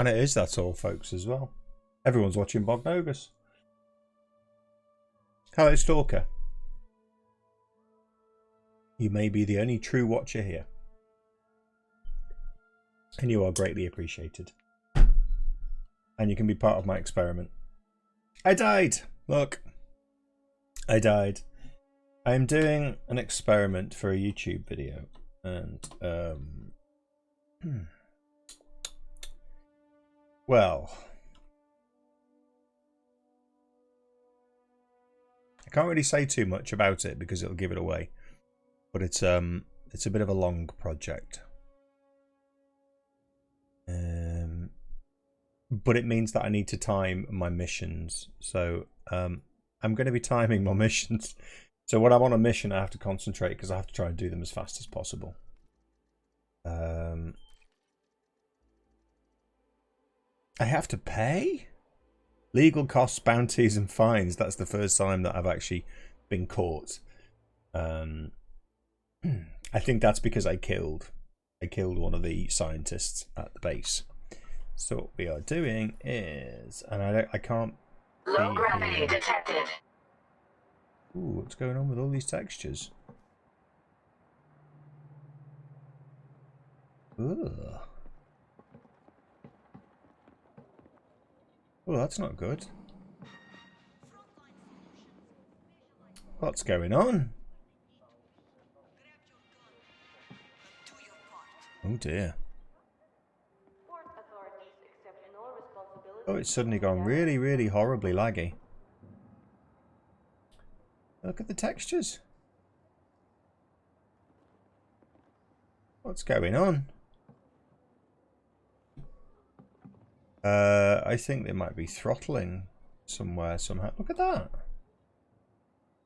And it is, that's all, folks, as well. Everyone's watching Bognogus. Hello, Stalker. You may be the only true watcher here. And you are greatly appreciated. And you can be part of my experiment. I died! Look. I died. I am doing an experiment for a YouTube video. And, well, I can't really say too much about it because it'll give it away. But it's a bit of a long project. But it means that I need to time my missions. So I'm going to be timing my missions. So when I'm on a mission, I have to concentrate because I have to try and do them as fast as possible. I have to pay? Legal costs, bounties and fines. That's the first time that I've actually been caught. I think that's because I killed one of the scientists at the base. So what we are doing is, and I can't. Low gravity detected. Ooh, what's going on with all these textures? Ugh. Oh, that's not good. What's going on? Oh dear. Oh, it's suddenly gone really, really horribly laggy. Look at the textures. What's going on? I think they might be throttling somewhere, somehow. Look at that.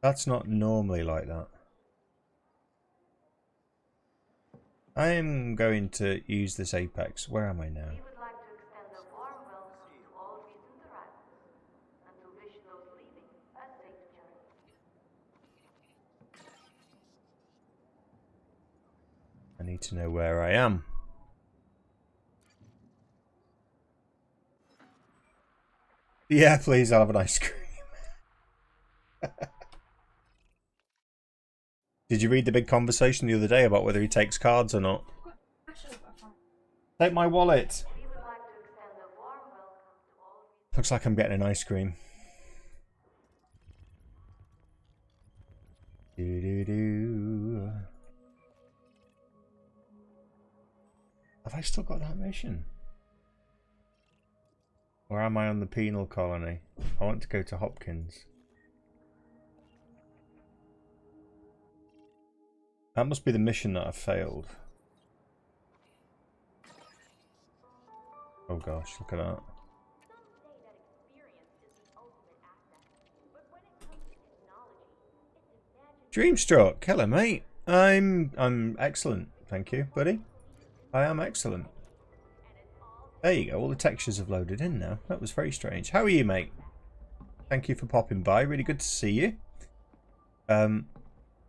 That's not normally like that. I am going to use this Apex. Where am I now? I need to know where I am. Yeah, please, I'll have an ice cream. Did you read the big conversation the other day about whether he takes cards or not? Take my wallet. Looks like I'm getting an ice cream. Doo-doo-doo. Have I still got that mission? Or am I on the penal colony? I want to go to Hopkins. That must be the mission that I failed. Oh gosh, look at that. Dreamstruck, hello mate. I'm excellent, thank you, buddy. I am excellent. There you go, all the textures have loaded in now. That was very strange. How are you, mate? Thank you for popping by, really good to see you. I'm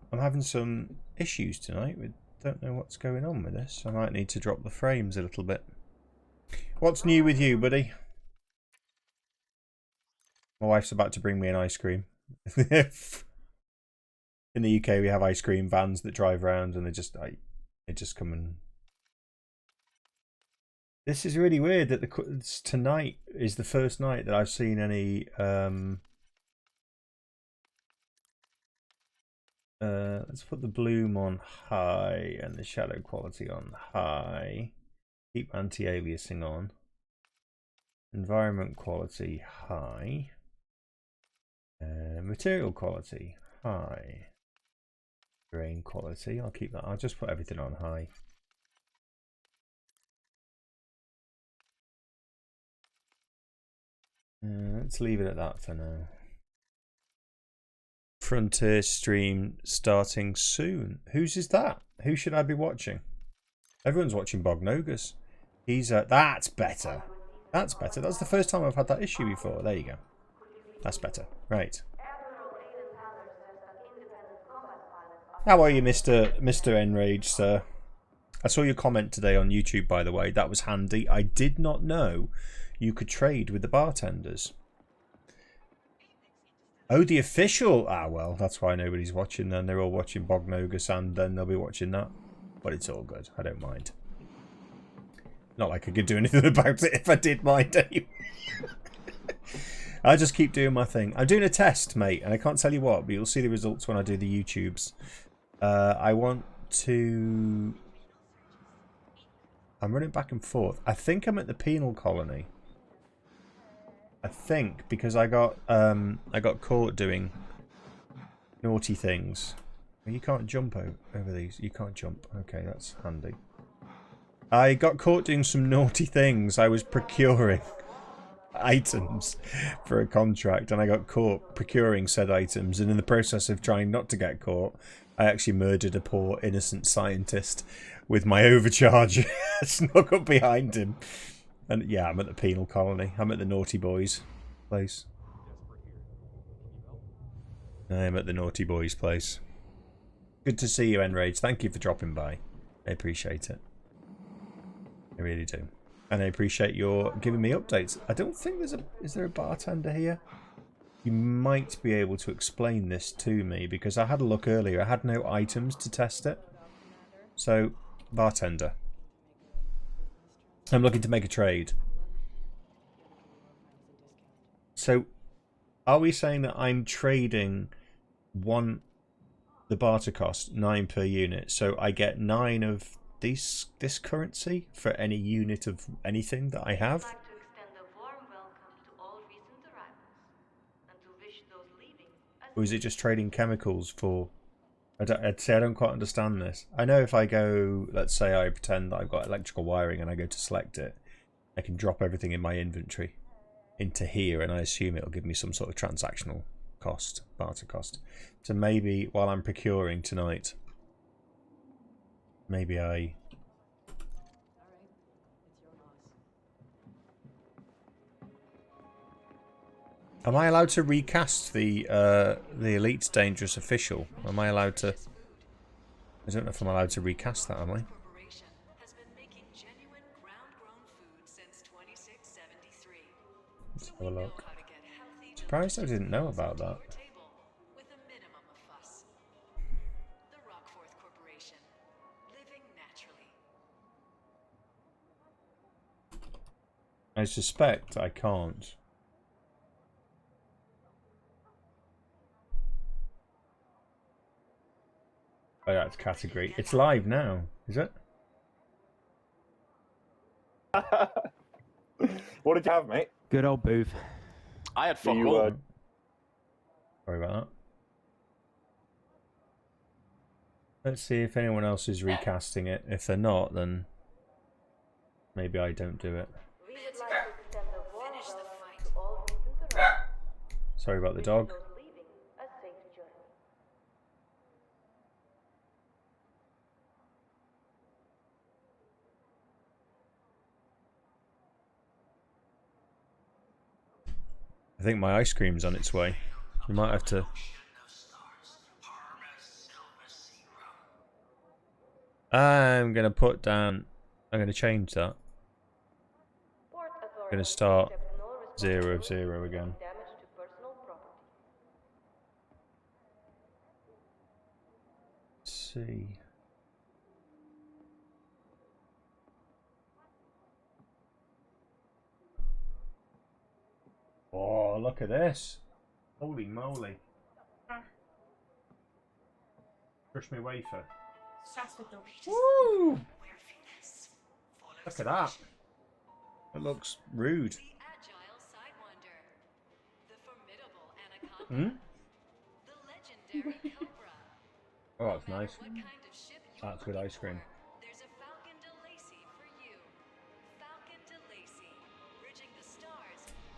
having some issues tonight. We don't know what's going on with this. I might need to drop the frames a little bit. What's new with you, buddy? My wife's about to bring me an ice cream. In the UK, we have ice cream vans that drive around, and they just come and. This is really weird that tonight is the first night that I've seen any. Let's put the bloom on high and the shadow quality on high. Keep anti-aliasing on. Environment quality high. Material quality high. Grain quality, I'll keep that. I'll just put everything on high. Let's leave it at that for now. Frontier stream starting soon. Whose is that? Who should I be watching? Everyone's watching Bognogus. He's that's better. That's better. That's the first time I've had that issue before. There you go. That's better. Right. How are you, Mr. Enraged, sir? I saw your comment today on YouTube, by the way. That was handy. I did not know you could trade with the bartenders. Oh, the official. Ah, well, that's why nobody's watching then. They're all watching Bognogus and then they'll be watching that. But it's all good. I don't mind. Not like I could do anything about it if I did mind anyway. I just keep doing my thing. I'm doing a test, mate, and I can't tell you what, but you'll see the results when I do the YouTubes. I want to... I'm running back and forth. I think I'm at the penal colony. I think, because I got caught doing naughty things. You can't jump over these. You can't jump. Okay, that's handy. I got caught doing some naughty things. I was procuring items for a contract and I got caught procuring said items, and in the process of trying not to get caught, I actually murdered a poor innocent scientist with my overcharge. Snuck up behind him. And yeah, I'm at the penal colony. I'm at the naughty boys place. I'm at the naughty boys place. Good to see you, Enrage. Thank you for dropping by. I appreciate it. I really do. And I appreciate your giving me updates. I don't think there's a... Is there a bartender here? You might be able to explain this to me, because I had a look earlier. I had no items to test it. So, bartender. I'm looking to make a trade. So, are we saying that I'm trading the barter cost, 9 per unit, so I get 9 of this currency for any unit of anything that I have? Or is it just trading chemicals for... I'd say I don't quite understand this. I know if I go, let's say I pretend that I've got electrical wiring and I go to select it, I can drop everything in my inventory into here, and I assume it'll give me some sort of transactional cost, barter cost. So maybe while I'm procuring tonight, maybe I... Am I allowed to recast the Elite Dangerous Official? Am I allowed to... I don't know if I'm allowed to recast that, am I? Let's have a look. Surprised I didn't know about that. I suspect I can't. Oh, that's category. It's live now, is it? What did you have, mate? Good old booth. I had fuck all. Sorry about that. Let's see if anyone else is recasting it. If they're not, then maybe I don't do it. Sorry about the dog. I think my ice cream's on its way. You might have to... I'm going to put down... I'm going to change that. I'm going to start 0 of 0 again. Let's see... Oh, look at this. Holy moly. Crush me wafer. Woo! Look at that. It looks rude. Hmm? Oh, that's nice. That's good ice cream.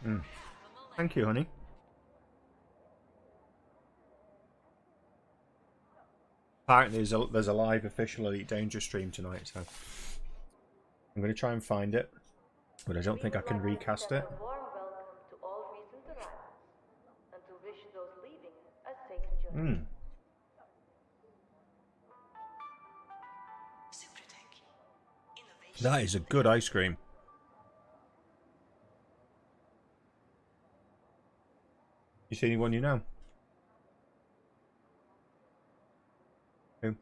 Mm. Thank you, honey. Apparently there's a live official Elite Dangerous stream tonight, so I'm going to try and find it, but I don't think I can recast it. That is a good ice cream. You see anyone you know? Who?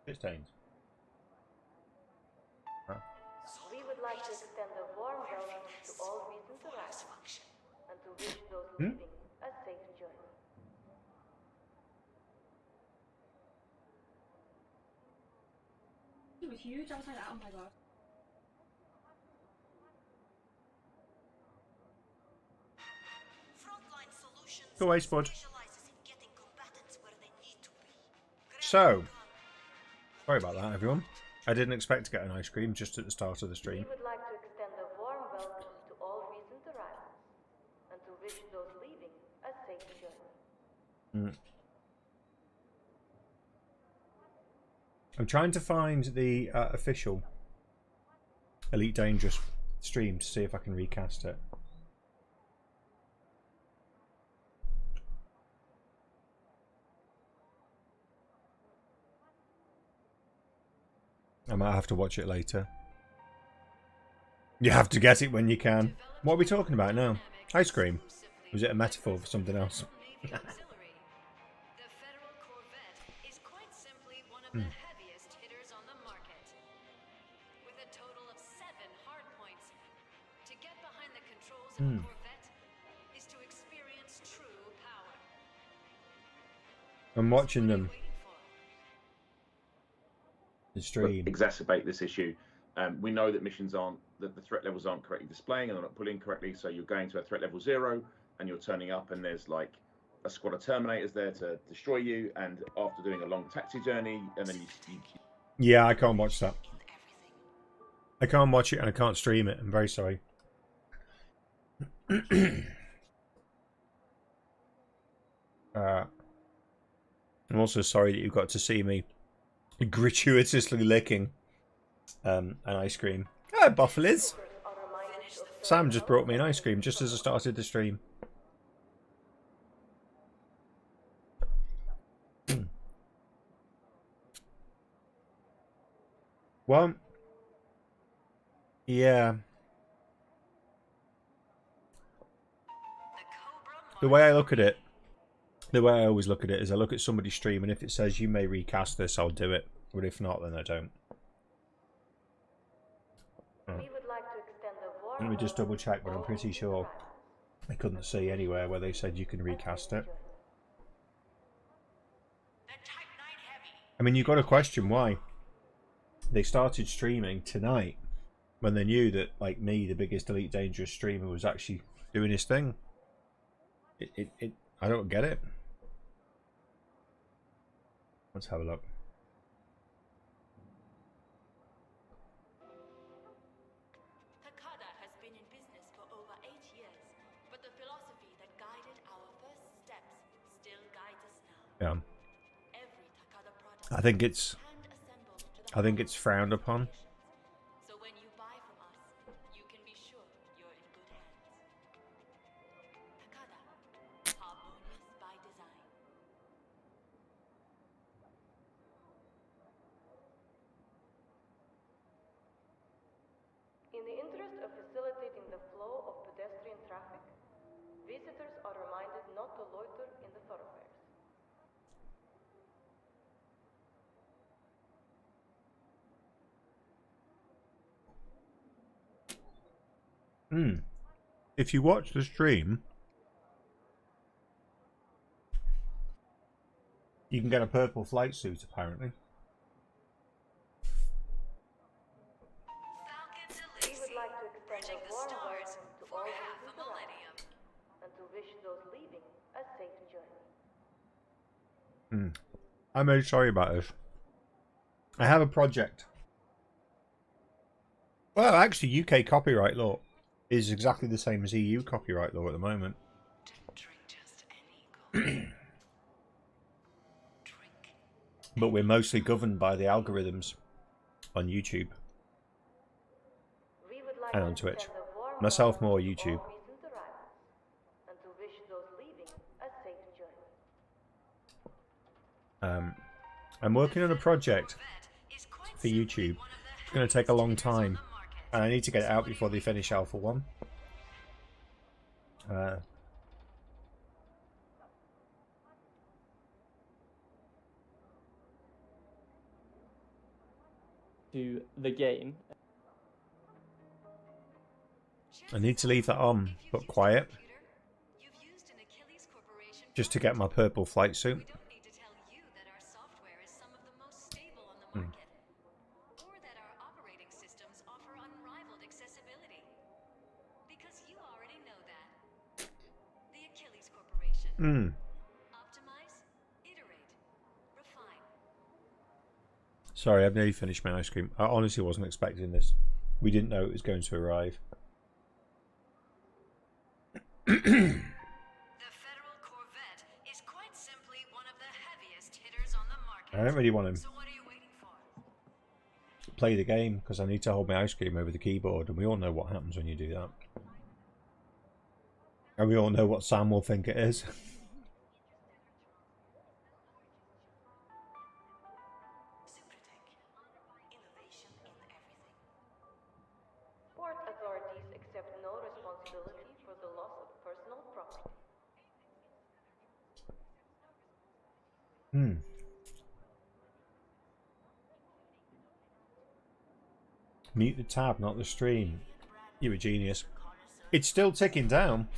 It stains. Huh? We would like to extend a warm welcome to all recent arrivals and to wish those leaving a safe journey. 條魚走晒啦！唔係啩？ Go away, Spud. So, sorry about that, everyone. I didn't expect to get an ice cream just at the start of the stream. We would like to extend a warm welcome to all recent arrivals and to wish those leaving a safe journey. I'm trying to find the official Elite Dangerous stream to see if I can recast it. I might have to watch it later. You have to get it when you can. What are we talking about now? Ice cream? Was it a metaphor for something else? I'm watching them. The stream. Exacerbate this issue. We know that missions aren't, that the threat levels aren't correctly displaying and they're not pulling correctly. So you're going to a threat level 0 and you're turning up and there's like a squad of Terminators there to destroy you. And after doing a long taxi journey, and then you yeah, I can't watch that. I can't watch it and I can't stream it. I'm very sorry. I'm also sorry that you've got to see me gratuitously licking an ice cream. Hi, Buffalies. Sam just brought me an ice cream just as I started the stream. Well, yeah. The way I look at it, the way I always look at it is I look at somebody's stream and if it says you may recast this, I'll do it. But if not, then I don't. Let me just double check, but I'm pretty sure I couldn't see anywhere where they said you can recast it. I mean, you've got to question why. They started streaming tonight when they knew that, like me, the biggest Elite Dangerous streamer, was actually doing his thing. I don't get it. Let's have a look. Takada has been in business for over 8 years, but the philosophy that guided our first steps still guides us now. Yeah. Every Takada product I think it's hand-assembled to the frowned upon. So when you buy from us, you can be sure you're in good hands. Takada, harmonious by design. In the interest of facilitating the flow of pedestrian traffic, visitors are reminded not to loiter in the thoroughfares. If you watch the stream, you can get a purple flight suit, apparently. We would like to extend a warm welcome to all recent arrivals and to wish those leaving a safe journey. I'm very sorry about this. I have a project. Well, actually, UK copyright law is exactly the same as EU copyright law at the moment. But we're mostly governed by the algorithms on YouTube We would like and to on Twitch. extend a warm Myself welcome more to YouTube. all recent arrivals and to wish those leaving a safe journey. I'm working on a project for YouTube. It's going to take a long time. And I need to get it out before they finish Alpha 1. To the game. I need to leave that on, but quiet. Just to get my purple flight suit. Sorry, I've nearly finished my ice cream. I honestly wasn't expecting this. We didn't know it was going to arrive. The Federal Corvette is quite simply one of the heaviest hitters on the market. I don't really want to So what are you waiting for? play the game because I need to hold my ice cream over the keyboard, and we all know what happens when you do that. And we all know what Sam will think it is. Port authorities accept no responsibility for the loss of personal property. Mute the tab, not the stream. You're a genius. It's still ticking down.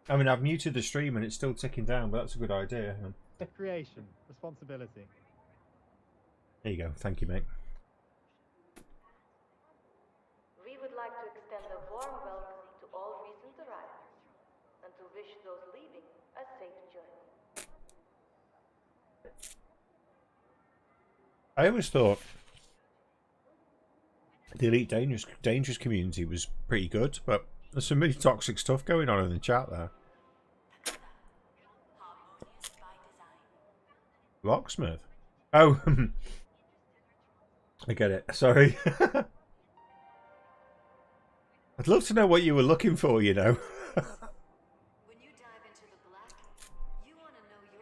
I mean, I've muted the stream and it's still ticking down, but that's a good idea. Creation, responsibility. There you go. Thank you, mate. We would like to extend a warm welcome to all recent arrivals and to wish those leaving a safe journey. I always thought the Elite Dangerous community was pretty good, but there's some really toxic stuff going on in the chat there. Locksmith? Oh, I get it. Sorry. I'd love to know what you were looking for, you know.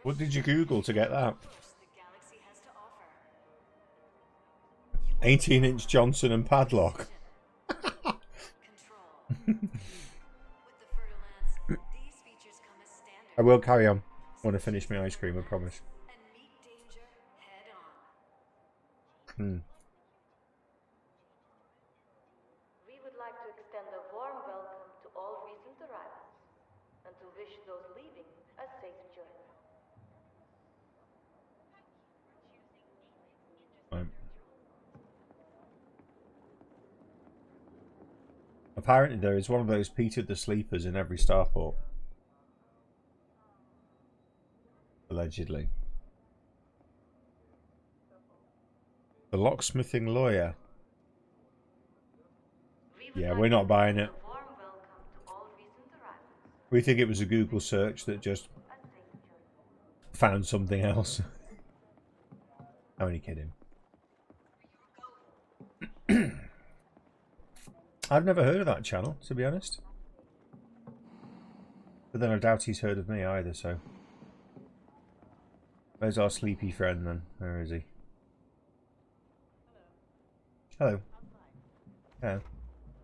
What did you Google to get that? 18-inch Johnson and padlock. I will carry on. I want to finish my ice cream, I promise. We would like to extend a warm welcome to all recent arrivals and to wish those leaving a safe journey. Apparently there is one of those Peter the Sleepers in every starport. Allegedly. The locksmithing lawyer. Yeah, we're not buying it. We think it was a Google search that just found something else. I'm only kidding. I've never heard of that channel, to be honest. But then I doubt he's heard of me either, so... Where's our sleepy friend then? Where is he? Hello. Yeah.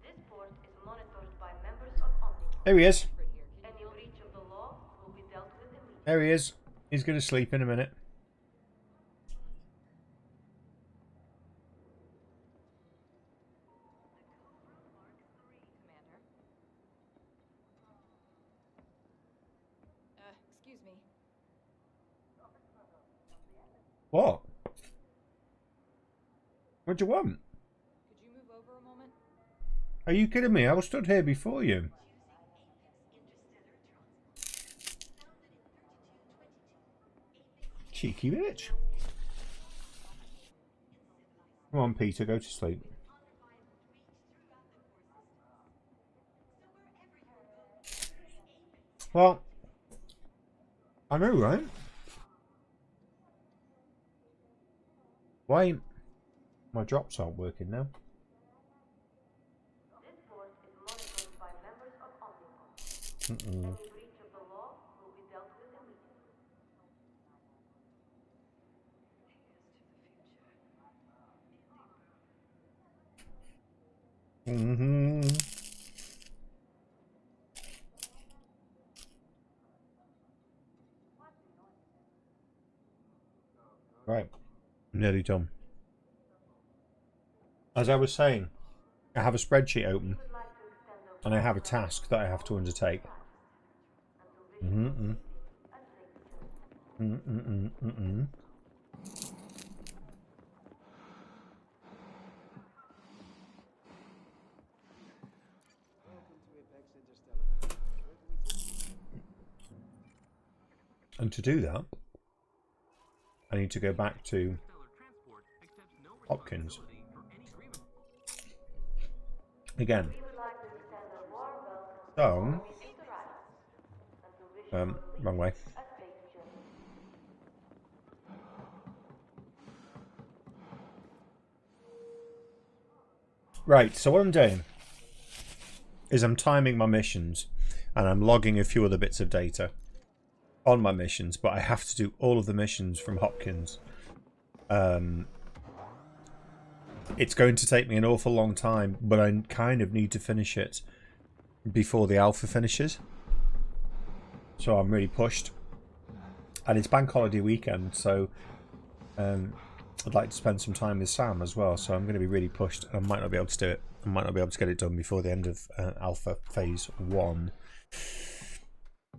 This port is monitored by members of Omniport. There he is. Any breach of the law will be dealt with immediately. There he is. He's going to sleep in a minute. Excuse me. What? What do you want? Could you move over a moment? Are you kidding me? I was stood here before you. Cheeky bitch. Come on, Peter, go to sleep. Well, I know, right? Why? My drops aren't working now. This port is monitored by members of Omniport. Mm-mm. Any breach of the law will be dealt with immediately. Right. Nearly done. As I was saying, I have a spreadsheet open and I have a task that I have to undertake. And to do that, I need to go back to Hopkins. Again. So, wrong way. Right, so what I'm doing is I'm timing my missions and I'm logging a few other bits of data on my missions, but I have to do all of the missions from Hopkins. It's going to take me an awful long time, but I kind of need to finish it before the alpha finishes. So I'm really pushed. And it's bank holiday weekend, so I'd like to spend some time with Sam as well, so I'm going to be really pushed. I might not be able to do it. I might not be able to get it done before the end of Alpha Phase 1.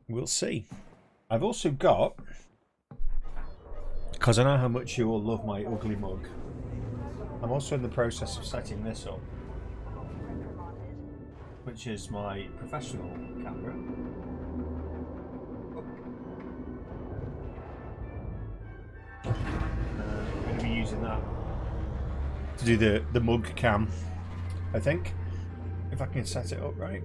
We'll see. I've also got, because I know how much you all love my ugly mug, I'm also in the process of setting this up, which is my professional camera. I'm going to be using that to do the mug cam, I think, if I can set it up right.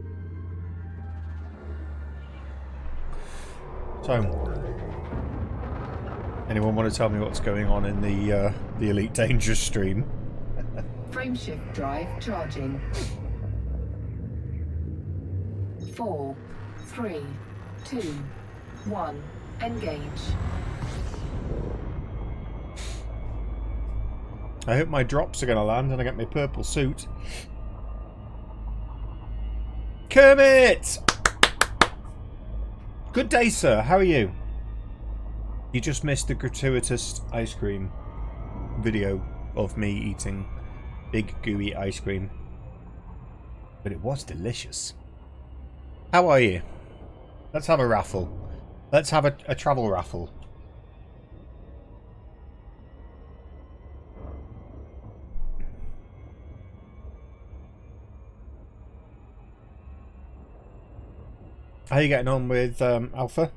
So, anyone want to tell me what's going on in the Elite Dangerous stream? Frameshift drive charging. 4, 3, 2, 1, engage. I hope my drops are going to land and I get my purple suit. Kermit! Good day, sir. How are you? You just missed the gratuitous ice cream video of me eating big gooey ice cream. But it was delicious. How are you? Let's have a raffle. Let's have a travel raffle. How are you getting on with Alpha?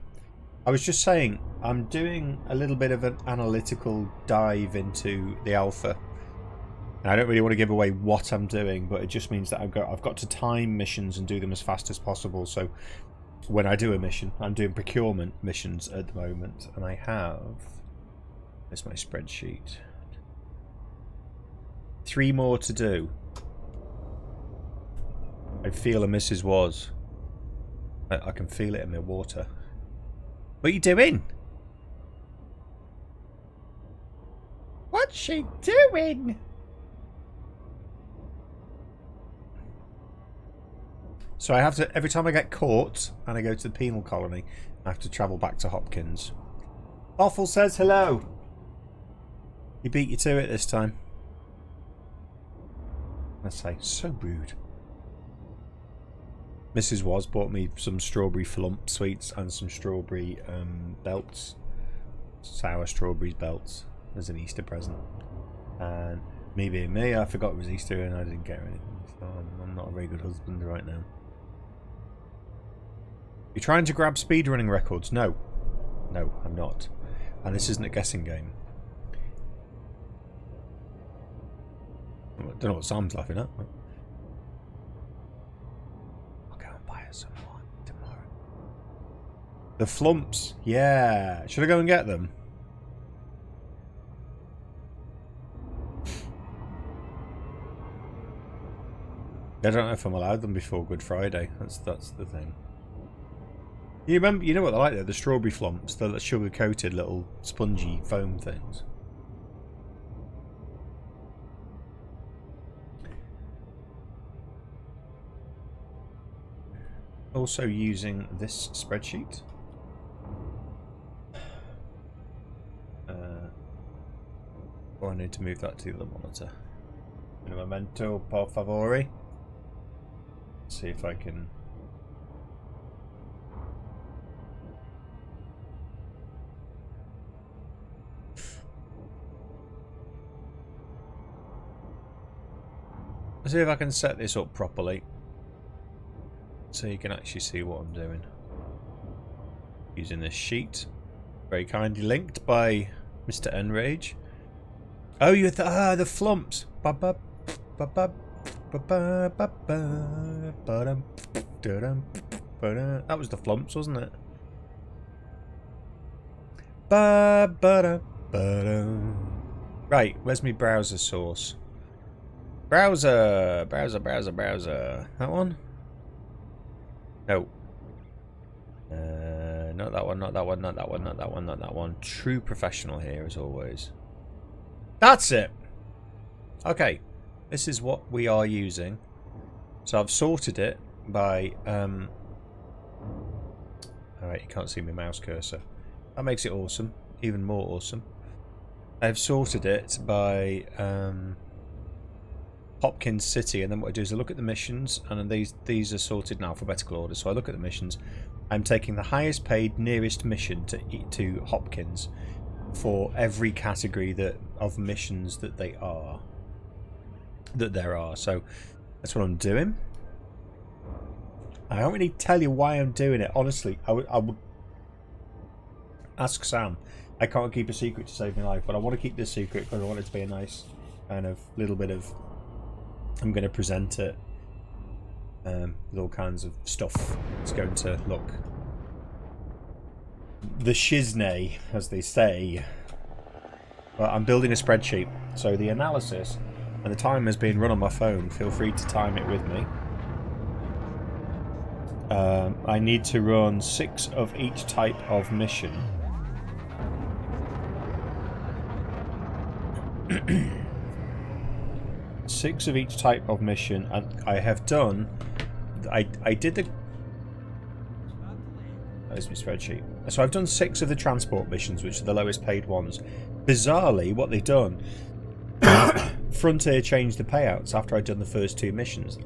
I was just saying, I'm doing a little bit of an analytical dive into the Alpha. And I don't really want to give away what I'm doing, but it just means that I've got to time missions and do them as fast as possible. So when I do a mission, I'm doing procurement missions at the moment, and I have, there's my spreadsheet, 3 more to do. I feel a Mrs. Was. I can feel it in my water. What are you doing? What's she doing? So I have to, every time I get caught and I go to the penal colony, I have to travel back to Hopkins. Awful says hello. He beat you to it this time. I say, so rude. Mrs. Was bought me some strawberry flump sweets and some strawberry belts. Sour strawberries belts as an Easter present. And me being me, I forgot it was Easter and I didn't get anything. So I'm not a very good husband right now. You're trying to grab speedrunning records? No. No, I'm not. And this isn't a guessing game. I don't know what Sam's laughing at. I'll go and buy her some more tomorrow. The flumps. Yeah. Should I go and get them? I don't know if I'm allowed them before Good Friday. That's the thing. You remember? You know what they're like though? The strawberry flumps, the sugar-coated little spongy foam things. also using this spreadsheet. Oh, I need to move that to the other monitor. Un momento, por favore. See if I can. See if I can set this up properly so you can actually see what I'm doing. Using this sheet, very kindly linked by Mr. Enrage. Oh, you the flumps. That was the flumps, wasn't it? Right, where's my browser source? Browser. That one? No. Not that one, not that one, not that one, not that one, not that one. True professional here, as always. That's it! Okay. This is what we are using. So I've sorted it by... Alright, you can't see my mouse cursor. That makes it awesome. Even more awesome. I've sorted it by... Hopkins City, and then what I do is I look at the missions, and then these are sorted in alphabetical order. So I look at the missions. I'm taking the highest paid nearest mission to Hopkins for every category of missions that there are. So that's what I'm doing. I don't really tell you why I'm doing it. Honestly, I would ask Sam. I can't keep a secret to save my life, but I want to keep this secret because I want it to be a nice kind of little bit of... I'm going to present it with all kinds of stuff. It's going to look the shiznay, as they say. But I'm building a spreadsheet, so the analysis and the time has been run on my phone. Feel free to time it with me. I need to run 6 of each type of mission. Six of each type of mission, and I have done. I did the. There's my spreadsheet. So I've done 6 of the transport missions, which are the lowest paid ones. Bizarrely, what they've done, Frontier changed the payouts after I'd done the first 2 missions.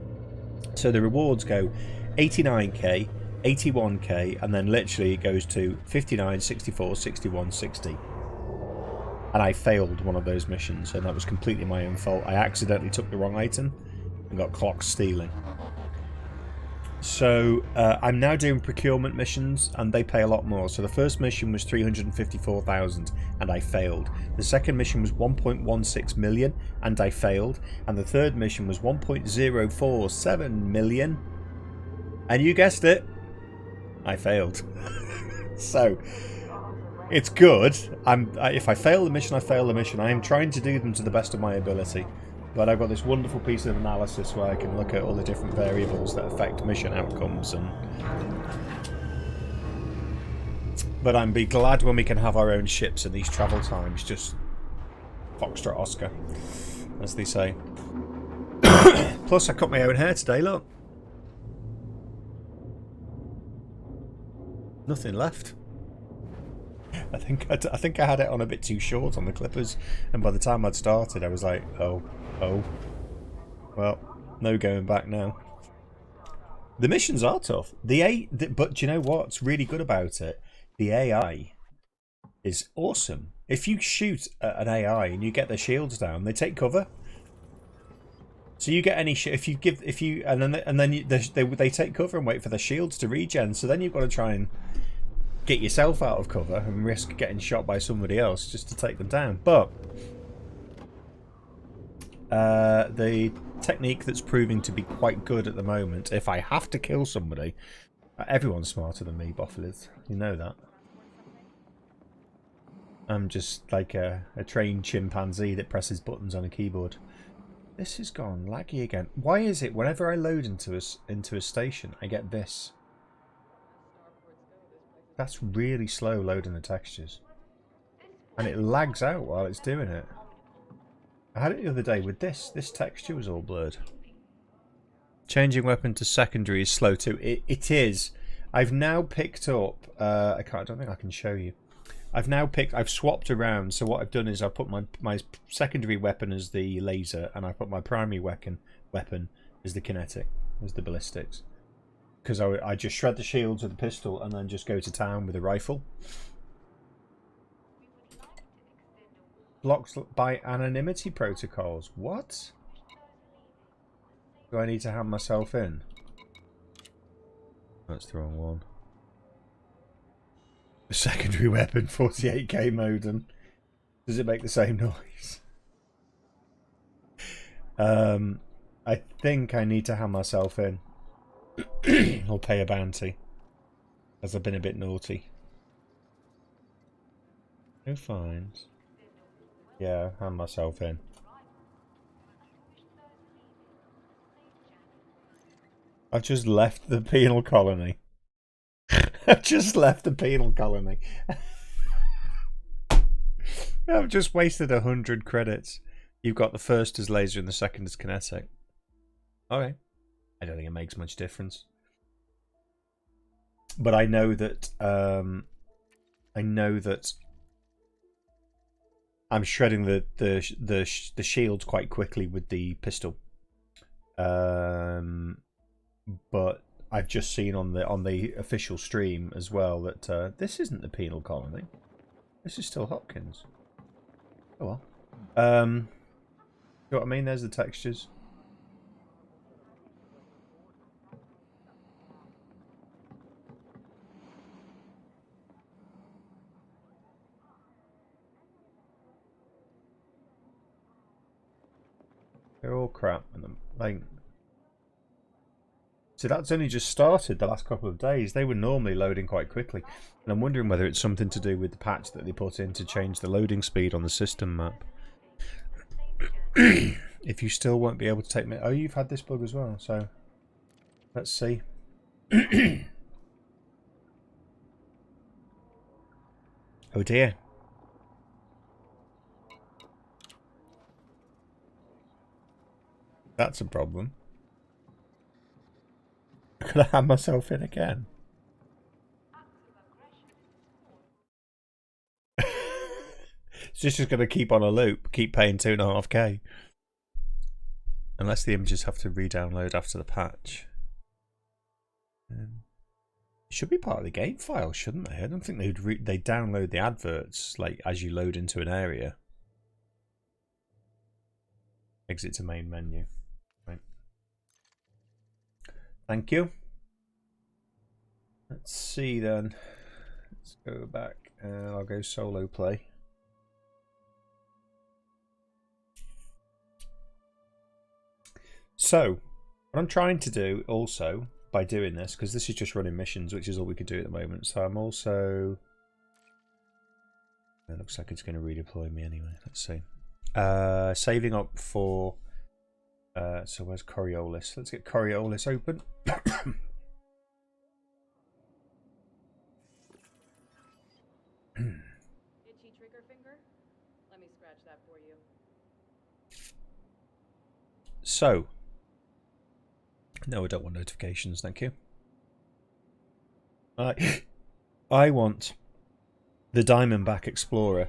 So the rewards go 89k, 81k, and then literally it goes to 59, 64, 61, 60. And I failed one of those missions, and that was completely my own fault. I accidentally took the wrong item and got clocked stealing. So I'm now doing procurement missions, and they pay a lot more. So the first mission was 354,000, and I failed. The second mission was 1.16 million, and I failed. And the third mission was 1.047 million, and you guessed it, I failed. So it's good. If I fail the mission, I fail the mission. I am trying to do them to the best of my ability. But I've got this wonderful piece of analysis where I can look at all the different variables that affect mission outcomes. But I'm be glad when we can have our own ships and these travel times just Foxtrot Oscar, as they say. Plus, I cut my own hair today, look. Nothing left. I think I had it on a bit too short on the clippers, and by the time I'd started, I was like, oh, well, no going back now. The missions are tough. But do you know what's really good about it? The AI is awesome. If you shoot at an AI and you get their shields down, they take cover. So you get any they take cover and wait for the shields to regen. So then you've got to try and get yourself out of cover and risk getting shot by somebody else just to take them down. But the technique that's proving to be quite good at the moment, if I have to kill somebody, everyone's smarter than me, Bofflith. You know that. I'm just like a trained chimpanzee that presses buttons on a keyboard. This has gone laggy again. Why is it whenever I load into a station, I get this? That's really slow loading the textures. And it lags out while it's doing it. I had it the other day with this. This texture was all blurred. Changing weapon to secondary is slow too. It is. I've now picked up. I don't think I can show you. I've swapped around. So what I've done is I put my secondary weapon as the laser, and I put my primary weapon as the kinetic, as the ballistics. Because I just shred the shields with a pistol and then just go to town with a rifle. Blocked by anonymity protocols. What? Do I need to hand myself in? That's the wrong one. The secondary weapon, 48k modem. Does it make the same noise? I think I need to hand myself in. Or pay a bounty. As I've been a bit naughty. No fines. Yeah, hand myself in. I've just left the penal colony. I've just left the penal colony. I've just wasted 100 credits. You've got the first as laser and the second as kinetic. Okay. I don't think it makes much difference. But I know that I'm shredding the shields quite quickly with the pistol. But I've just seen on the official stream as well that this isn't the penal colony. This is still Hopkins. Oh well. You know what I mean? There's the textures. They're all crap. Like, so that's only just started the last couple of days. They were normally loading quite quickly. And I'm wondering whether it's something to do with the patch that they put in to change the loading speed on the system map. If you still won't be able to take me... Oh, you've had this bug as well, so... Let's see. Oh dear. That's a problem. Could I have myself in again? It's just going to keep on a loop, keep paying 2.5k. Unless the images have to re-download after the patch. It should be part of the game file, shouldn't they? I don't think they'd download the adverts like as you load into an area. Exit to main menu. Right. Thank you. Let's see then. Let's go back and I'll go solo play. So, what I'm trying to do also by doing this, because this is just running missions, which is all we could do at the moment. So I'm also... It looks like it's going to redeploy me anyway. Let's see. Saving up for... so where's Coriolis? Let's get Coriolis open. Itchy trigger finger? Let me scratch that for you. So... No, I don't want notifications, thank you. I want the Diamondback Explorer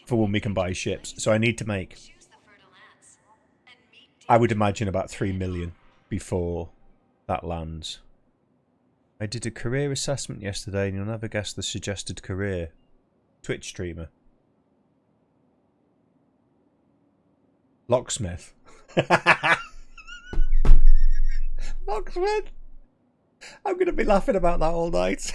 for when we can buy ships. So I need to make, I would imagine, about 3 million before that lands. I did a career assessment yesterday and you'll never guess the suggested career. Twitch streamer. Locksmith. Locksmith. I'm going to be laughing about that all night.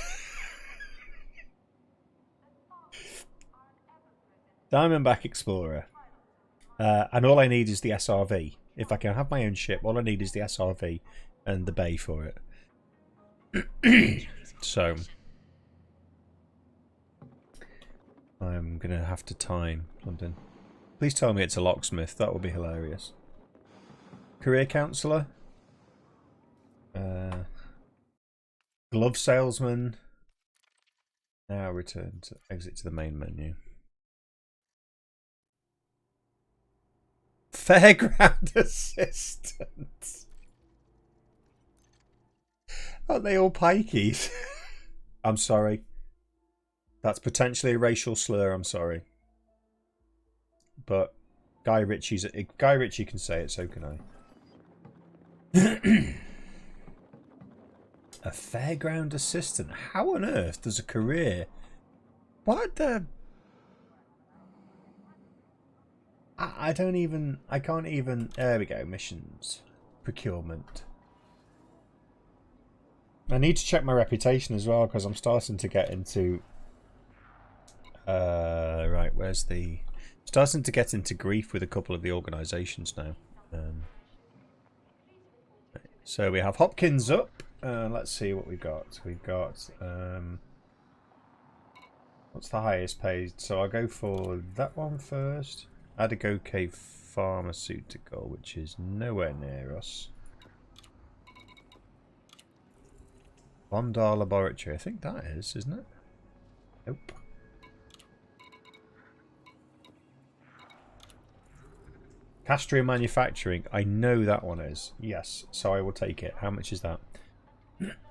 Diamondback Explorer. And all I need is the SRV. If I can have my own ship, all I need is the SRV and the bay for it. So, I'm going to have to time London. Please tell me it's a locksmith. That would be hilarious. Career counsellor. Glove salesman. Now return to exit to the main menu. Fairground assistant. Aren't they all pikeys? I'm sorry. That's potentially a racial slur, I'm sorry. But Guy Ritchie can say it, so can I. A fairground assistant. How on earth does a career... What the... I can't even... There we go, missions. Procurement. I need to check my reputation as well, because I'm starting to get into... right, where's the... Starting to get into grief with a couple of the organisations now. So we have Hopkins up. Let's see what we've got. We've got... what's the highest paid? So I'll go for that one first. Adagoke Pharmaceutical, which is nowhere near us. Bondar Laboratory. I think that is, isn't it? Nope. Castria Manufacturing. I know that one is. Yes, so I will take it. How much is that?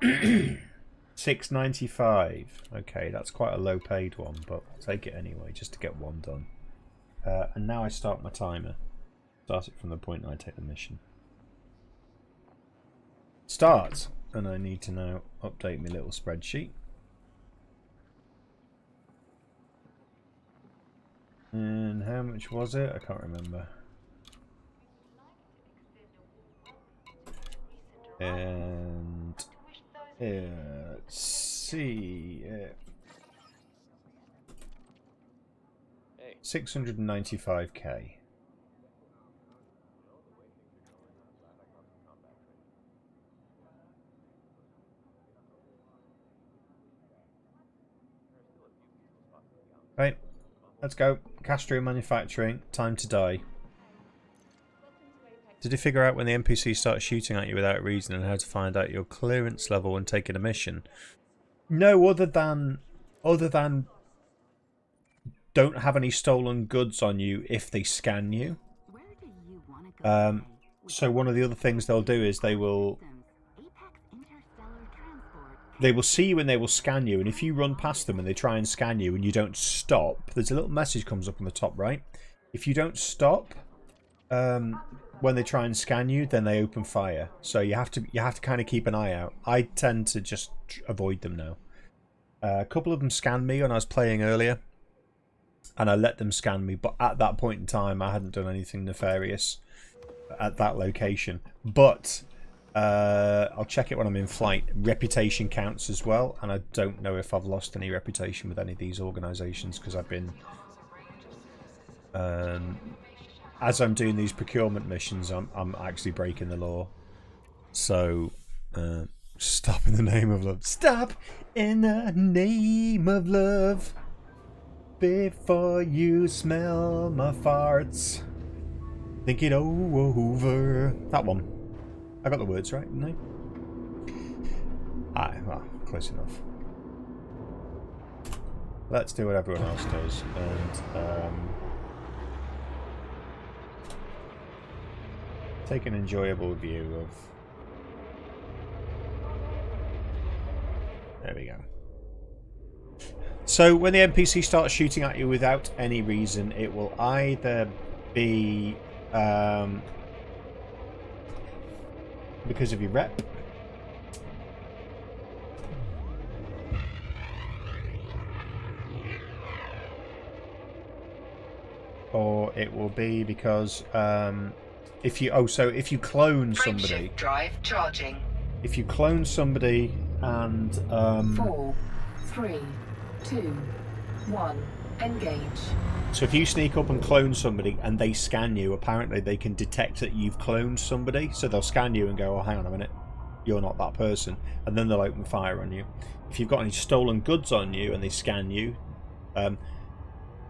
$6.95. Okay, that's quite a low paid one, but I'll take it anyway, just to get one done. And now I start my timer. Start it from the point I take the mission. Start! And I need to now update my little spreadsheet. And how much was it? I can't remember. And let's see, 695k. Right, let's go. Castria Manufacturing, time to die. Did you figure out when the NPC starts shooting at you without reason and how to find out your clearance level when taking a mission? No, other than don't have any stolen goods on you if they scan you. So one of the other things they'll do is they will see you and they will scan you, and if you run past them and they try and scan you and you don't stop, there's a little message comes up on the top right. If you don't stop, when they try and scan you, then they open fire. So you have to kind of keep an eye out. I tend to just avoid them now. A couple of them scanned me when I was playing earlier, and I let them scan me. But at that point in time, I hadn't done anything nefarious at that location. But I'll check it when I'm in flight. Reputation counts as well, and I don't know if I've lost any reputation with any of these organisations because I've been. As I'm doing these procurement missions, I'm actually breaking the law. So, stop in the name of love. Stop in the name of love before you smell my farts. Think it over. That one. I got the words right, didn't I? Well, close enough. Let's do what everyone else does. And, take an enjoyable view of... There we go. So when the NPC starts shooting at you without any reason, it will either be because of your rep, or it will be because if you clone somebody, drive charging. If you clone somebody and 4, 3, 2, 1, engage. So if you sneak up and clone somebody and they scan you, apparently they can detect that you've cloned somebody, so they'll scan you and go, "Oh, hang on a minute, you're not that person," and then they'll open fire on you. If you've got any stolen goods on you and they scan you,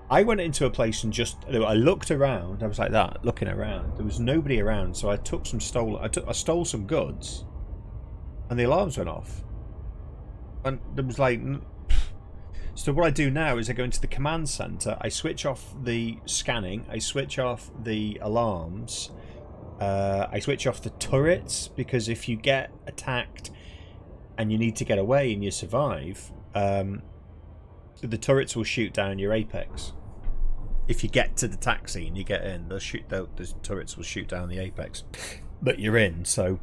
I went into a place and I looked around. I was like that, looking around. There was nobody around, so I took some I stole some goods, and the alarms went off. And there was like, so what I do now is I go into the command center. I switch off the scanning. I switch off the alarms. I switch off the turrets, because if you get attacked and you need to get away and you survive, the turrets will shoot down your apex. If you get to the taxi and you get in, the turrets will shoot down the apex that you're in. So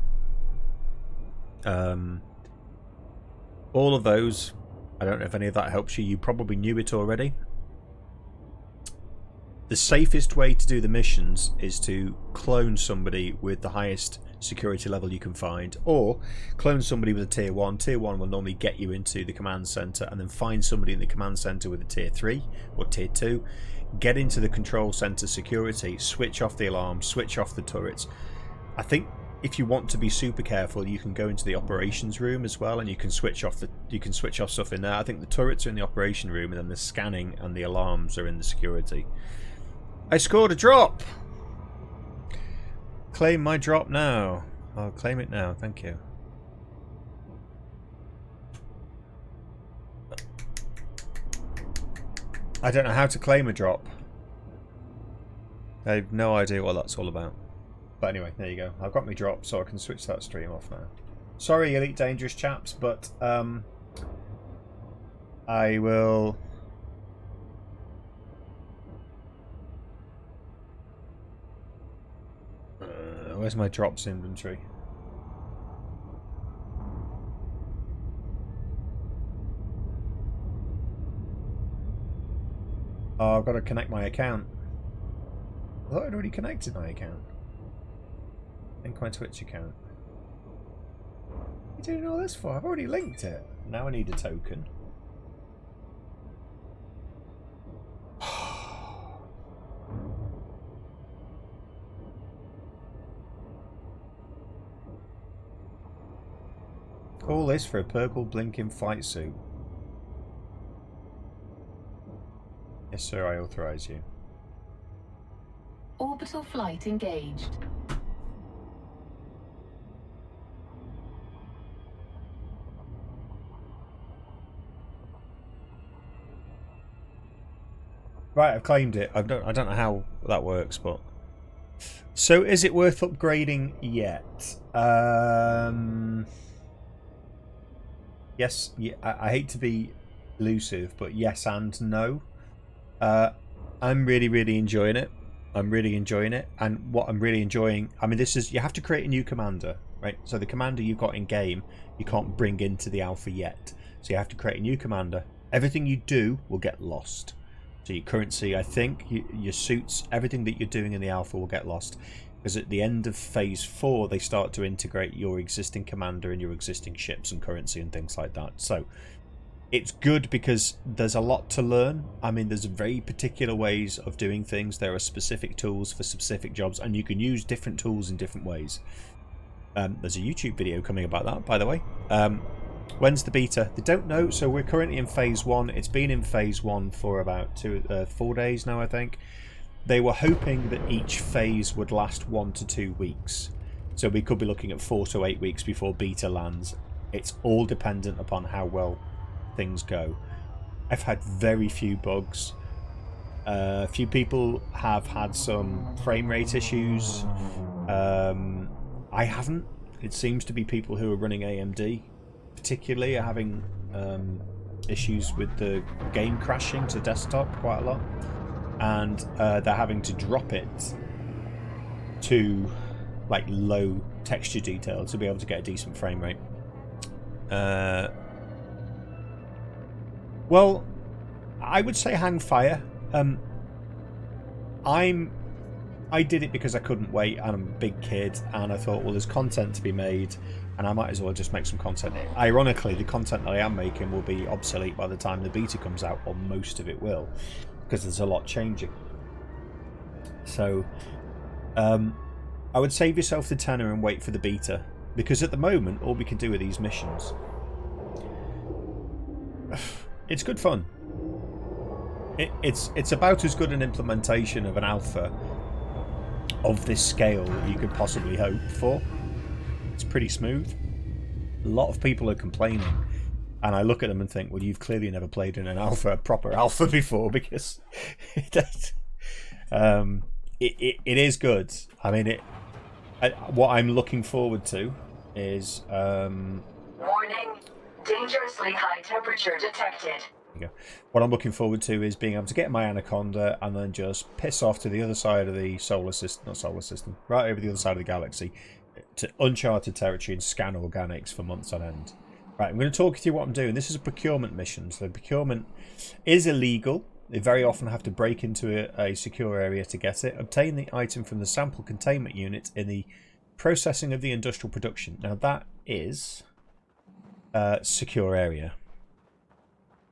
all of those, I don't know if any of that helps you. You probably knew it already. The safest way to do the missions is to clone somebody with the highest security level you can find, or clone somebody with a tier 1. Tier 1 will normally get you into the command center, and then find somebody in the command center with a tier 3 or tier 2. Get into the control center security, switch off the alarm, switch off the turrets. I think if you want to be super careful, you can go into the operations room as well, and you can switch off stuff in there. I think the turrets are in the operation room, and then the scanning and the alarms are in the security. I scored a drop! Claim my drop now. I'll claim it now, thank you. I don't know how to claim a drop. I have no idea what that's all about. But anyway, there you go. I've got my drop, so I can switch that stream off now. Sorry, Elite Dangerous chaps, but I will... where's my drops inventory? Oh, I've got to connect my account. I thought I'd already connected my account. Link my Twitch account. What are you doing all this for? I've already linked it. Now I need a token. All this for a purple blinking flight suit. Yes, sir, I authorize you. Orbital flight engaged. Right, I've claimed it. I don't know how that works, but so is it worth upgrading yet? Yes, yeah, I hate to be elusive, but yes and no. I'm really enjoying it. I'm really enjoying it, and what I'm really enjoying, I mean, this is, you have to create a new commander, right? So the commander you've got in game, you can't bring into the alpha yet. So you have to create a new commander. Everything you do will get lost. So your currency, I think, your suits, everything that you're doing in the alpha will get lost. Because at the end of phase 4, they start to integrate your existing commander and your existing ships and currency and things like that. So it's good because there's a lot to learn. I mean, there's very particular ways of doing things. There are specific tools for specific jobs, and you can use different tools in different ways. There's a YouTube video coming about that, by the way. When's the beta? They don't know, so we're currently in phase 1. It's been in phase 1 for about 4 days now, I think. They were hoping that each phase would last 1 to 2 weeks. So we could be looking at 4 to 8 weeks before beta lands. It's all dependent upon how well things go. I've had very few bugs. A few people have had some frame rate issues. I haven't. It seems to be people who are running AMD particularly are having issues with the game crashing to desktop quite a lot. And they're having to drop it to like low texture detail to be able to get a decent frame rate. Well, I would say hang fire. I did it because I couldn't wait, and I'm a big kid, and I thought, well, there's content to be made, and I might as well just make some content. Ironically, the content that I am making will be obsolete by the time the beta comes out, or most of it will, because there's a lot changing. So I would save yourself the tenner and wait for the beta, because at the moment all we can do are these missions. It's good fun. It's about as good an implementation of an alpha of this scale that you could possibly hope for. It's pretty smooth. A lot of people are complaining, and I look at them and think, well, you've clearly never played in an alpha, a proper alpha before, because it is good. I mean, what I'm looking forward to is Warning, Dangerously high temperature detected. There you go. What I'm looking forward to is being able to get my Anaconda and then just piss off to the other side of the solar system, not solar system, right over the other side of the galaxy, to uncharted territory and scan organics for months on end. Right, I'm going to talk you through what I'm doing. This is a procurement mission. So procurement is illegal. They very often have to break into a secure area to get it. Obtain the item from the sample containment unit in the processing of the industrial production. Now that is secure area.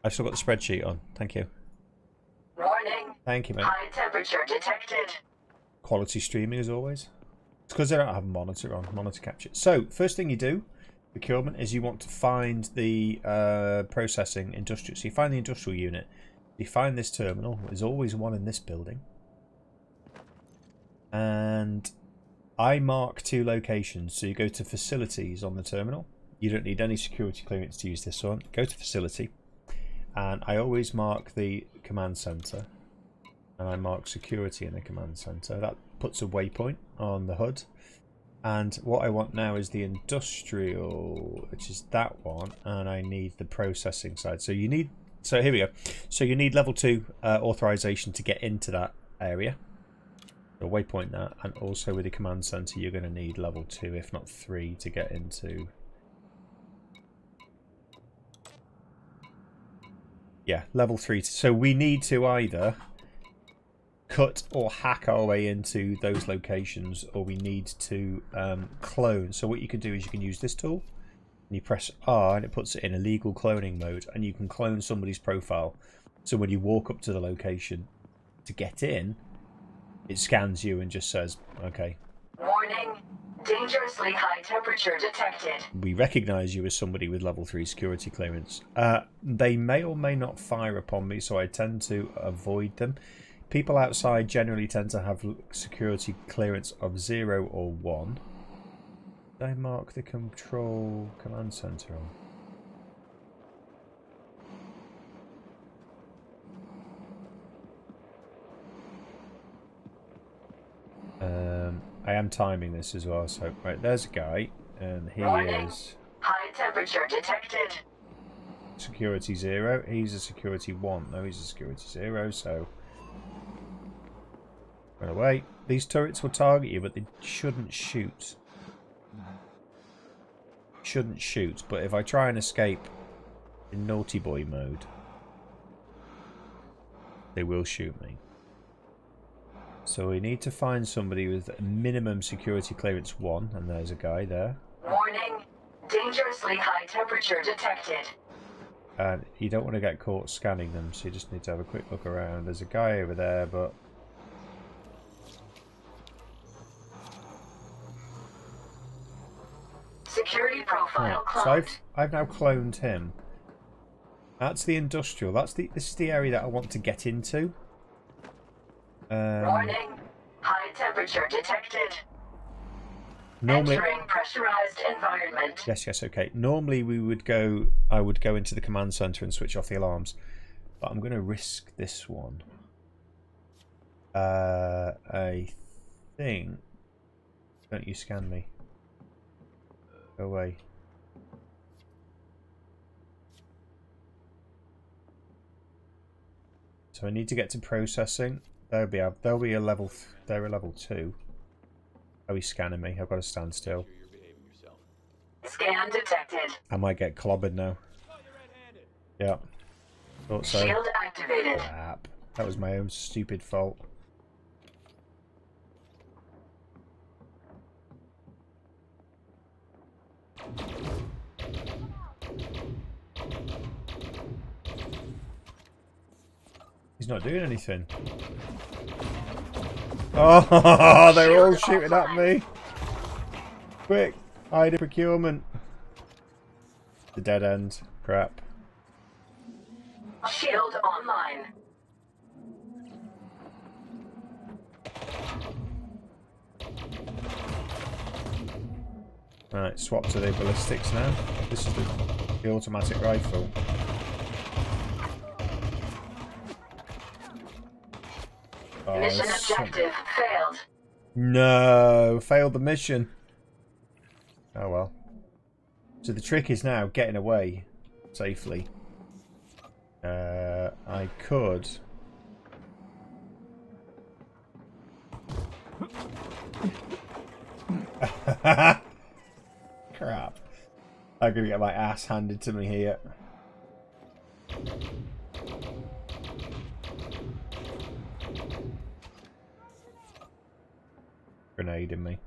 I've still got the spreadsheet on. Thank you. Warning. Thank you, mate. High temperature detected. Quality streaming as always. It's because they don't have a monitor on. Monitor capture. So first thing you do, procurement, is you want to find the processing industrial. So you find the industrial unit. You find this terminal. There's always one in this building. And I mark 2 locations. So you go to facilities on the terminal. You don't need any security clearance to use this one. Go to facility. And I always mark the command center. And I mark security in the command center. That puts a waypoint on the HUD. And what I want now is the industrial, which is that one. And I need the processing side. So you need, so here we go. So you need level 2 authorization to get into that area. So waypoint that. And also with the command center, you're going to need level 2, if not 3, to get into. Yeah, level 3. So we need to either cut or hack our way into those locations, or we need to clone. So what you can do is you can use this tool, and you press R, and it puts it in illegal cloning mode, and you can clone somebody's profile. So when you walk up to the location to get in, it scans you and just says, okay. Warning. Dangerously high temperature detected. We recognize you as somebody with level 3 security clearance. They may or may not fire upon me, so I tend to avoid them. People outside generally tend to have security clearance of 0 or 1. Did I mark the control command center on? I am timing this as well, so right, there's a guy, and he is high temperature detected. Security 0. He's a security 1. No, he's a security 0. So run away. These turrets will target you, but they shouldn't shoot. Shouldn't shoot. But if I try and escape in naughty boy mode, they will shoot me. So we need to find somebody with a minimum security clearance 1, and there's a guy there. Warning. Dangerously high temperature detected. And you don't want to get caught scanning them, so you just need to have a quick look around. There's a guy over there, but security profile right. cloned. So I've now cloned him. That's the industrial. This is the area that I want to get into. Warning. High temperature detected. Normally, entering pressurized environment. yes, okay. Normally I would go into the command center and switch off the alarms, but I'm going to risk this one. I think. Don't you scan me? Go away. So I need to get to processing. There'll be a level. They're a level 2. Oh, he's scanning me. I've got to stand still. Scan detected. I might get clobbered now. Yeah. Thought so. Shield activated. Crap. That was my own stupid fault. He's not doing anything. Oh, they're all shooting at me. Quick, hide in procurement. The dead end. Crap. Shield online. Right, swap to the ballistics now. This is the automatic rifle. Oh, Mission objective failed. No, failed the mission. Oh well. So the trick is now getting away safely, I could. Crap. I'm gonna get my ass handed to me here. Grenade in me.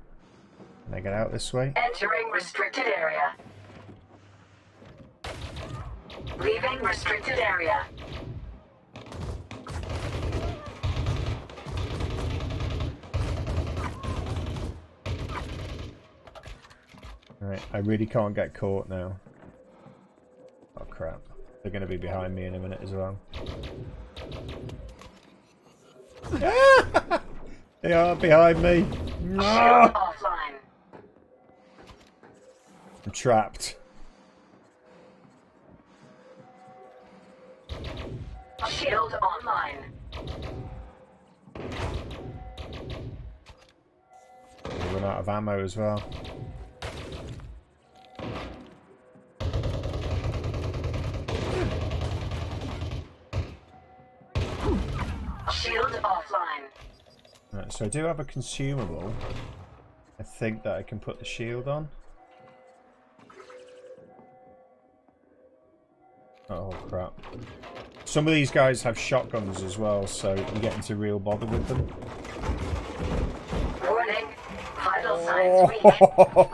Can I get out this way? Entering restricted area. Leaving restricted area. Alright, I really can't get caught now. Oh crap. They're going to be behind me in a minute as well. They are behind me. No! Offline. I'm trapped. Shield online. I run out of ammo as well. Shield offline. Right, so I do have a consumable. I think that I can put the shield on. Oh crap. Some of these guys have shotguns as well, so you get into real bother with them. Warning. Vital signs weak.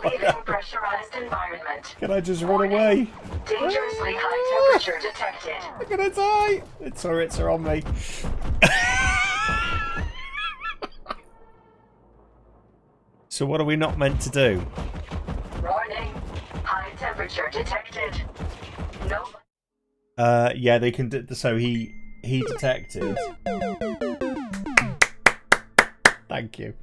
Leaving pressurized environment. Can I just run away? Dangerously high temperature detected. I'm gonna die! The turrets are on me. So what are we not meant to do? Warning. High temperature detected. No. Yeah, they can. So he detected. Thank you.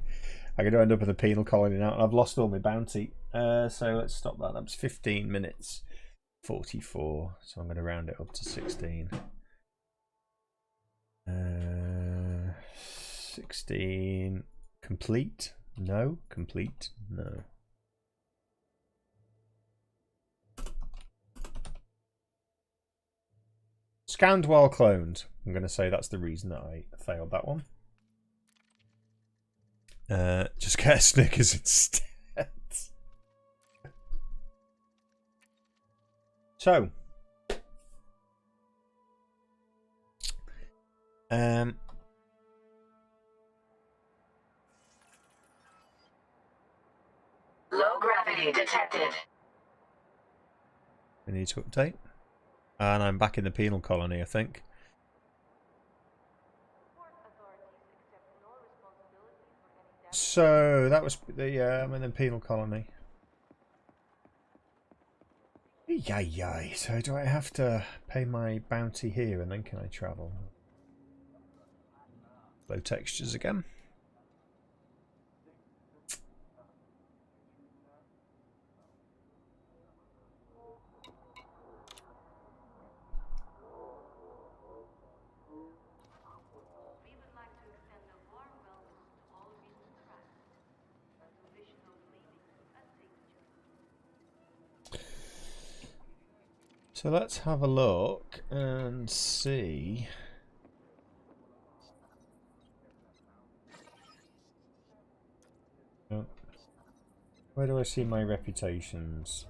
I'm going to end up with a penal colony now, and I've lost all my bounty. So let's stop that. That was 15 minutes 44. So I'm going to round it up to 16. 16 complete. No, complete. No. Scanned while cloned. I'm going to say that's the reason that I failed that one. Just get a Snickers instead. So. Low gravity detected. We need to update. And I'm back in the penal colony, I think. So that was the I'm in the penal colony. Yay. So do I have to pay my bounty here and then can I travel? Low textures again. So let's have a look and see. Oh. Where do I see my reputations?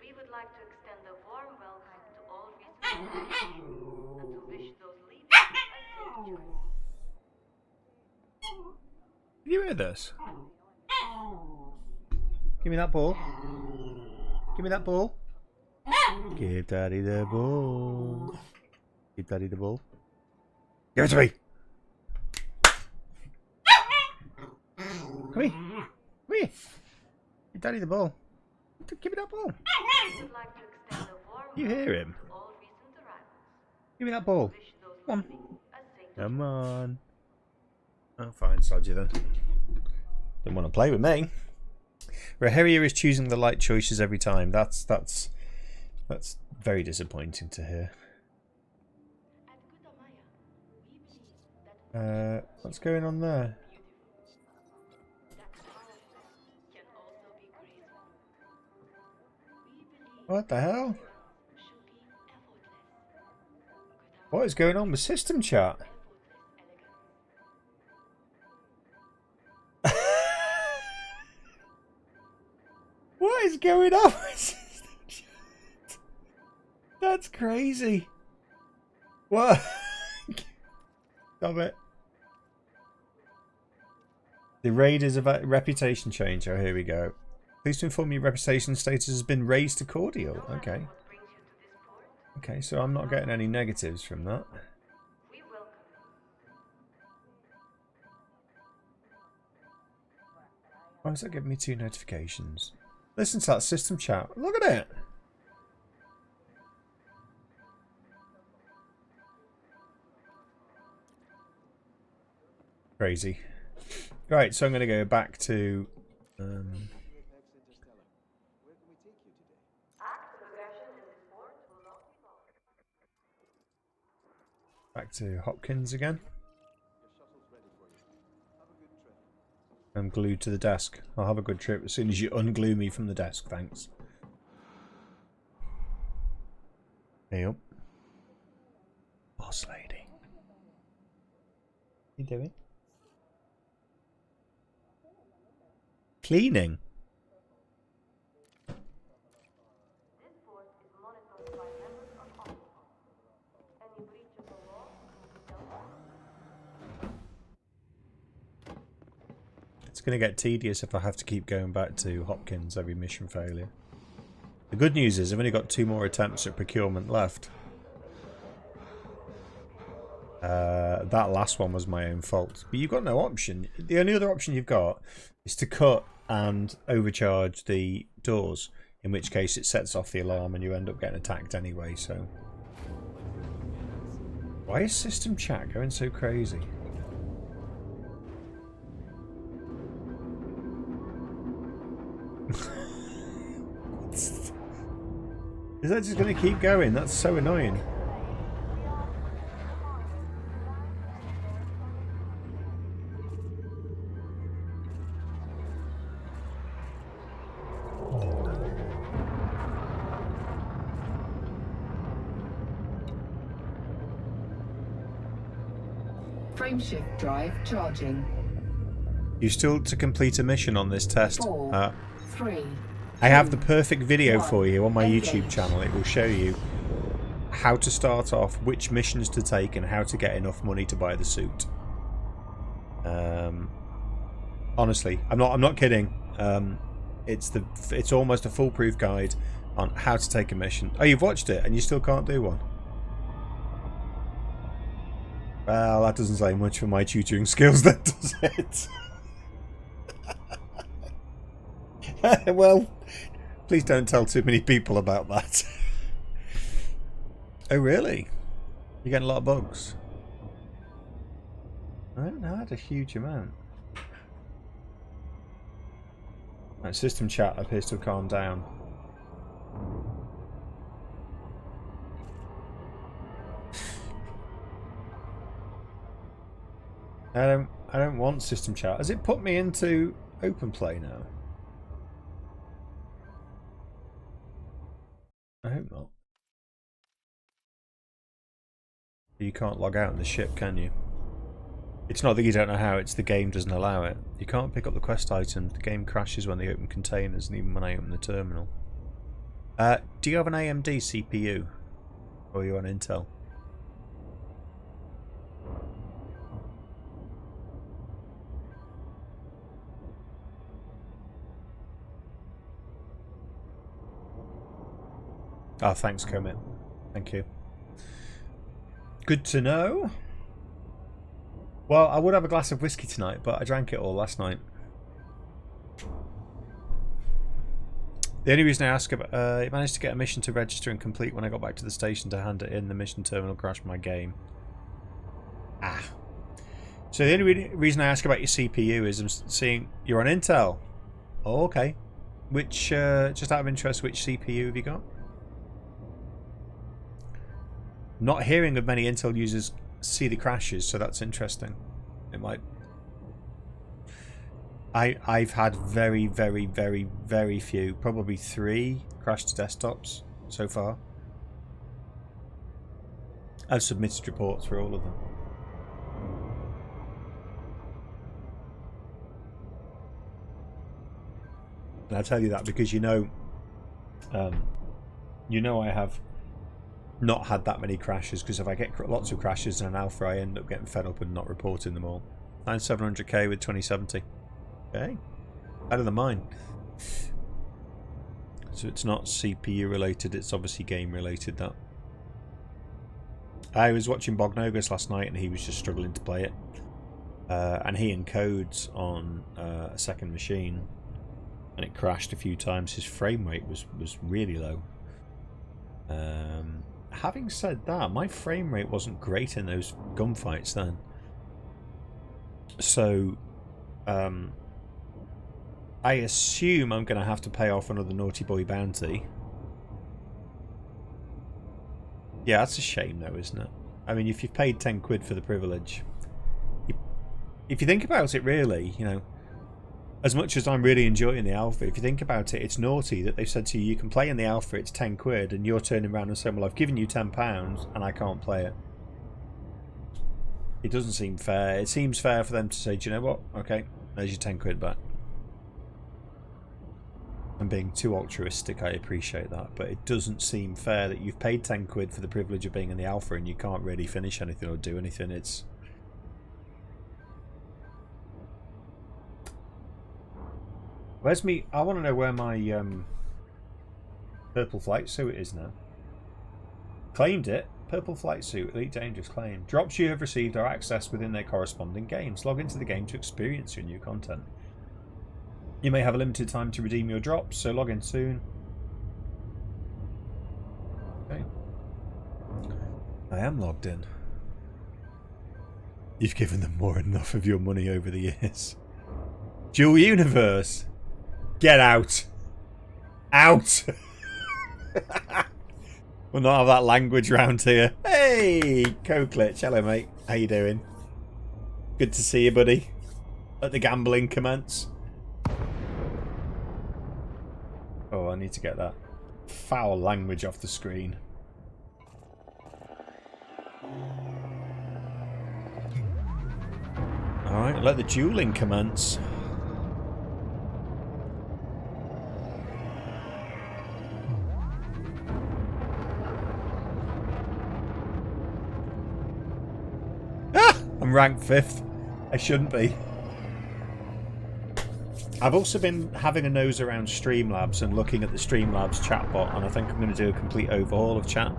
We would like to extend a warm welcome to all visitors and to wish those leaving a safe journey. Have you heard this? Give me that ball. Give me that ball. Give Daddy the ball. Give Daddy the ball. Give it to me. Come here. Come here. Give Daddy the ball. Give me that ball. We would like to extend a warm You hear him? welcome to all recent arrivals. Give me that ball. Wish those Come on. leaving a safe Come on. Oh, fine, sod you then. Didn't want to play with me. Raheria is choosing the light choices every time. That's very disappointing to hear. What's going on there? What the hell? What is going on with system chat? What is going on with system chat? That's crazy. What? Stop it. The raid is about reputation change. Oh, here we go. Please to inform you reputation status has been raised to cordial. Okay. Okay, so I'm not getting any negatives from that. Why is that giving me 2 notifications? Listen to that system chat. Look at it. Crazy. Right, so I'm going to go back to Hopkins again. I'm glued to the desk. I'll have a good trip as soon as you unglue me from the desk, thanks. Hey up. Boss lady. What are you doing? Cleaning. It's going to get tedious if I have to keep going back to Hopkins every mission failure. The good news is I've only got 2 more attempts at procurement left. That last one was my own fault. But you've got no option. The only other option you've got is to cut and overcharge the doors, in which case it sets off the alarm and you end up getting attacked anyway, so... Why is system chat going so crazy? Is that just going to keep going? That's so annoying. Frameshift drive charging. You still to complete a mission on this test. 4, 3. I have the perfect video for you on my YouTube channel. It will show you how to start off, which missions to take, and how to get enough money to buy the suit. Honestly, I'm not kidding. It's almost a foolproof guide on how to take a mission. Oh, you've watched it and you still can't do one? Well, that doesn't say much for my tutoring skills, then, does it? Well, please don't tell too many people about that. Oh, really? You're getting a lot of bugs? I don't know, I had a huge amount. Right, system chat appears to have calmed down. I don't want system chat. Has it put me into open play now? I hope not. You can't log out in the ship, can you? It's not that you don't know how, it's the game doesn't allow it. You can't pick up the quest items. The game crashes when they open containers and even when I open the terminal. Do you have an AMD CPU? Or are you on Intel? Oh, thanks, Kermit. Thank you. Good to know. Well, I would have a glass of whiskey tonight, but I drank it all last night. The only reason I ask about... I managed to get a mission to register and complete when I got back to the station to hand it in. The mission terminal crashed my game. Ah. So the only reason I ask about your CPU is I'm seeing you're on Intel. Oh, okay. Which, just out of interest, which CPU have you got? Not hearing of many Intel users see the crashes, so that's interesting. It might I've had very, very, very, very few, probably 3 crashed desktops so far. I've submitted reports for all of them. And I tell you that because you know I have not had that many crashes, because if I get lots of crashes in an alpha, I end up getting fed up and not reporting them all. 9700k with 2070. Okay, better than mine. So it's not CPU related, it's obviously game related. That I was watching Bognogus last night and he was just struggling to play it, and he encodes on a second machine and it crashed a few times. His frame rate was really low. Having said that, my frame rate wasn't great in those gunfights then, so I assume I'm going to have to pay off another Naughty Boy bounty. Yeah, that's a shame though, isn't it? I mean, if you've paid 10 quid for the privilege, if you think about it really, you know, as much as I'm really enjoying the alpha, if you think about it, it's naughty that they've said to you, you can play in the alpha, it's 10 quid, and you're turning around and saying, well, I've given you £10 and I can't play it. It doesn't seem fair. It seems fair for them to say, do you know what? Okay, there's your 10 quid back. I'm being too altruistic, I appreciate that, but it doesn't seem fair that you've paid 10 quid for the privilege of being in the alpha and you can't really finish anything or do anything. It's... Where's me? I want to know where my purple flight suit is now. Claimed it. Purple flight suit, Elite Dangerous claim. Drops you have received are accessed within their corresponding games. Log into the game to experience your new content. You may have a limited time to redeem your drops, so log in soon. Okay. I am logged in. You've given them more than enough of your money over the years. Dual universe. Get out. Out. We'll not have that language round here. Hey, Coklitch. Hello, mate. How you doing? Good to see you, buddy. Let the gambling commence. Oh, I need to get that foul language off the screen. Alright, let the dueling commence. I'm ranked 5th. I shouldn't be. I've also been having a nose around Streamlabs and looking at the Streamlabs chatbot, and I think I'm going to do a complete overhaul of chat.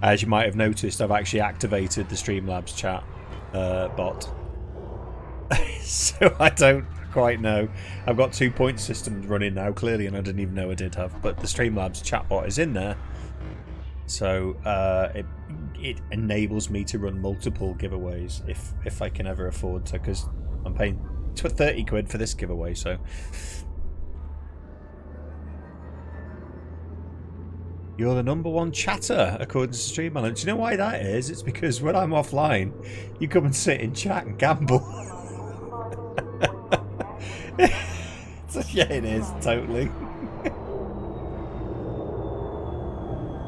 As you might have noticed, I've actually activated the Streamlabs chat bot. So I don't quite know. I've got 2 point systems running now, clearly, and I didn't even know I did have. But the Streamlabs chatbot is in there, so it enables me to run multiple giveaways if I can ever afford to, because I'm paying 30 quid for this giveaway. So you're the #1 chatter according to Streamlabs. Do you know why that is? It's because when I'm offline, you come and sit in chat and gamble. Yeah, it is, totally.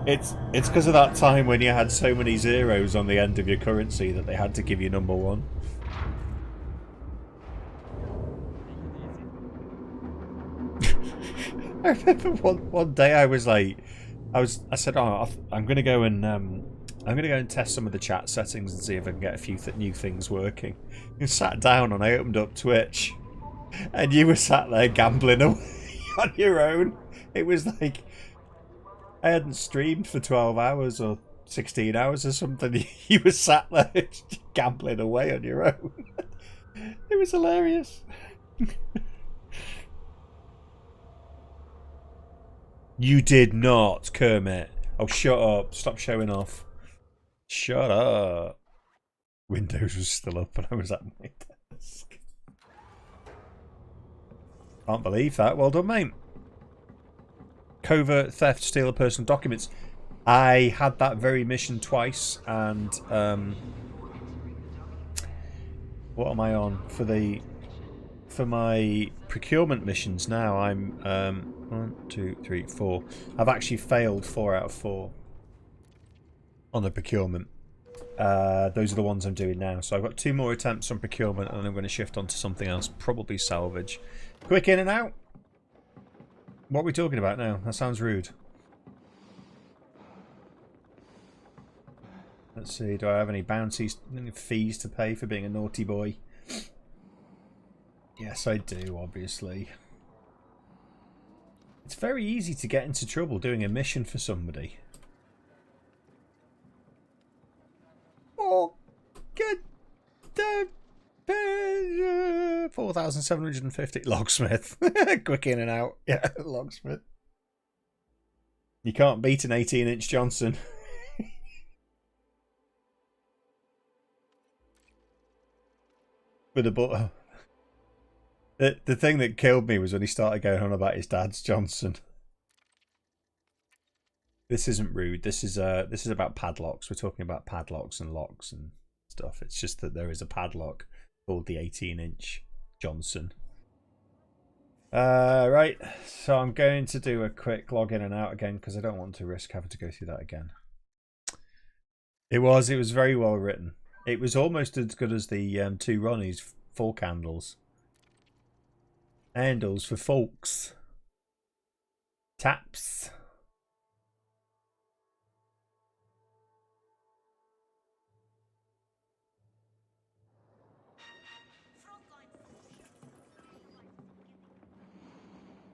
It's because of that time when you had so many zeros on the end of your currency that they had to give you #1. I remember one day I was like, I said, oh, I'm gonna go and test some of the chat settings and see if I can get a few new things working. I sat down and I opened up Twitch, and you were sat there gambling away on your own. It was like I hadn't streamed for 12 hours or 16 hours or something. You were sat there gambling away on your own. It was hilarious. You did not, Kermit. Oh, shut up. Stop showing off. Shut up. Windows was still up and I was at my desk. Can't believe that. Well done, mate. Covert theft, steal of personal documents. I had that very mission twice, and what am I on for my procurement missions now? I'm 1, 2, 3, 4. I've actually failed 4 out of 4 on the procurement. Those are the ones I'm doing now. So I've got 2 more attempts on procurement, and I'm going to shift on to something else, probably salvage. Quick in and out. What are we talking about now? That sounds rude. Let's see, do I have any bounties, any fees to pay for being a naughty boy? Yes, I do, obviously. It's very easy to get into trouble doing a mission for somebody. Oh, get the 4,750 locksmith. Quick in and out. Yeah, locksmith. You can't beat an 18-inch Johnson. With a butter. The thing that killed me was when he started going on about his dad's Johnson. This isn't rude. This is about padlocks. We're talking about padlocks and locks and stuff. It's just that there is a padlock called the 18-inch Johnson. Right. So I'm going to do a quick log in and out again because I don't want to risk having to go through that again. It was very well written. It was almost as good as the 2 Ronnies 4 candles. Handles for folks. Taps.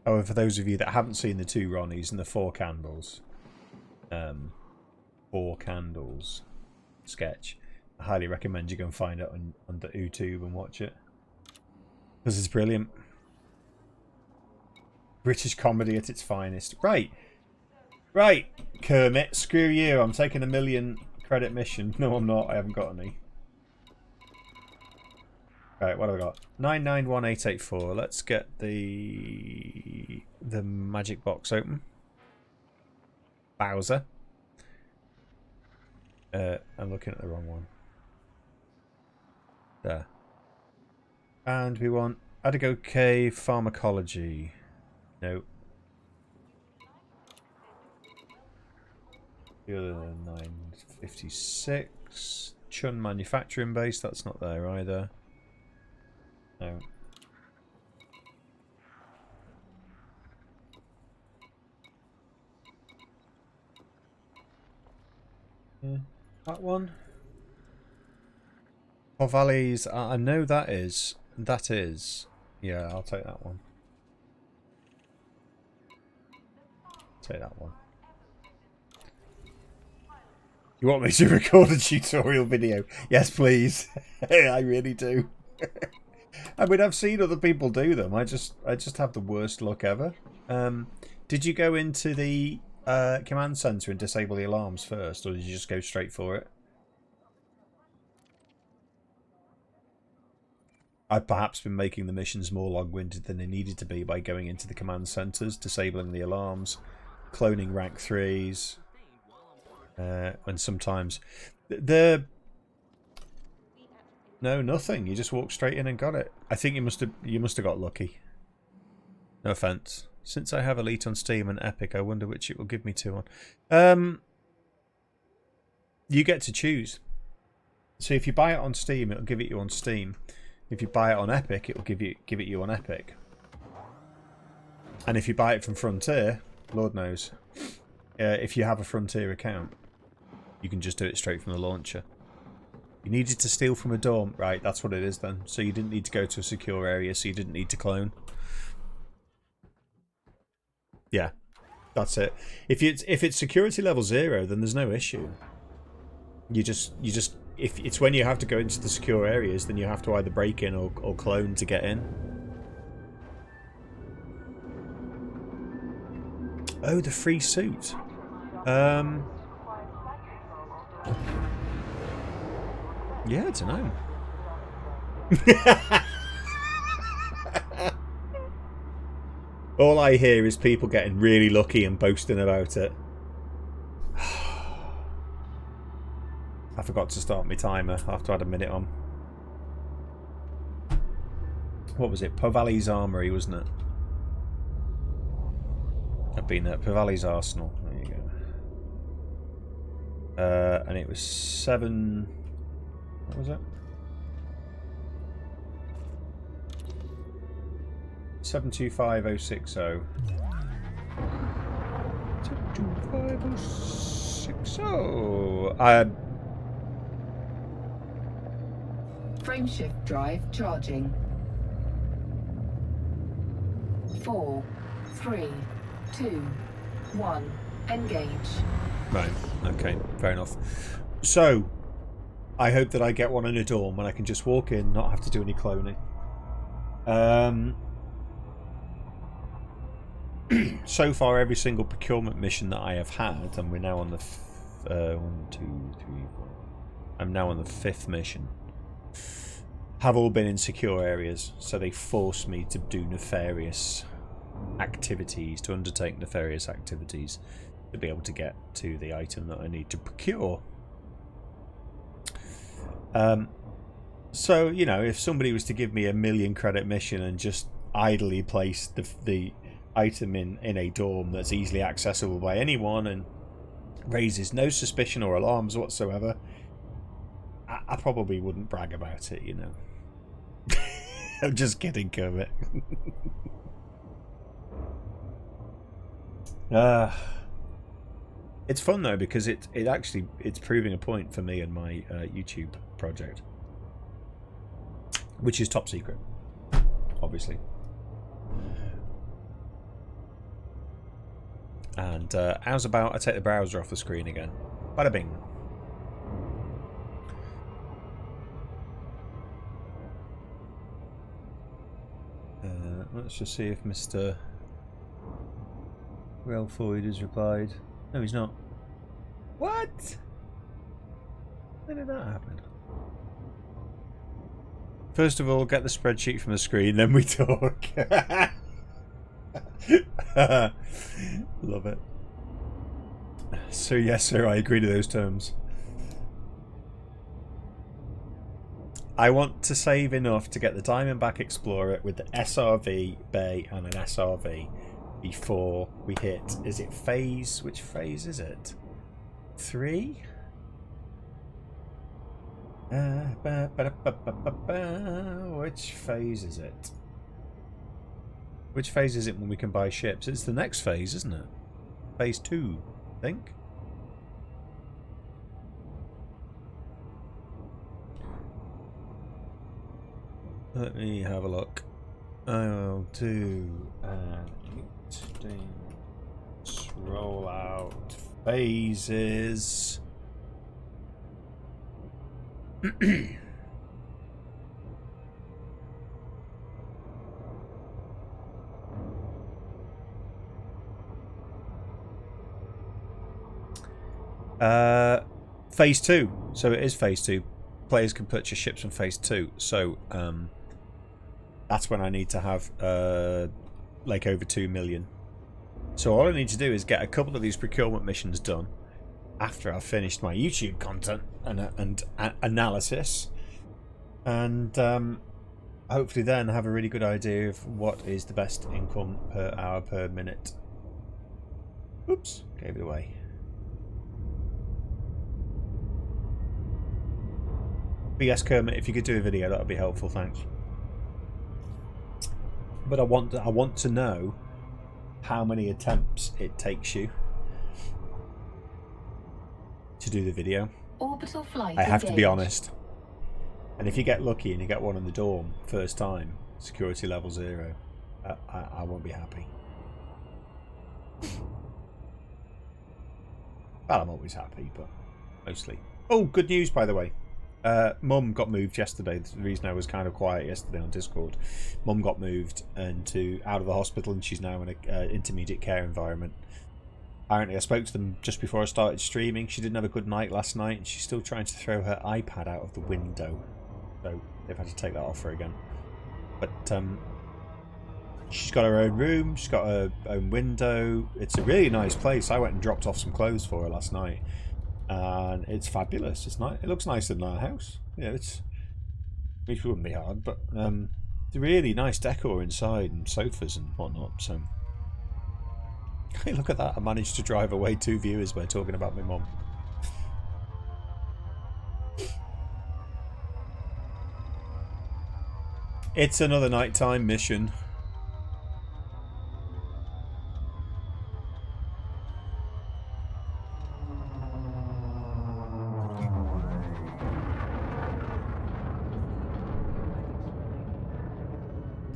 However, for those of you that haven't seen the 2 Ronnies and the 4 candles, 4 candles sketch, I highly recommend you go and find it on the YouTube and watch it. Because it's brilliant. British comedy at its finest. Right. Right, Kermit. Screw you. I'm taking a 1,000,000 credit mission. No, I'm not. I haven't got any. Right, what have I got? 991884. Let's get the magic box open. Bowser. I'm looking at the wrong one. There. And we want Adigo K pharmacology. No. The other 956. Chun manufacturing base. That's not there either. No. That one. Valleys. I know that is. That is. Yeah, I'll take that one. Take that one. You want me to record a tutorial video? Yes, please. I really do. I mean, I've seen other people do them. I just have the worst luck ever. Did you go into the command center and disable the alarms first, or did you just go straight for it? I've perhaps been making the missions more long-winded than they needed to be by going into the command centers, disabling the alarms, cloning rank 3s, and sometimes no, nothing. You just walked straight in and got it. I think you must have got lucky. No offense. Since I have Elite on Steam and Epic, I wonder which it will give me 2 on. You get to choose. So if you buy it on Steam, it'll give it you on Steam. If you buy it on Epic, it'll give it you on Epic. And if you buy it from Frontier, Lord knows, if you have a Frontier account, you can just do it straight from the launcher. You needed to steal from a dorm, right? That's what it is then. So you didn't need to go to a secure area, so you didn't need to clone. Yeah, that's it. If it's security level 0, then there's no issue. You just if it's when you have to go into the secure areas, then you have to either break in or clone to get in. Oh, the free suit. Yeah, I don't know. All I hear is people getting really lucky and boasting about it. forgot to start my timer after I had a minute on. What was it? Povali's Armory, wasn't it? I've been at Povali's Arsenal. There you go. And it was 7... What was it? 725060. 725060. Frameshift drive charging. 4, 3, 2, 1. Engage. Right. Okay. Fair enough. So, I hope that I get one in a dorm when I can just walk in, not have to do any cloning. So far, every single procurement mission that I have had, and we're now on the 1, 2, 3, 4. I'm now on the 5th mission. Have all been in secure areas, so they force me to do nefarious activities, to undertake nefarious activities, to be able to get to the item that I need to procure. So, you know, if somebody was to give me a 1,000,000 credit mission and just idly place the item in a dorm that's easily accessible by anyone and raises no suspicion or alarms whatsoever, I probably wouldn't brag about it, you know. I'm just kidding, Kermit. It's fun though, because it's proving a point for me and my YouTube project, which is top secret, obviously. And how's about I take the browser off the screen again? Bada bing. Let's just see if Mr. Relfoyd has replied. No, he's not. What? When did that happen? First of all, get the spreadsheet from the screen, then we talk. Love it. So yes, sir, I agree to those terms. I want to save enough to get the Diamondback Explorer with the SRV bay and an SRV before we hit, is it phase? Which phase is it? 3? Which phase is it? Which phase is it when we can buy ships? It's the next phase, isn't it? Phase 2, I think. Let me have a look. I will do rollout phases. Phase 2. So it is phase 2. Players can purchase ships from phase 2. So that's when I need to have like over 2 million. So all I need to do is get a couple of these procurement missions done after I've finished my YouTube content and analysis, and hopefully then have a really good idea of what is the best income per hour per minute. Oops, gave it away. But yes, Kermit, if you could do a video, that would be helpful, thanks. But I want to know how many attempts it takes you to do the video. Orbital flight I have to be engaged. honest. And if you get lucky and you get one in the dorm first time, security level 0, I won't be happy. Well, I'm always happy, but mostly. Oh, good news, by the way. Mum got moved yesterday. The reason I was kind of quiet yesterday on Discord. Mum got moved out of the hospital, and she's now in an intermediate care environment. Apparently, I spoke to them just before I started streaming. She didn't have a good night last night, and she's still trying to throw her iPad out of the window. So they've had to take that off her again. But she's got her own room. She's got her own window. It's a really nice place. I went and dropped off some clothes for her last night. And it's fabulous. It's nice. It looks nicer than our house. Yeah, which wouldn't be hard, but it's a really nice decor inside and sofas and whatnot. So, hey, look at that! I managed to drive away 2 viewers by talking about my mum. It's another nighttime mission.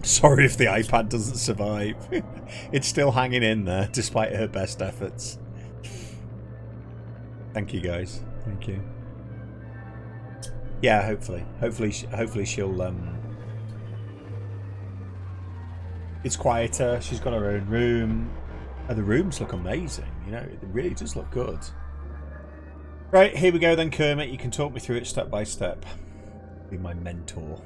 Sorry if the iPad doesn't survive. It's still hanging in there, despite her best efforts. Thank you, guys. Thank you. Yeah, hopefully. Hopefully she'll... It's quieter. She's got her own room. And the rooms look amazing. You know, it really does look good. Right, here we go then, Kermit. You can talk me through it step by step. Be my mentor.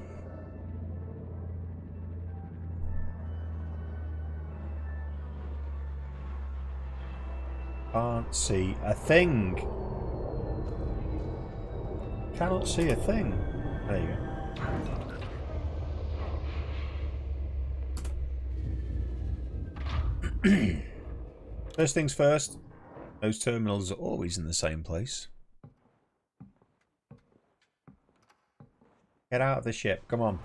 Can't see a thing. Cannot see a thing. There you go. First things first, those terminals are always in the same place. Get out of the ship, come on.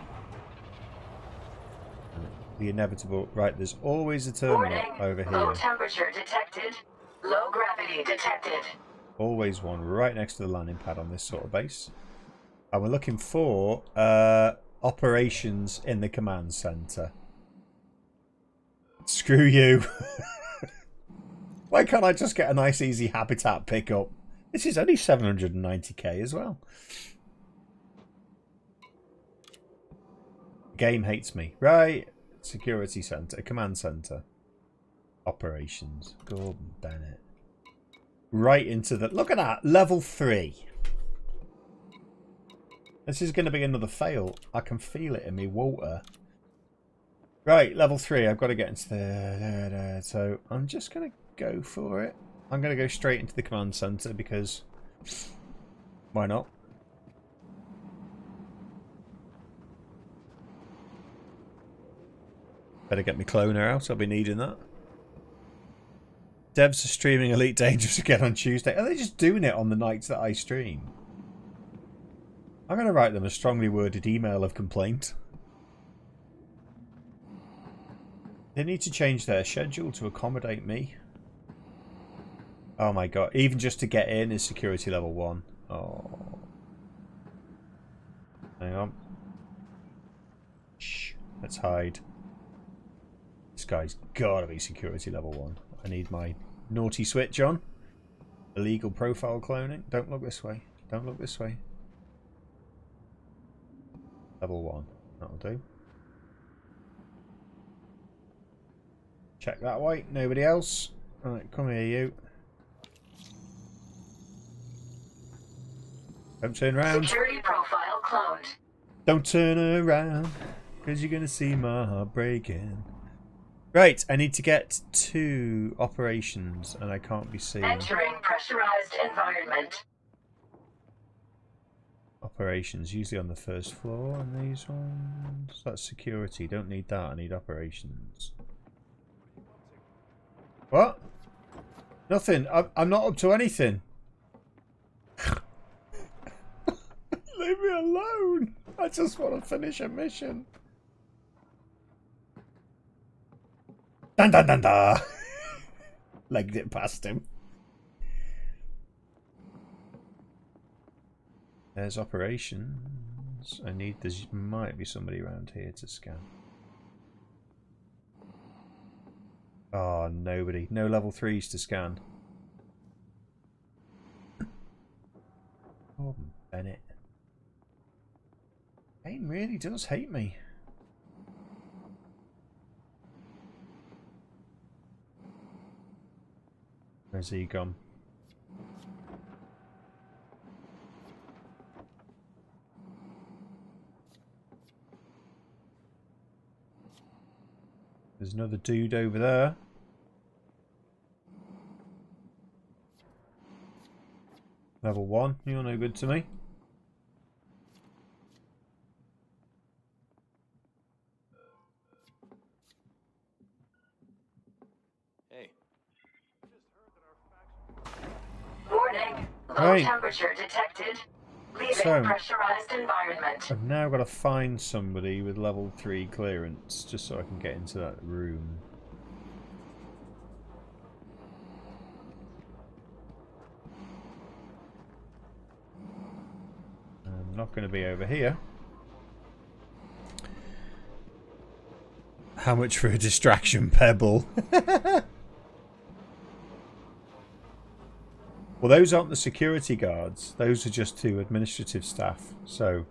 The inevitable. Right, there's always a terminal Warning. over here. Low temperature detected. Low gravity detected. Always one right next to the landing pad on this sort of base. And we're looking for operations in the command center. Screw you. Why can't I just get a nice easy habitat pickup? This is only 790k as well. Game hates me. Right. Security center. Command center. Operations. Gordon Bennett. Right into the... Look at that. Level 3. This is going to be another fail. I can feel it in me water. Right. Level 3. I've got to get into the... So I'm just going to go for it. I'm going to go straight into the command center because... Why not? Better get my cloner out. I'll be needing that. Devs are streaming Elite Dangerous again on Tuesday. Are they just doing it on the nights that I stream? I'm going to write them a strongly worded email of complaint. They need to change their schedule to accommodate me. Oh my god. Even just to get in is security level 1. Oh. Hang on. Shh. Let's hide. This guy's gotta be security level 1. I need my naughty switch on. Illegal profile cloning. Don't look this way. Don't look this way. Level 1. That'll do. Check that way. Nobody else. Alright, come here, you. Don't turn around. Security profile cloned. Don't turn around, because you're going to see my heart breaking. Right, I need to get to operations, and I can't be seen. Entering pressurized environment. Operations, usually on the first floor, and these ones. That's security. Don't need that. I need operations. What? Nothing. I'm not up to anything. Leave me alone. I just want to finish a mission. Dun dun dun dun. Legged it past him. There's operations. I need. There might be somebody around here to scan. Oh, nobody. No level 3s to scan. Oh, Bennett. Game really does hate me. Where's he gone? There's another dude over there. Level 1, you're no good to me. Hey. Warning. Low Right. temperature detected. Leaving So, pressurized environment. I've now got to find somebody with level 3 clearance just so I can get into that room. I'm not going to be over here. How much for a distraction pebble? Well, those aren't the security guards. Those are just 2 administrative staff. So,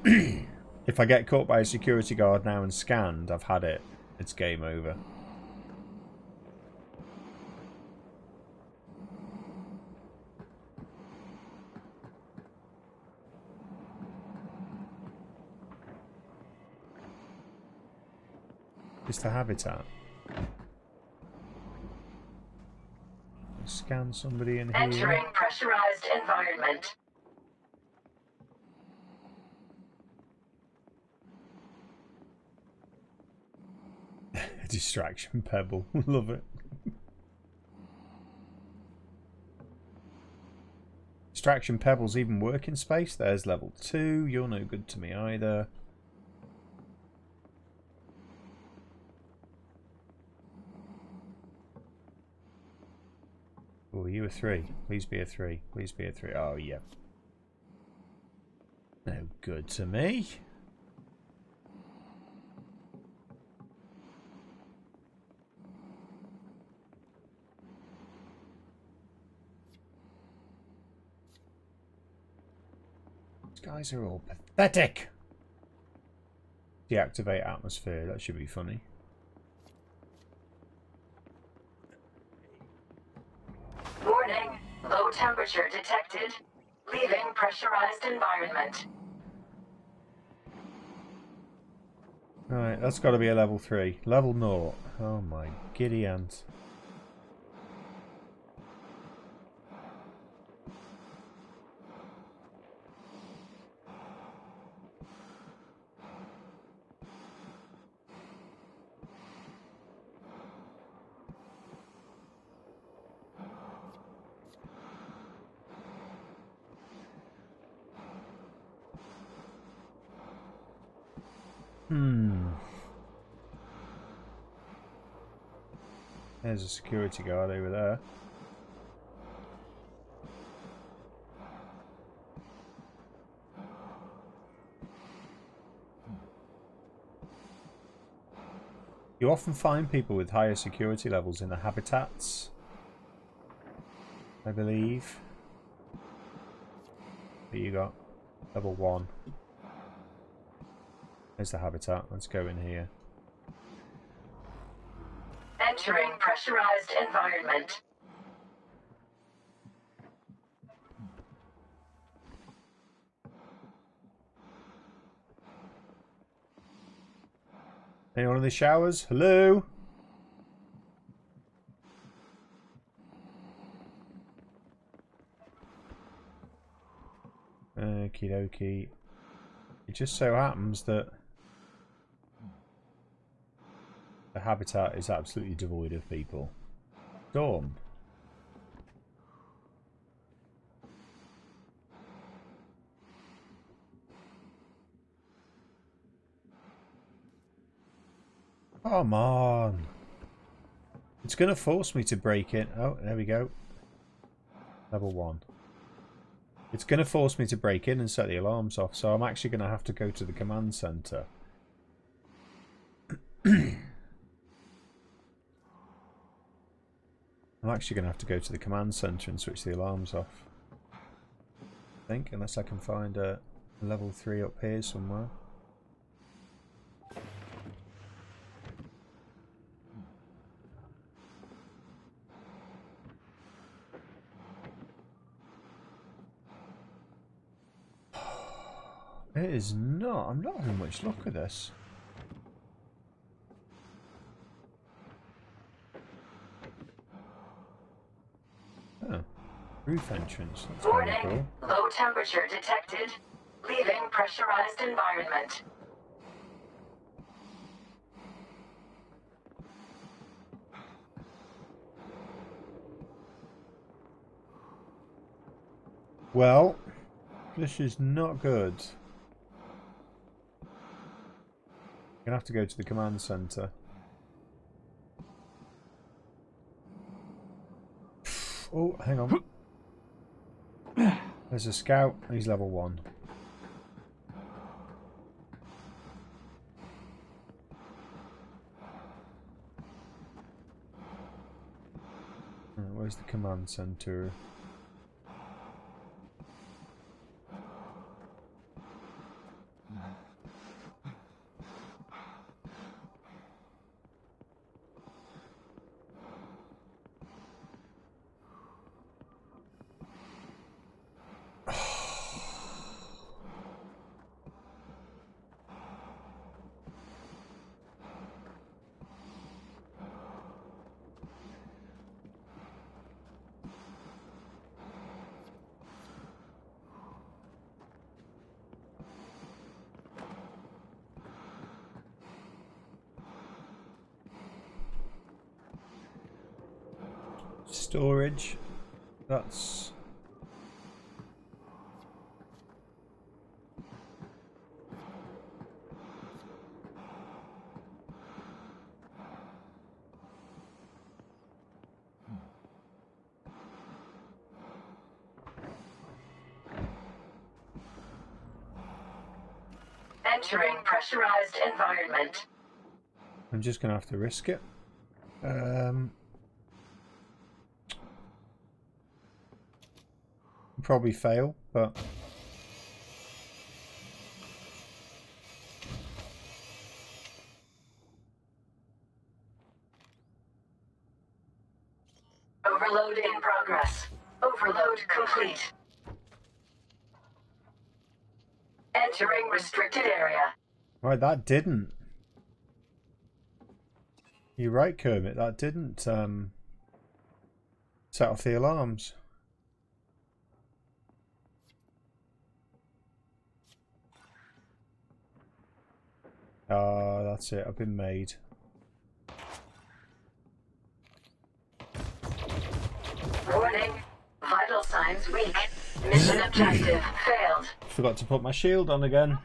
if I get caught by a security guard now and scanned, I've had it. It's game over. It's the habitat. Scan somebody in here. Entering pressurized environment. Distraction pebble. Love it. Distraction pebbles even work in space. There's level 2. You're no good to me either. Oh, you a 3. Please be a 3. Please be a 3. Oh, yeah. No good to me. These guys are all pathetic. Deactivate atmosphere. That should be funny. Warning. Low temperature detected. Leaving pressurized environment. Right, that's got to be a level 3. Level 0. Oh my giddy aunt. There's a security guard over there. You often find people with higher security levels in the habitats, I believe. What you got? Level 1. There's the habitat. Let's go in here. Entering pressurized environment. Anyone in the showers? Hello? Okie dokie. It just so happens that the habitat is absolutely devoid of people. Storm. Come on. It's going to force me to break in. Oh, there we go. Level 1. It's going to force me to break in and set the alarms off, so I'm actually going to have to go to the command center. I'm actually going to have to go to the command center and switch the alarms off. I think, unless I can find a level 3 up here somewhere. It is not. I'm not having much luck with this. Oh. Roof entrance. That's Warning, kind of low temperature detected. Leaving pressurized environment. Well, this is not good. I'm gonna have to go to the command center. Oh, hang on. There's a scout. He's level 1. Where's the command center? Storage. That's... Entering pressurized environment. I'm just gonna have to risk it. Probably fail, but Overload in progress. Overload complete. Entering restricted area. right, that didn't. You're right, Kermit. That didn't set off the alarms. Ah, that's it. I've been made. Warning. Vital signs weak. Mission objective failed. Forgot to put my shield on again.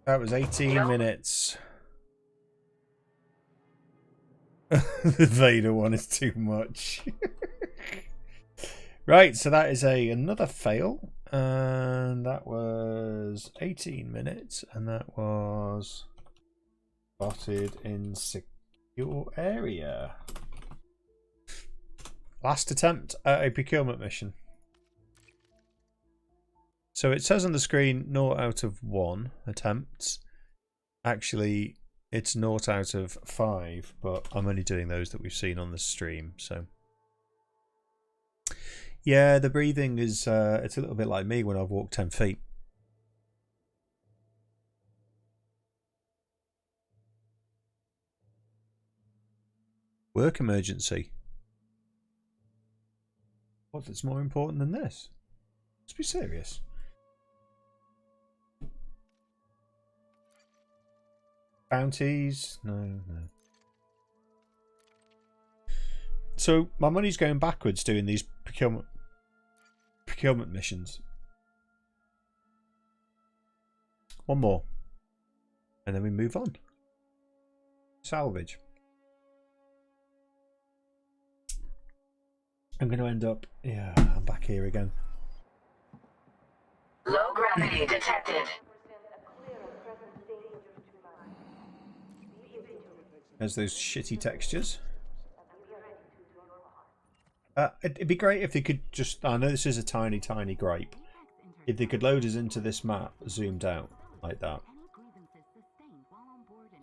That was 18 minutes. The Vader one is too much. Right, so that is another fail. And that was 18 minutes. And that was spotted in secure area. Last attempt at a procurement mission. So it says on the screen 0 out of 1 attempts. Actually, it's 0 out of 5, but I'm only doing those that we've seen on the stream. So yeah, the breathing is it's a little bit like me when I've walked 10 feet. Work emergency. What's more important than this? Let's be serious. Bounties? No. So my money's going backwards doing these procurement missions. One more. And then we move on. Salvage. I'm going to end up... Yeah, I'm back here again. Low gravity detected. There's those shitty textures. It'd be great if they could just... I know this is a tiny gripe. If they could load us into this map, zoomed out, like that.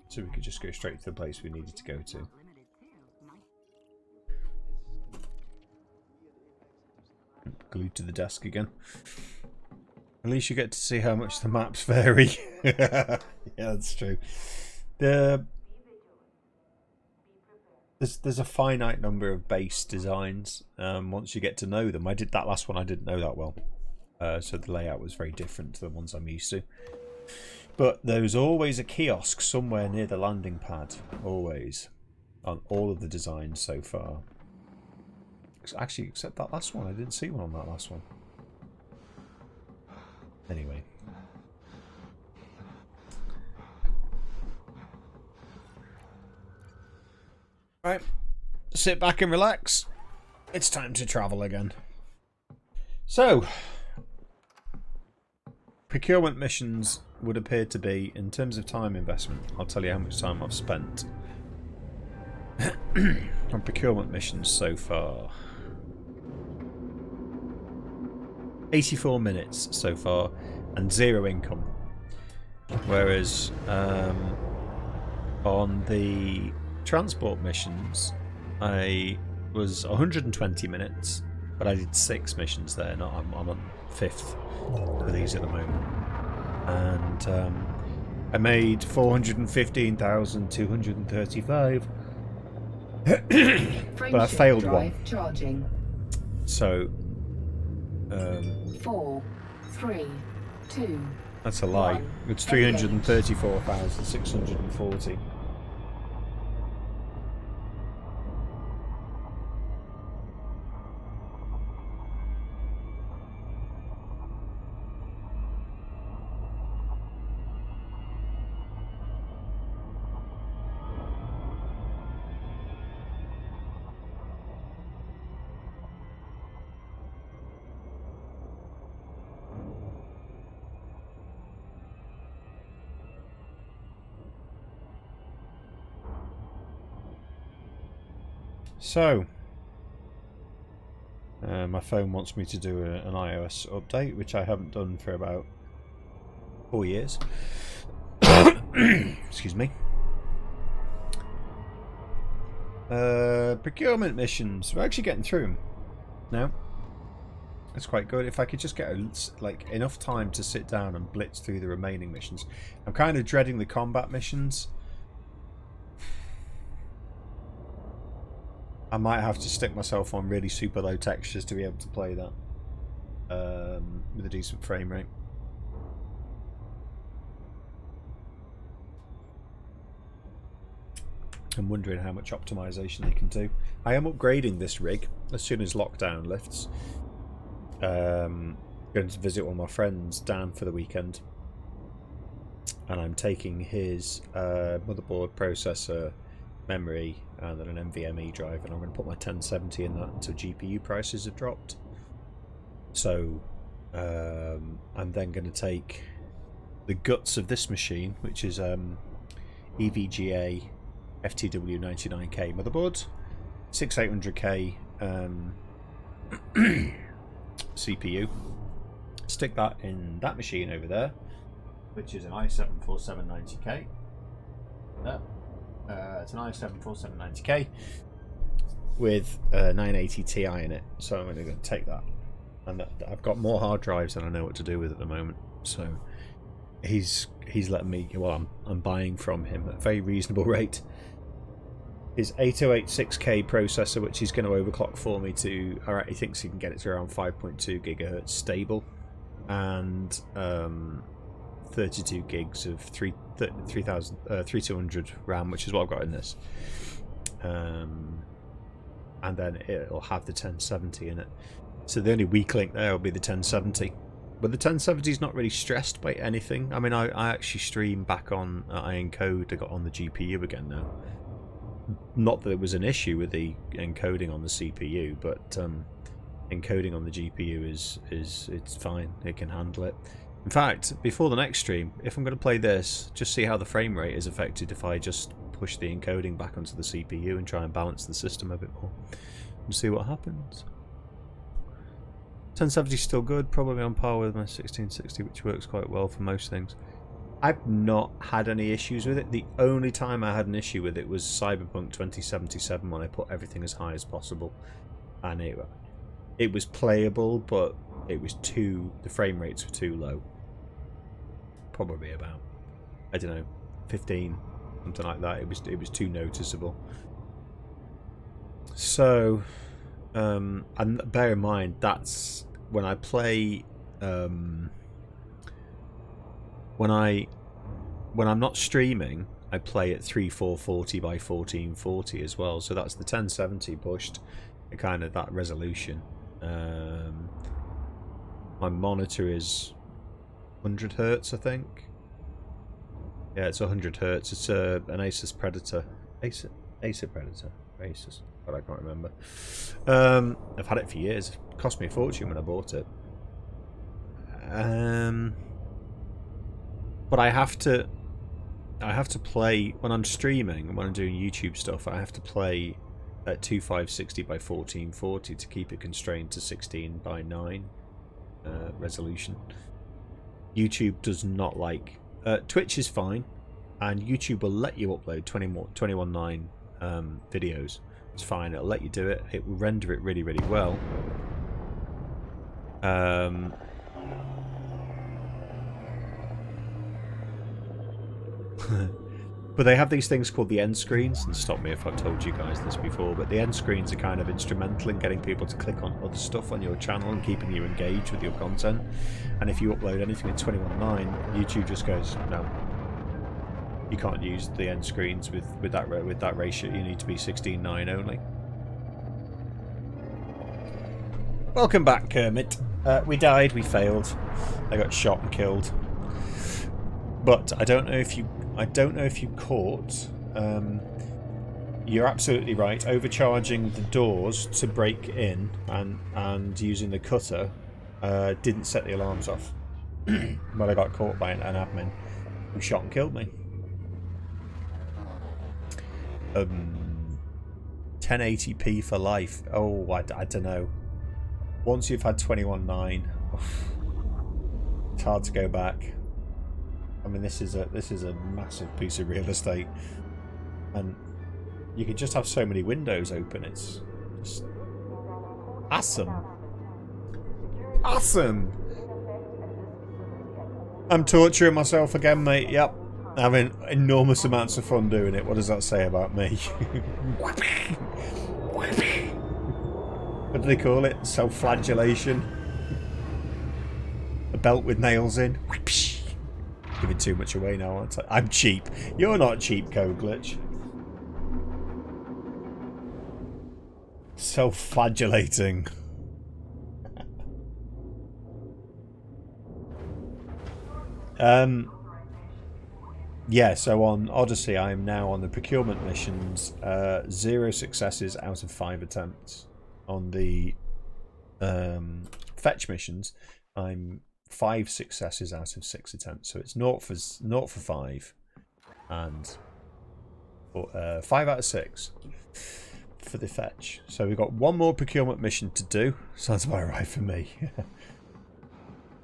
So we could just go straight to the place we needed to go to. Glued to the desk again. At least you get to see how much the maps vary. Yeah, that's true. The there's a finite number of base designs. Once you get to know them, I did that last one. I didn't know that well, so the layout was very different to the ones I'm used to. But there's always a kiosk somewhere near the landing pad, always, on all of the designs so far. Actually, except that last one, I didn't see one on that last one. Anyway. Right, sit back and relax. It's time to travel again. So, procurement missions would appear to be, in terms of time investment, I'll tell you how much time I've spent on procurement missions so far. 84 minutes so far, and 0 income. Whereas on the transport missions, I was 120 minutes, but I did 6 missions there. I'm on 5th for these at the moment, and I made 415,235, but I failed one. Charging. So 4, 3, 2. That's a lie. It's 334,640. So, my phone wants me to do an iOS update, which I haven't done for about 4 years. Excuse me. Procurement missions. We're actually getting through them now. That's quite good. If I could just get enough time to sit down and blitz through the remaining missions. I'm kind of dreading the combat missions. I might have to stick myself on really super low textures to be able to play that with a decent frame rate. I'm wondering how much optimization they can do. I am upgrading this rig as soon as lockdown lifts. Going to visit one of my friends, Dan, for the weekend, and I'm taking his motherboard, processor, memory, and then an NVMe drive, and I'm going to put my 1070 in that until GPU prices have dropped. So I'm then going to take the guts of this machine, which is EVGA FTW99K motherboard, 6800K CPU, stick that in that machine over there, which is an i7-4790K. It's an i7-4790K with a 980 Ti in it, so I'm going to take that. And I've got more hard drives than I know what to do with at the moment, so he's letting me. Well, I'm buying from him at a very reasonable rate. His 8086K processor, which he's going to overclock for me to, he thinks he can get it to around 5.2 gigahertz stable, and 32 gigs of 3200 RAM, which is what I've got in this, and then it'll have the 1070 in it. So the only weak link there will be the 1070, but the 1070 is not really stressed by anything. I mean, I actually stream back on I encode. I got on the GPU again now. Not that it was an issue with the encoding on the CPU, but encoding on the GPU it's fine. It can handle it. In fact, before the next stream, if I'm going to play this, just see how the frame rate is affected if I just push the encoding back onto the CPU and try and balance the system a bit more, and see what happens. 1070 is still good, probably on par with my 1660, which works quite well for most things. I've not had any issues with it. The only time I had an issue with it was Cyberpunk 2077, when I put everything as high as possible, and it was playable, but it was the frame rates were too low. Probably about, I don't know, 15, something like that. It was too noticeable. So, and bear in mind that's when I play. When I'm not streaming, I play at 3440 by 1440 as well. So that's the 1070 pushed, kind of that resolution. My monitor is 100 hertz, I think. Yeah, it's 100 hertz. It's an Asus Predator. Acer Predator. Asus. But I can't remember. I've had it for years. It cost me a fortune when I bought it. But I have to play when I'm streaming and when I'm doing YouTube stuff. I have to play at 2560 by 1440 to keep it constrained to 16 by 9 resolution. YouTube does not like. Twitch is fine, and YouTube will let you upload 21.9 videos. It's fine. It'll let you do it. It will render it really, really well. But they have these things called the end screens, and stop me if I've told you guys this before, but the end screens are kind of instrumental in getting people to click on other stuff on your channel and keeping you engaged with your content. And if you upload anything in 21.9, YouTube just goes, no, you can't use the end screens with that ratio. You need to be 16:9 only. Welcome back, Kermit. We died, we failed. I got shot and killed. But I don't know if you caught. You're absolutely right. Overcharging the doors to break in and using the cutter didn't set the alarms off. But I got caught by an admin who shot and killed me. 1080p for life. Oh, I don't know. Once you've had 21.9, it's hard to go back. I mean, this is a massive piece of real estate, and you can just have so many windows open. It's just awesome. Awesome. I'm torturing myself again, mate. Yep. Having enormous amounts of fun doing it. What does that say about me? What do they call it? Self-flagellation. A belt with nails in. Giving too much away now, aren't I? I'm cheap. You're not cheap, Code Glitch. Self-flagellating. Yeah, so on Odyssey, I am now on the procurement missions. 0 successes out of 5 attempts. On the fetch missions, I'm 5 successes out of 6 attempts. So it's 0 for 5, and 5 out of 6 for the fetch. So we've got 1 more procurement mission to do. Sounds about right for me.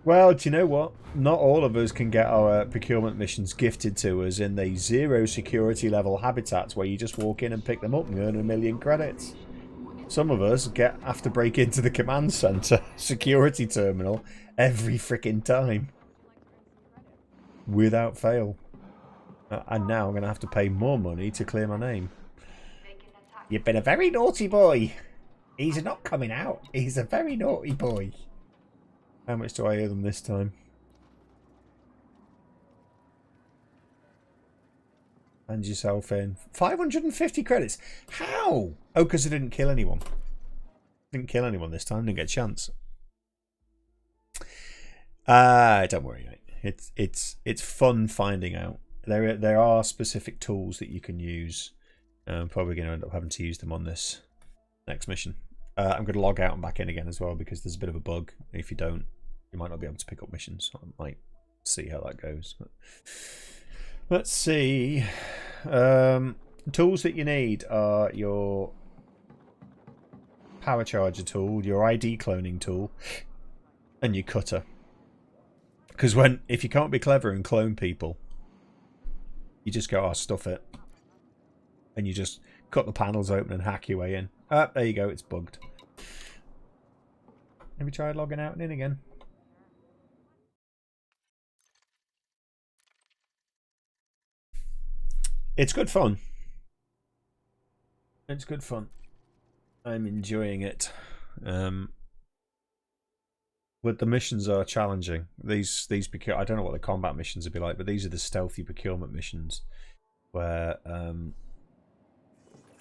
Well, do you know what? Not all of us can get our procurement missions gifted to us in the 0 security level habitats where you just walk in and pick them up and earn 1 million credits. Some of us have to break into the command center security terminal every freaking time. Without fail. And now I'm going to have to pay more money to clear my name. You've been a very naughty boy. He's not coming out. He's a very naughty boy. How much do I owe them this time? Hand yourself in. 550 credits. How? Oh, because I didn't kill anyone. Didn't kill anyone this time. Didn't get a chance. Don't worry, mate. It's fun finding out. There are specific tools that you can use. I'm probably going to end up having to use them on this next mission. I'm going to log out and back in again as well because there's a bit of a bug. If you don't, you might not be able to pick up missions. I might see how that goes. But let's see. Tools that you need are your power charger tool, your ID cloning tool, and your cutter. Because if you can't be clever and clone people, you just go, oh, stuff it. And you just cut the panels open and hack your way in. Ah, there you go, it's bugged. Have you tried logging out and in again? It's good fun. It's good fun. I'm enjoying it. But the missions are challenging. These I don't know what the combat missions would be like, but these are the stealthy procurement missions where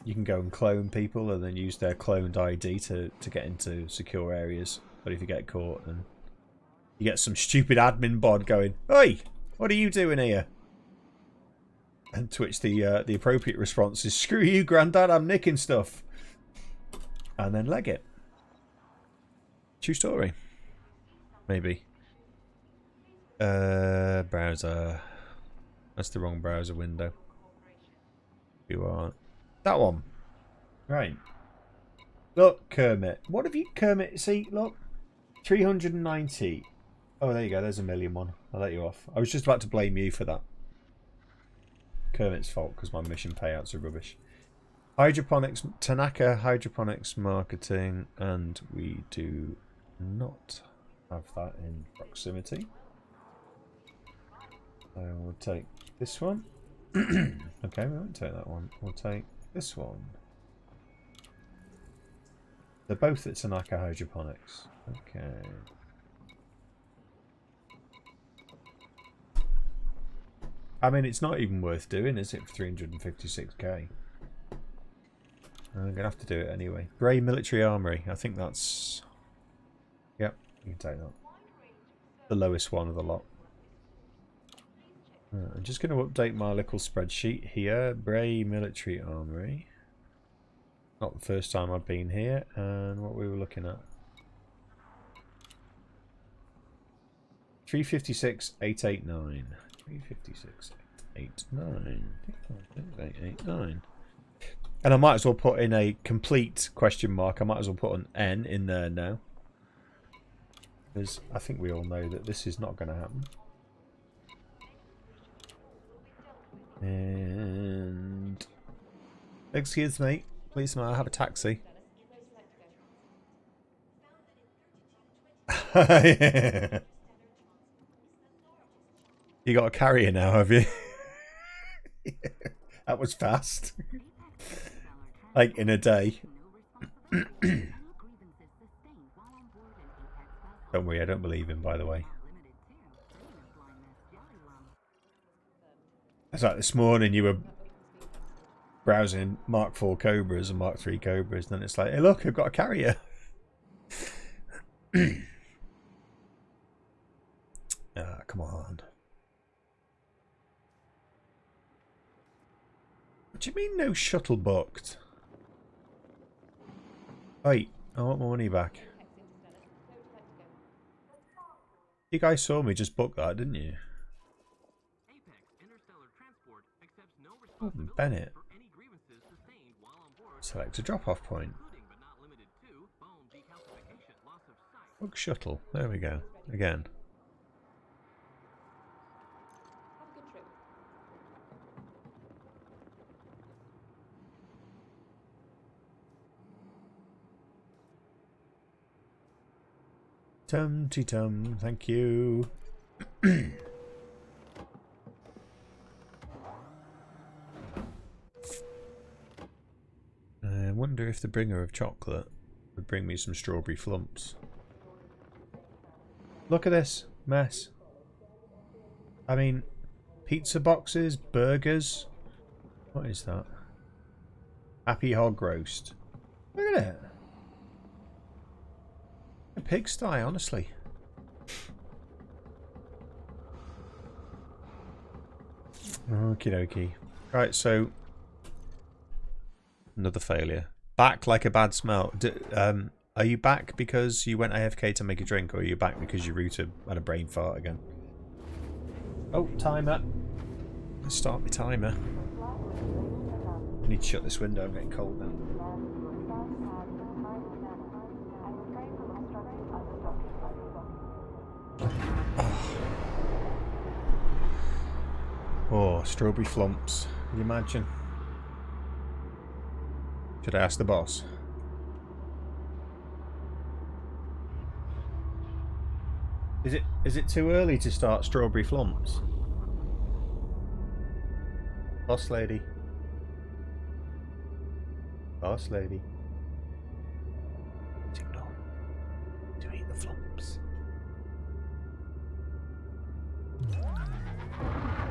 you can go and clone people and then use their cloned ID to get into secure areas. But if you get caught, then you get some stupid admin bod going, "Oi, what are you doing here?" And to which the appropriate response is, "Screw you, Grandad, I'm nicking stuff." And then leg it. True story. Maybe. Browser. That's the wrong browser window. You are. That one. Right. Look, Kermit. What have you, Kermit? See, look. 390. Oh, there you go. There's a million one. I'll let you off. I was just about to blame you for that. Kermit's fault because my mission payouts are rubbish. Hydroponics, Tanaka Hydroponics Marketing, and we do not have that in proximity. So we'll take this one. Okay, we won't take that one. We'll take this one. They're both at Tanaka Hydroponics. Okay. I mean, it's not even worth doing, is it, for 356k? I'm going to have to do it anyway. Grey Military Armory. I think that's... Yep, you can take that. The lowest one of the lot. I'm just going to update my little spreadsheet here. Grey Military Armory. Not the first time I've been here. And what we were looking at. 356,889. 356,889. And I might as well put in a complete question mark. I might as well put an N in there now. Because I think we all know that this is not going to happen. And... Excuse me. Please, may I have a taxi? Yeah. You got a carrier now, have you? Yeah, that was fast. Like in a day. Don't worry, I don't believe him, by the way. It's like this morning you were browsing Mark IV Cobras and Mark III Cobras, and then it's like, hey look, I've got a carrier. Ah, come on. What do you mean no shuttle booked? Wait, I want my money back. You guys saw me just book that, didn't you? Oh, Bennett. Select a drop-off point. Book shuttle. There we go. Again. Tum-ti-tum, thank you. I wonder if the bringer of chocolate would bring me some strawberry flumps. Look at this mess. I mean, pizza boxes, burgers. What is that? Happy hog roast. Look at it. A pigsty, honestly. Okie dokie. Right, so another failure. Back like a bad smell. Are you back because you went AFK to make a drink, or are you back because your router had a brain fart again? Oh, timer. Let's start my timer. I need to shut this window. I'm getting cold now. Oh, strawberry flumps. Can you imagine? Should I ask the boss? Is it too early to start strawberry flumps? Boss lady. Boss lady.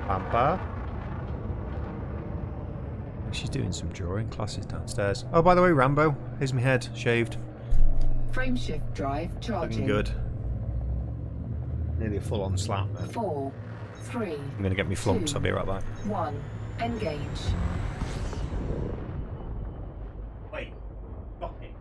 Pampa. She's doing some drawing classes downstairs. Oh, by the way, Rambo, here's my head, shaved. Frameshift drive charging. Looking good. Nearly a full-on slap, man. 4, 3. I'm gonna get me flumps. 2, I'll be right back. 1. Engage. Wait. Stop it.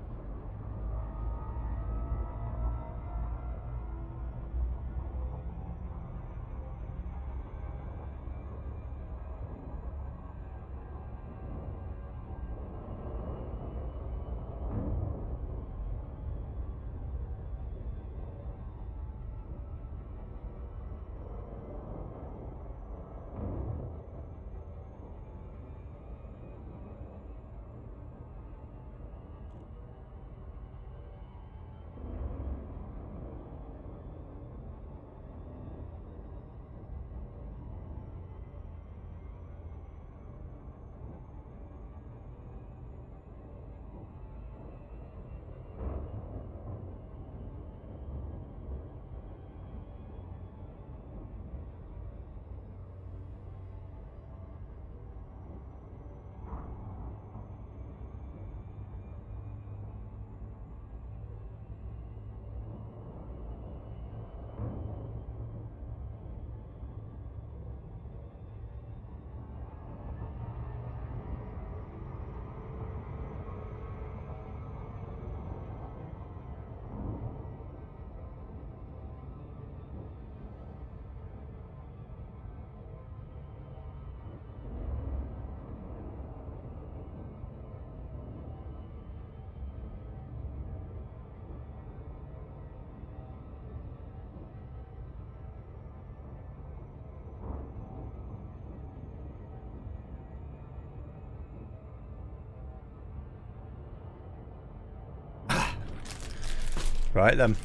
Right then.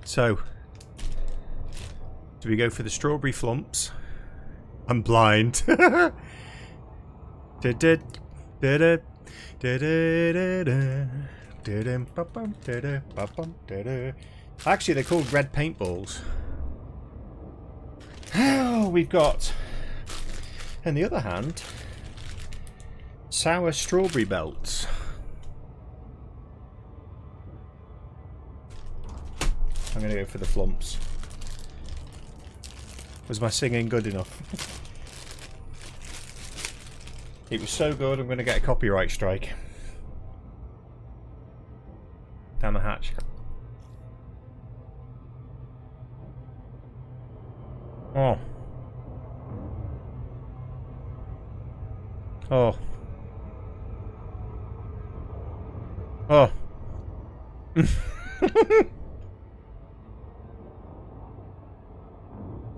So, do we go for the strawberry flumps? I'm blind. Actually, they're called red paintballs. Oh, we've got, on the other hand, sour strawberry belts. I'm going to go for the flumps. Was my singing good enough? It was so good, I'm going to get a copyright strike. Down the hatch. Oh. Oh. Oh.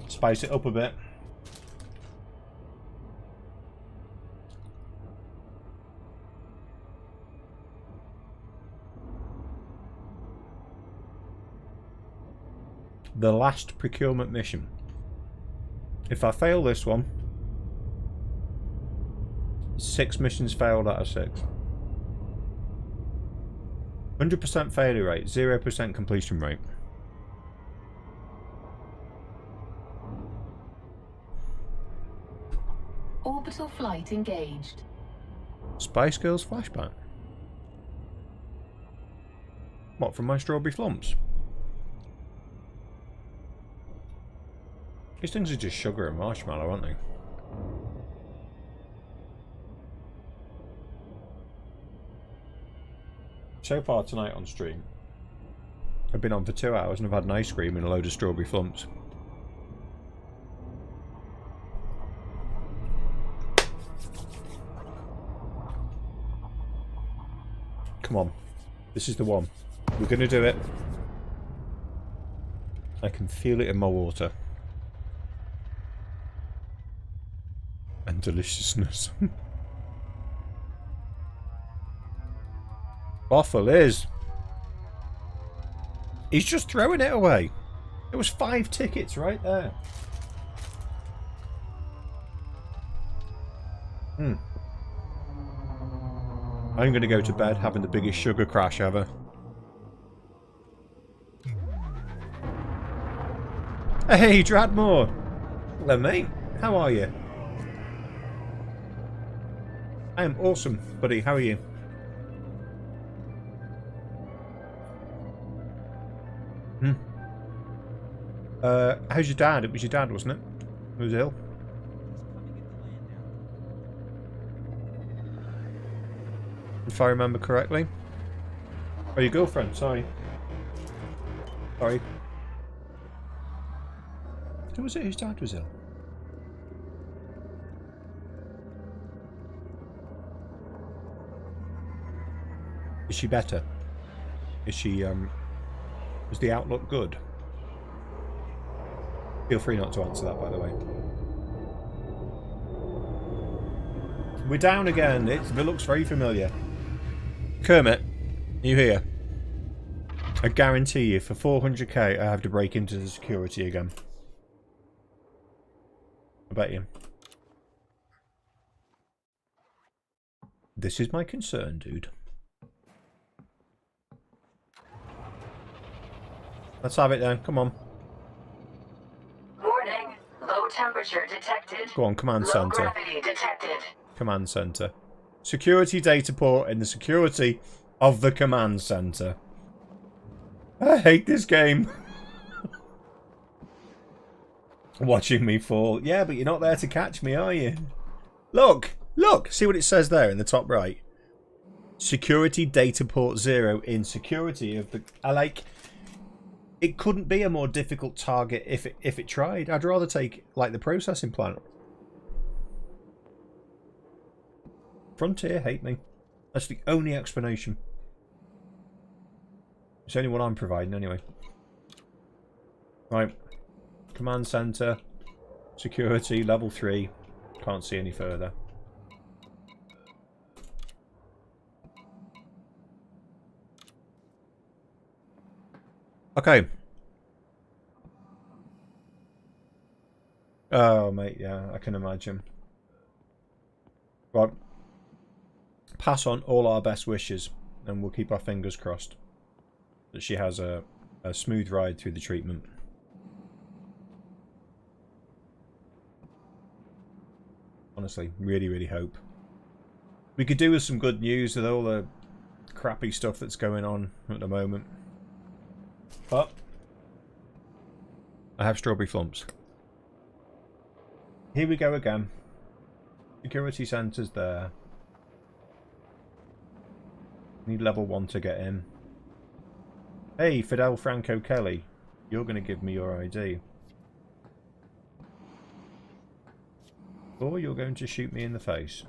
Spice it up a bit. The last procurement mission. If I fail this one, 6 missions failed out of 6. 100% failure rate, 0% completion rate. Orbital flight engaged. Spice Girls flashback. What, from my strawberry flumps? These things are just sugar and marshmallow, aren't they? So far tonight on stream, I've been on for 2 hours and I've had an ice cream and a load of strawberry flumps. Come on. This is the one. We're going to do it. I can feel it in my water. And deliciousness. Waffle is. He's just throwing it away. There was 5 tickets right there. I'm going to go to bed having the biggest sugar crash ever. Hey, Dradmore! Hello, mate. How are you? I am awesome, buddy. How are you? How's your dad? It was your dad, wasn't it? Who was ill? If I remember correctly. Oh, your girlfriend. Sorry. Sorry. Who was it whose dad was ill? Is she better? Is she, is the outlook good? Feel free not to answer that, by the way. We're down again. It looks very familiar. Kermit, you here? I guarantee you, for 400k, I have to break into the security again. I bet you. This is my concern, dude. Let's have it then. Come on. Warning. Low temperature detected. Go on, command Low center. gravity detected. Command center. Security data port in the security of the command center. I hate this game. Watching me fall. Yeah, but you're not there to catch me, are you? Look! Look! See what it says there in the top right? Security data port 0 in security of the... I like... It couldn't be a more difficult target if it tried. I'd rather take, like, the processing plant. Frontier hate me. That's the only explanation. It's the only one I'm providing, anyway. Right. Command center. Security, level 3. Can't see any further. Okay. Oh, mate, yeah, I can imagine. Right. Pass on all our best wishes, and we'll keep our fingers crossed that she has a smooth ride through the treatment. Honestly, really, really hope. We could do with some good news with all the crappy stuff that's going on at the moment. But I have strawberry flumps. Here we go again. Security centre's there. Need level 1 to get in. Hey, Fidel Franco Kelly. You're going to give me your ID. Or you're going to shoot me in the face.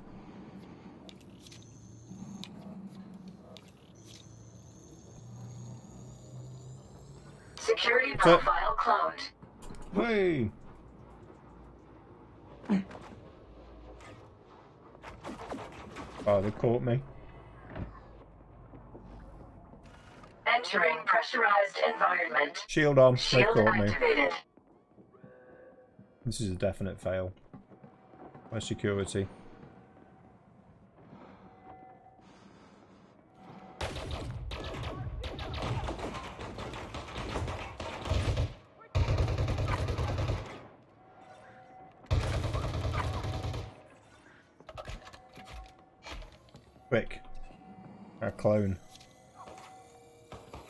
Security profile cloned. Hey! Oh, they caught me. Entering pressurized environment. Shield on. They Shield caught me. activated. This is a definite fail. Where's security? Quick. Our clone.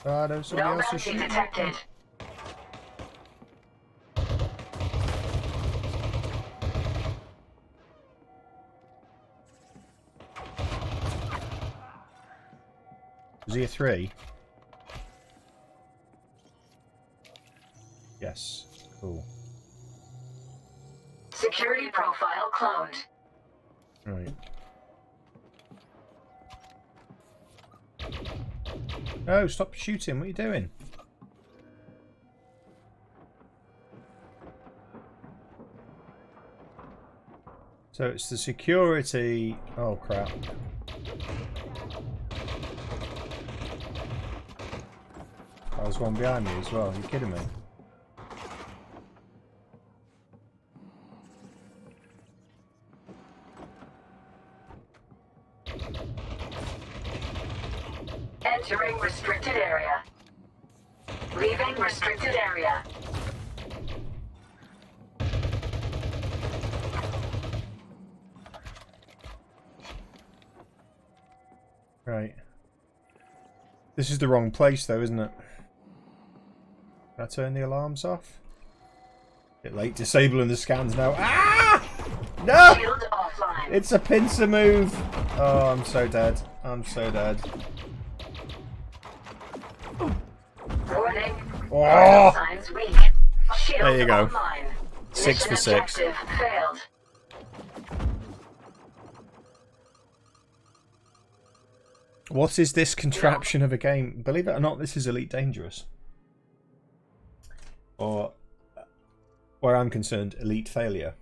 Ah, there's somebody No else to bounty shoot. detected. Is he a 3? Yes. Cool. Security profile cloned. Right. No, stop shooting. What are you doing? So it's the security... Oh, crap. There's one behind me as well. Are you kidding me? Entering restricted area. Leaving restricted area. Right. This is the wrong place, though, isn't it? Can I turn the alarms off? Bit late disabling the scans now. Ah! No! Shield offline. It's a pincer move. Oh, I'm so dead. I'm so dead. Warning. Oh! Signs weak. Shield There you go. offline. 6 for Mission 6. objective failed. What is this contraption of a game? Believe it or not, this is Elite Dangerous. Or, where I'm concerned, Elite Failure.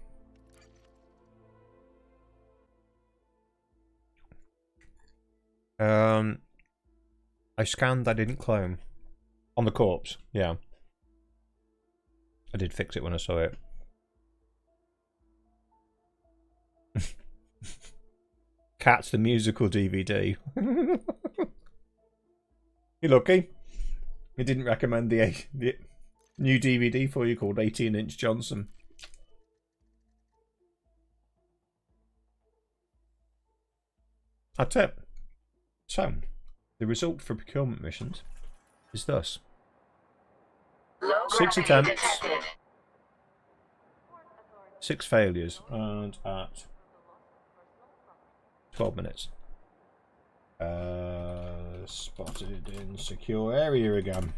I scanned, I didn't clone. On the corpse, yeah. I did fix it when I saw it. Cats the musical DVD. You lucky? He didn't recommend the new DVD for you called 18-inch Johnson. That's it. So, the result for procurement missions is thus. Low 6 gravity attempts, detected. 6 failures, and at 12 minutes. Spotted in secure area again.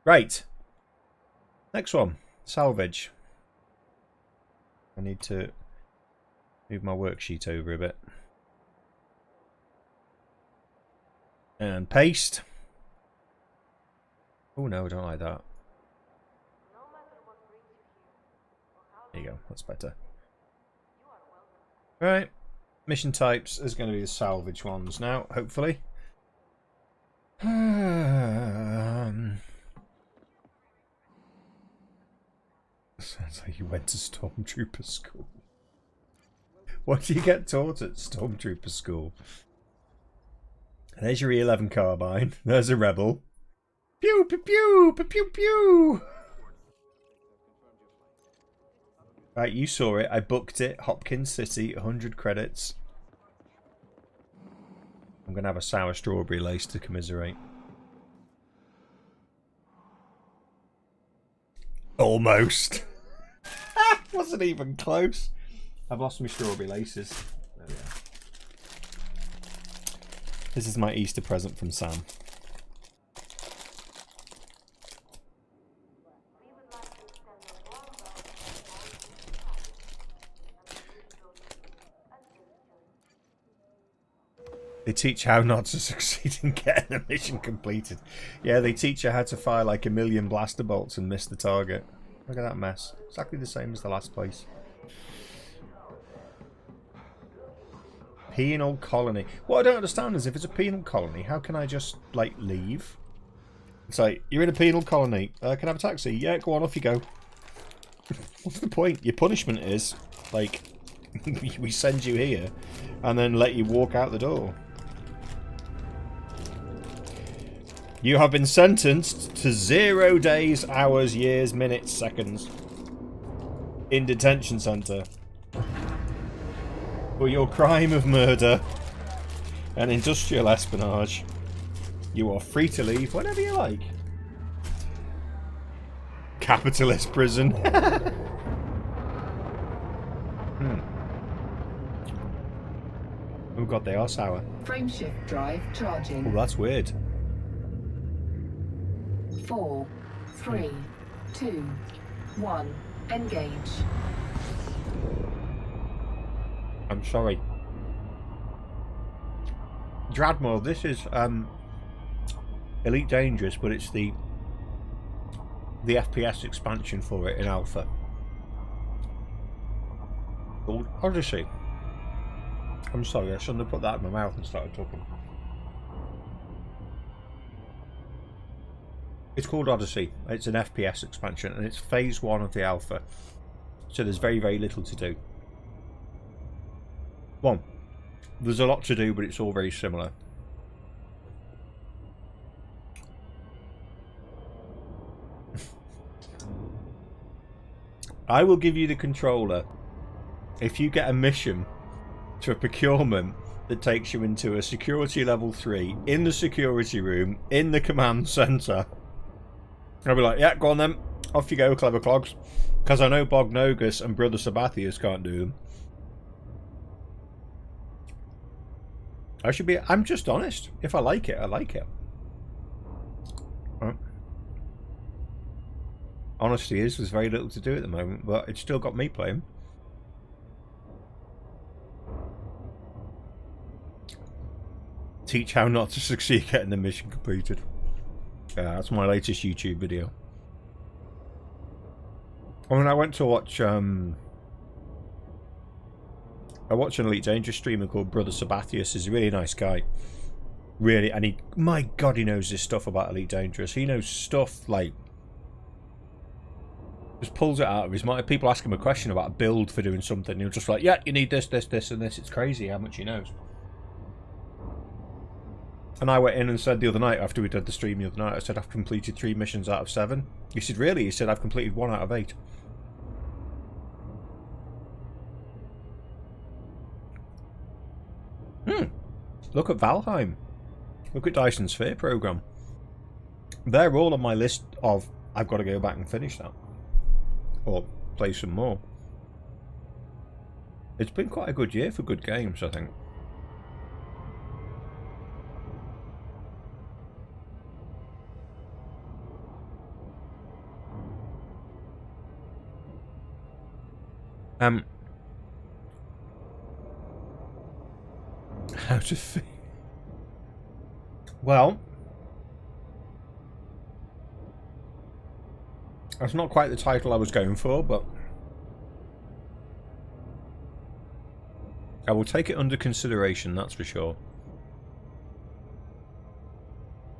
Right. Next one. Salvage. I need to move my worksheet over a bit. And paste. Oh no, I don't like that. There you go, that's better. Right. Mission types is going to be the salvage ones now, hopefully. Sounds like you went to Stormtrooper school. What do you get taught at Stormtrooper school? There's your E11 carbine. There's a rebel. Pew pew pew pew pew pew. Right, you saw it. I booked it. Hopkins City, 100 credits. I'm going to have a sour strawberry lace to commiserate. Almost. Wasn't even close. I've lost my strawberry laces. There we are. This is my Easter present from Sam. They teach how not to succeed in getting a mission completed. Yeah, they teach you how to fire like 1,000,000 blaster bolts and miss the target. Look at that mess. Exactly the same as the last place. Penal colony. What I don't understand is if it's a penal colony, how can I just, like, leave? It's like, you're in a penal colony. Can I have a taxi? Yeah, go on, off you go. What's the point? Your punishment is, like, we send you here and then let you walk out the door. You have been sentenced to 0 days, hours, years, minutes, seconds in detention centre for your crime of murder and industrial espionage. You are free to leave whenever you like. Capitalist prison. Oh god, they are sour. Frameshift drive charging. Oh, that's weird. 4, 3, 2, 1. Engage. I'm sorry. Dradmore, this is Elite Dangerous, but it's the FPS expansion for it in Alpha. Called Odyssey. I'm sorry, I shouldn't have put that in my mouth and started talking. It's called Odyssey. It's an FPS expansion, and it's phase 1 of the Alpha. So there's very, very little to do. Well, there's a lot to do, but it's all very similar. I will give you the controller if you get a mission to a procurement that takes you into a security level 3 in the security room in the command centre. I'll be like, yeah, go on then. Off you go, clever clogs. Because I know Bognogus and Brother Sabathius can't do them. I'm just honest. If I like it, I like it. Right. Honesty is, there's very little to do at the moment, but it's still got me playing. Teach how not to succeed getting the mission completed. That's my latest YouTube video. When I went to watch, I watched an Elite Dangerous streamer called Brother Sabathius. He's a really nice guy. Really, and my God, he knows this stuff about Elite Dangerous. He knows stuff like, just pulls it out of his mind. People ask him a question about a build for doing something, and he'll just like, yeah, you need this, this, this, and this. It's crazy how much he knows. And I went in and said the other night, after we did the stream the other night, I said, I've completed 3 missions out of 7. He said, really? He said, I've completed 1 out of 8. Look at Valheim. Look at Dyson Sphere program. They're all on my list of, I've got to go back and finish that. Or play some more. It's been quite a good year for good games, I think. How to feel? Well, that's not quite the title I was going for, but I will take it under consideration, that's for sure.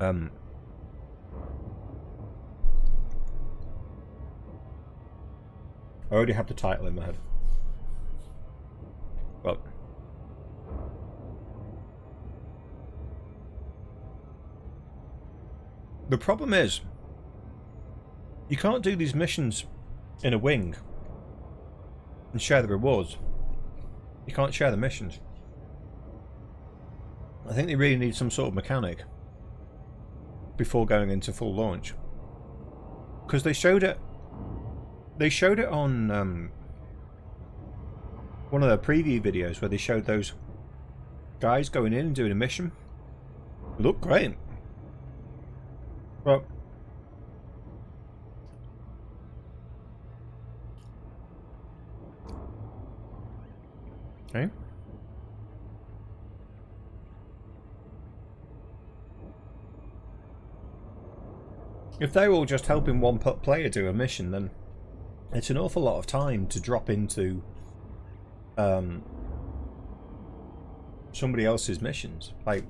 I already have the title in my head. Well, the problem is, you can't do these missions in a wing and share the rewards. You can't share the missions. I think they really need some sort of mechanic before going into full launch. Because they showed it on one of their preview videos where they showed those guys going in and doing a mission. It looked great. But okay. If they're all just helping one player do a mission, then it's an awful lot of time to drop into somebody else's missions. Like,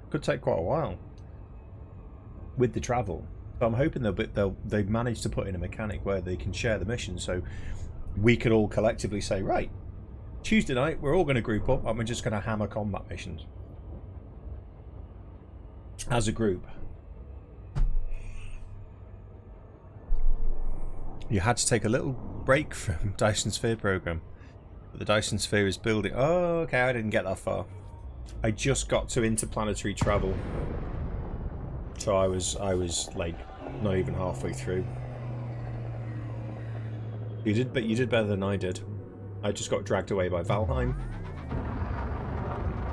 could take quite a while with the travel. So I'm hoping they manage to put in a mechanic where they can share the mission, so we could all collectively say, right, Tuesday night we're all going to group up and we're just going to hammer combat missions as a group. You had to take a little break from Dyson Sphere program, but the Dyson Sphere is building. Oh, okay, I didn't get that far. I just got to interplanetary travel, so I was like not even halfway through. You did better than I did. I just got dragged away by Valheim.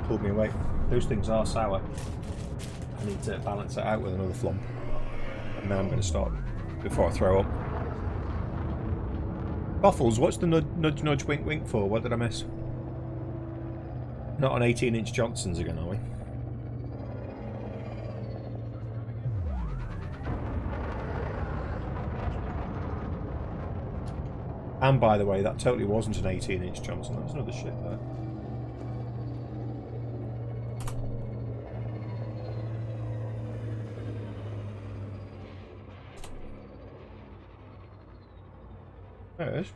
Pulled me away. Those things are sour. I need to balance it out with another flump, and then I'm going to stop before I throw up. Waffles, what's the nudge nudge wink wink for? What did I miss? Not on 18-inch Johnsons again, are we? And by the way, that totally wasn't an 18-inch Johnson. That was another ship there. There it is.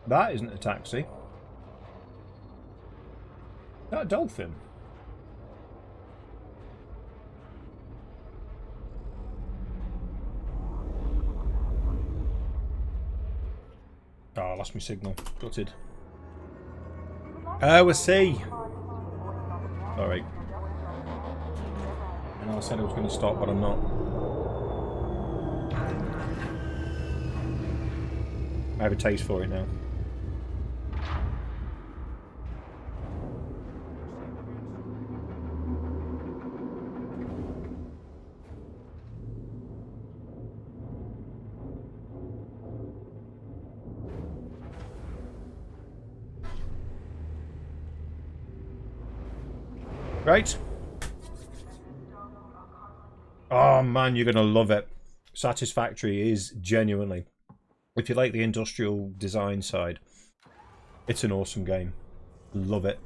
That isn't a taxi. Is that a dolphin? lost my signal. Gutted. Oh, we'll see. Sorry. And I said I was going to stop, but I'm not. I have a taste for it now. Right. Oh man, you're going to love it. Satisfactory is genuinely, if you like the industrial design side, it's an awesome game. Love it.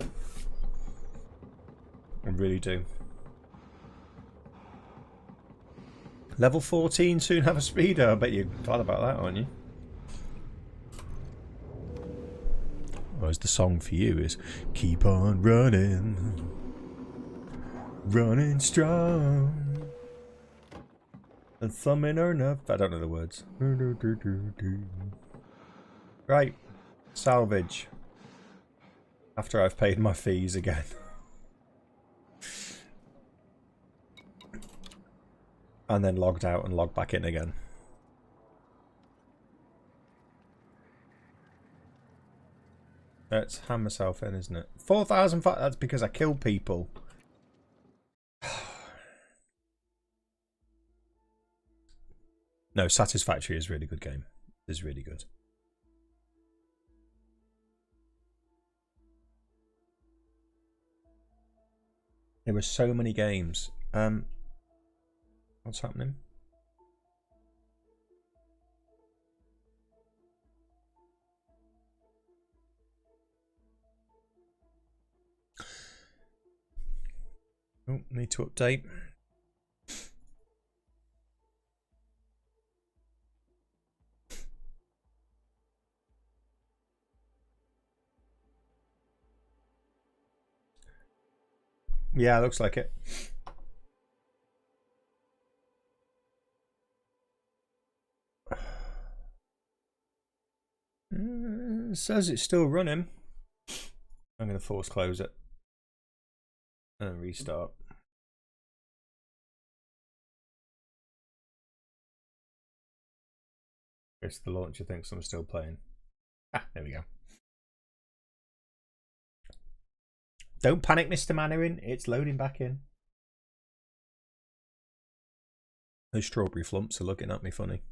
I really do. Level 14 soon have a speeder. I bet you're glad about that, aren't you? Whereas the song for you is keep on running. Running strong. And thumbing her enough. I don't know the words. Right. Salvage. After I've paid my fees again. And then logged out and logged back in again. Let's hand myself in, isn't it? 4,005. That's because I killed people. No, Satisfactory is a really good game. It's really good. There were so many games. What's happening? Oh, need to update. Yeah, looks like it. Says it's still running. I'm going to force close it and restart. Guess the launcher thinks I'm still playing. Ah, there we go. Don't panic, Mr. Mannering. It's loading back in. Those strawberry flumps are looking at me funny.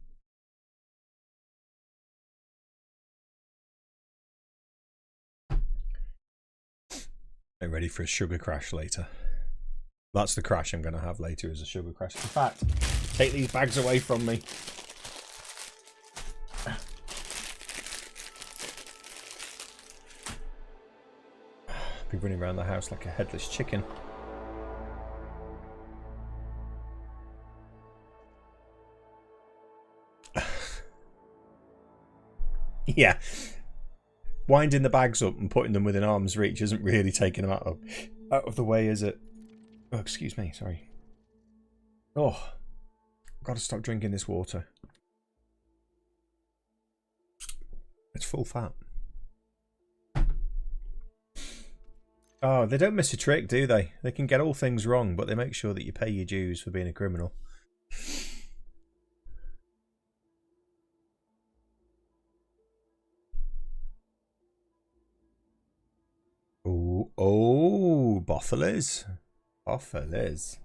I'm ready for a sugar crash later. That's the crash I'm going to have later, is a sugar crash. In fact, take these bags away from me. Be running around the house like a headless chicken. Yeah. Winding the bags up and putting them within arm's reach isn't really taking them out of the way, is it? Oh, excuse me, sorry. Oh, I've got to stop drinking this water. It's full fat. Oh, they don't miss a trick, do they? They can get all things wrong, but they make sure that you pay your dues for being a criminal. Oh, Boffeles. Boffeles.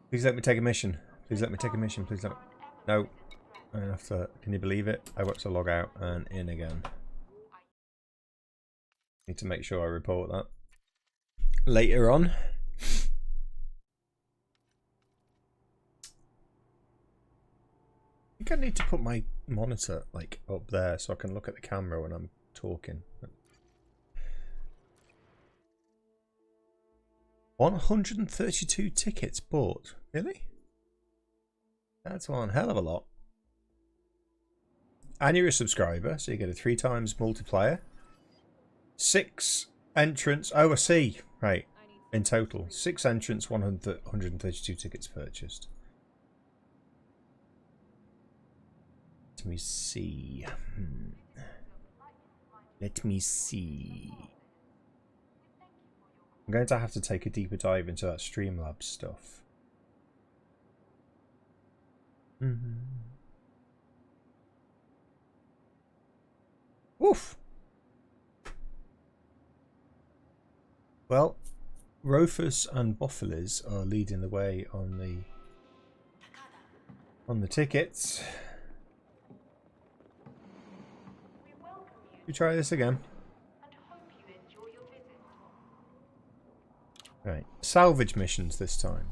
Please let me take a mission. Please let me take a mission. Please let me... No. I have to... Can you believe it? I got to log out and in again. Need to make sure I report that later on. I think I need to put my monitor like up there so I can look at the camera when I'm talking. 132 tickets bought. Really? That's one hell of a lot. And you're a subscriber, so you get a 3 times multiplier. 6 Entrance. Oh, I see. Right. In total, 6 entrants, 132 tickets purchased. Let me see. Let me see. I'm going to have to take a deeper dive into that Streamlabs stuff. Oof. Well, Rofus and Bophilis are leading the way on the tickets. You try this again. Right, salvage missions this time.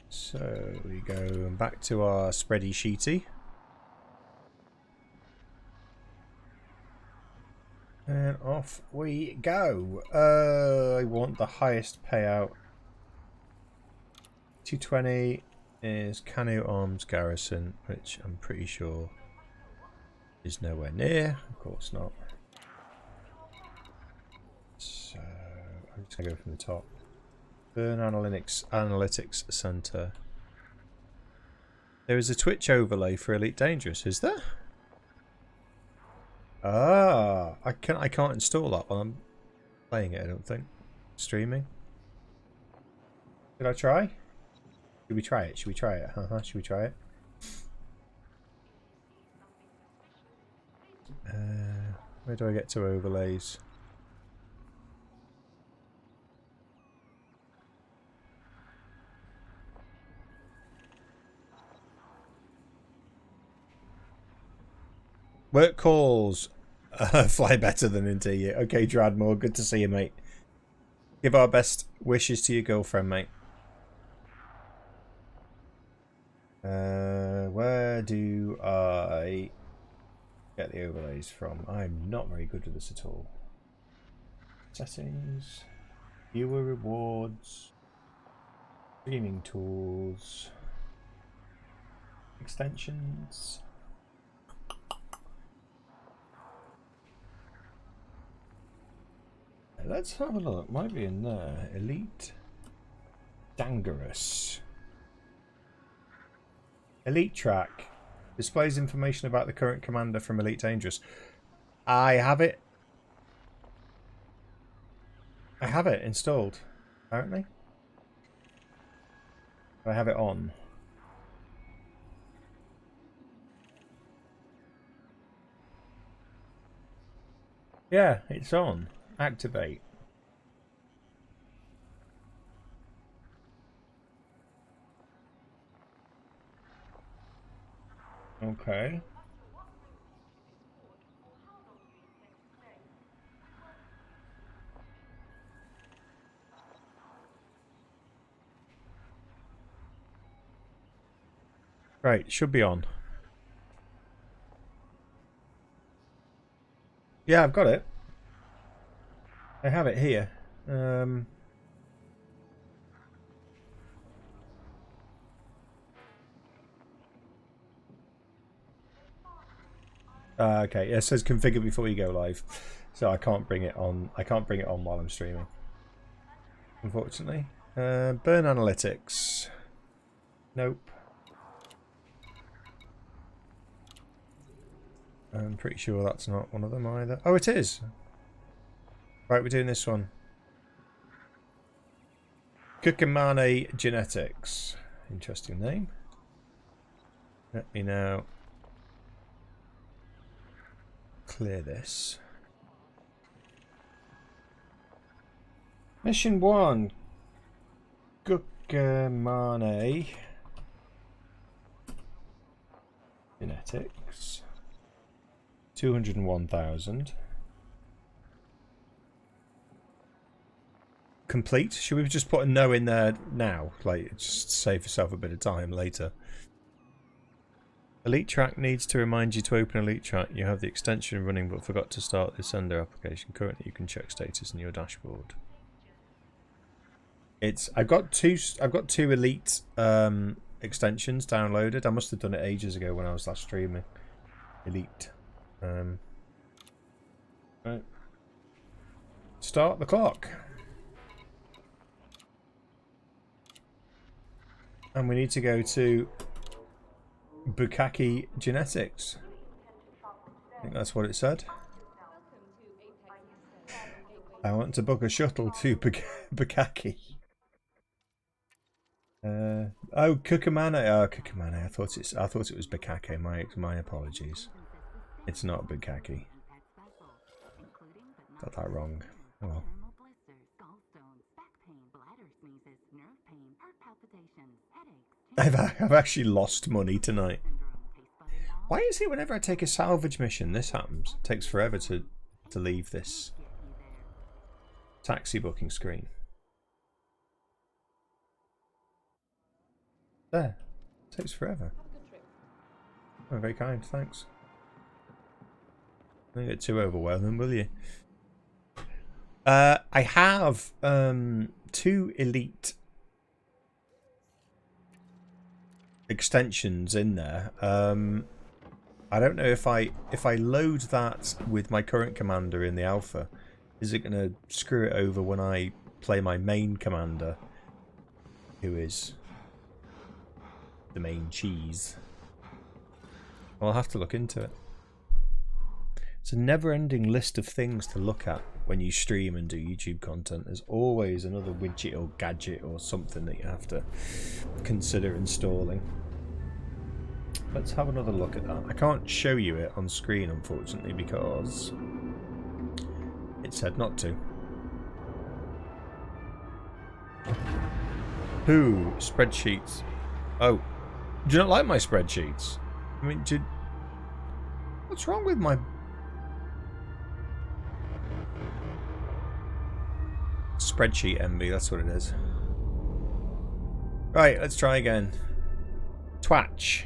So we go back to our spready sheety. And off we go. I want the highest payout. 220 is Canu Arms Garrison, which I'm pretty sure is nowhere near. Of course not. So I'm just going to go from the top. Burn Analytics Center. There is a Twitch overlay for Elite Dangerous, is there? Ah, I can't install that while I'm playing it, I don't think. Streaming. Did I try? Should we try it? Should we try it? Should we try it? Where do I get to overlays? Work calls fly better than into you. Okay, Dradmore, good to see you, mate. Give our best wishes to your girlfriend, mate. Where do I get the overlays from? I'm not very good with this at all. Settings, viewer rewards, streaming tools, extensions. Let's have a look. Might be in there. Elite Dangerous. Elite Track displays information about the current commander from Elite Dangerous. I have it. I have it installed, apparently. I have it on. Yeah, it's on. Activate. Okay. Right, should be on. Yeah, I've got it. I have it here. Okay, it says configure before you go live, so I can't bring it on. I can't bring it on while I'm streaming, unfortunately. Burn Analytics. Nope. I'm pretty sure that's not one of them either. Oh, it is. Right, we're doing this one. Kukumane Genetics. Interesting name. Let me now clear this. Mission 1. Kukumane Genetics. 201,000. Complete. Should we just put a no in there now? Like, just save yourself a bit of time later. Elite Track needs to remind you to open Elite Track. You have the extension running but forgot to start the sender application. Currently you can check status in your dashboard. I've got two Elite extensions downloaded. I must have done it ages ago when I was last streaming. Elite. Right. Start the clock. And we need to go to Bukaki Genetics. I think that's what it said. I want to book a shuttle to Bukaki. Oh, Kukumane. Oh, Kukumane. I thought it was Bukake. My apologies. It's not Bukaki. Got that wrong. Oh well. I've actually lost money tonight. Why is it whenever I take a salvage mission this happens? It takes forever to leave this taxi booking screen. There. It takes forever. Oh, very kind, thanks. Don't get too overwhelmed, will you? I have 2 elite extensions in there. I don't know if I load that with my current commander in the alpha, is it going to screw it over when I play my main commander, who is the main cheese? I'll have to look into it. It's a never-ending list of things to look at when you stream and do YouTube content. There's always another widget or gadget or something that you have to consider installing. Let's have another look at that. I can't show you it on screen, unfortunately, because it said not to. Who? Spreadsheets. Oh. Do you not like my spreadsheets? I mean, what's wrong with my... Spreadsheet envy, that's what it is. Right, let's try again. Twatch.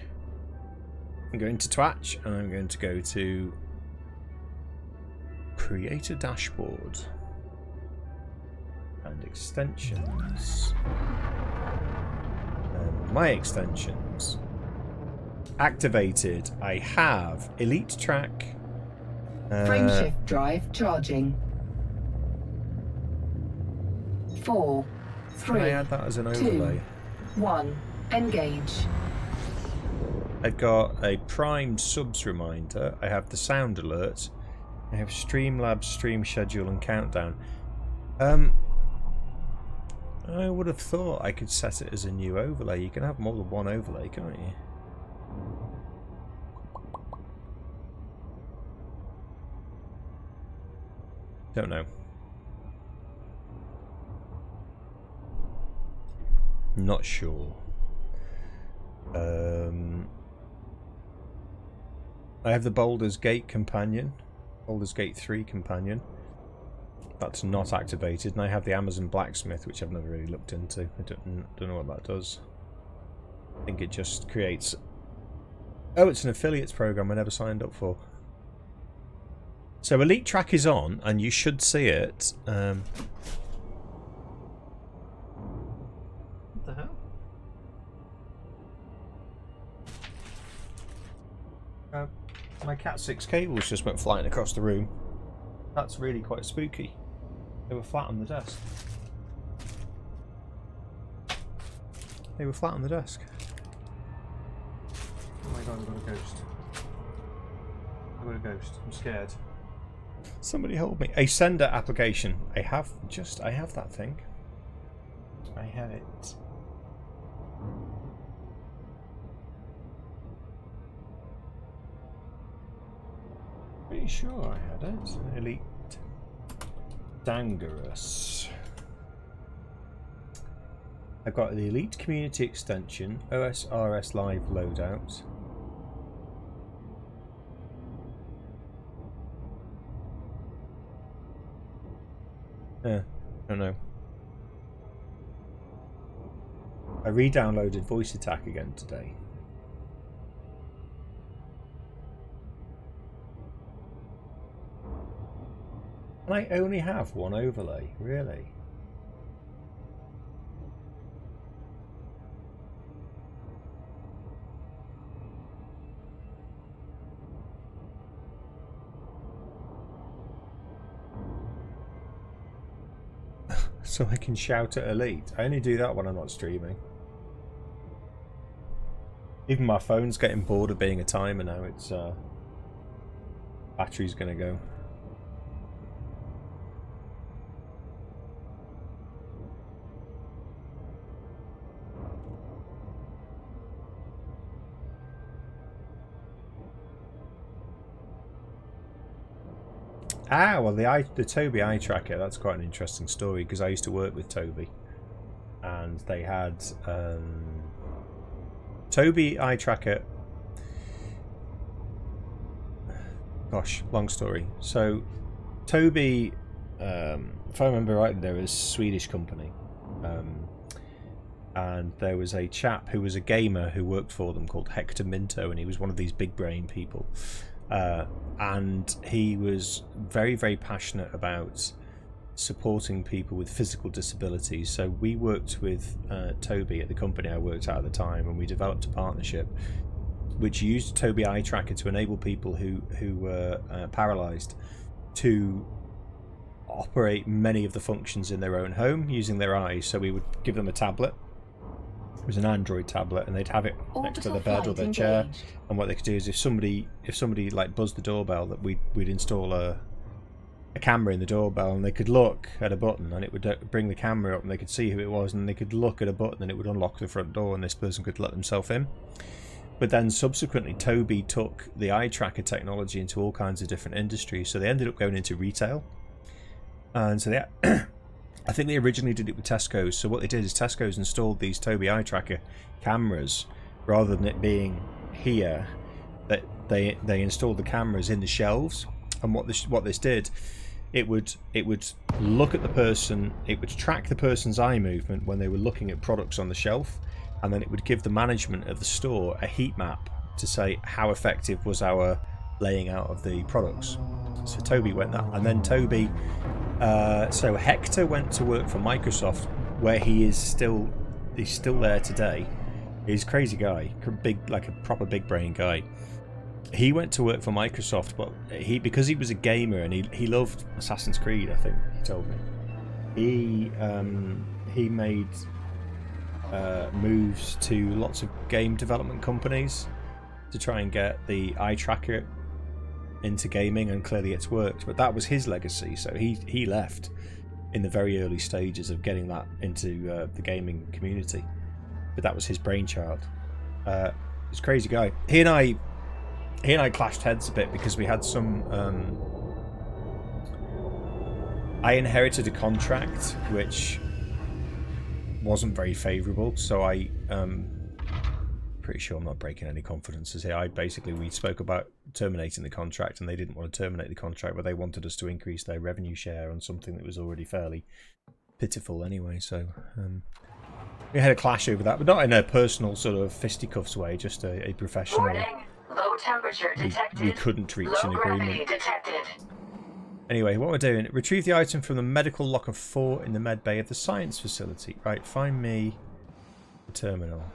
I'm going to Twatch, and I'm going to go to Create a Dashboard and Extensions. And my extensions activated. I have Elite Track. Frameshift drive charging. 4, 3, Can I add that as an overlay? 2, 1, engage. I've got a Prime subs reminder. I have the sound alert. I have Streamlabs, stream schedule, and countdown. I would have thought I could set it as a new overlay. You can have more than one overlay, can't you? Don't know. Not sure. I have the Baldur's Gate companion, Baldur's Gate 3 companion. That's not activated, and I have the Amazon Blacksmith, which I've never really looked into. I don't know what that does. I think it just creates... Oh, it's an affiliates program I never signed up for. So Elite Track is on, and you should see it. What the hell? My Cat 6 cables just went flying across the room. That's really quite spooky. They were flat on the desk. They were flat on the desk. Oh my god, I've got a ghost. I've got a ghost. I'm scared. Somebody hold me. A sender application. I have that thing. I have it. Pretty sure I had it. Elite Dangerous. I've got the Elite Community Extension, OSRS Live loadout. I don't know. I re-downloaded Voice Attack again today. And I only have one overlay, really? so I can shout at Elite. I only do that when I'm not streaming. Even my phone's getting bored of being a timer now. It's battery's gonna go. Ah, well, the Toby eye tracker, that's quite an interesting story, because I used to work with Toby, and they had Toby eye tracker. Gosh, long story. So Toby, if I remember right, they were a Swedish company, and there was a chap who was a gamer who worked for them called Hector Minto, and he was one of these big brain people. And he was very, very passionate about supporting people with physical disabilities. So we worked with Toby at the company I worked at the time, and we developed a partnership which used Toby eye tracker to enable people who were paralysed to operate many of the functions in their own home using their eyes. So we would give them a tablet. It was an Android tablet, and they'd have it next to the bed or their chair. And what they could do is, if somebody like buzzed the doorbell, that we'd install a camera in the doorbell, and they could look at a button, and it would bring the camera up, and they could see who it was, and they could look at a button, and it would unlock the front door, and this person could let themselves in. But then subsequently, Toby took the eye tracker technology into all kinds of different industries. So they ended up going into retail, and so they. I think they originally did it with Tesco's. So what they did is Tesco's installed these Toby eye tracker cameras, rather than it being here. That they installed the cameras in the shelves. And what this did, it would look at the person. It would track the person's eye movement when they were looking at products on the shelf, and then it would give the management of the store a heat map to say how effective was our laying out of the products. So Toby went that, and then Toby. So Hector went to work for Microsoft, where he's still there today. He's a crazy guy, like a proper big brain guy. He went to work for Microsoft, but because he was a gamer and he loved Assassin's Creed, I think he told me. He made moves to lots of game development companies to try and get the eye tracker into gaming, and clearly it's worked. But that was his legacy, so he left in the very early stages of getting that into the gaming community. But that was his brainchild. He's a crazy guy. He and I clashed heads a bit because we had some. I inherited a contract which wasn't very favourable, so I pretty sure I'm not breaking any confidences here. We spoke about terminating the contract, and they didn't want to terminate the contract, but they wanted us to increase their revenue share on something that was already fairly pitiful anyway. So we had a clash over that, but not in a personal sort of fisticuffs way, just a professional. Warning. Low temperature detected. We couldn't reach an agreement. Detected. Anyway, what we're doing, retrieve the item from the medical locker 4 in the med bay of the science facility. Right, find me a terminal.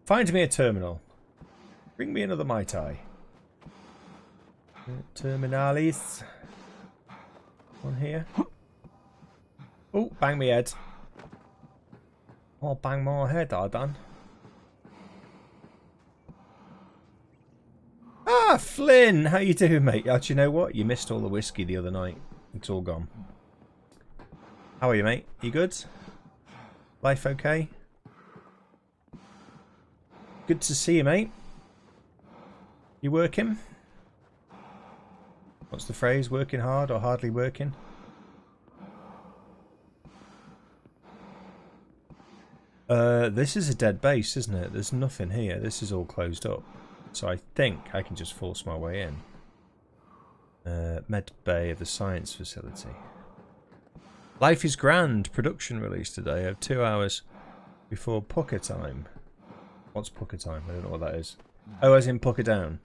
Find me a terminal. Bring me another Mai Tai. Terminalis. One here. Oh, bang me head. Oh, bang my head, I done. Ah, Flynn! How you doing, mate? Do you know what? You missed all the whiskey the other night. It's all gone. How are you, mate? You good? Life okay? Good to see you, mate. You working? What's the phrase? Working hard or hardly working? This is a dead base, isn't it? There's nothing here. This is all closed up. So I think I can just force my way in. Med bay of the science facility. Life is Grand production release today. I have 2 hours before pucker time. What's pucker time? I don't know what that is. Oh, as in pucker down.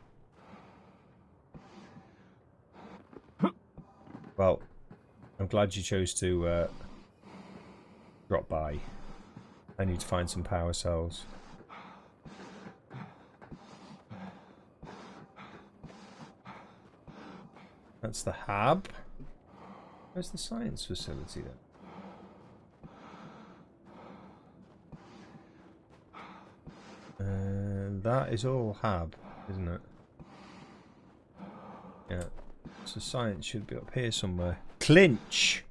Well, I'm glad you chose to drop by. I need to find some power cells. That's the hab. Where's the science facility then? That is all hab, isn't it? Yeah. So science should be up here somewhere. Clinch!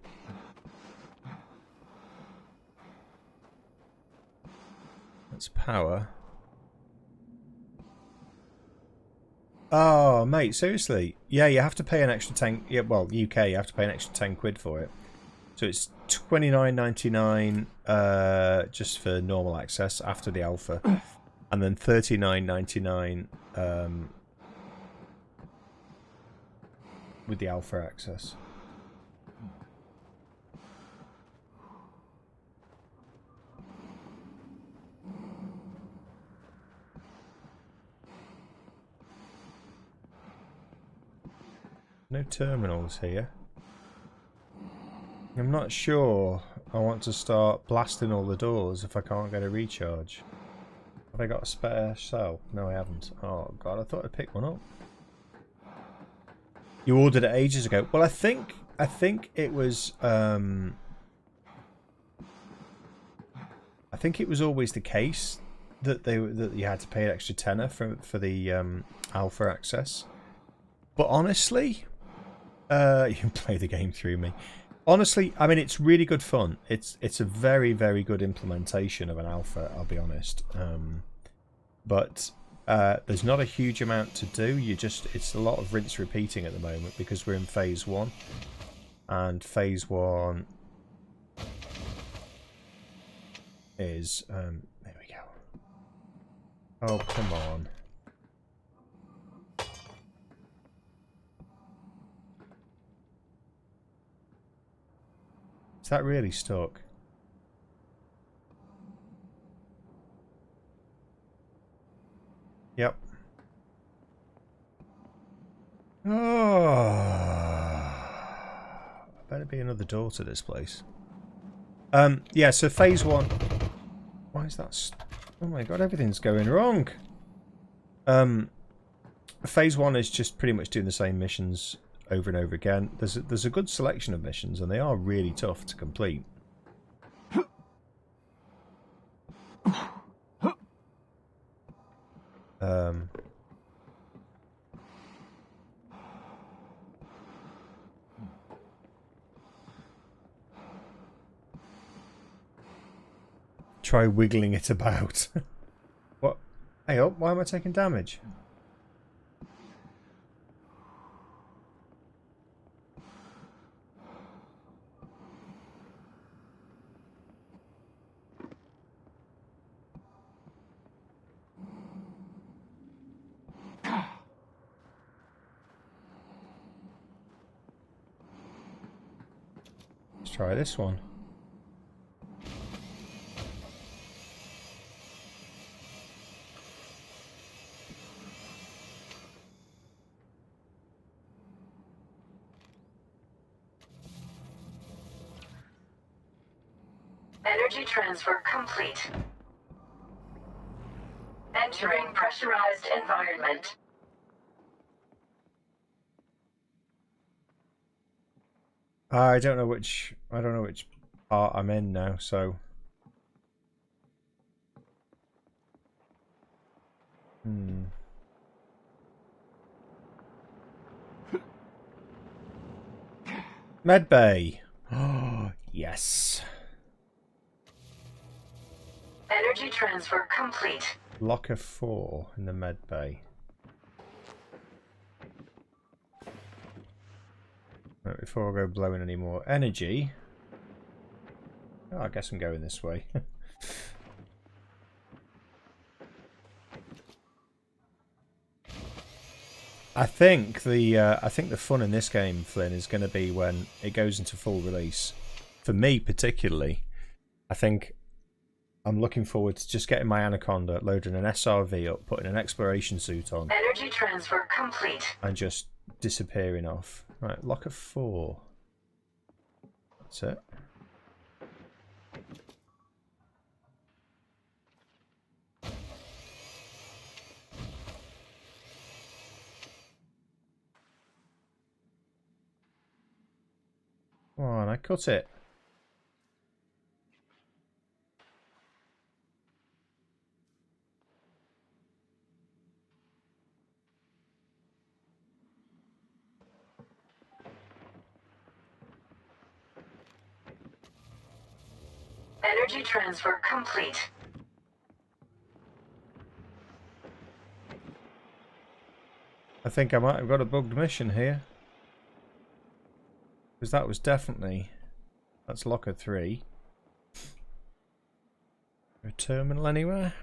That's power. Oh, mate, seriously? Yeah, you have to pay an extra 10... Yeah, well, UK, you have to pay an extra 10 quid for it. So it's $29.99 just for normal access after the alpha. And then $39.99 with the alpha access. No terminals here. I'm not sure I want to start blasting all the doors if I can't get a recharge. Have I got a spare cell? No, I haven't. Oh god, I thought I'd pick one up. You ordered it ages ago. Well, I think it was I think it was always the case that you had to pay an extra tenner for the alpha access. But honestly, you can play the game through me. Honestly, I mean, it's really good fun. It's a very, very good implementation of an alpha, I'll be honest. But there's not a huge amount to do. It's a lot of rinse repeating at the moment because we're in phase 1. And phase 1 is there we go. Oh, come on. Is that really stuck? Yep. Oh, better be another door to this place. Yeah, so phase 1. Why is that? Oh my god, everything's going wrong. Phase 1 is just pretty much doing the same missions over and over again. There's a good selection of missions, and they are really tough to complete. Try wiggling it about. What? Hey up, why am I taking damage? Let's try this one. Energy transfer complete. Entering pressurized environment. I don't know which part I'm in now, so Medbay. Oh, yes. Energy transfer complete. Locker 4 in the medbay. Right, before I go blowing any more energy. Oh, I guess I'm going this way. I think the fun in this game, Flynn, is going to be when it goes into full release. For me, particularly, I think I'm looking forward to just getting my Anaconda, loading an SRV up, putting an exploration suit on, Energy transfer complete. and just disappearing off. Right, locker 4. That's it. Come on, I cut it. Energy transfer complete. I think I might have got a bugged mission here. Because that was definitely... That's locker 3. A terminal anywhere?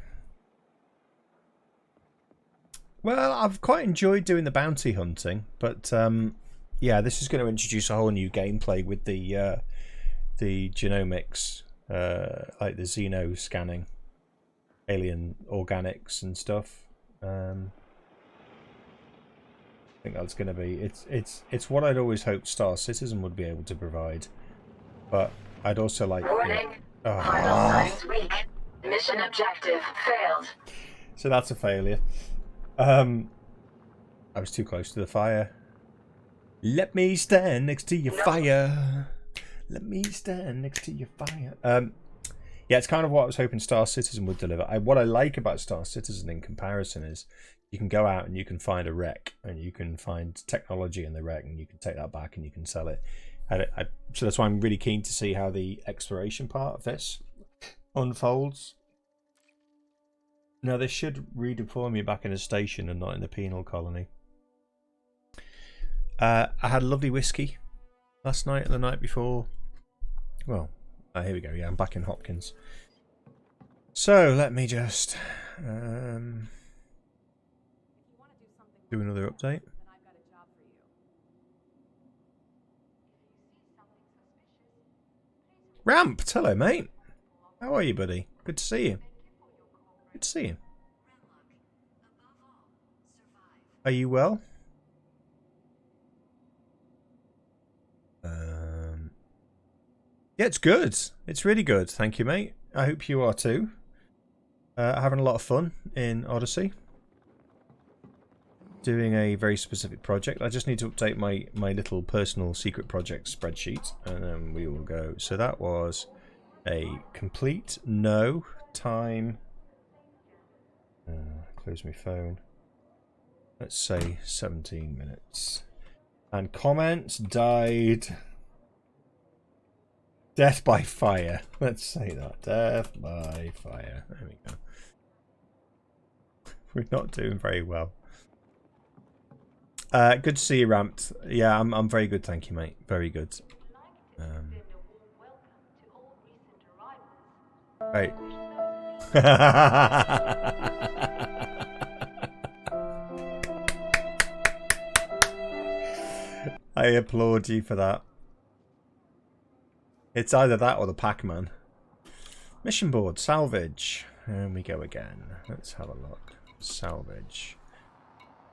Well, I've quite enjoyed doing the bounty hunting, but yeah, this is going to introduce a whole new gameplay with the genomics, like the xeno scanning, alien organics and stuff. I think that's going to be it's what I'd always hoped Star Citizen would be able to provide, but I'd also like. Warning. Vital signs weak. Mission objective failed. So that's a failure. I was too close to the fire. Let me stand next to your fire. Let me stand next to your fire. Yeah, it's kind of what I was hoping Star Citizen would deliver. What I like about Star Citizen in comparison is you can go out and you can find a wreck and you can find technology in the wreck and you can take that back and you can sell it. And so that's why I'm really keen to see how the exploration part of this unfolds. Now, they should redeploy me back in a station and not in the penal colony. I had a lovely whiskey last night and the night before. Well, here we go. Yeah, I'm back in Hopkins. So, let me just do another update. Ramped! Hello, mate. How are you, buddy? Good to see you. Good to see you. Are you well? Yeah, it's good. It's really good. Thank you, mate. I hope you are too. Having a lot of fun in Odyssey. Doing a very specific project. I just need to update my little personal secret project spreadsheet and then we will go. So that was a complete no time. Close my phone. Let's say 17 minutes. And comments died. Death by fire. Let's say that. Death by fire. There we go. We're not doing very well. Good to see you, Ramped. Yeah, I'm very good, thank you, mate. Very good. Right. I applaud you for that. It's either that or the Pac-Man. Mission board, salvage. And we go again. Let's have a look. Salvage.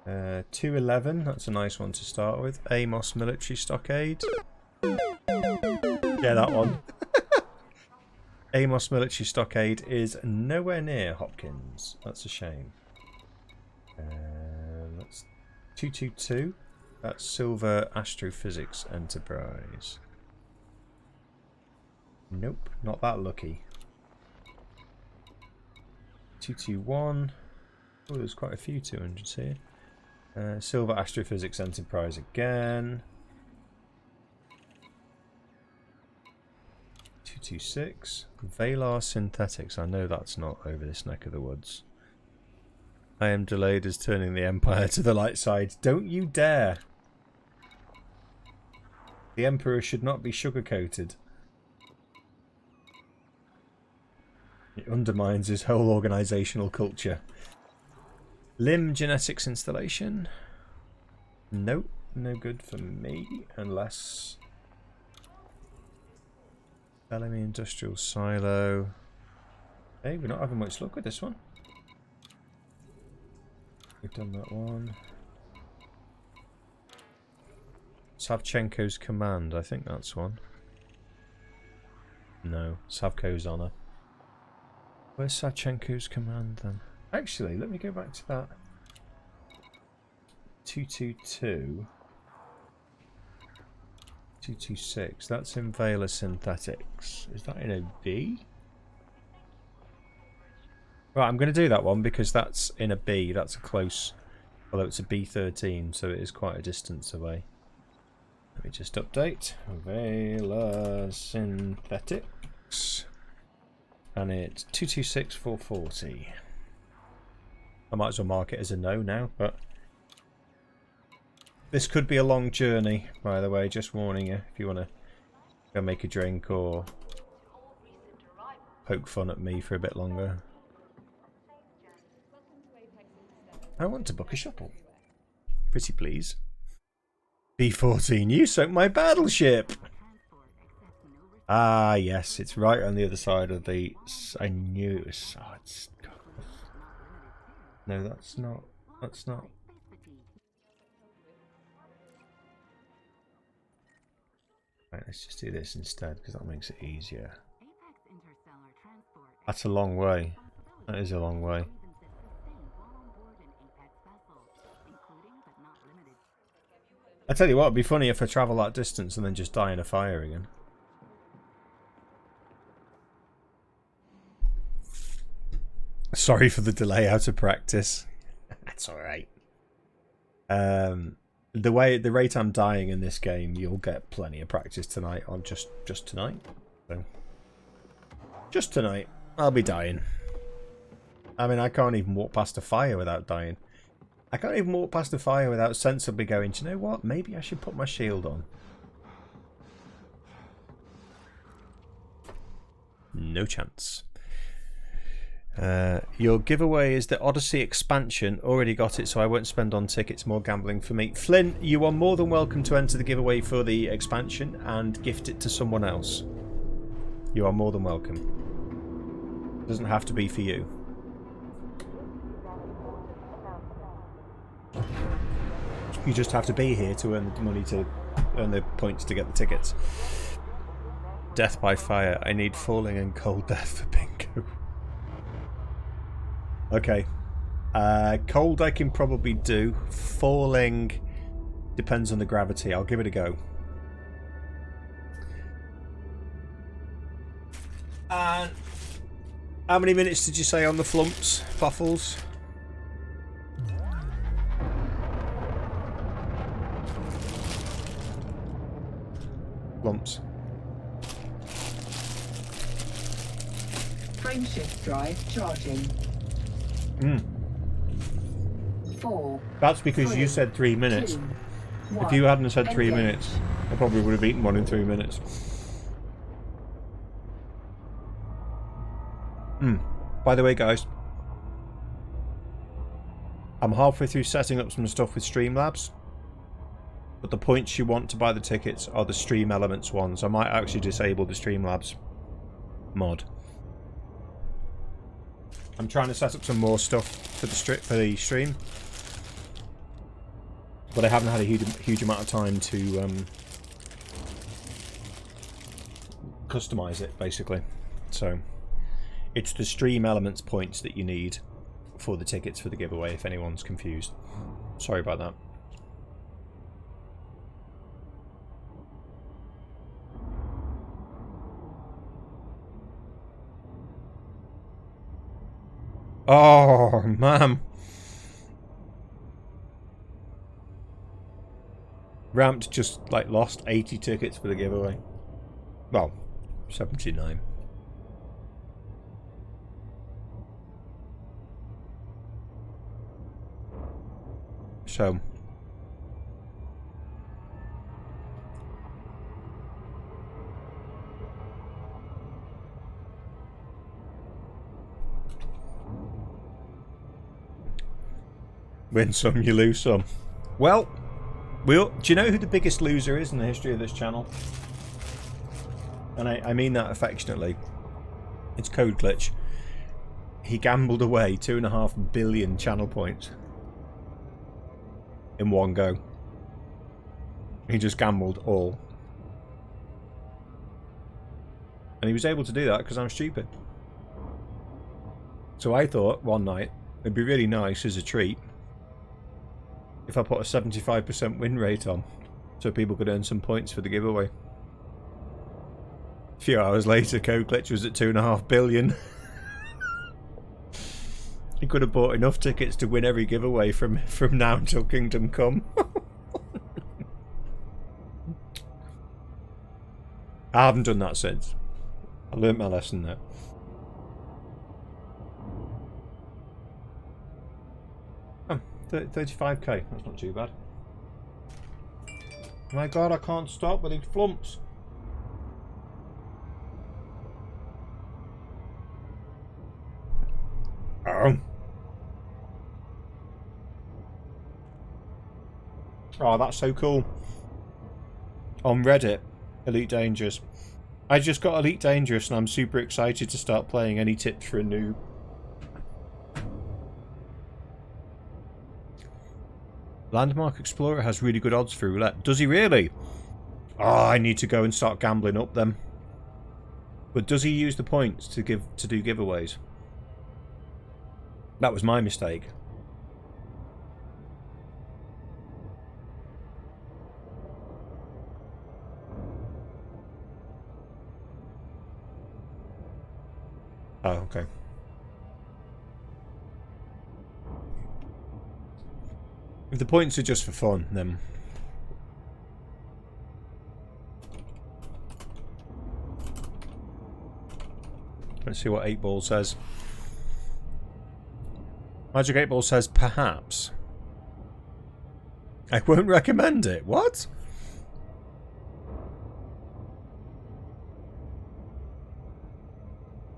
211, that's a nice one to start with. Amos Military Stockade. Yeah, that one. Amos Military Stockade is nowhere near Hopkins. That's a shame. That's 222. That's Silver Astrophysics Enterprise. Nope, not that lucky. 221. Oh, there's quite a few 200s here. Silver Astrophysics Enterprise again. 226. Valar Synthetics. I know that's not over this neck of the woods. I am delayed as turning the Empire to the light side. Don't you dare! The Emperor should not be sugar-coated. It undermines his whole organisational culture. Limb genetics installation. Nope, no good for me unless Bellamy industrial silo. Hey, we're not having much luck with this one. We've done that one. Savchenko's command, I think that's one. No, Savko's honor. Where's Savchenko's command then? Actually, let me go back to that. 222. 226. That's in Vela Synthetics. Is that in a B? Right, I'm going to do that one because that's in a B. That's a close... Although it's a B13, so it is quite a distance away. Let me just update. Vela Synthetics. And it's 226440. I might as well mark it as a no now, but... This could be a long journey, by the way, just warning you, if you want to go make a drink or poke fun at me for a bit longer. I want to book a shuttle. Pretty please. B14, you sunk my battleship! Ah, yes, it's right on the other side of the... I knew it was... Oh, it's... No, that's not... That's not... Right, let's just do this instead, because that makes it easier. That's a long way. That is a long way. I tell you what, it'd be funny if I travel that distance and then just die in a fire again. Sorry for the delay out of practice. That's alright. The rate I'm dying in this game, you'll get plenty of practice tonight on just tonight. So just tonight, I'll be dying. I mean, I can't even walk past a fire without dying. I can't even walk past a fire without sensibly going, do you know what? Maybe I should put my shield on. No chance. Your giveaway is the Odyssey expansion. Already got it, so I won't spend on tickets. More gambling for me. Flynn, you are more than welcome to enter the giveaway for the expansion and gift it to someone else. You are more than welcome. It doesn't have to be for you. You just have to be here to earn the money to earn the points to get the tickets. Death by fire. I need falling and cold death for bingo. Okay. Cold I can probably do. Falling depends on the gravity. I'll give it a go. And how many minutes did you say on the flumps, Buffles? Lumps. Frameshift drive charging. 4. That's because 3, you said 3 minutes. 2, If 1, you hadn't said 3 engage. minutes, I probably would have eaten one in 3 minutes. By the way, guys, I'm halfway through setting up some stuff with Streamlabs, but the points you want to buy the tickets are the Stream Elements ones. I might actually disable the Streamlabs mod. I'm trying to set up some more stuff for the stream, but I haven't had a huge amount of time to customize it, basically. So it's the Stream Elements points that you need for the tickets for the giveaway, if anyone's confused. Sorry about that. Oh, man. Ramped just, like, lost 80 tickets for the giveaway. Well, 79. So... win some, you lose some. Well, do you know who the biggest loser is in the history of this channel? And I mean that affectionately. It's Code Glitch. He gambled away 2.5 billion channel points in one go. He just gambled all. And he was able to do that because I'm stupid. So I thought one night it'd be really nice as a treat if I put a 75% win rate on. so people could earn some points for the giveaway. A few hours later, Code Glitch was at 2.5 billion. He could have bought enough tickets to win every giveaway from now until Kingdom Come. I haven't done that since. I learnt my lesson there. Oh, 35k. That's not too bad. My god, I can't stop with these flumps. Oh. Oh, that's so cool. On Reddit, Elite Dangerous. I just got Elite Dangerous and I'm super excited to start playing. Any tips for a noob? Landmark Explorer has really good odds for roulette. Does he really? Oh, I need to go and start gambling up them. But does he use the points to do giveaways? That was my mistake. Oh, okay. If the points are just for fun, then... Let's see what 8 Ball says. Magic 8 Ball says, perhaps. I won't recommend it. What?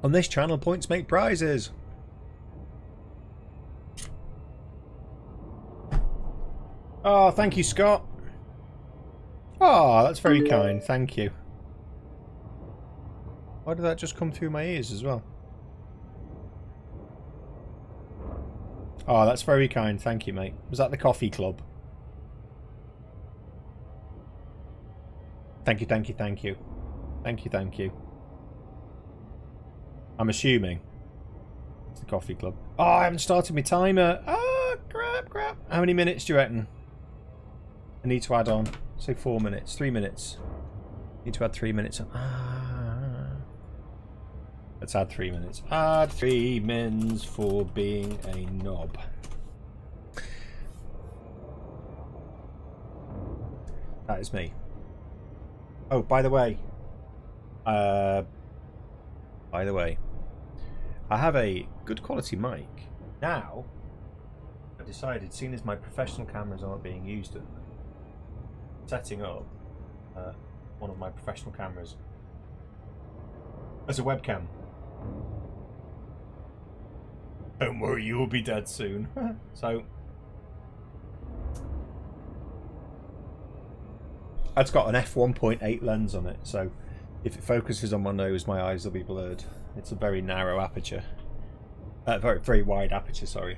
On this channel, points make prizes. Oh, thank you, Scott. Oh, that's very kind. Thank you. Why did that just come through my ears as well? Oh, that's very kind. Thank you, mate. Was that the coffee club? Thank you, thank you, thank you. Thank you, thank you. I'm assuming it's the coffee club. Oh, I haven't started my timer. Oh, crap. How many minutes do you reckon? I need to add on. Say 4 minutes. 3 minutes. Need to add 3 minutes. Let's add 3 minutes. Add 3 mins for being a knob. That is me. Oh, by the way, I have a good quality mic. Now, I decided, seeing as my professional cameras aren't being used at the moment, setting up one of my professional cameras as a webcam. Don't worry, you will be dead soon. So, it's got an f1.8 lens on it, so if it focuses on my nose, my eyes will be blurred. It's a very narrow aperture. Very wide aperture, sorry.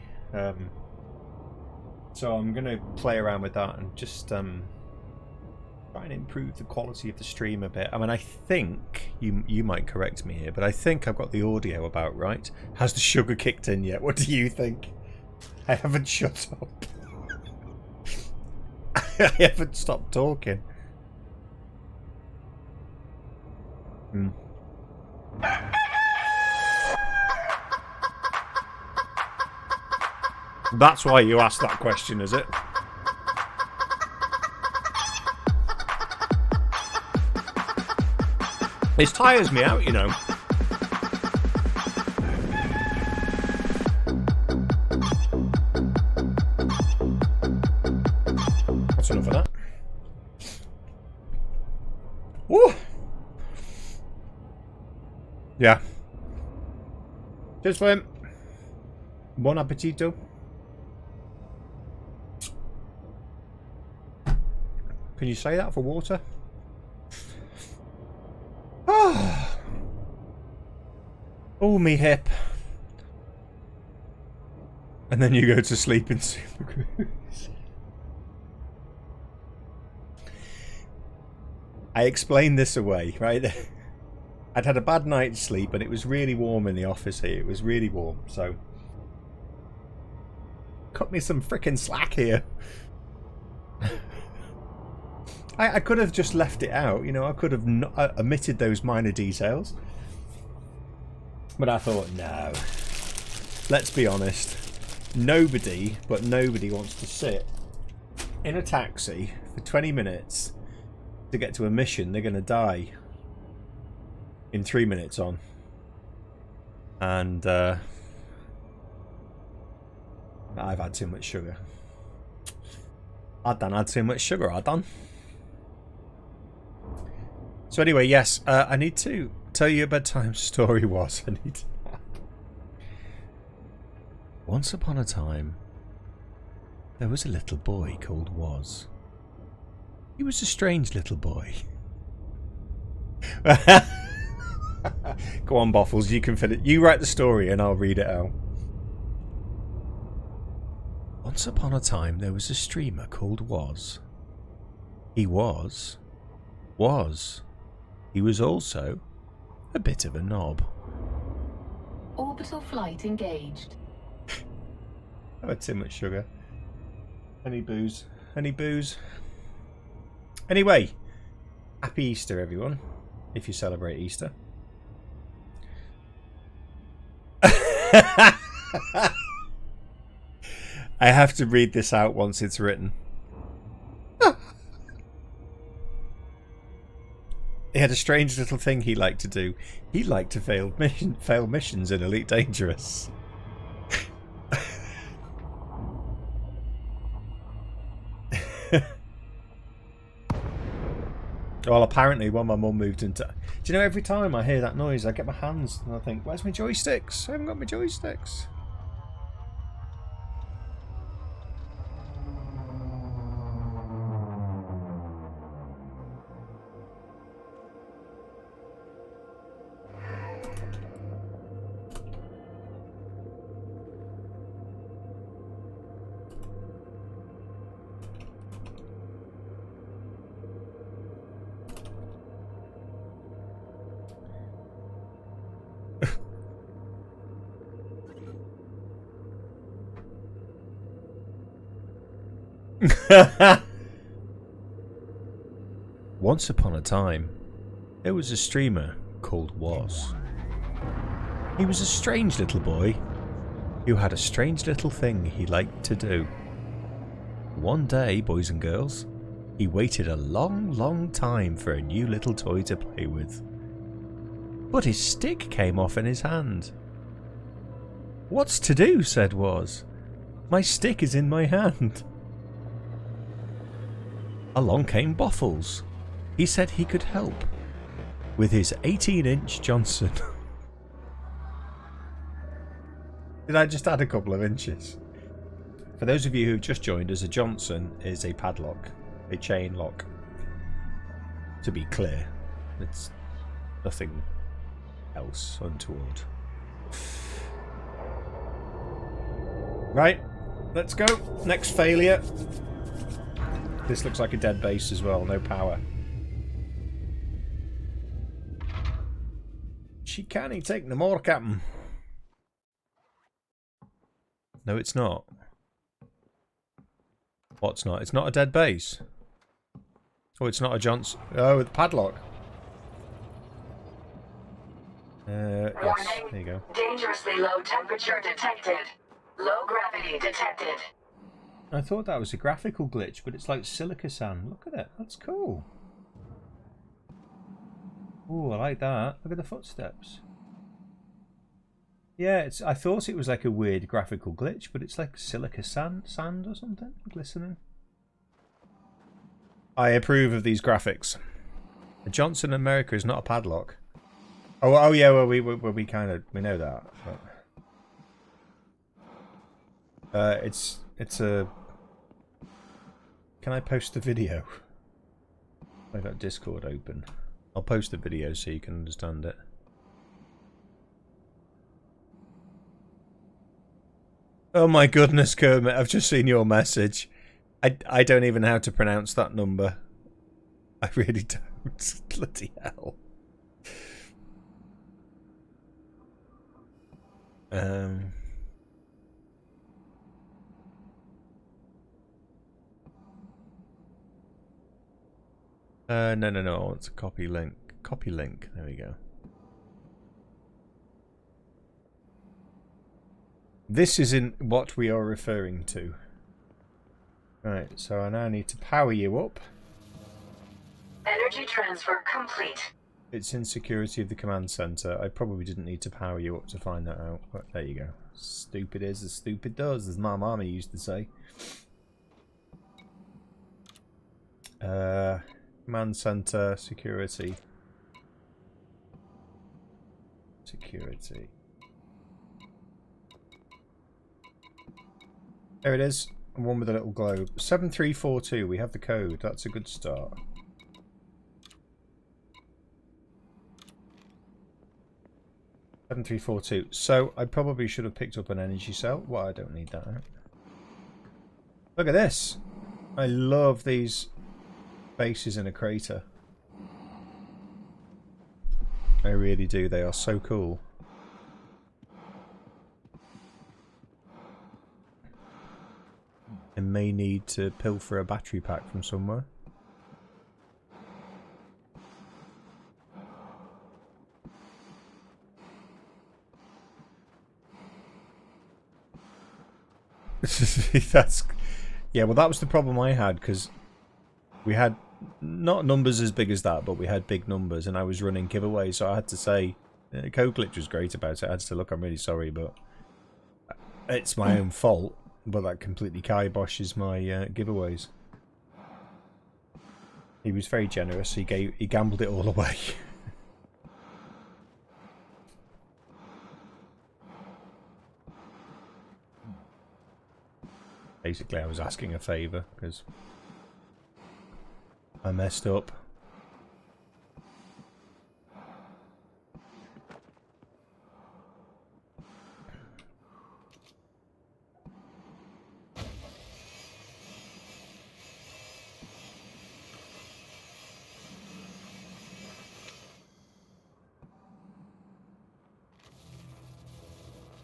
So I'm going to play around with that and just try and improve the quality of the stream a bit. I mean, I think, you might correct me here, but I think I've got the audio about right. Has the sugar kicked in yet? What do you think? I haven't shut up. I haven't stopped talking. That's why you asked that question, is it? This tires me out, you know. That's enough of that. Woo! Yeah. Cheers for him. Bon appetito. Can you say that for water? Oh, me hip. And then you go to sleep in Super Cruise. I explained this away, right? I'd had a bad night's sleep and it was really warm in the office here. It was really warm, so... Cut me some frickin' slack here. I could have just left it out, you know, I could have omitted those minor details. But I thought, no. Let's be honest. Nobody wants to sit in a taxi for 20 minutes to get to a mission they're going to die in 3 minutes on. And I've had too much sugar. I done had too much sugar, I done. So anyway, yes, I need to tell you a bedtime story was. I need to... Once upon a time, there was a little boy called Was. He was a strange little boy. Go on, Boffles, you can fit it. You write the story and I'll read it out. Once upon a time, there was a streamer called Was. He was. He was also a bit of a knob. Orbital flight engaged. I've had too much sugar. Any booze? Any booze? Anyway, happy Easter, everyone, if you celebrate Easter. I have to read this out once it's written. He had a strange little thing he liked to do. He liked to fail missions in Elite Dangerous. Well, apparently when my mum moved into... Do you know, every time I hear that noise, I get my hands and I think, where's my joysticks? I haven't got my joysticks. Once upon a time, there was a streamer called Was. He was a strange little boy who had a strange little thing he liked to do. One day, boys and girls, he waited a long time for a new little toy to play with. But his stick came off in his hand. "What's to do?" said Was. "My stick is in my hand." Along came Boffles. He said he could help with his 18-inch Johnson. Did I just add a couple of inches? For those of you who've just joined us, a Johnson is a padlock, a chain lock. To be clear, it's nothing else untoward. Right, let's go. Next failure. This looks like a dead base as well, no power. She can't take no more, Captain. No, it's not. What's not? It's not a dead base. Oh, it's not a Johnson. Oh, with padlock. Yes, there you go. Dangerously low temperature detected. Low gravity detected. I thought that was a graphical glitch, but it's like silica sand. Look at it. That's cool. Oh, I like that. Look at the footsteps. Yeah, I thought it was like a weird graphical glitch, but it's like silica sand or something, glistening. I approve of these graphics. A Johnson America is not a padlock. Oh yeah, well we know that. But it's a. Can I post the video? I've got Discord open. I'll post the video so you can understand it. Oh my goodness, Kermit, I've just seen your message. I don't even know how to pronounce that number. I really don't. Bloody hell. No. It's a copy link. Copy link. There we go. This isn't what we are referring to. Right, so I now need to power you up. Energy transfer complete. It's in security of the command center. I probably didn't need to power you up to find that out, but there you go. Stupid is as stupid does, as my mama used to say. Command center, security. Security. There it is. One with a little globe. 7342. We have the code. That's a good start. (7342). So I probably should have picked up an energy cell. Well, I don't need that out. Look at this. I love these bases in a crater. I really do. They are so cool. I may need to pilfer a battery pack from somewhere. That's... Yeah, well that was the problem I had, because we had not numbers as big as that, but we had big numbers and I was running giveaways, so I had to say, Code Glitch was great about it. I had to say, look, I'm really sorry, but it's my own fault. But that completely kiboshes my giveaways. He was very generous. He gambled it all away. Basically, I was asking a favour because I messed up.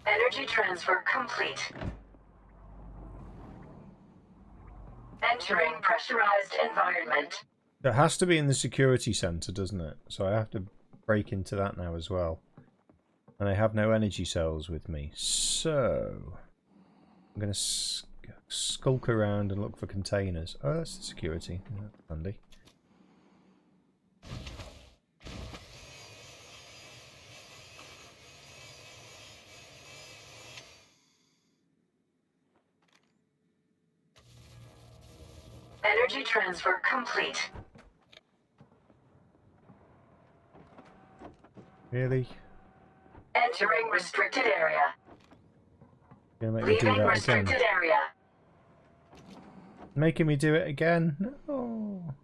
Energy transfer complete. Entering pressurized environment. It has to be in the security centre, doesn't it? So I have to break into that now as well. And I have no energy cells with me. So I'm going to skulk around and look for containers. Oh, that's the security. That's handy. Energy transfer complete. Really? Entering restricted area. You're gonna make me do Leaving that restricted again? area. Making me do it again? No.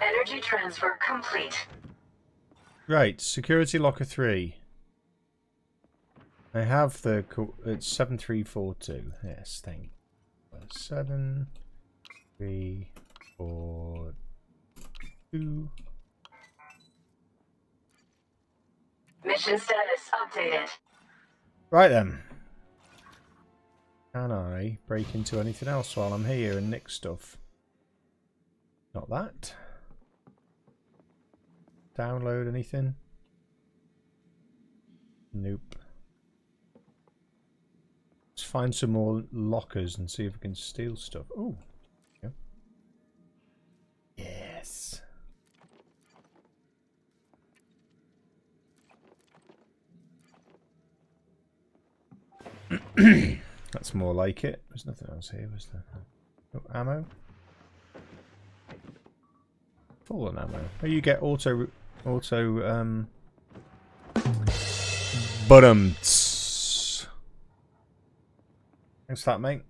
Energy transfer complete. Right, security locker 3. I have the... It's 7342. Yes, thank you. 7342. Mission status updated. Right then. Can I break into anything else while I'm here and nick stuff? Not that. Download anything? Nope. Let's find some more lockers and see if we can steal stuff. Oh. Yeah. Yes. That's more like it. There's nothing else here, was there? Oh, ammo. Full on ammo. Oh, you get auto bottoms. Thanks for that, mate.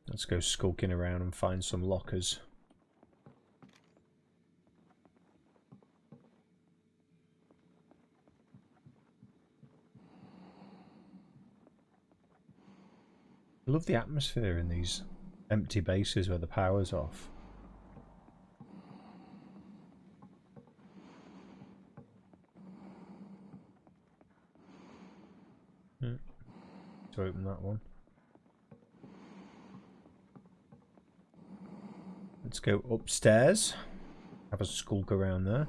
Let's go skulking around and find some lockers. love the atmosphere in these empty bases where the power's off. To open that one. Let's go upstairs. Have a skulk around there.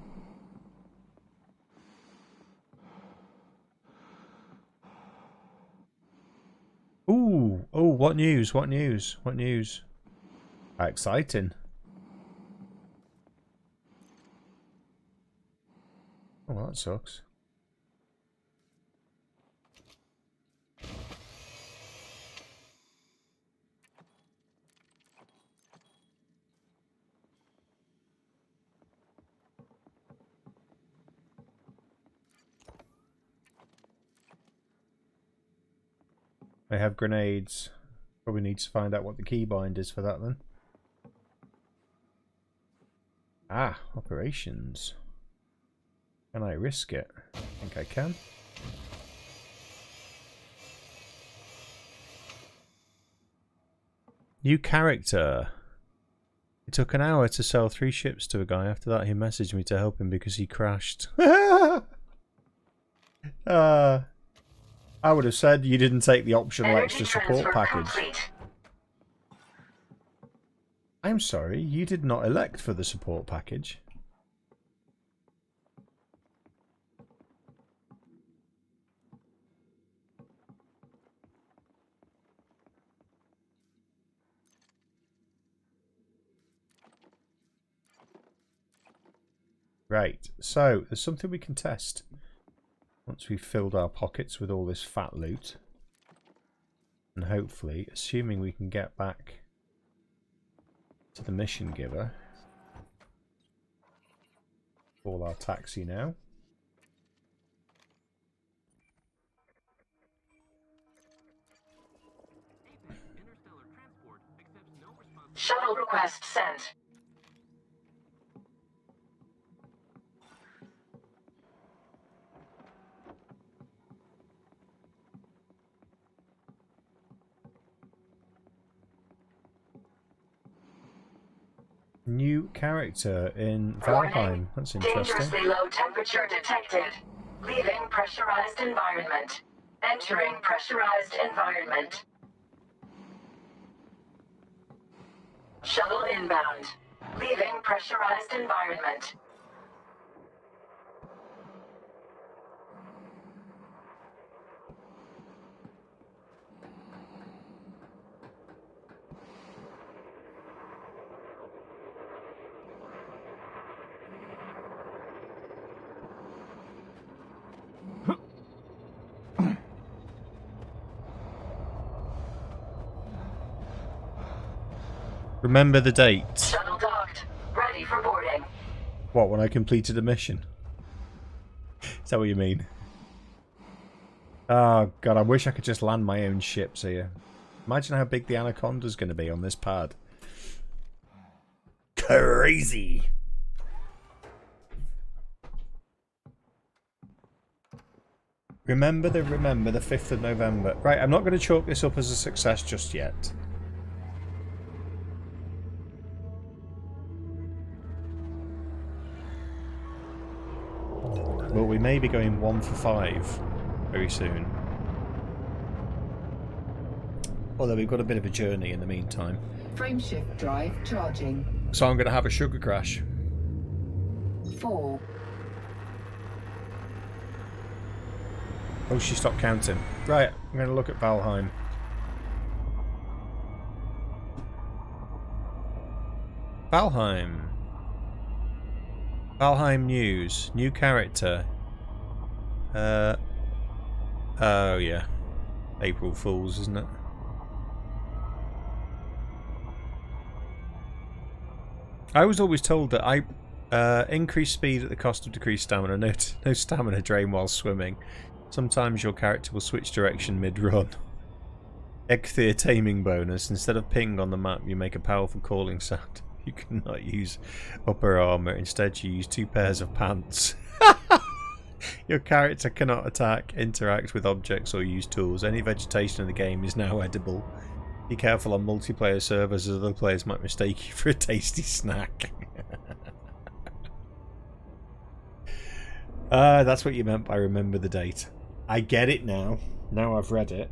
Ooh! Oh, what news? What news? What news? How exciting. Oh, well, that sucks. I have grenades. Probably need to find out what the keybind is for that then. Ah, operations. Can I risk it? I think I can. New character. It took an hour to sell 3 ships to a guy. After that he messaged me to help him because he crashed. I would have said you didn't take the optional extra support package. Complete. I'm sorry, you did not elect for the support package. Right, so there's something we can test. Once we've filled our pockets with all this fat loot. And hopefully, assuming we can get back to the mission giver. Call our taxi now. Shuttle request sent. New character in Valheim. That's interesting. Dangerously low temperature detected. Leaving pressurized environment. Entering pressurized environment. Shuttle inbound. Leaving pressurized environment. Remember the date. Shuttle docked. Ready for boarding. What, when I completed a mission? Is that what you mean? Oh god, I wish I could just land my own ships here. Imagine how big the Anaconda's going to be on this pad. Crazy! Remember the 5th of November. Right, I'm not going to chalk this up as a success just yet. But we may be going 1 for 5 very soon. Although we've got a bit of a journey in the meantime. Frameshift drive charging. So I'm going to have a sugar crash. 4. Oh, she stopped counting. Right, I'm going to look at Valheim. Valheim. Valheim news. New character. Oh yeah. April Fools, isn't it? I was always told that increase speed at the cost of decreased stamina. No stamina drain while swimming. Sometimes your character will switch direction mid-run. Ecthir taming bonus. Instead of ping on the map, you make a powerful calling sound. You cannot use upper armor. Instead, you use 2 pairs of pants. Your character cannot attack, interact with objects, or use tools. Any vegetation in the game is now edible. Be careful on multiplayer servers, as other players might mistake you for a tasty snack. That's what you meant by remember the date. I get it now. Now I've read it.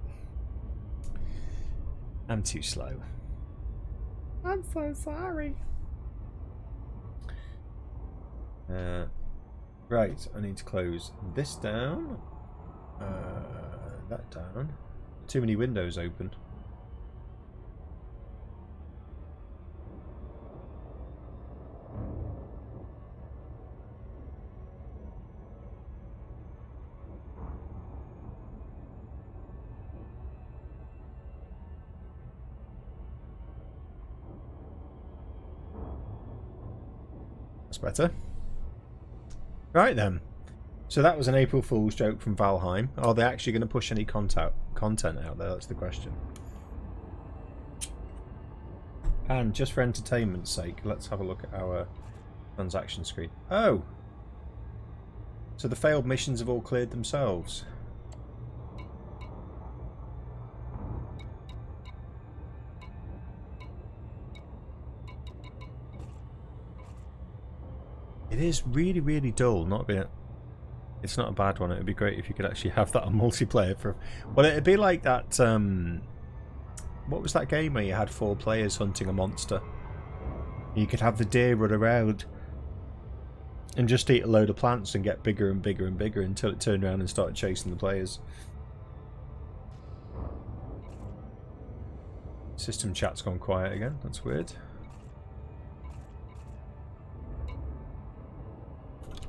I'm too slow. I'm so sorry. Right, I need to close this down. That down. Too many windows open. That's better. Right then. So that was an April Fool's joke from Valheim. Are they actually going to push any content out there? That's the question. And just for entertainment's sake, let's have a look at our transaction screen. Oh! So the failed missions have all cleared themselves. It is really, really dull. It's not a bad one. It would be great if you could actually have that on multiplayer. Well, it'd be like that. What was that game where you had 4 players hunting a monster? You could have the deer run around and just eat a load of plants and get bigger and bigger and bigger until it turned around and started chasing the players. System chat's gone quiet again. That's weird.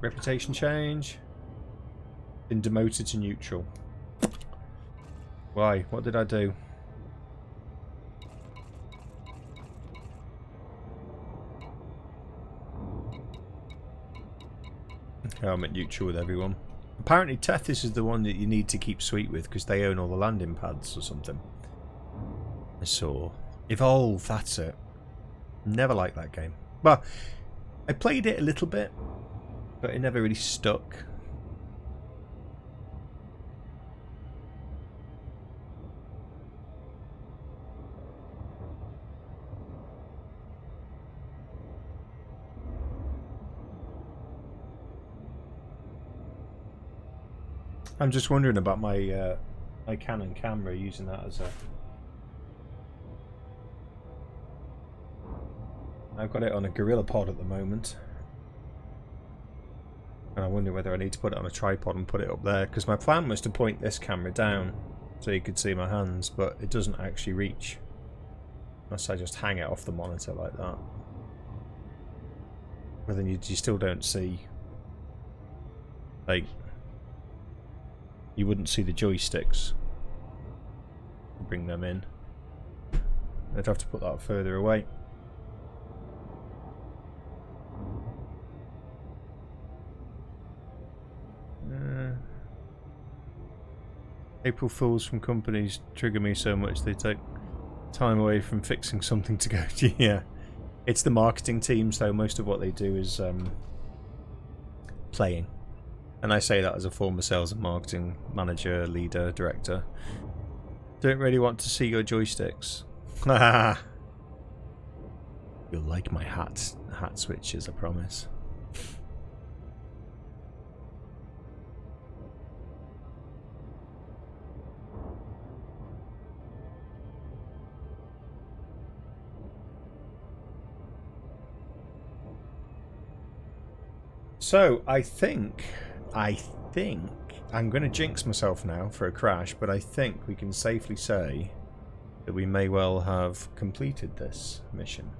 Reputation change. Been demoted to neutral. Why? What did I do? Okay, I'm at neutral with everyone. Apparently Tethys is the one that you need to keep sweet with because they own all the landing pads or something. I saw. Evolve, that's it. Never liked that game. Well, I played it a little bit, but it never really stuck. I'm just wondering about my my Canon camera, using that as a... I've got it on a Gorilla Pod at the moment. And I wonder whether I need to put it on a tripod and put it up there, because my plan was to point this camera down so you could see my hands, but it doesn't actually reach unless I just hang it off the monitor like that. But then you still don't see, like, you wouldn't see the joysticks. Bring them in. I'd have to put that further away. April Fools from companies trigger me so much they take time away from fixing something to go to. Yeah, it's the marketing teams though. Most of what they do is playing, and I say that as a former sales and marketing manager, leader, director. Don't really want to see your joysticks. You'll like my hat switches, I promise. So, I think I'm going to jinx myself now for a crash, but I think we can safely say that we may well have completed this mission.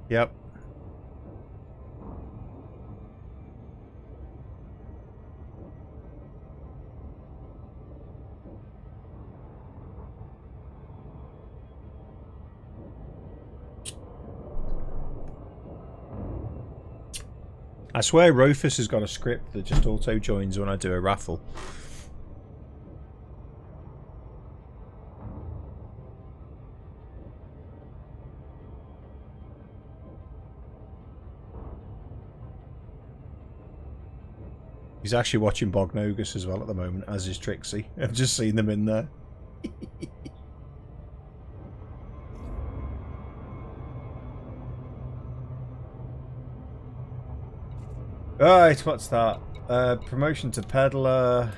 Yep. I swear Rufus has got a script that just auto joins when I do a raffle. He's actually watching Bognogus as well at the moment, as is Trixie. I've just seen them in there. Right, what's that? Promotion to peddler.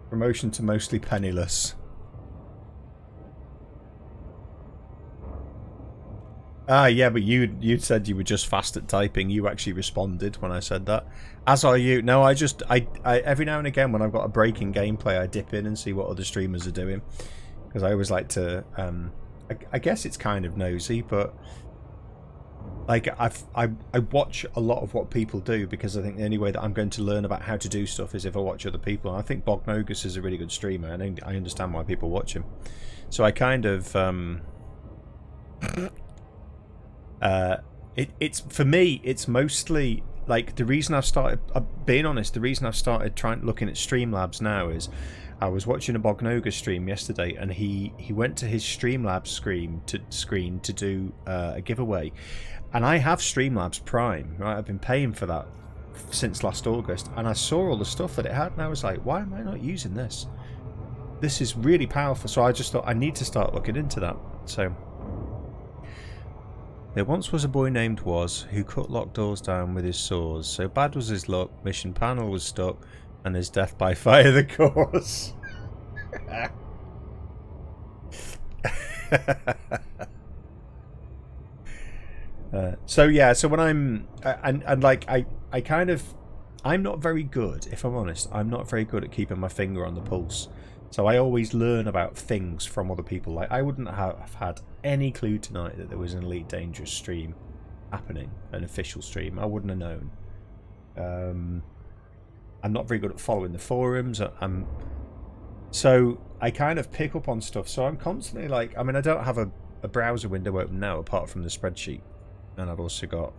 Promotion to mostly penniless. Ah, yeah, but you said you were just fast at typing. You actually responded when I said that. As are you. No, I every now and again when I've got a break in gameplay, I dip in and see what other streamers are doing, because I always like to. I guess it's kind of nosy, but like I watch a lot of what people do, because I think the only way that I'm going to learn about how to do stuff is if I watch other people. And I think Bognogus is a really good streamer, and I understand why people watch him. So I kind of it's for me, it's mostly like the reason I've started being honest, the reason I've started looking at Streamlabs now is I was watching a Bognogus stream yesterday, and he went to his Streamlabs screen to do a giveaway, and I have Streamlabs Prime, right? I've been paying for that since last August, and I saw all the stuff that it had, and I was like, why am I not using this? This is really powerful. So I just thought I need to start looking into that. So there once was a boy named Was who cut locked doors down with his saws. So bad was his luck, mission panel was stuck, and his death by fire the cause. So yeah, so when I'm and like I kind of, I'm not very good, if I'm honest, I'm not very good at keeping my finger on the pulse. So I always learn about things from other people. Like I wouldn't have had any clue tonight that there was an Elite Dangerous stream happening, an official stream. I wouldn't have known. I'm not very good at following the forums. So I kind of pick up on stuff. So I'm constantly like, I mean, I don't have a browser window open now apart from the spreadsheet. And I've also got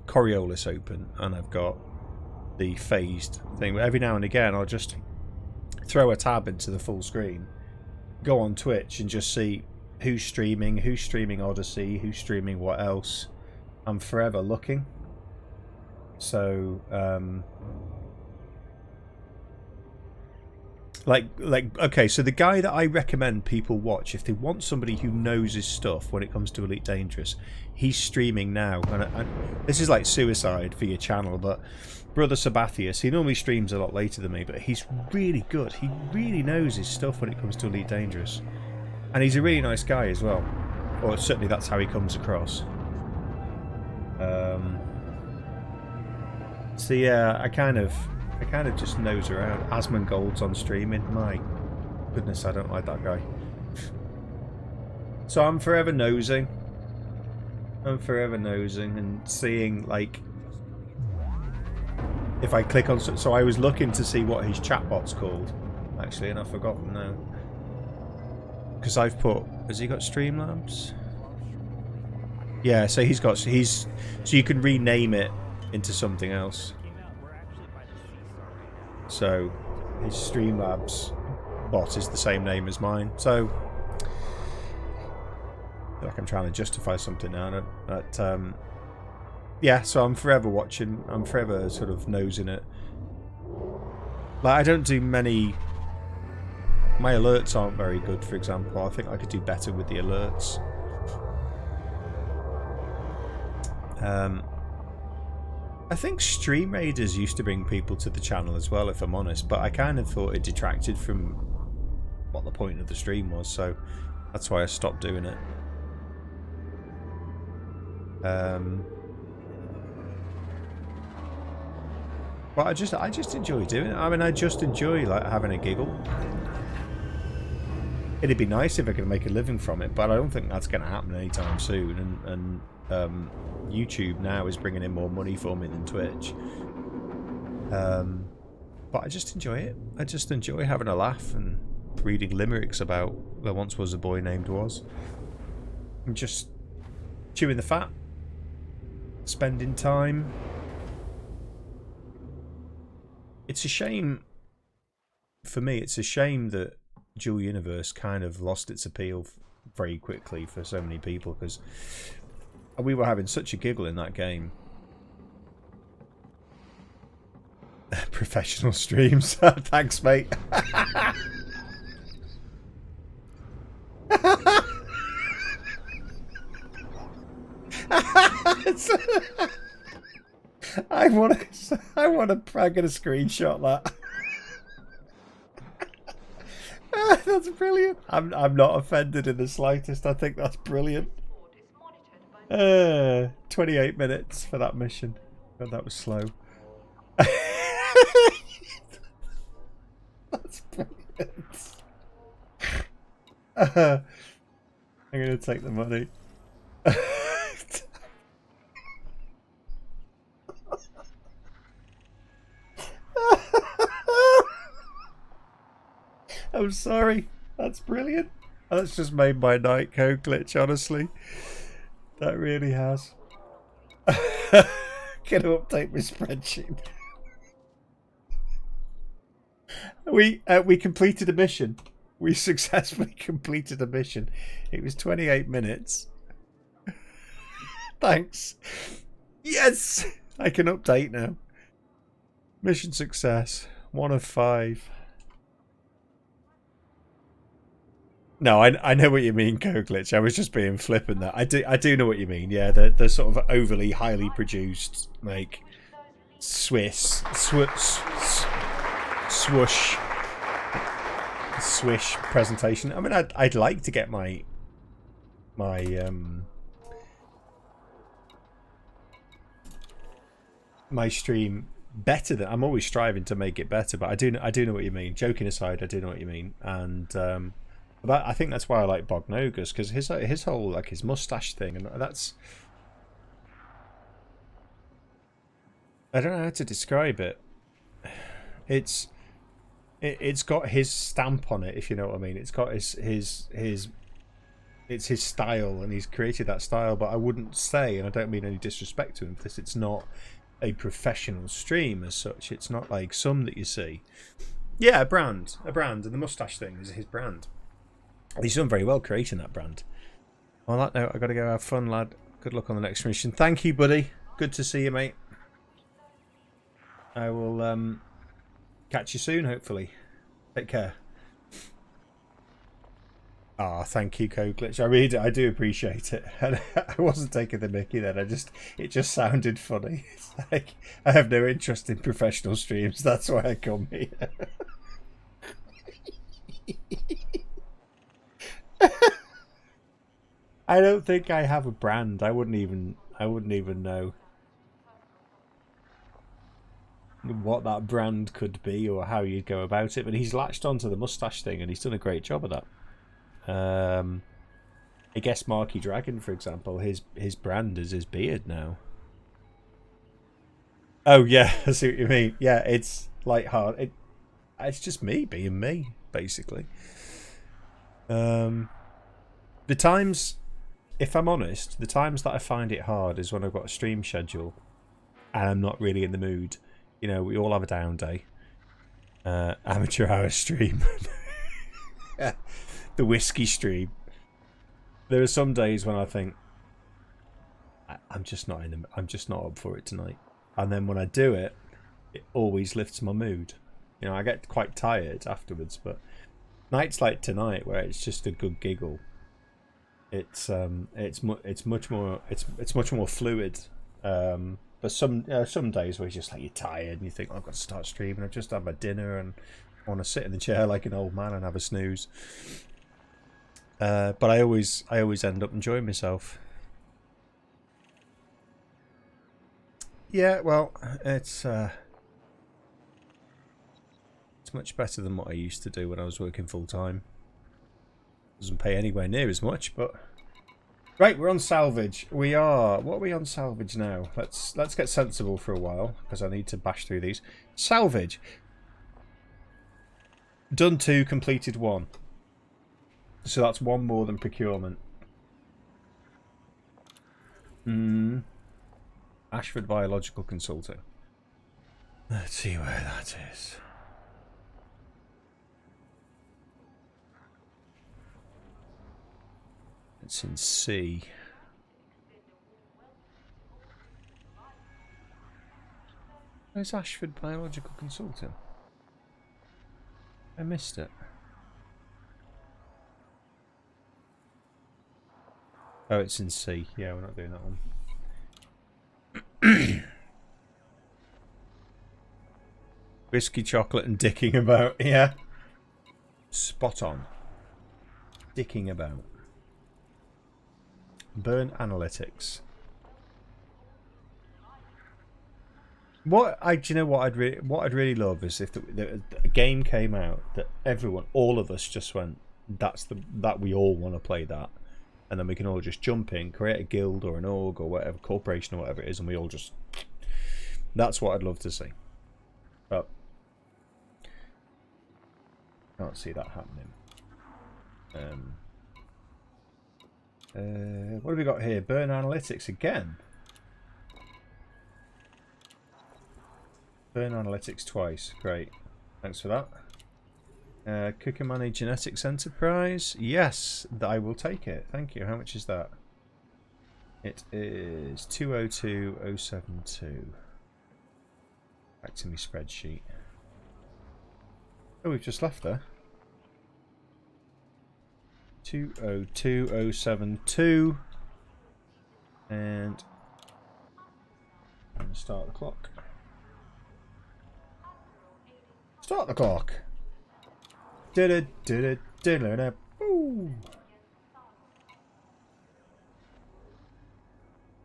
Coriolis open, and I've got the phased thing. Every now and again I'll just throw a tab into the full screen, go on Twitch and just see who's streaming Odyssey, who's streaming what else. I'm forever looking. So like okay, so the guy that I recommend people watch if they want somebody who knows his stuff when it comes to Elite Dangerous, he's streaming now, and this is like suicide for your channel, but Brother Sabathius, he normally streams a lot later than me, but he's really good. He really knows his stuff when it comes to Elite Dangerous, and he's a really nice guy as well, or certainly that's how he comes across. So yeah, I kind of just nose around. Asmongold's on streaming. My goodness, I don't like that guy. So I'm forever nosing. And seeing, like, if I click on... So I was looking to see what his chatbot's called, actually, and I've forgotten now. Because I've put... Has he got Streamlabs? Yeah, so he's... So you can rename it into something else. So his Streamlabs bot is the same name as mine. So I feel like I'm trying to justify something now. But yeah, so I'm forever watching. I'm forever sort of nosing it. Like I don't do many. My alerts aren't very good, for example. I think I could do better with the alerts. I think Stream Raiders used to bring people to the channel as well, if I'm honest, but I kind of thought it detracted from what the point of the stream was, so that's why I stopped doing it. But I just enjoy doing it. I mean, I just enjoy like having a giggle. It'd be nice if I could make a living from it, but I don't think that's going to happen anytime soon. And YouTube now is bringing in more money for me than Twitch. But I just enjoy it. I just enjoy having a laugh and reading limericks about there once was a boy named Was. And just chewing the fat, spending time It's a shame, for me, it's a shame that Dual Universe kind of lost its appeal very quickly for so many people, because we were having such a giggle in that game. Professional streams. Thanks, mate. I'm gonna screenshot that. That's brilliant. I'm not offended in the slightest. I think that's brilliant. 28 minutes for that mission. God, that was slow. That's brilliant. I'm gonna take the money. I'm sorry. That's brilliant. That's just made my night, Code Glitch, honestly. That really has. Gonna update my spreadsheet. We completed a mission. We successfully completed a mission. It was 28 minutes. Thanks. Yes! I can update now. Mission success. 1 of 5. No, I know what you mean, Code Glitch. I was just being flippant there. I do know what you mean. Yeah, the sort of overly highly produced, like swish presentation. I mean, I'd like to get my stream better than. I'm always striving to make it better, but I do know what you mean. Joking aside, I do know what you mean, and I think that's why I like Bognogus, because his whole like his mustache thing, and that's, I don't know how to describe it. It's got his stamp on it, if you know what I mean. It's got his it's his style, and he's created that style. But I wouldn't say, and I don't mean any disrespect to him for this, it's not a professional stream as such. It's not like some that you see. Yeah, a brand, and the mustache thing is his brand. He's done very well creating that brand. On that note, I've got to go have fun, lad. Good luck on the next mission. Thank you, buddy. Good to see you, mate. I will catch you soon, hopefully. Take care. Ah, thank you, Code Glitch. I do appreciate it. And I wasn't taking the mickey then. It just sounded funny. It's like I have no interest in professional streams. That's why I come here. I don't think I have a brand. I wouldn't even know what that brand could be or how you'd go about it. But he's latched onto the mustache thing, and he's done a great job of that. I guess Marky Dragon, for example, his brand is his beard now. Oh yeah, I see what you mean. Yeah, it's like hard. It's just me being me, basically. The times, if I'm honest, the times that I find it hard is when I've got a stream schedule and I'm not really in the mood. You know, we all have a down day. Amateur hour stream. The whiskey stream. There are some days when I think I'm just not up for it tonight. And then when I do it, it always lifts my mood. You know, I get quite tired afterwards, but nights like tonight where it's just a good giggle, it's much more fluid. But some days where it's just like you're tired and you think, oh, I've got to start streaming. I've just had my dinner and I want to sit in the chair like an old man and have a snooze. But I always end up enjoying myself. Yeah, well, it's much better than what I used to do when I was working full time. Doesn't pay anywhere near as much, but right, we're on salvage. We are. What are we on salvage now? Let's get sensible for a while because I need to bash through these. Salvage. Done 2, completed 1. So that's 1 more than procurement. Ashford Biological Consulting. Let's see where that is. It's in C. Where's Ashford Biological Consulting? I missed it. Oh, it's in C. Yeah, we're not doing that one. Whiskey, chocolate, and dicking about. Yeah. Spot on. Dicking about. Burn analytics. Do you know what I'd really love is if a game came out that everyone, all of us, just went, that we all want to play that, and then we can all just jump in, create a guild or an org or whatever, corporation or whatever it is, and we all just. That's what I'd love to see. But can't see that happening. What have we got here? Burn analytics again. Burn analytics twice. Great. Thanks for that. Kukumani Genetics Enterprise. Yes, I will take it. Thank you. How much is that? It is 202072. Back to my spreadsheet. Oh, we've just left there. 202072. And I'm going to start the clock. Start the clock. Ooh.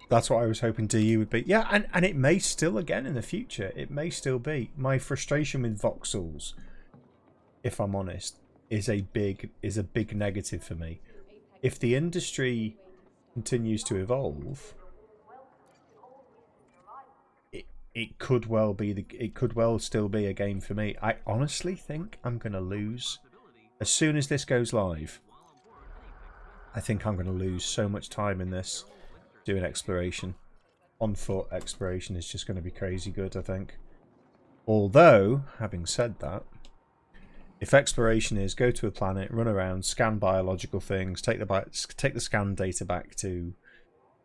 That's what I was hoping DU would be. Yeah, and it may still again in the future. It may still be. My frustration with voxels, if I'm honest, is a big negative for me. If the industry continues to evolve, it could well still be a game for me. I honestly think I'm going to lose as soon as this goes live. I think I'm going to lose so much time in this doing exploration. On foot exploration is just going to be crazy good, I think. Although, having said that, if exploration is go to a planet, run around, scan biological things, take the scan data back to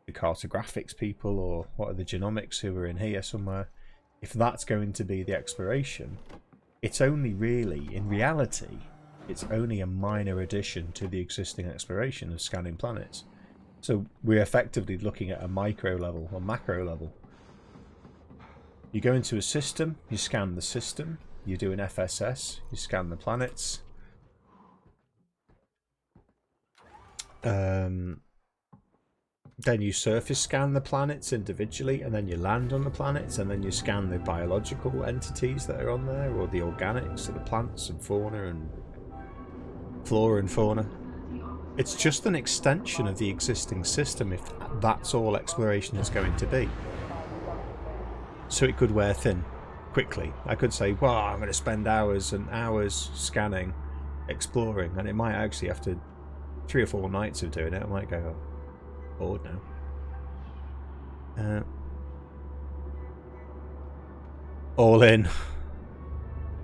the cartographics people or what are the genomics who are in here somewhere, if that's going to be the exploration, it's only really, in reality, it's only a minor addition to the existing exploration of scanning planets. So we're effectively looking at a micro level or macro level. You go into a system, you scan the system, you do an FSS, you scan the planets. Then you surface scan the planets individually, and then you land on the planets, and then you scan the biological entities that are on there, or the organics, or the plants and fauna and flora and fauna. It's just an extension of the existing system if that's all exploration is going to be. So it could wear thin quickly. I could say, well, I'm going to spend hours and hours scanning, exploring, and it might actually, after 3 or 4 nights of doing it, I might go, bored now. All in.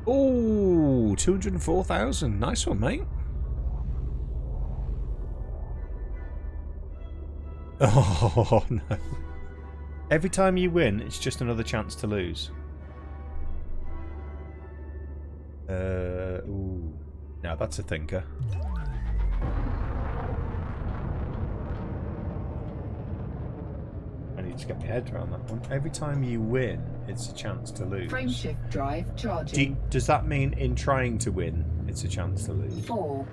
Ooh, 204,000. Nice one, mate. Oh, no. Every time you win, it's just another chance to lose. Ooh. Now that's a thinker. I need to get my head around that one. Every time you win, it's a chance to lose. Frameshift drive charging. Does that mean in trying to win, it's a chance to lose? 4,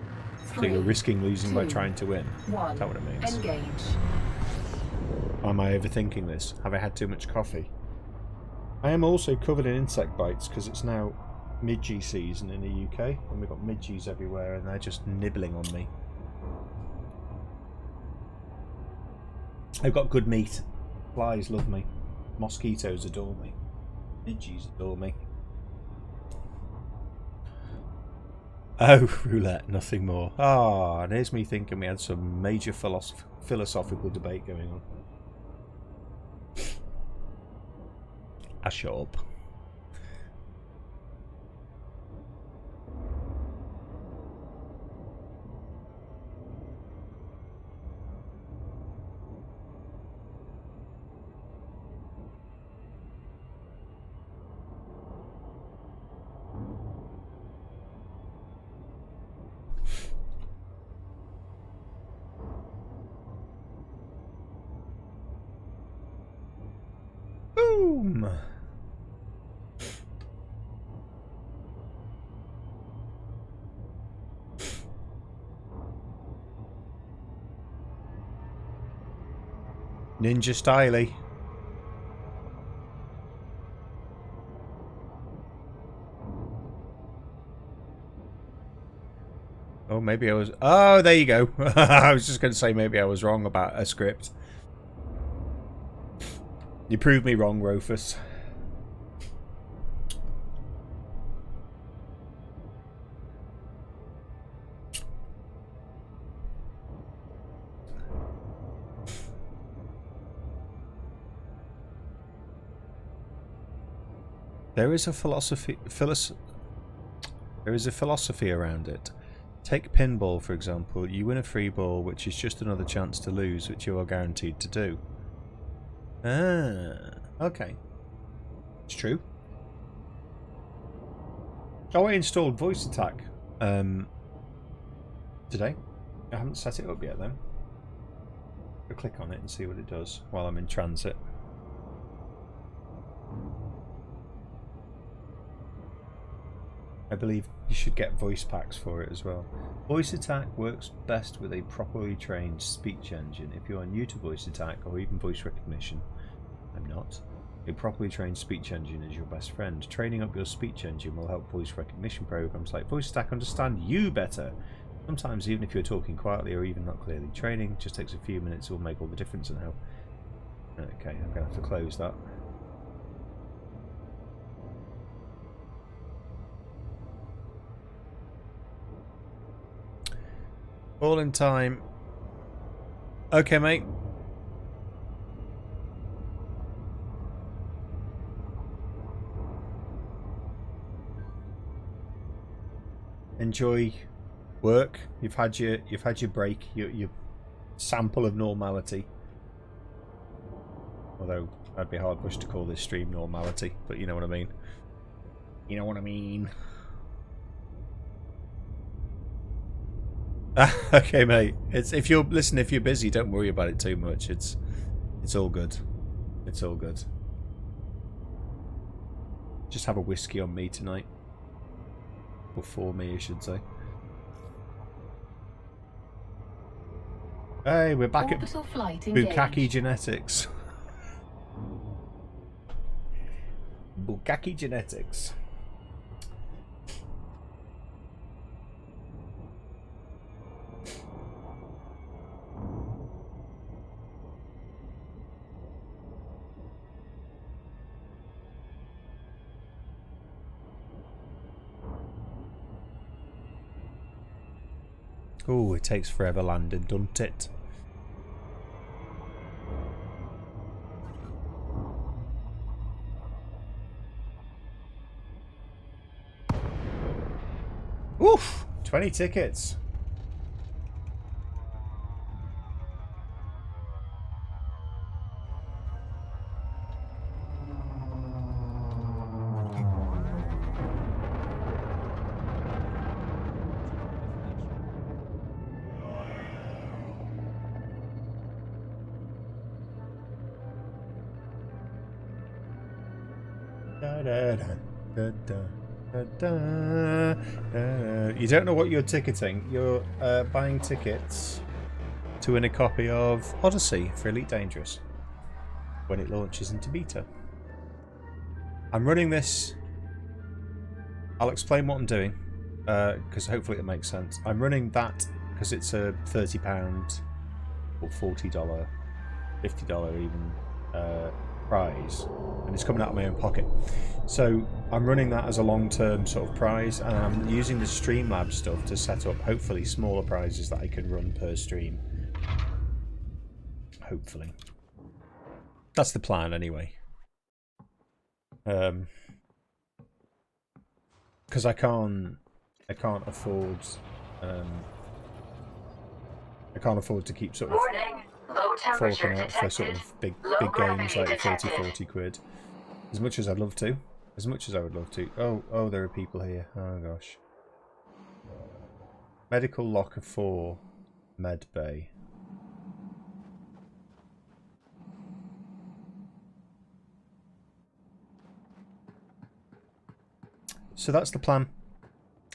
3, so you're risking losing 2, by trying to win? 1. Is that what it means? Engage. Am I overthinking this? Have I had too much coffee? I am also covered in insect bites because it's now Midgey season in the UK, and we've got Midgeys everywhere, and they're just nibbling on me. I've got good meat. Flies love me. Mosquitoes adore me. Midgeys adore me. Oh, roulette, nothing more. Ah, and here's me thinking we had some major philosophical debate going on. I shut up. home. Ninja styly. Oh, maybe I was... Oh, there you go. I was just going to say maybe I was wrong about a script. You proved me wrong, Rofus. There is a philosophy around it. Take pinball, for example. You win a free ball, which is just another chance to lose, which you are guaranteed to do. Ah, okay. It's true. Oh, I installed voice attack today. I haven't set it up yet, though. I'll click on it and see what it does while I'm in transit. I believe you should get voice packs for it as well. Voice attack works best with a properly trained speech engine. If you are new to voice attack or even voice recognition, I'm not. A properly trained speech engine is your best friend. Training up your speech engine will help voice recognition programs like voice attack understand you better. Sometimes even if you're talking quietly or even not clearly. Training just takes a few minutes. It will make all the difference in how... Okay, I'm going to have to close that. All in time. Okay, mate. Enjoy work. You've had your break. Your sample of normality. Although I'd be hard pushed to call this stream normality, but you know what I mean. You know what I mean. Okay, mate. If you're busy, don't worry about it too much. It's all good. It's all good. Just have a whiskey on me tonight, or for me, I should say. Hey, we're back at Bukkake Genetics. Bukkake Genetics. Oh, it takes forever landing, doesn't it? Oof! 20 tickets. You don't know what you're ticketing. You're buying tickets to win a copy of Odyssey for Elite Dangerous when it launches into beta. I'm running this. I'll explain what I'm doing because hopefully it makes sense. I'm running that because it's a £30 or $40, $50 even prize, and it's coming out of my own pocket. So I'm running that as a long-term sort of prize, and I'm using the Streamlabs stuff to set up hopefully smaller prizes that I can run per stream. Hopefully. That's the plan anyway. Because I can't afford to keep sort of forking out for sort of big games like 30-40 quid. As much as I'd love to. As much as I would love to. Oh, there are people here. Oh gosh. Medical Locker 4. Med Bay. so that's the plan.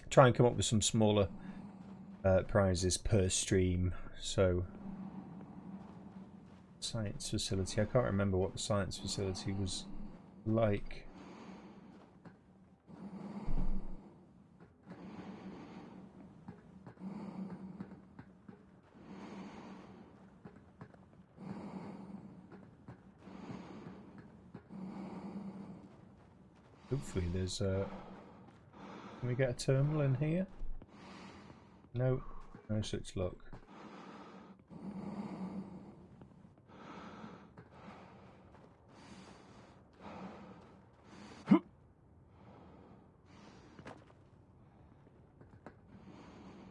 Try and come up with some smaller prizes per stream. So, science facility. I can't remember what the science facility was like. Hopefully there's a... Can we get a terminal in here? No, no such luck.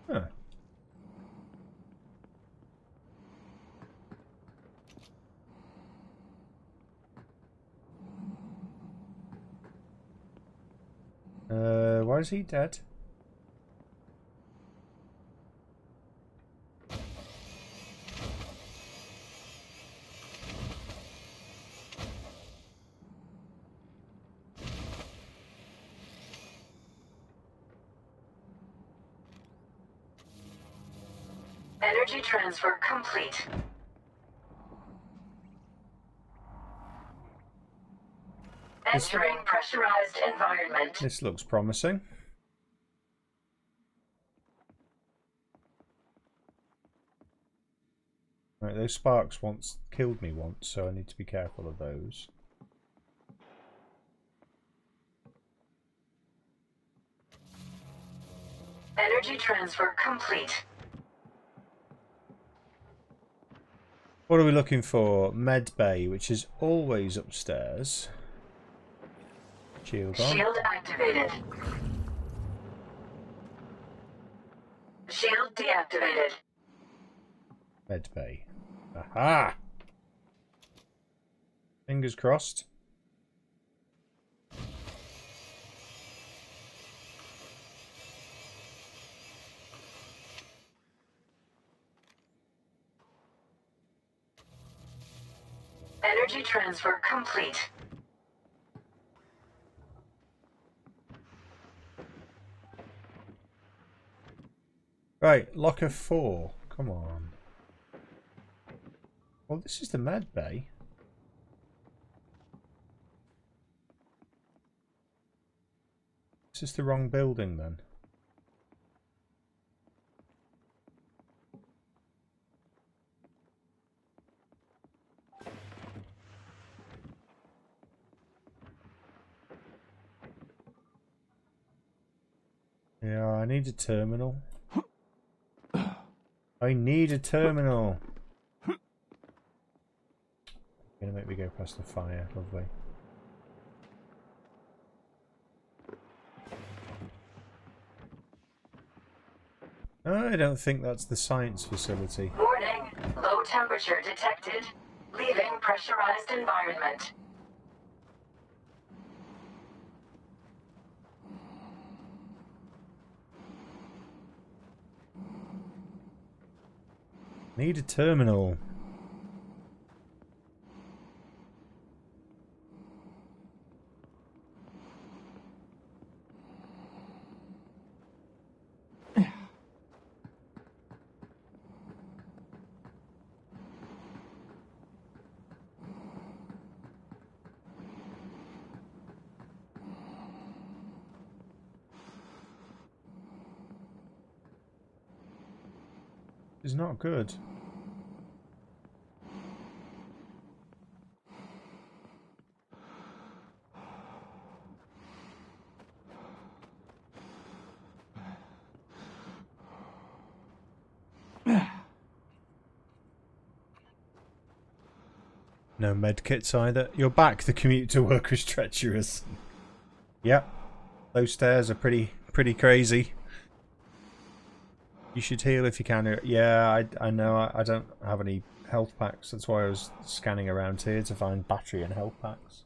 Huh. Why is he dead? Energy transfer complete. Entering pressurized environment. This looks promising. Right, those sparks once killed me once, so I need to be careful of those. Energy transfer complete. What are we looking for? Med bay, which is always upstairs. Shield on. Shield activated. Shield deactivated. Med bay. Aha! Fingers crossed. Energy transfer complete. Right, locker 4. Come on. Well, this is the med bay. This is the wrong building then. Yeah, I need a terminal. I need a terminal. Gonna make me go past the fire. Lovely. I don't think that's the science facility. Warning. Low temperature detected. Leaving pressurized environment. Need a terminal. It's not good. No medkits either. You're back. The commute to work was treacherous. Yep. Those stairs are pretty crazy. You should heal if you can. Yeah, I know. I don't have any health packs. That's why I was scanning around here to find battery and health packs.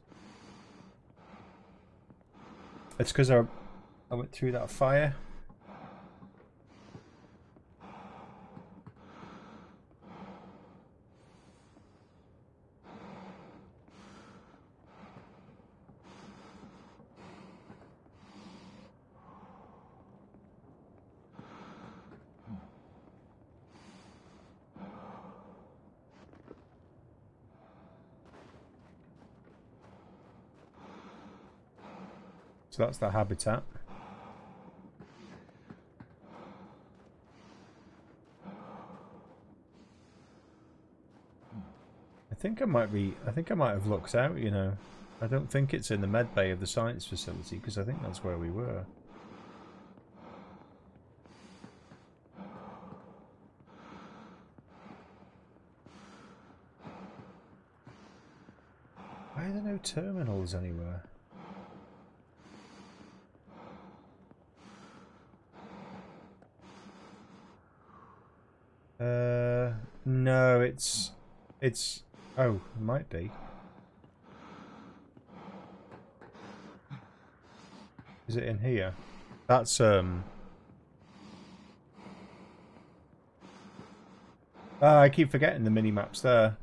It's because I went through that fire. So that's the habitat. I think I might have looked out, you know. I don't think it's in the med bay of the science facility because I think that's where we were. Why are there no terminals anywhere? No, it's oh, it might be. Is it in here? That's I keep forgetting the mini-maps there.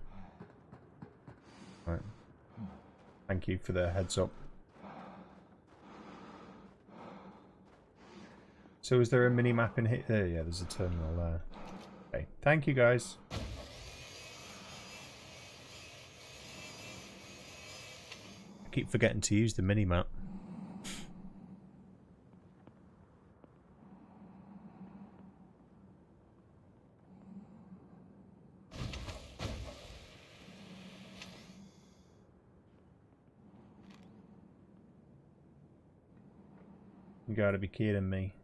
Right. Thank you for the heads up. So is there a mini-map in here? Yeah, there's a terminal there. Okay, thank you guys. I keep forgetting to use the mini-map. You gotta be kidding me.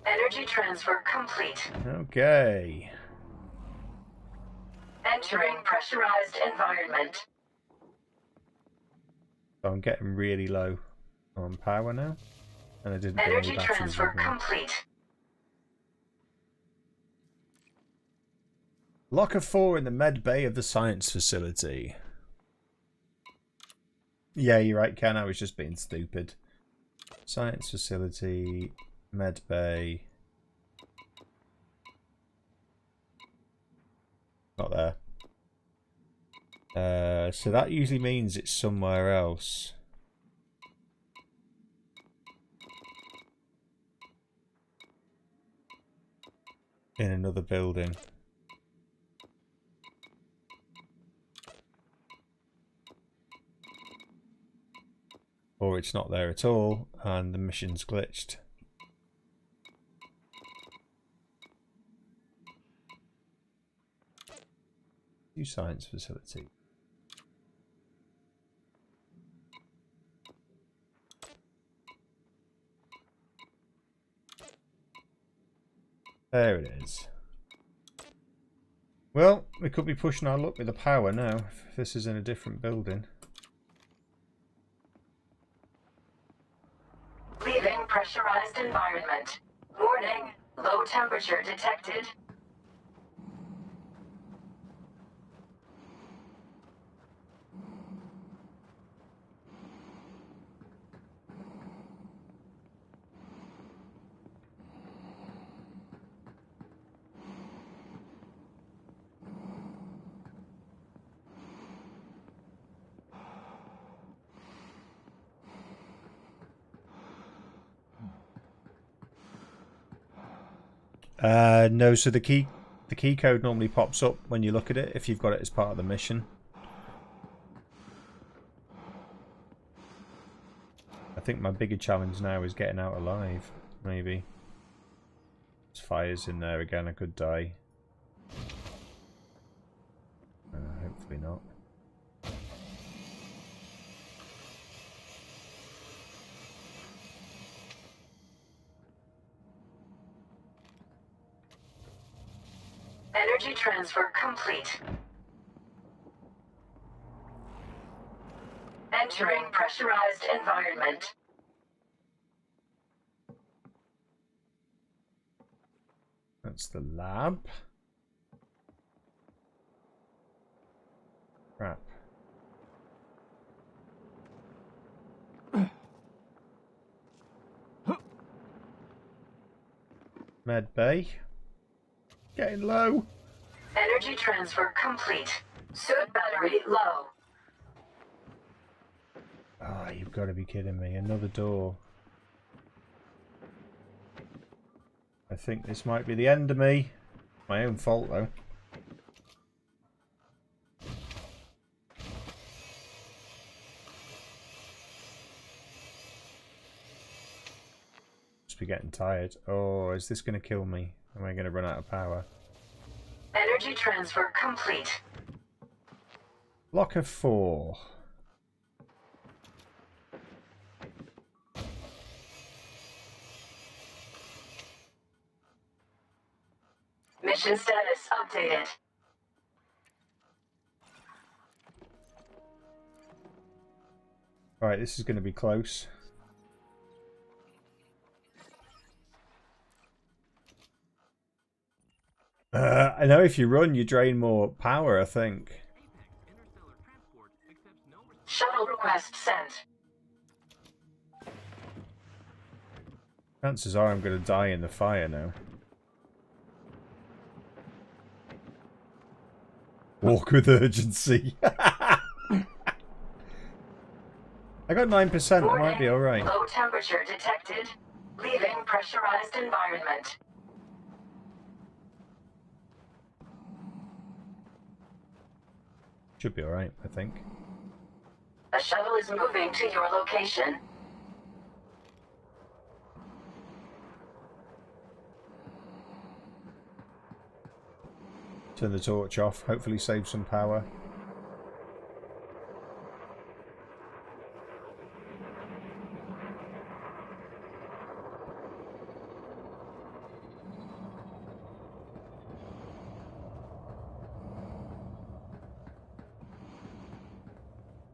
Energy transfer complete. Okay. Entering pressurized environment. So I'm getting really low on power now. And I didn't get any Energy batteries transfer with me. complete. Locker 4 in the med bay of the science facility. Yeah, you're right, Ken. I was just being stupid. Science facility, med bay. Not there. So that usually means it's somewhere else. In another building. Or it's not there at all, and the mission's glitched. New science facility. There it is. Well, we could be pushing our luck with the power now, if this is in a different building. Leaving pressurized environment. Warning, low temperature detected. No, so the key code normally pops up when you look at it if you've got it as part of the mission. I think my bigger challenge now is getting out alive, maybe. There's fires in there again, I could die. Hopefully not. Energy transfer complete. Entering pressurized environment. That's the lab. Crap. Med bay. Getting low. Energy transfer complete. Suit battery low. Oh, you've got to be kidding me. Another door. I think this might be the end of me. My own fault, though. must be getting tired. Oh, is this going to kill me? Am I going to run out of power? Energy transfer complete. Block of 4. Mission status updated. Alright, this is going to be close. I know if you run, you drain more power, I think. Shuttle request sent. Chances are I'm going to die in the fire now. Walk with urgency. I got 9%, I might be alright. Low temperature detected. Leaving pressurized environment. Should be alright, I think. A shuttle is moving to your location. Turn the torch off, hopefully save some power.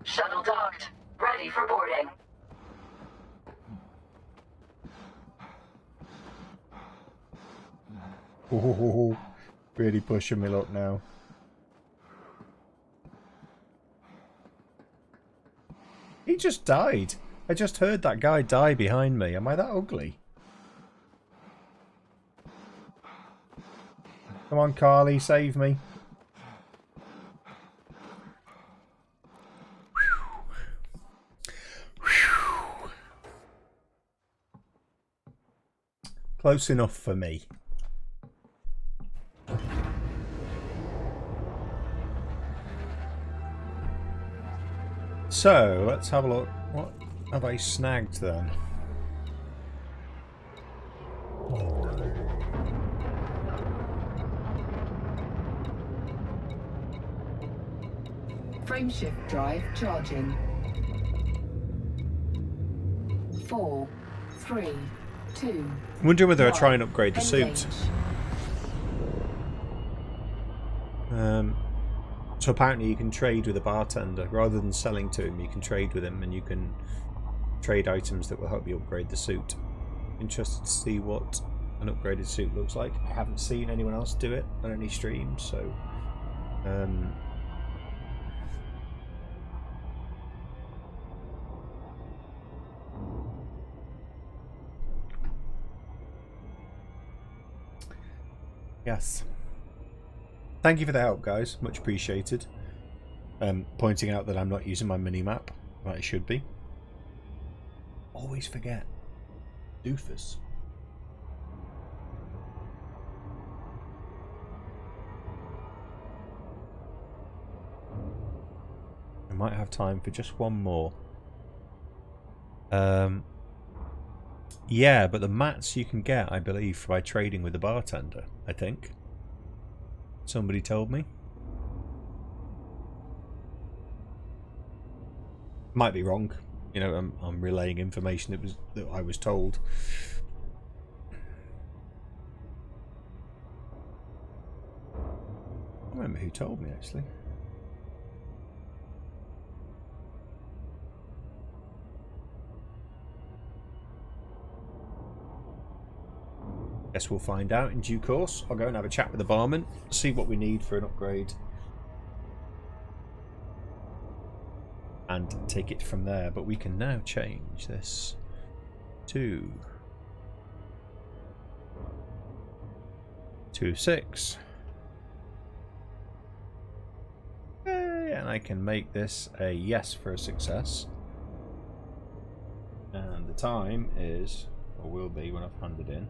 Shuttle docked. Ready for boarding. Oh, really pushing me luck now. He just died. I just heard that guy die behind me. Am I that ugly? Come on, Carly, save me. Close enough for me. So, let's have a look. What have I snagged then? Frameshift drive charging. 4, 3, 2. I'm wondering whether I try and upgrade the suit. So apparently you can trade with a bartender. Rather than selling to him, you can trade with him and you can trade items that will help you upgrade the suit. Interested to see what an upgraded suit looks like. I haven't seen anyone else do it on any streams, so... Yes. Thank you for the help, guys. Much appreciated. Pointing out that I'm not using my mini-map, like I should be. Always forget. Doofus. I might have time for just one more. Yeah, but the mats you can get, I believe, by trading with the bartender, I think. Somebody told me. Might be wrong. You know, I'm relaying information that I was told. I don't remember who told me, actually. Guess we'll find out in due course. I'll go and have a chat with the barman, see what we need for an upgrade, and take it from there. But we can now change this to 2.6. And I can make this a yes for a success. And the time is, or will be when I've handed in.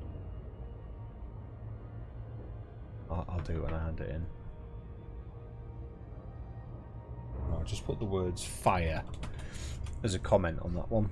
I'll do it when I hand it in. I'll just put the words fire as a comment on that one.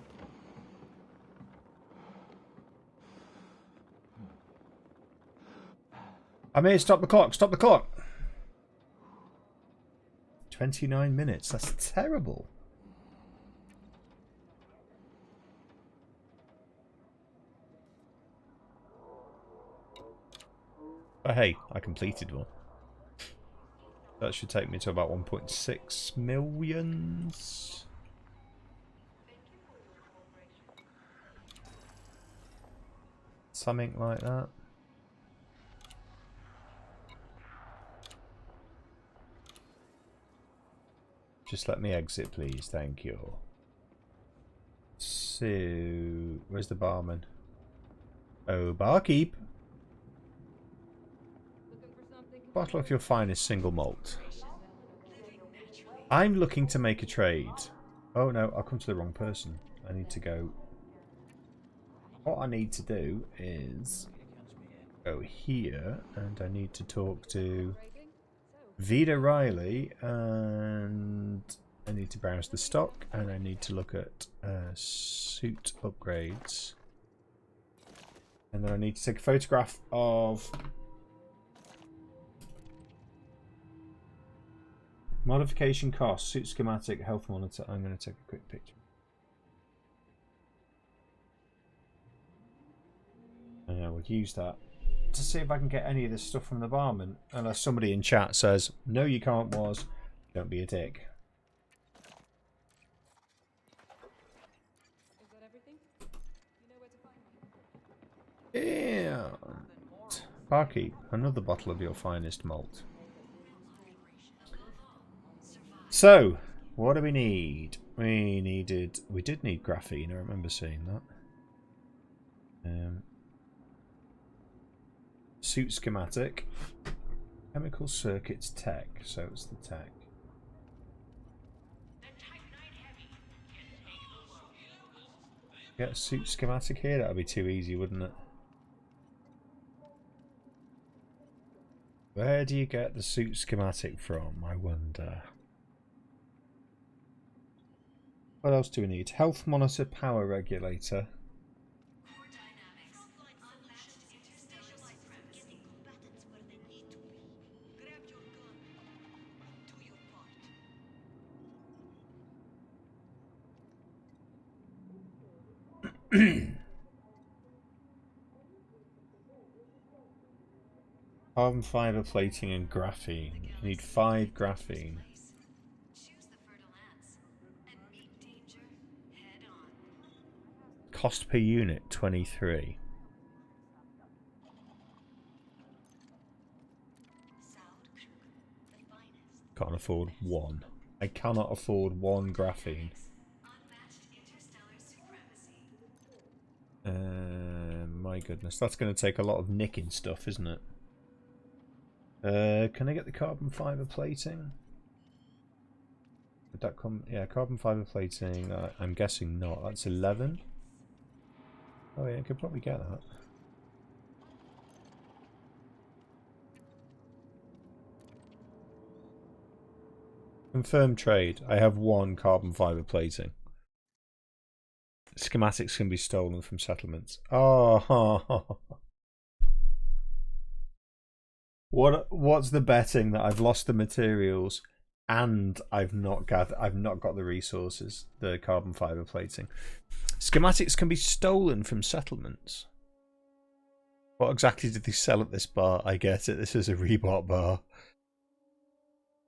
I may stop the clock. Stop the clock. 29 minutes. That's terrible. But hey, I completed one. That should take me to about 1.6 millions. Something like that. Just let me exit, please. Thank you. So, where's the barman? Oh, barkeep. Bottle of your finest single malt. I'm looking to make a trade. Oh no, I'll come to the wrong person. I need to go. What I need to do is go here, and I need to talk to Vida Riley, and I need to browse the stock, and I need to look at suit upgrades. And then I need to take a photograph of modification cost, suit schematic, health monitor. I'm going to take a quick picture. And I will use that to see if I can get any of this stuff from the barman. Unless somebody in chat says, no you can't, was. Don't be a dick. Is that everything? You know where to find me. Yeah. Barkeep, another bottle of your finest malt. So, what do we need? We did need graphene, I remember seeing that. Suit schematic. Chemical circuits tech, so it's the tech. Get a suit schematic here? That would be too easy, wouldn't it? Where do you get the suit schematic from, I wonder? What else do we need? Health monitor, power regulator. Carbon fiber plating and graphene. You need 5 graphene. Cost per unit 23. Can't afford 1. I cannot afford 1 graphene. My goodness, that's going to take a lot of nicking stuff, isn't it? Can I get the carbon fiber plating? Would that come? Yeah, carbon fiber plating. I'm guessing not. That's 11. Oh yeah, I could probably get that. Confirm trade. I have 1 carbon fiber plating. Schematics can be stolen from settlements. Oh, what's the betting that I've lost the materials and I've not got the resources, the carbon fiber plating. Schematics can be stolen from settlements. What exactly did they sell at this bar? I get it. This is a Rebot bar.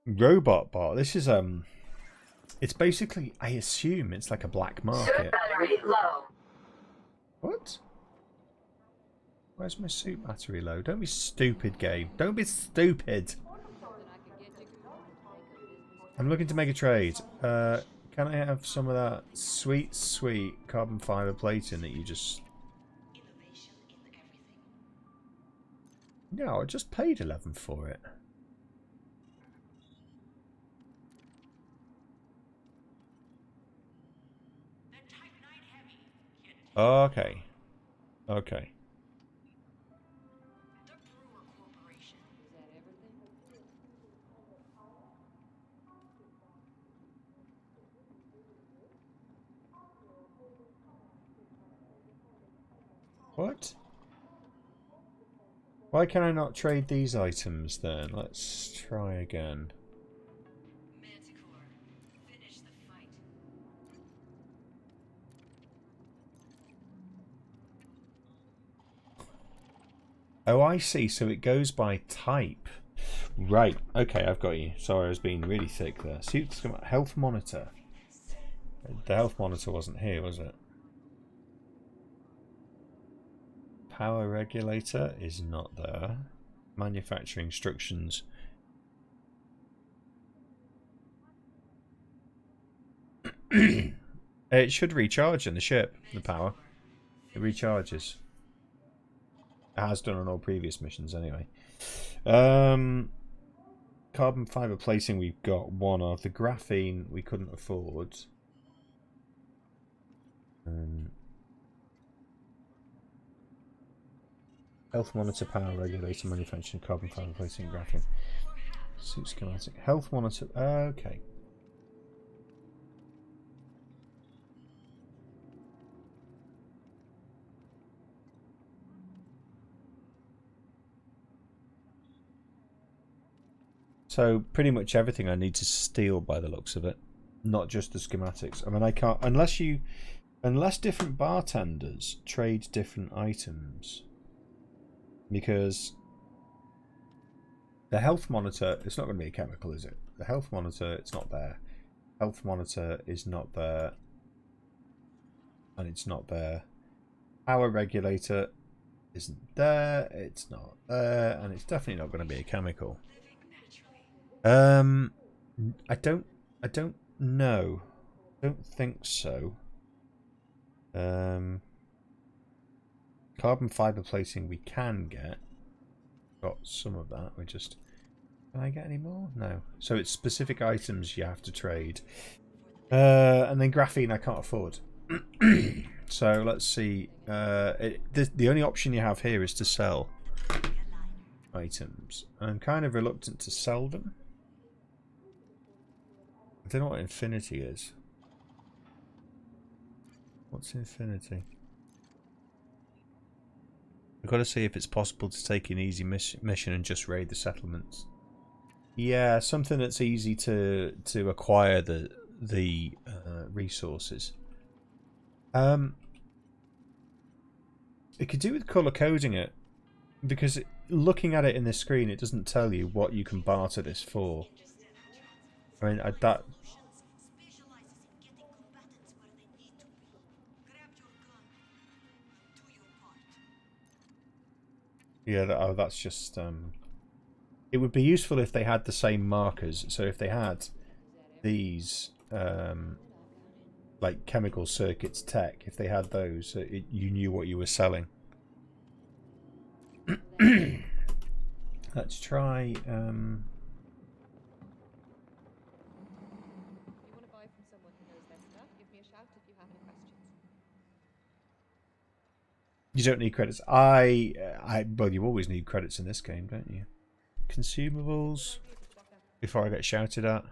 Robot bar. This is it's basically, I assume it's like a black market. Suit battery low. What? Where's my suit battery low? Don't be stupid, game. Don't be stupid. I'm looking to make a trade. Can I have some of that sweet, sweet carbon fiber plating that you just... No, I just paid 11 for it. Okay. Okay. What? Why can I not trade these items then? Let's try again. Finish the fight. Oh, I see. So it goes by type. Right. Okay, I've got you. Sorry, I was being really thick there. See, health monitor. The health monitor wasn't here, was it? Power regulator is not there. Manufacturing instructions. It should recharge in the ship, the power. It recharges. It has done on all previous missions anyway. Carbon fiber plating we've got one of. The graphene we couldn't afford. Health monitor, power regulator, manufacturing, carbon fiber plating, graphene. Suit schematic. Health monitor. Okay. So pretty much everything I need to steal by the looks of it, not just the schematics. I mean, I can't unless different bartenders trade different items, because the health monitor, it's not going to be a chemical, is it? The health monitor, it's not there. Health monitor is not there, and it's not there. Power regulator isn't there. It's not there, and it's definitely not going to be a chemical. I don't know. Don't think so. Carbon fiber plating we can get. Got some of that. We just, can I get any more? No. So it's specific items you have to trade. And then graphene I can't afford. So let's see. The only option you have here is to sell items. I'm kind of reluctant to sell them. I don't know what infinity is. What's infinity? We've got to see if it's possible to take an easy mission and just raid the settlements. Yeah, something that's easy to acquire the resources. It could do with color coding it, because looking at it in this screen, it doesn't tell you what you can barter this for. I mean, that. Yeah, that's just. It would be useful if they had the same markers. So if they had these, like chemical circuits tech, if they had those, you knew what you were selling. Let's try. You don't need credits. Well, you always need credits in this game, don't you? Consumables. Before I get shouted at.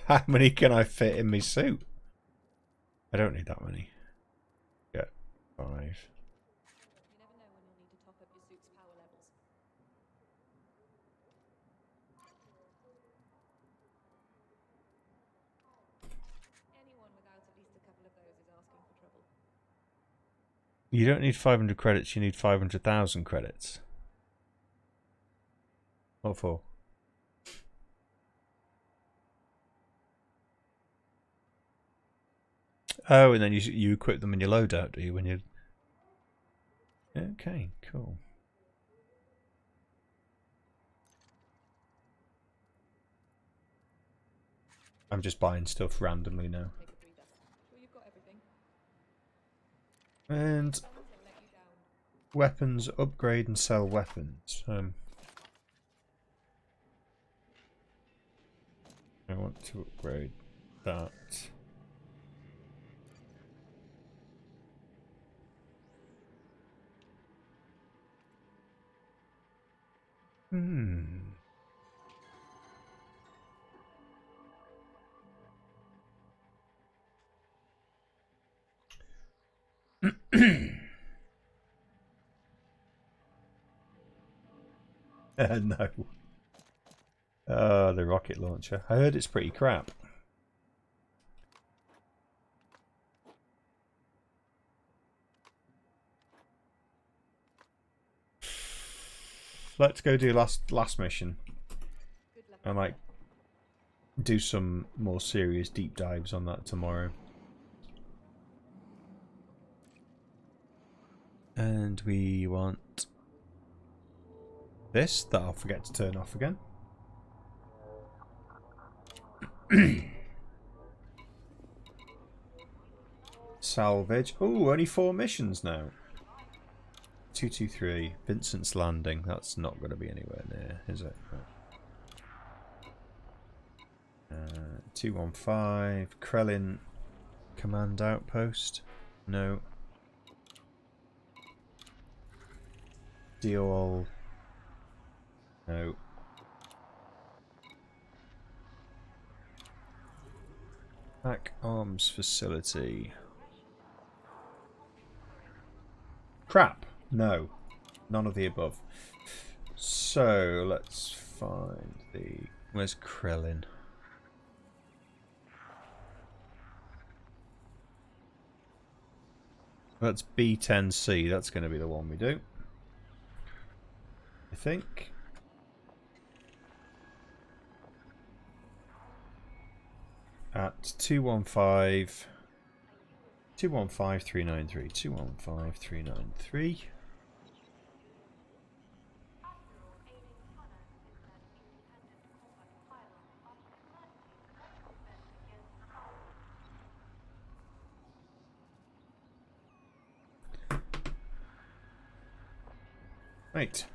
How many can I fit in my suit? I don't need that many. Yeah, 5. You don't need 500 credits, you need 500,000 credits. What for? Oh, and then you equip them in your loadout, do you? When you. Okay, cool. I'm just buying stuff randomly now. And weapons, upgrade and sell weapons. I want to upgrade that. No. Oh, the rocket launcher. I heard it's pretty crap. Let's go do last mission. I might do some more serious deep dives on that tomorrow. And we want this that I'll forget to turn off again. Salvage. Oh, only 4 missions now. 223. Vincent's Landing. That's not going to be anywhere near, is it? 215. Krellin Command Outpost. No. Diol. No. Pack Arms Facility. Crap. No. None of the above. So, let's find the... Where's Krellin? That's B10C. That's going to be the one we do. I think. At 215... 215393. 215393. Right.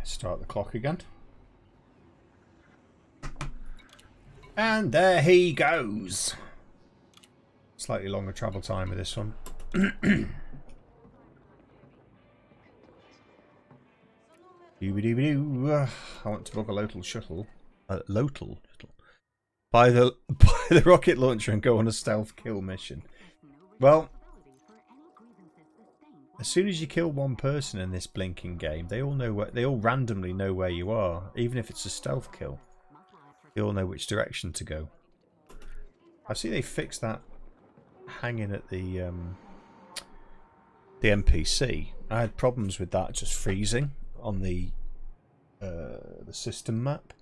Start the clock again. And there he goes. Slightly longer travel time with this one. I want to book a local shuttle. Local shuttle. Buy the rocket launcher and go on a stealth kill mission. Well, as soon as you kill one person in this blinking game, they all randomly know where you are, even if it's a stealth kill. They all know which direction to go. I see they fixed that hanging at the NPC. I had problems with that just freezing on the system map.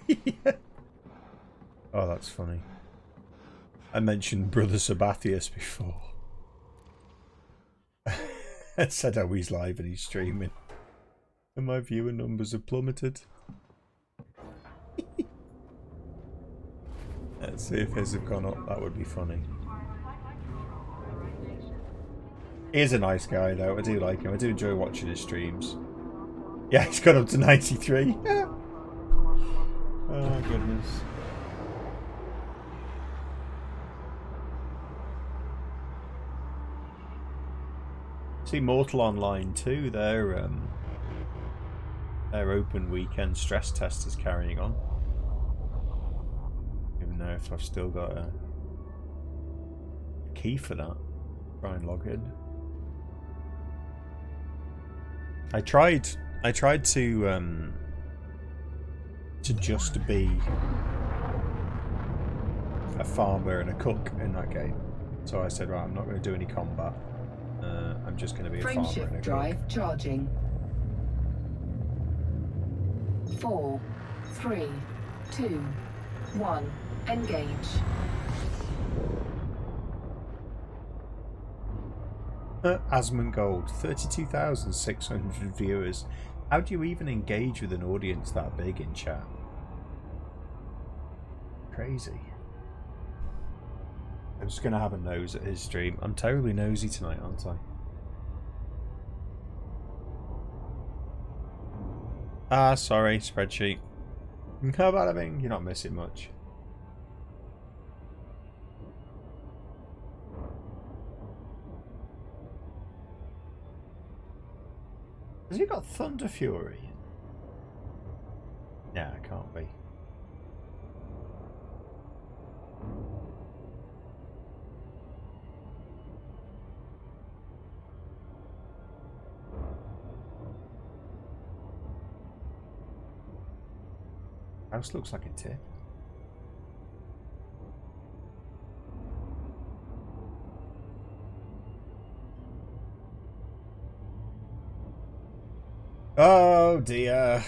Yeah. Oh, that's funny. I mentioned Brother Sabathius before. I said how he's live and he's streaming. And my viewer numbers have plummeted. Let's see if his have gone up. That would be funny. He is a nice guy though. I do like him. I do enjoy watching his streams. Yeah, he's got up to 93. Oh goodness. See Mortal Online too, their open weekend stress test is carrying on. Even though if I've still got a key for that. Try and log in. I tried to just be a farmer and a cook in that game. So I said, right, I'm not going to do any combat. I'm just going to be a farmer and a cook. Drive charging. 4, 3, 2, 1. Engage. Asmongold, 32,600 viewers. How do you even engage with an audience that big in chat? Crazy. I'm just going to have a nose at his stream. I'm terribly nosy tonight, aren't I? Ah, sorry, spreadsheet. How about everything? You're not missing much. Has he got Thunder Fury? Nah, it can't be. House looks like a tip. Oh dear.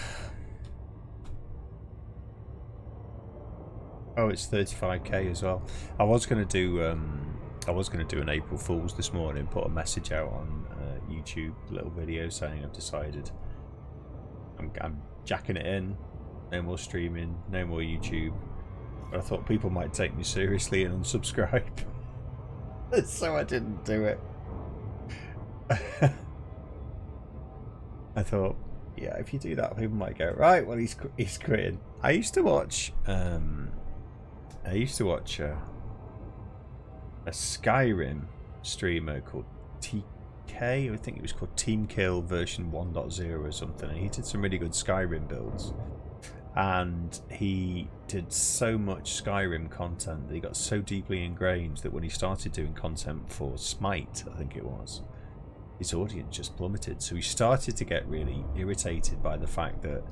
Oh, it's 35k as well. I was gonna do an April Fool's this morning, put a message out on YouTube, little video saying I've decided I'm jacking it in. No more streaming, no more YouTube. But I thought people might take me seriously and unsubscribe. So I didn't do it. I thought, yeah, if you do that, people might go, right, well, he's quitting. I used to watch a Skyrim streamer called TK. I think it was called Team Kill version 1.0 or something. And he did some really good Skyrim builds. And he did so much Skyrim content that he got so deeply ingrained that when he started doing content for Smite, I think it was, his audience just plummeted. So he started to get really irritated by the fact that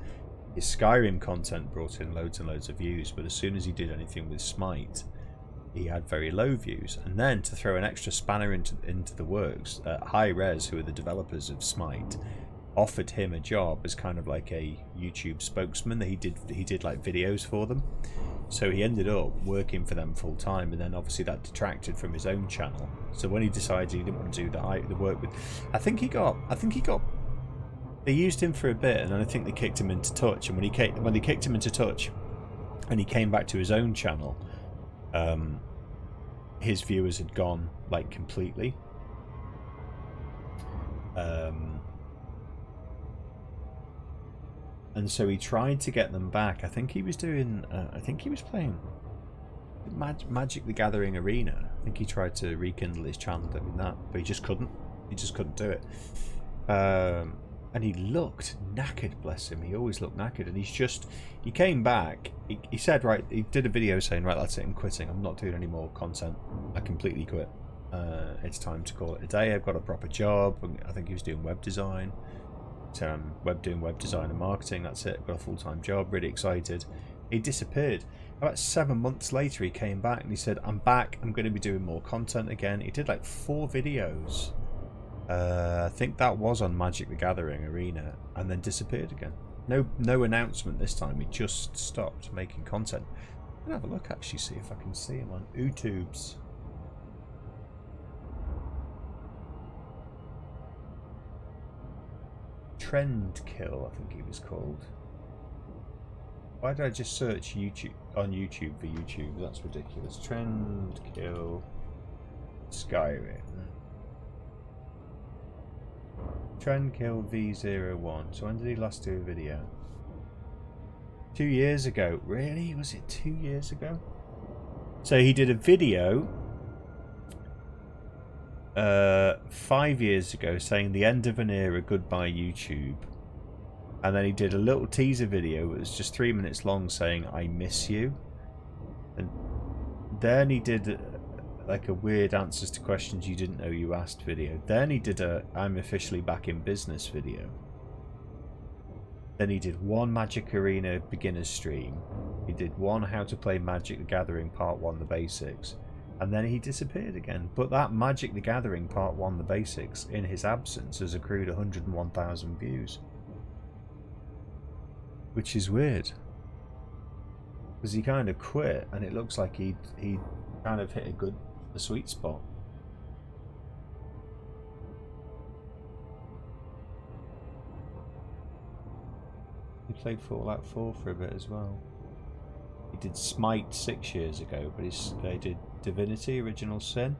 his Skyrim content brought in loads and loads of views, but as soon as he did anything with Smite, he had very low views. And then to throw an extra spanner into the works, High Res, who are the developers of Smite, offered him a job as kind of like a YouTube spokesman. He did like videos for them, so he ended up working for them full time, and then obviously that detracted from his own channel. So when he decided he didn't want to do the work with, I think he got they used him for a bit, and then I think they kicked him into touch. And when they kicked him into touch and he came back to his own channel, his viewers had gone like completely. And so he tried to get them back. I think he was doing. I think he was playing Magic the Gathering Arena. I think he tried to rekindle his channel doing that, but he just couldn't. He just couldn't do it. And he looked knackered. Bless him. He always looked knackered. And he came back. He said, right. He did a video saying, right, that's it. I'm quitting. I'm not doing any more content. I completely quit. It's time to call it a day. I've got a proper job. I think he was doing web design. Doing web design and marketing. That's it. Got a full-time job. Really excited. He disappeared. About 7 months later, he came back and he said, "I'm back. I'm going to be doing more content again." He did like 4 videos. I think that was on Magic the Gathering Arena, and then disappeared again. No announcement this time. He just stopped making content. I'm gonna have a look actually, see if I can see him on YouTube's. Trend Kill, I think he was called. Why did I just search YouTube on YouTube for YouTube? That's ridiculous. Trend Kill Skyrim. Trend Kill V01. So when did he last do a video? 2 years ago. Really? Was it 2 years ago? So he did a video 5 years ago saying the end of an era, goodbye YouTube. And then he did a little teaser video that was just 3 minutes long saying I miss you. And then he did like a weird answers to questions you didn't know you asked video. Then he did a I'm officially back in business video. Then he did one Magic Arena beginner stream. He did one how to play Magic the Gathering Part 1 the basics. And then he disappeared again. But that Magic the Gathering Part 1 the basics in his absence has accrued 101,000 views. Which is weird. Because he kind of quit and it looks like he kind of hit a sweet spot. He played Fallout 4 for a bit as well. He did Smite 6 years ago, but he did Divinity Original Sin.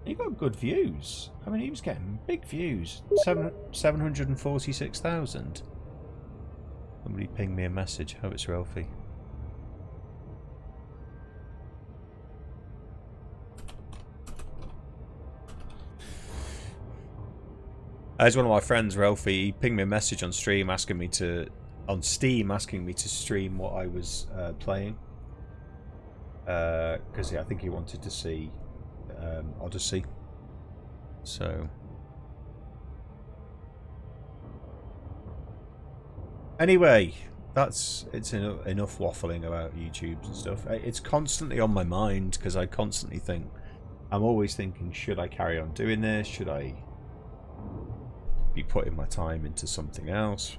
He got good views. I mean, he was getting big views. 746,000. Somebody pinged me a message. Hope it's Ralphie. As one of my friends, Ralphie, he pinged me a message on stream asking me to, on Steam, asking me to stream what I was playing. Because I think he wanted to see Odyssey. So. Anyway, it's enough waffling about YouTubes and stuff. It's constantly on my mind because I constantly think, I'm always thinking, should I carry on doing this? Should I be putting my time into something else?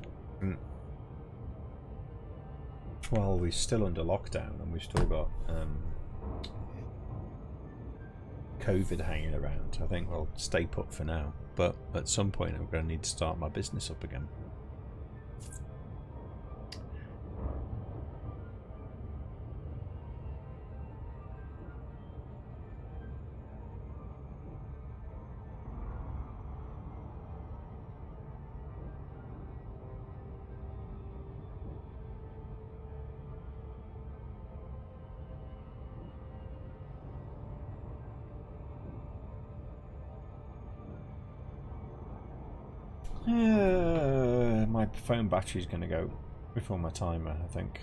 Well, we're still under lockdown and we've still got COVID hanging around. I think I'll stay put for now, but at some point I'm going to need to start my business up again. My phone battery's going to go before my timer, I think.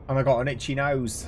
And I got an itchy nose.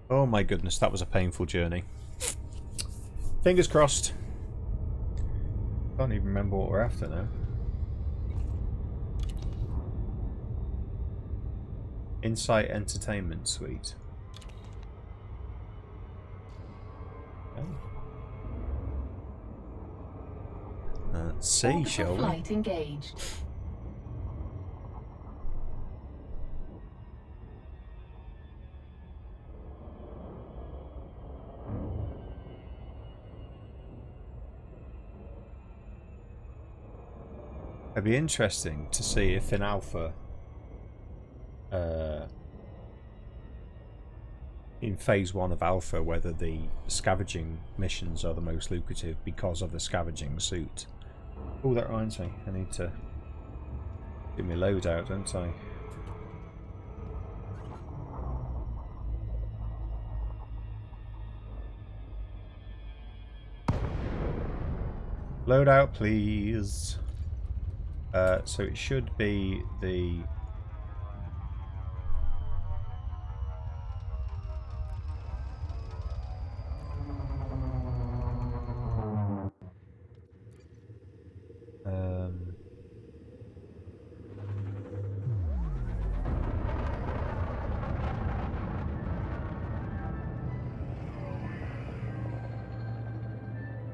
Oh my goodness, that was a painful journey. Fingers crossed. Can't even remember what we're after now. Insight Entertainment Suite. Okay. Let's see, shall we? Flight engaged. It'd be interesting to see if in Alpha, in Phase 1 of Alpha, whether the scavenging missions are the most lucrative because of the scavenging suit. Oh, that reminds me. I need to get my load out, don't I? Load out, please. So it should be the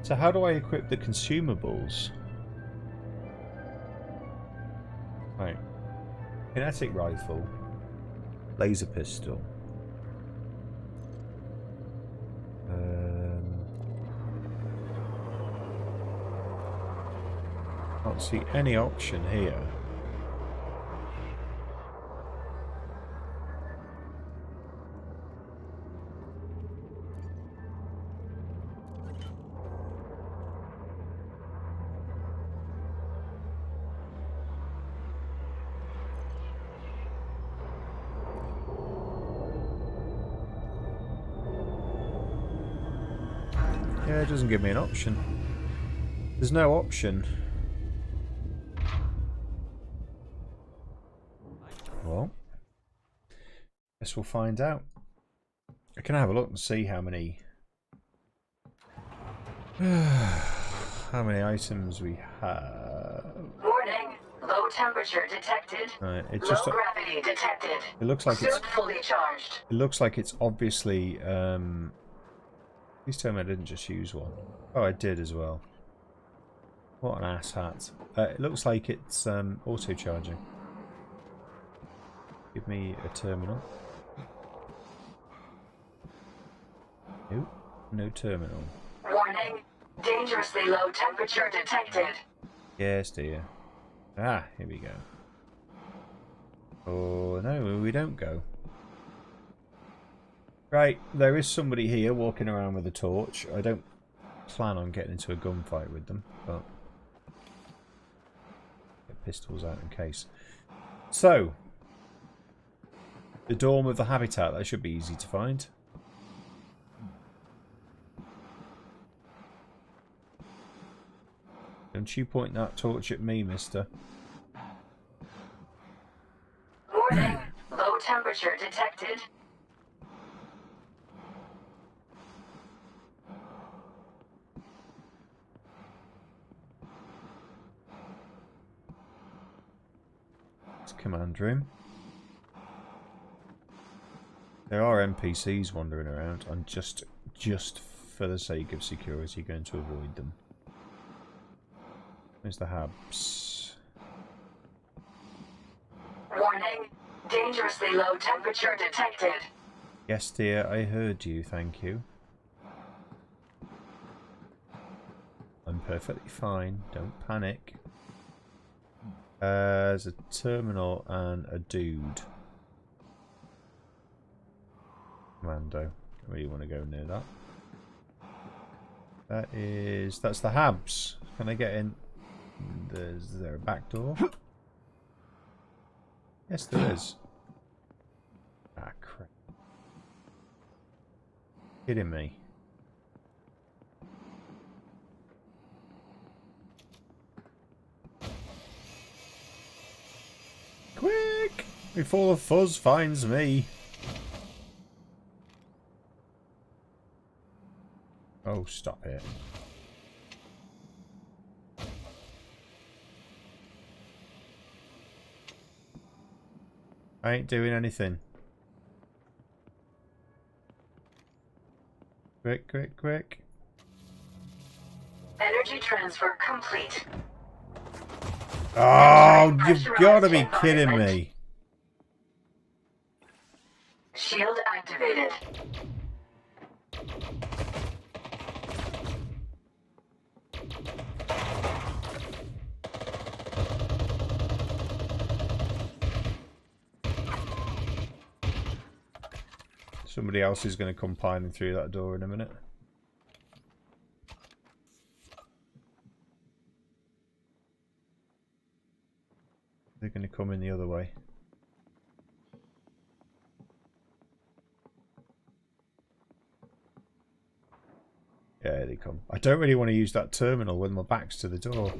so how do I equip the consumables? Right. Kinetic rifle, laser pistol. Can't see any option here. Yeah, it doesn't give me an option. There's no option. Well, guess we'll find out. I can have a look and see how many items we have. Warning. Low temperature detected. Right, it's Low just. gravity detected. It looks like it's. Suit fully charged. It looks like it's obviously. Please tell me I didn't just use one. Oh, I did as well. What an asshat. It looks like it's auto charging. Give me a terminal. Nope, no terminal. Warning. Dangerously low temperature detected. Yes, dear. Ah, here we go. Oh, no, we don't go. Right, there is somebody here walking around with a torch. I don't plan on getting into a gunfight with them, but get pistols out in case. So, the dorm of the habitat, that should be easy to find. Don't you point that torch at me, mister. Warning. Low temperature detected. It's command room. There are NPCs wandering around. I'm just for the sake of security going to avoid them. Where's the hubs? Warning. Dangerously low temperature detected. Yes, dear, I heard you, thank you. I'm perfectly fine, don't panic. There's a terminal and a dude. Commando. Don't really want to go near that. That's the Habs. Can I get in? Is there a back door? Yes, there is. Ah, crap. Kidding me. Quick! Before the fuzz finds me. Oh, stop it. I ain't doing anything. Quick, quick, quick. Energy transfer complete. Oh, you've got to be kidding me. Shield activated. Somebody else is going to come piling through that door in a minute. They're going to come in the other way. Yeah, they come. I don't really want to use that terminal when my back's to the door.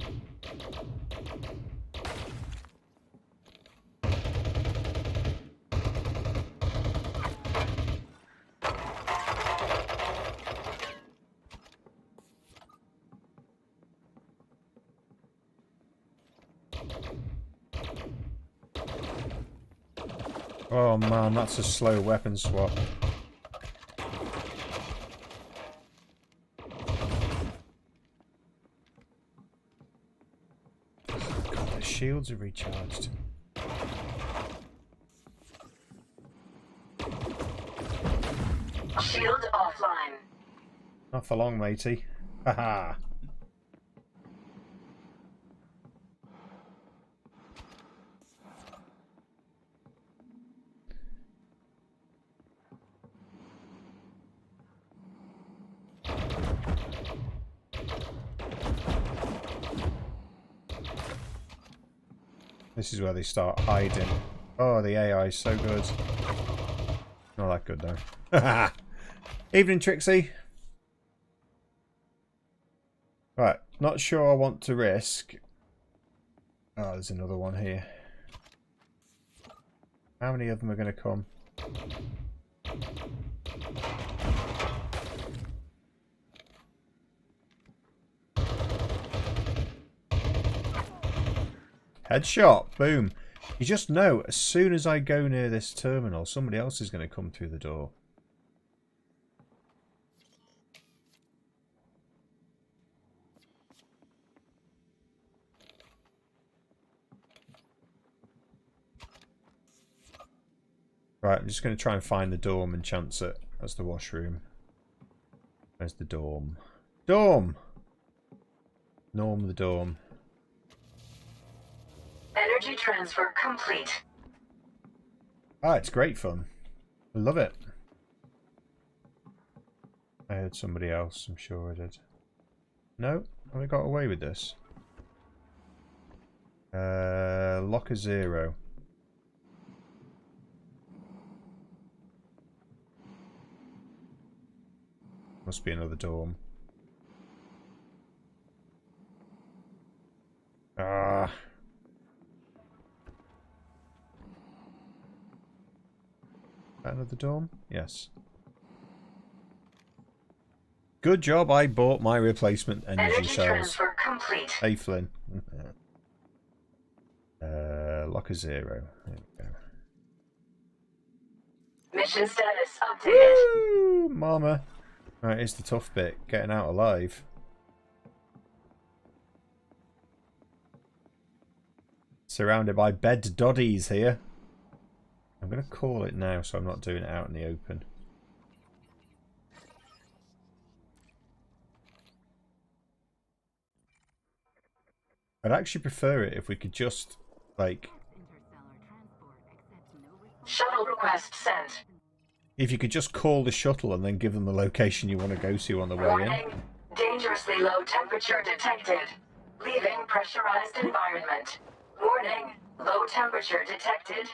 Oh man, that's a slow weapon swap. God, the shields are recharged. Shield offline. Not for long, matey. Haha. This is where they start hiding. Oh, the AI is so good. Not that good though. Evening, Trixie. Right, not sure I want to risk. Oh, there's another one here. How many of them are going to come? Headshot. Boom. You just know, as soon as I go near this terminal, somebody else is going to come through the door. Right, I'm just going to try and find the dorm and chance it. That's the washroom. Where's the dorm? Dorm! Norm the dorm. Energy transfer complete. Ah, it's great fun. I love it. I heard somebody else, I'm sure I did. No? Have I got away with this? Locker 0. Must be another dorm. Ah. Another dorm? Yes. Good job I bought my replacement energy cells. Transfer complete. Hey Flynn. Locker 0. There we go. Mission status updated. Woo, mama. Right, here's the tough bit. Getting out alive. Surrounded by bed doddies here. I'm going to call it now so I'm not doing it out in the open. I'd actually prefer it if we could just, like... Shuttle request sent. If you could just call the shuttle and then give them the location you want to go to on the way in. Warning. Dangerously low temperature detected. Leaving pressurized environment. Warning. Low temperature detected.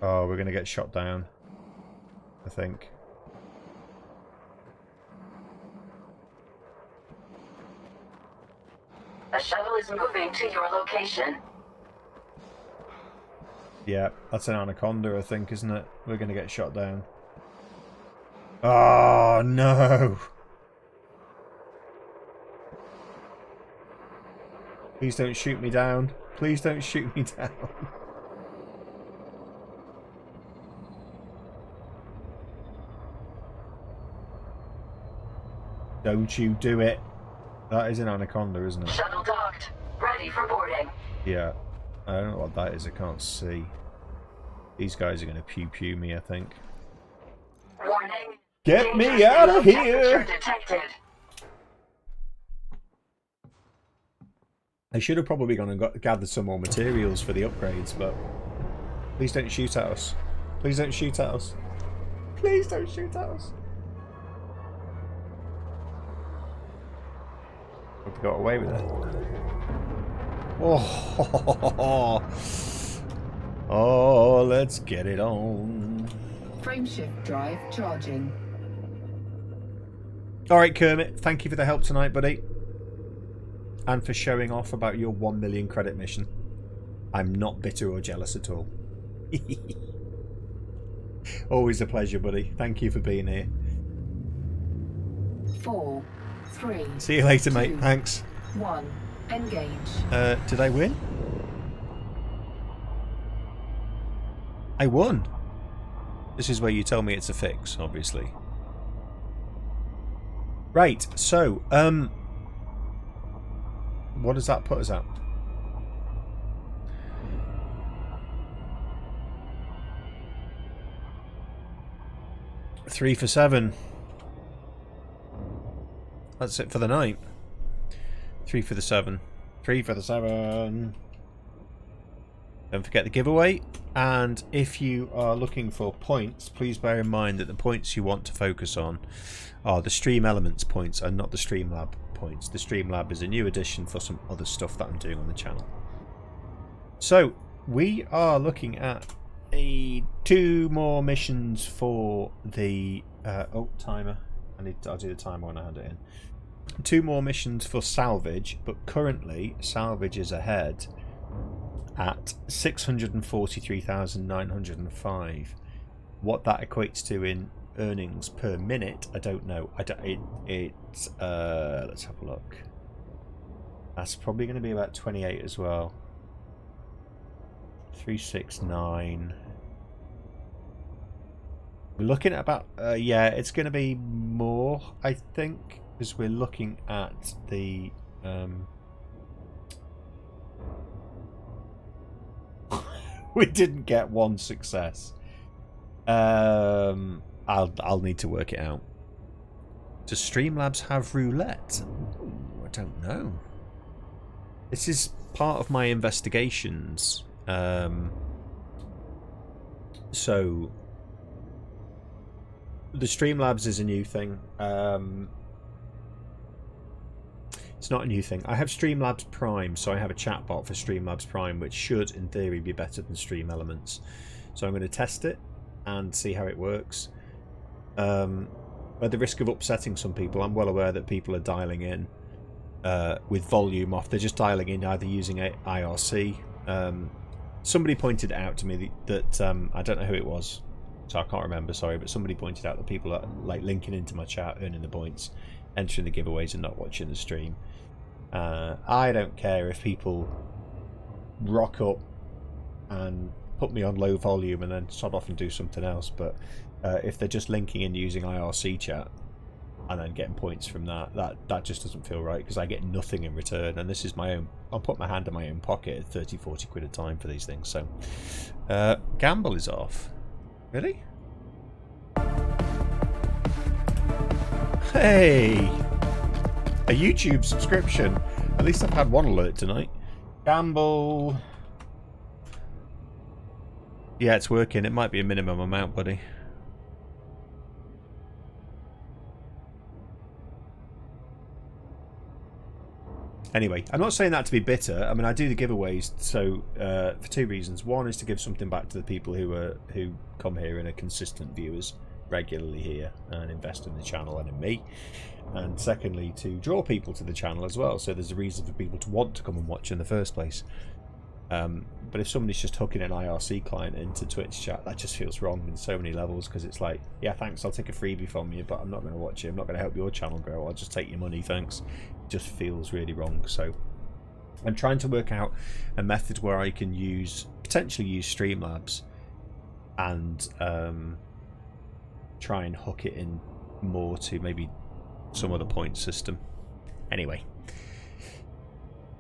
Oh, we're going to get shot down, I think. A shuttle is moving to your location. Yeah, that's an anaconda, I think, isn't it? We're going to get shot down. Oh, no! Please don't shoot me down. Please don't shoot me down. Don't you do it. That is an anaconda, isn't it? Shuttle docked. Ready for boarding. Yeah. I don't know what that is. I can't see. These guys are going to pew-pew me, I think. Warning. Get me out of here! Detected. I should have probably gone and gathered some more materials for the upgrades, but... Please don't shoot at us. Please don't shoot at us. Please don't shoot at us. Hope we got away with it. Oh, oh, let's get it on. Frameshift drive charging. Alright, Kermit, thank you for the help tonight, buddy. And for showing off about your 1 million credit mission. I'm not bitter or jealous at all. Always a pleasure, buddy. Thank you for being here. 4, 3. See you later, 2, mate. Thanks. 1. Engage. Did I win? I won. This is where you tell me it's a fix, obviously. Right, so, what does that put us at? Three for 7. That's it for the night. 3 for the 7. 3 for the 7. Don't forget the giveaway. And if you are looking for points, please bear in mind that the points you want to focus on are the Stream Elements points and not the Streamlab points. The Streamlab is a new addition for some other stuff that I'm doing on the channel. So, we are looking at 2 more missions for the... oh, timer. I'll do the timer when I hand it in. 2 more missions for salvage, but currently salvage is ahead at 643,905. What that equates to in earnings per minute, I don't know. Let's have a look. That's probably going to be about 28 as well. 369. We're looking at about yeah, it's going to be more, I think, because we're looking at the we didn't get one success. I'll need to work it out. Does Streamlabs have roulette? Ooh, I don't know. This is part of my investigations. So the Streamlabs is a new thing. It's not a new thing. I have Streamlabs Prime, so I have a chatbot for Streamlabs Prime, which should, in theory, be better than Stream Elements. So I'm going to test it and see how it works. At the risk of upsetting some people, I'm well aware that people are dialing in with volume off. They're just dialing in either using IRC. Somebody pointed out to me that I don't know who it was, so I can't remember, sorry, but somebody pointed out that people are like linking into my chat, earning the points, entering the giveaways and not watching the stream. I don't care if people rock up and put me on low volume and then sod off and do something else, but if they're just linking in using IRC chat and then getting points from that just doesn't feel right, because I get nothing in return, and this is my own. I'll put my hand in my own pocket at 30-40 quid a time for these things. So gamble is off. Really? Hey, a YouTube subscription. At least I've had one alert tonight. Gamble. Yeah, it's working. It might be a minimum amount, buddy. Anyway, I'm not saying that to be bitter. I mean, I do the giveaways so for two reasons. One is to give something back to the people who come here and are consistent viewers regularly here and invest in the channel and in me. And secondly, to draw people to the channel as well, so there's a reason for people to want to come and watch in the first place. But if somebody's just hooking an IRC client into Twitch chat, that just feels wrong in so many levels, because it's like, yeah, thanks, I'll take a freebie from you, but I'm not going to watch it. I'm not going to help your channel grow. I'll just take your money, thanks. It just feels really wrong. So I'm trying to work out a method where I can potentially use Streamlabs and try and hook it in more to maybe some other point system. Anyway,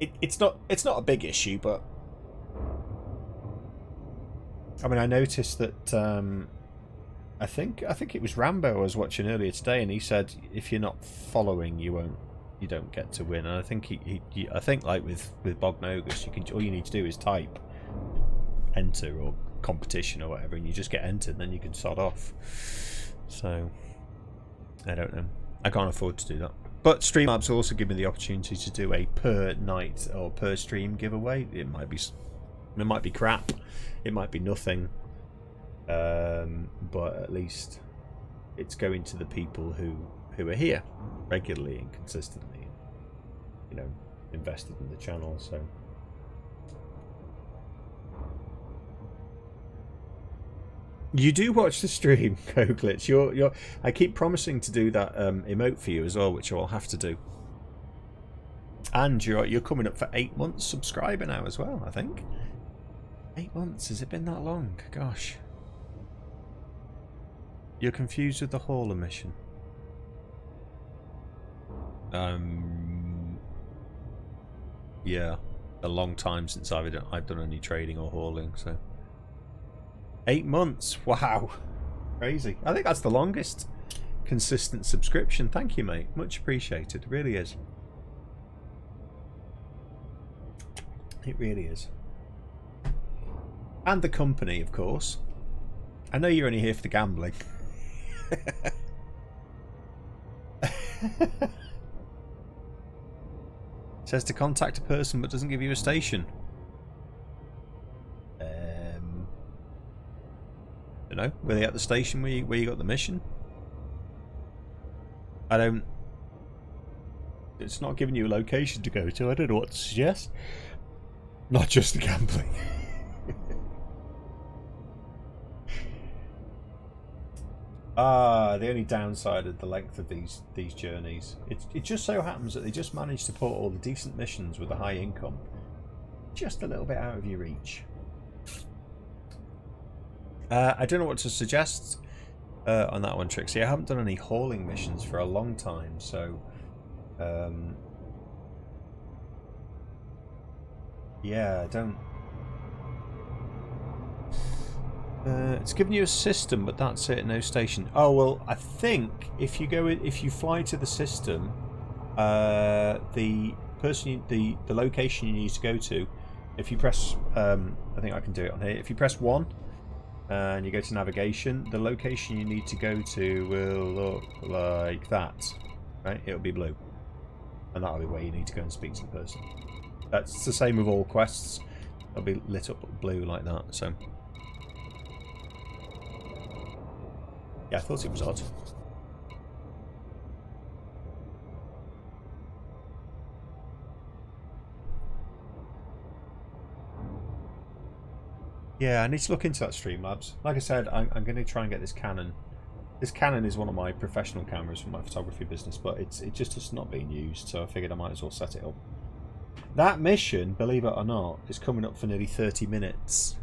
it's not a big issue, but I mean, I noticed that I think it was Rambo I was watching earlier today, and he said if you're not following, you don't get to win. And I think I think like with Bognogus, all you need to do is type enter or competition or whatever, and you just get entered, and then you can sod off. So I don't know. I can't afford to do that. But Streamlabs also give me the opportunity to do a per night or per stream giveaway. It might be crap. It might be nothing. But at least it's going to the people who are here regularly and consistently, you know, invested in the channel. So you do watch the stream, Coglitch. I keep promising to do that emote for you as well, which I'll have to do. And you're coming up for 8 months subscriber now as well, I think. 8 months, has it been that long? Gosh. You're confused with the hauler mission. Yeah, a long time since I've done any trading or hauling, so 8 months, wow, crazy. I think that's the longest consistent subscription. Thank you, mate, much appreciated. It really is. It really is. And the company, of course. I know you're only here for the gambling. Says to contact a person but doesn't give you a station. Don't know. Were they at the station where you got the mission? I don't... It's not giving you a location to go to. I don't know what to suggest. Not just the gambling. The only downside of the length of these journeys, it just so happens that they just managed to put all the decent missions with a high income just a little bit out of your reach. I don't know what to suggest on that one, Trixie. I haven't done any hauling missions for a long time, so yeah, I don't. It's giving you a system, but that's it. No station. Oh well, I think if you fly to the system, the location you need to go to, if you press, I think I can do it on here. If you press 1 and you go to navigation, the location you need to go to will look like that, right? It'll be blue, and that'll be where you need to go and speak to the person. That's the same with all quests. They'll be lit up blue like that. So. Yeah, I thought it was odd. Yeah, I need to look into that, Streamlabs. Like I said, I'm going to try and get this Canon. This Canon is one of my professional cameras for my photography business, but it's just not being used, so I figured I might as well set it up. That mission, believe it or not, is coming up for nearly 30 minutes.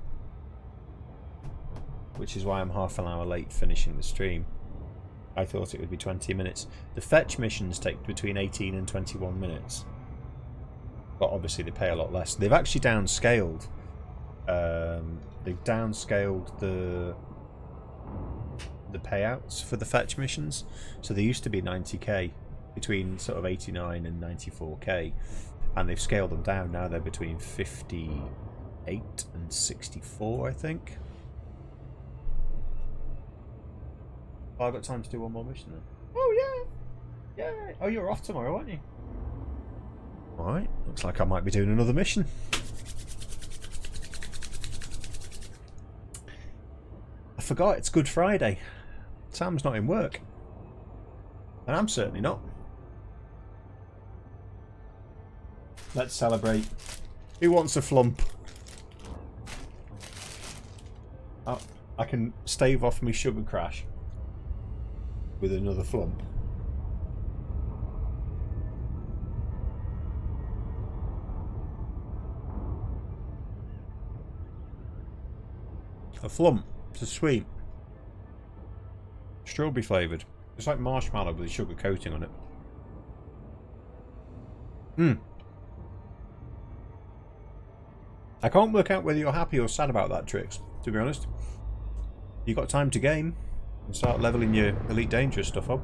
Which is why I'm half an hour late finishing the stream. I thought it would be 20 minutes. The fetch missions take between 18 and 21 minutes. But obviously they pay a lot less. They've actually downscaled. They've downscaled the payouts for the fetch missions. So they used to be 90k, between sort of 89 and 94k. And they've scaled them down. Now they're between 58 and 64, I think. Oh, I've got time to do one more mission then. Oh, yeah. Yeah. Oh, you're off tomorrow, aren't you? Alright. Looks like I might be doing another mission. I forgot it's Good Friday. Sam's not in work. And I'm certainly not. Let's celebrate. Who wants a flump? Oh, I can stave off my sugar crash with another flump. A flump. It's a sweet. Strawberry flavoured. It's like marshmallow with a sugar coating on it. Mmm. I can't work out whether you're happy or sad about that, Trix, to be honest. You've got time to game and start leveling your Elite Dangerous stuff up.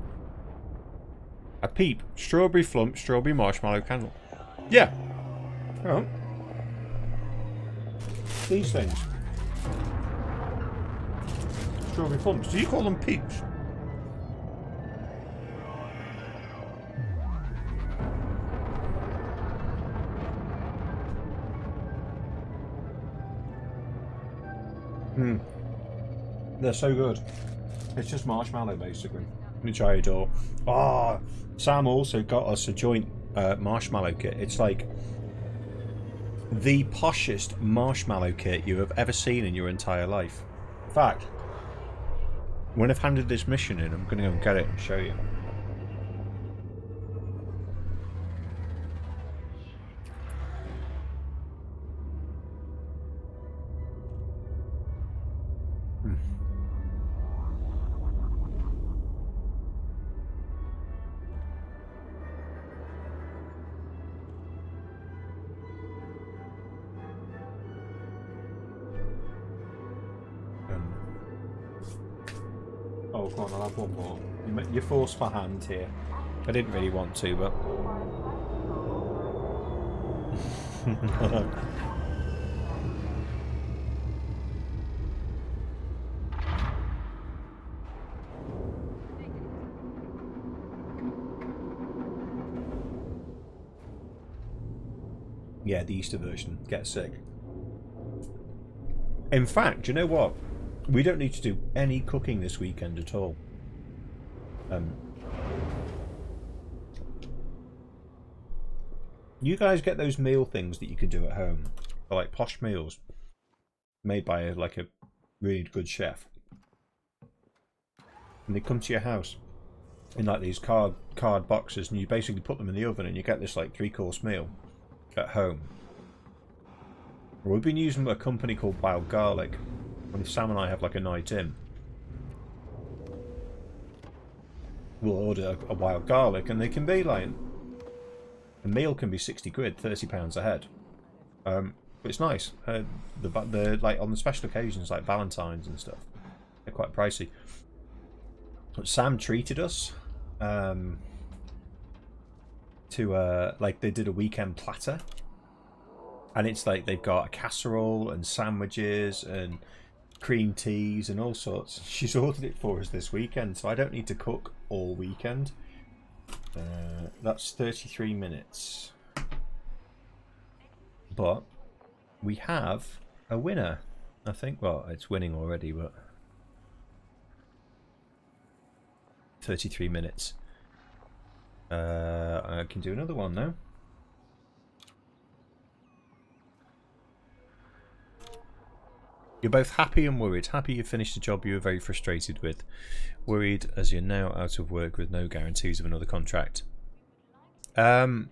A peep. Strawberry flump, strawberry marshmallow candle. Yeah. Oh. These things. Strawberry flumps. Do you call them peeps? They're so good. It's just marshmallow basically. Let me try it all. Oh, Sam also got us a joint marshmallow kit. It's like the poshest marshmallow kit you have ever seen in your entire life. In fact, when I've handed this mission in, I'm going to go and get it and show you. Oh, come on, I'll have one more. You forced my hand here. I didn't really want to, but... yeah, the Easter version. Get sick. In fact, do you know what? We don't need to do any cooking this weekend at all. You guys get those meal things that you can do at home, or like posh meals, made by like a really good chef. and they come to your house in like these card boxes, and you basically put them in the oven, and you get this like 3-course meal at home. We've been using a company called Wild Garlic, and Sam and I have like a night in. We'll order a wild garlic, and they can be like, a meal can be 60 quid, £30 a head. But it's nice. The like on the special occasions like Valentine's and stuff, they're quite pricey. But Sam treated us to like they did a weekend platter, and it's like they've got a casserole and sandwiches and cream teas and all sorts. She's ordered it for us this weekend, so I don't need to cook all weekend. That's 33 minutes. But we have a winner, I think. Well, it's winning already, but 33 minutes. I can do another one now. You're both happy and worried. Happy you finished a job you were very frustrated with. Worried as you're now out of work with no guarantees of another contract. You're an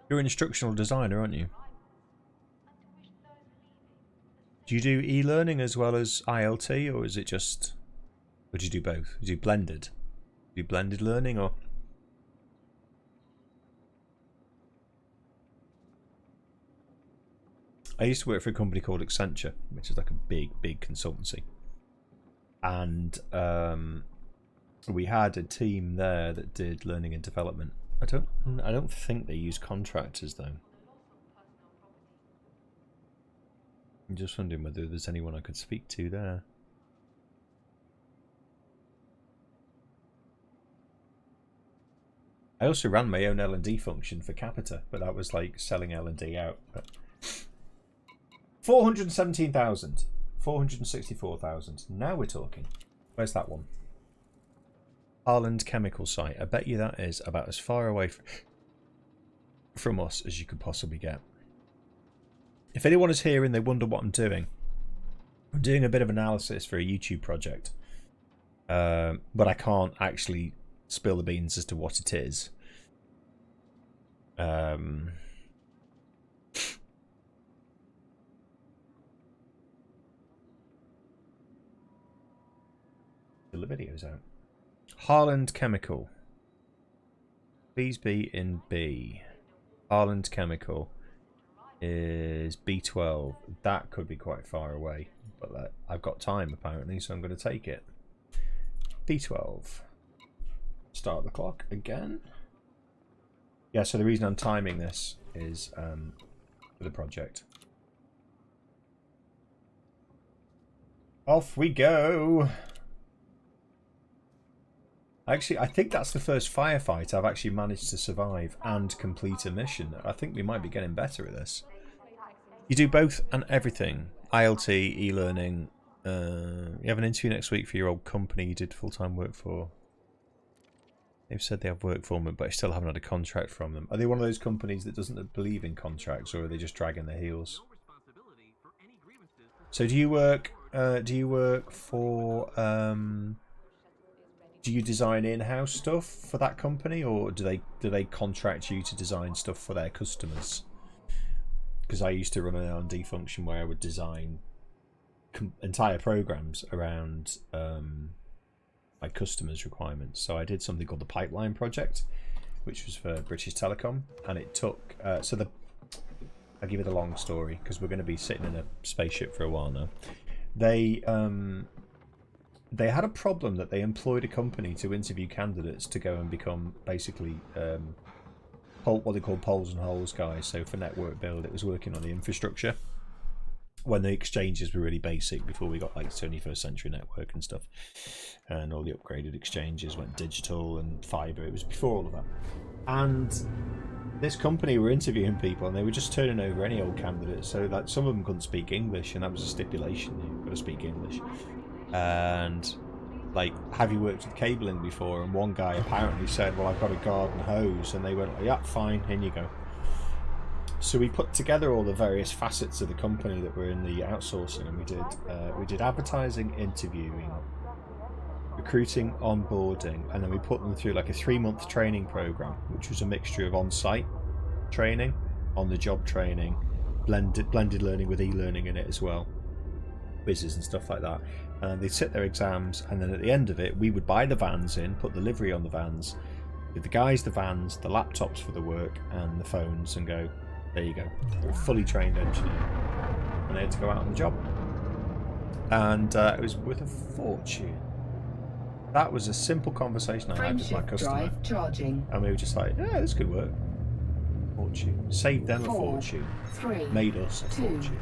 instructional designer, aren't you? Do you do e-learning as well as ILT, or is it just... Or do you do both? Do you do blended? Do you do blended learning, or... I used to work for a company called Accenture, which is like a big consultancy, and we had a team there that did learning and development. I don't think they use contractors though. I'm just wondering whether there's anyone I could speak to there. I also ran my own L&D function for Capita, but that was like selling L&D out. But 417,000, 464,000. Now we're talking. Where's that one? Harland Chemical Site. I bet you that is about as far away from us as you could possibly get. If anyone is here and they wonder what I'm doing a bit of analysis for a YouTube project, but I can't actually spill the beans as to what it is. The videos out. Harland Chemical. Please be in B. Harland Chemical is B12. That could be quite far away, but I've got time apparently, so I'm going to take it. B12. Start the clock again. Yeah, so the reason I'm timing this is for the project. Off we go. Actually, I think that's the first firefight I've actually managed to survive and complete a mission. I think we might be getting better at this. You do both and everything. ILT, e-learning. You have an interview next week for your old company you did full-time work for. They've said they have work for them, but I still haven't had a contract from them. Are they one of those companies that doesn't believe in contracts, or are they just dragging their heels? So do you work for... do you design in-house stuff for that company, or do they contract you to design stuff for their customers? Because I used to run an R&D function where I would design entire programs around my customers' requirements. So I did something called the Pipeline Project, which was for British Telecom, and it took I'll give you the long story because we're going to be sitting in a spaceship for a while now. They had a problem that they employed a company to interview candidates to go and become basically what they call poles and holes guys. So for network build, it was working on the infrastructure when the exchanges were really basic before we got like 21st century network and stuff, and all the upgraded exchanges went digital and fiber. It was before all of that. And this company were interviewing people, and they were just turning over any old candidates. So like some of them couldn't speak English, and that was a stipulation, you've got to speak English. And like, have you worked with cabling before? And one guy apparently said, well, I've got a garden hose, and they went, yeah, fine, in you go. So we put together all the various facets of the company that were in the outsourcing, and we did advertising, interviewing, recruiting, onboarding, and then we put them through like a 3-month training program, which was a mixture of on-site training, on-the-job training, blended learning with e-learning in it as well, quizzes and stuff like that. And they'd sit their exams, and then at the end of it, we would buy the vans in, put the livery on the vans, give the guys the vans, the laptops for the work, and the phones, and go, there you go, you're a fully trained engineer. And they had to go out on the job. And it was worth a fortune. That was a simple conversation I had with my customer. Drive charging. And we were just like, yeah, this could work. Fortune. Saved them a 4, fortune. 3, Made us a 2, fortune.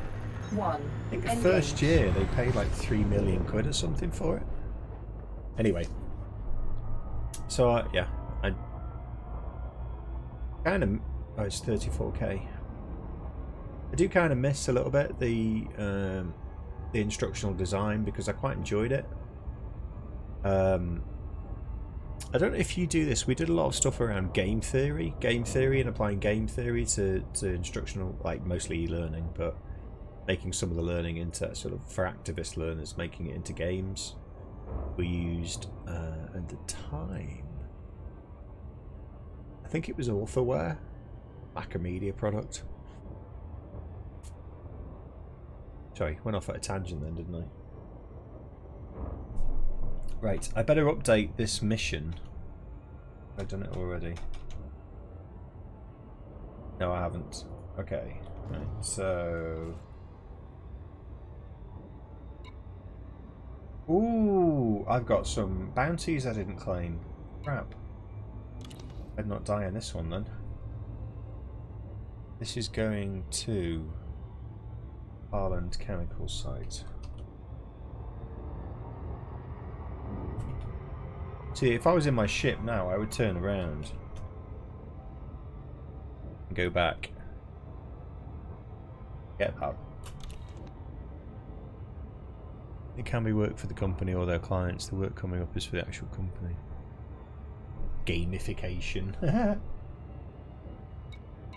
1. I think the first year they paid like 3 million quid or something for it. Anyway. So, yeah. I kind of... Oh, it's 34k. I do kind of miss a little bit the instructional design because I quite enjoyed it. I don't know if you do this. We did a lot of stuff around game theory and applying game theory to instructional, like mostly e-learning, but making some of the learning into sort of, for activist learners, making it into games. We used, at the time, I think it was Authorware, Macromedia product. Sorry, went off at a tangent then, didn't I? Right, I better update this mission. I've done it already. No, I haven't. Okay, right, so... Ooh, I've got some bounties I didn't claim. Crap. I'd not die on this one then. This is going to Harland Chemical Site. See, if I was in my ship now, I would turn around and go back. Get that. It can be work for the company or their clients. The work coming up is for the actual company. Gamification.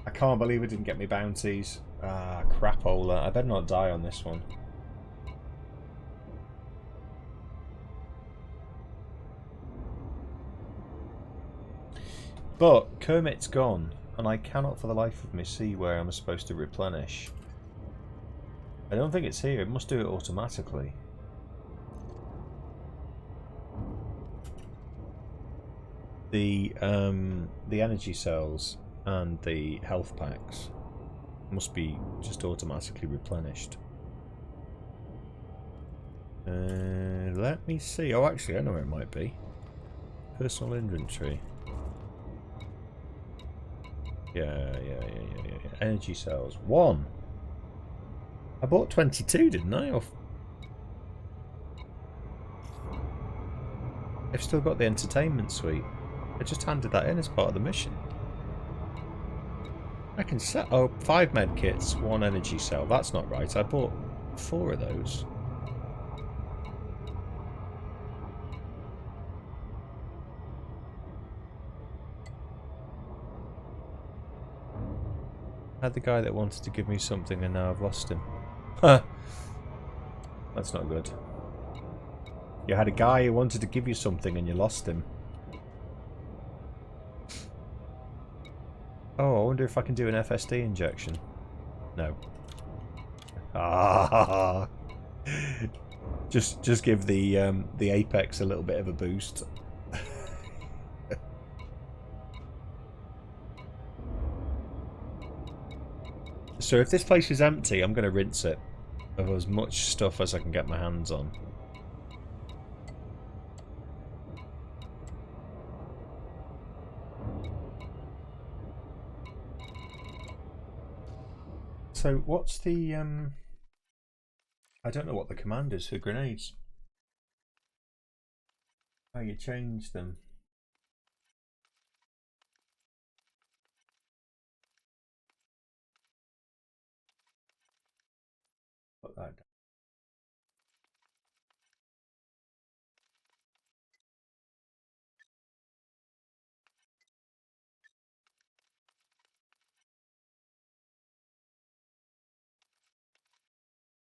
I can't believe it didn't get me bounties. Ah, crapola. I better not die on this one. But Kermit's gone, and I cannot for the life of me see where I'm supposed to replenish. I don't think it's here. It must do it automatically. The energy cells and the health packs must be just automatically replenished. Let me see. Oh, actually, I know where it might be. Personal inventory. Yeah. Energy cells. 1. I bought 22, didn't I? Or... I've still got the entertainment suite. I just handed that in as part of the mission. I can set... Oh, 5 med kits, 1 energy cell. That's not right. I bought 4 of those. I had the guy that wanted to give me something and now I've lost him. That's not good. You had a guy who wanted to give you something and you lost him. Oh, I wonder if I can do an FSD injection. No. Ah. Just give the Apex a little bit of a boost. So if this place is empty, I'm going to rinse it of as much stuff as I can get my hands on. So what's the I don't know what the command is for grenades. How you change them. Put that down.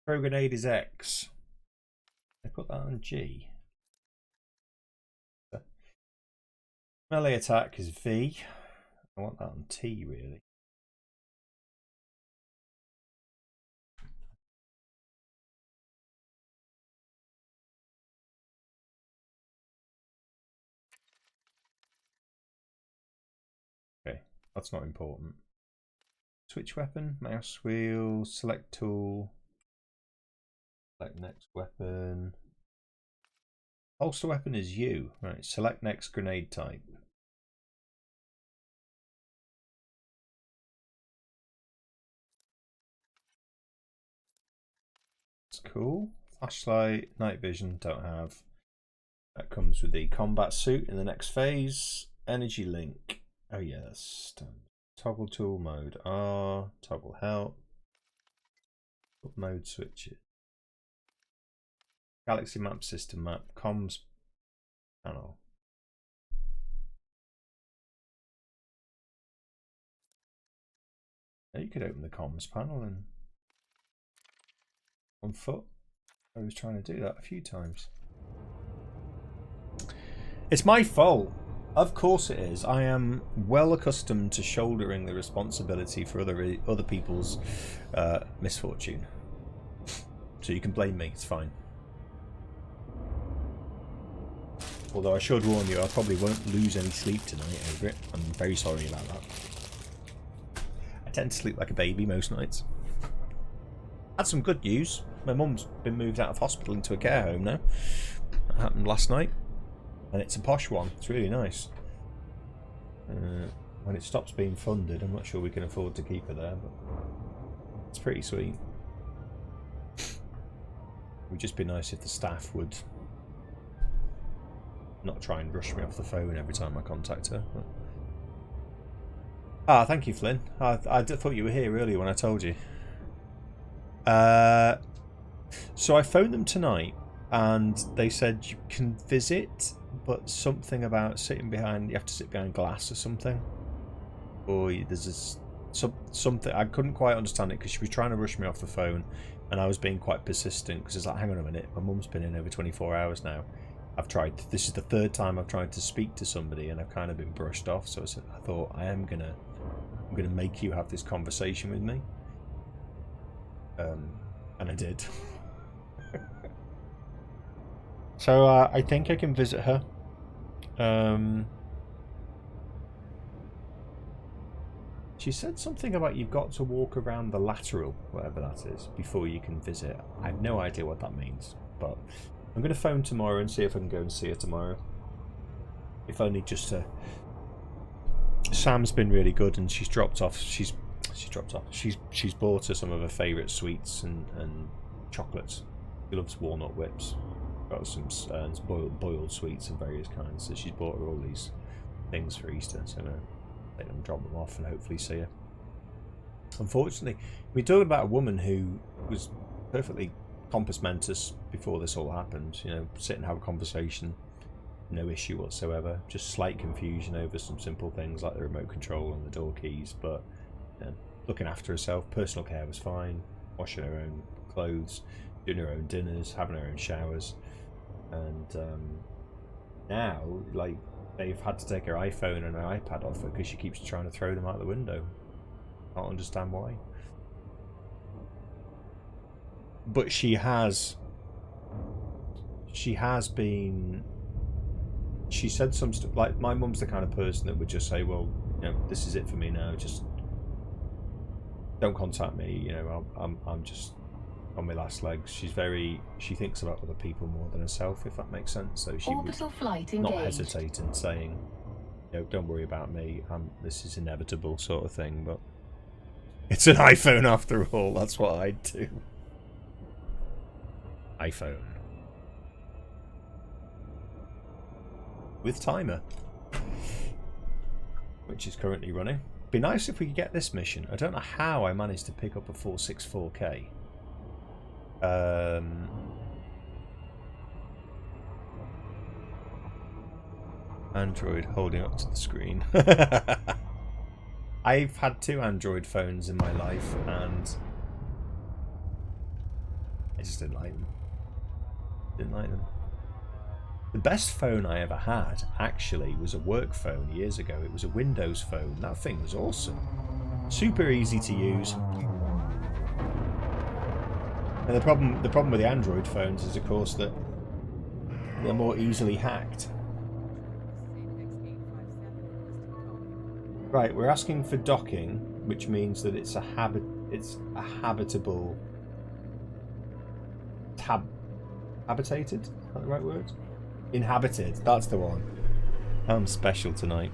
Throw grenade is X. I put that on G. Melee attack is V. I want that on T, really. Okay, that's not important. Switch weapon, mouse wheel, select tool, select next weapon. Holster weapon is U. Right, select next grenade type. That's cool. Flashlight, night vision, don't have. That comes with the combat suit in the next phase. Energy link. Oh yes. Toggle tool mode R. Toggle help. Mode switches. Galaxy map system map. Comms panel. Now you could open the comms panel and on foot. I was trying to do that a few times. It's my fault. Of course it is. I am well accustomed to shouldering the responsibility for other people's misfortune. So you can blame me. It's fine. Although I should warn you, I probably won't lose any sleep tonight over it. I'm very sorry about that. I tend to sleep like a baby most nights. Had some good news. My mum's been moved out of hospital into a care home now. That happened last night. And it's a posh one. It's really nice. When it stops being funded, I'm not sure we can afford to keep her there, but it's pretty sweet. It would just be nice if the staff would not try and rush me off the phone every time I contact her. But... Ah, thank you, Flynn. I thought you were here earlier when I told you. So I phoned them tonight, and they said you can visit, but something about sitting behind, you have to sit behind glass or something. Or there's something, I couldn't quite understand it because she was trying to rush me off the phone, and I was being quite persistent because it's like, hang on a minute, my mum's been in over 24 hours now. This is the third time I've tried to speak to somebody and I've kind of been brushed off, so I thought I'm gonna make you have this conversation with me. And I did. So I think I can visit her. She said something about you've got to walk around the lateral, whatever that is, before you can visit. I have no idea what that means, but I'm going to phone tomorrow and see if I can go and see her tomorrow. If only just to... Sam's been really good, and she's dropped off. She's bought her some of her favourite sweets and chocolates. She loves walnut whips. Got some boiled sweets of various kinds. So she's bought her all these things for Easter. So I'm going to let them drop them off and hopefully see her. Unfortunately, we're talking about a woman who was perfectly compos mentis before this all happened. You know, sit and have a conversation, no issue whatsoever. Just slight confusion over some simple things like the remote control and the door keys, but you know, looking after herself. Personal care was fine. Washing her own clothes, doing her own dinners, having her own showers, and now like they've had to take her iPhone and her iPad off her because she keeps trying to throw them out the window. I don't understand why. But she has been. She said some stuff like, my mum's the kind of person that would just say, well, you know, this is it for me now. Just don't contact me. You know, I'm just on my last legs. She thinks about other people more than herself, if that makes sense. So she would not hesitate in saying, you know, don't worry about me. This is inevitable, sort of thing. But it's an iPhone after all. That's what I'd do. iPhone. With timer. Which is currently running. Be nice if we could get this mission. I don't know how I managed to pick up a 464K. Android holding up to the screen. I've had 2 Android phones in my life and I just didn't like them. The best phone I ever had, actually, was a work phone years ago. It was a Windows phone. That thing was awesome. Super easy to use. And the problem with the Android phones is, of course, that they're more easily hacked. Right, we're asking for docking, which means that it's a habitable... Habitated? Is that the right word? Inhabited, that's the one. I'm special tonight.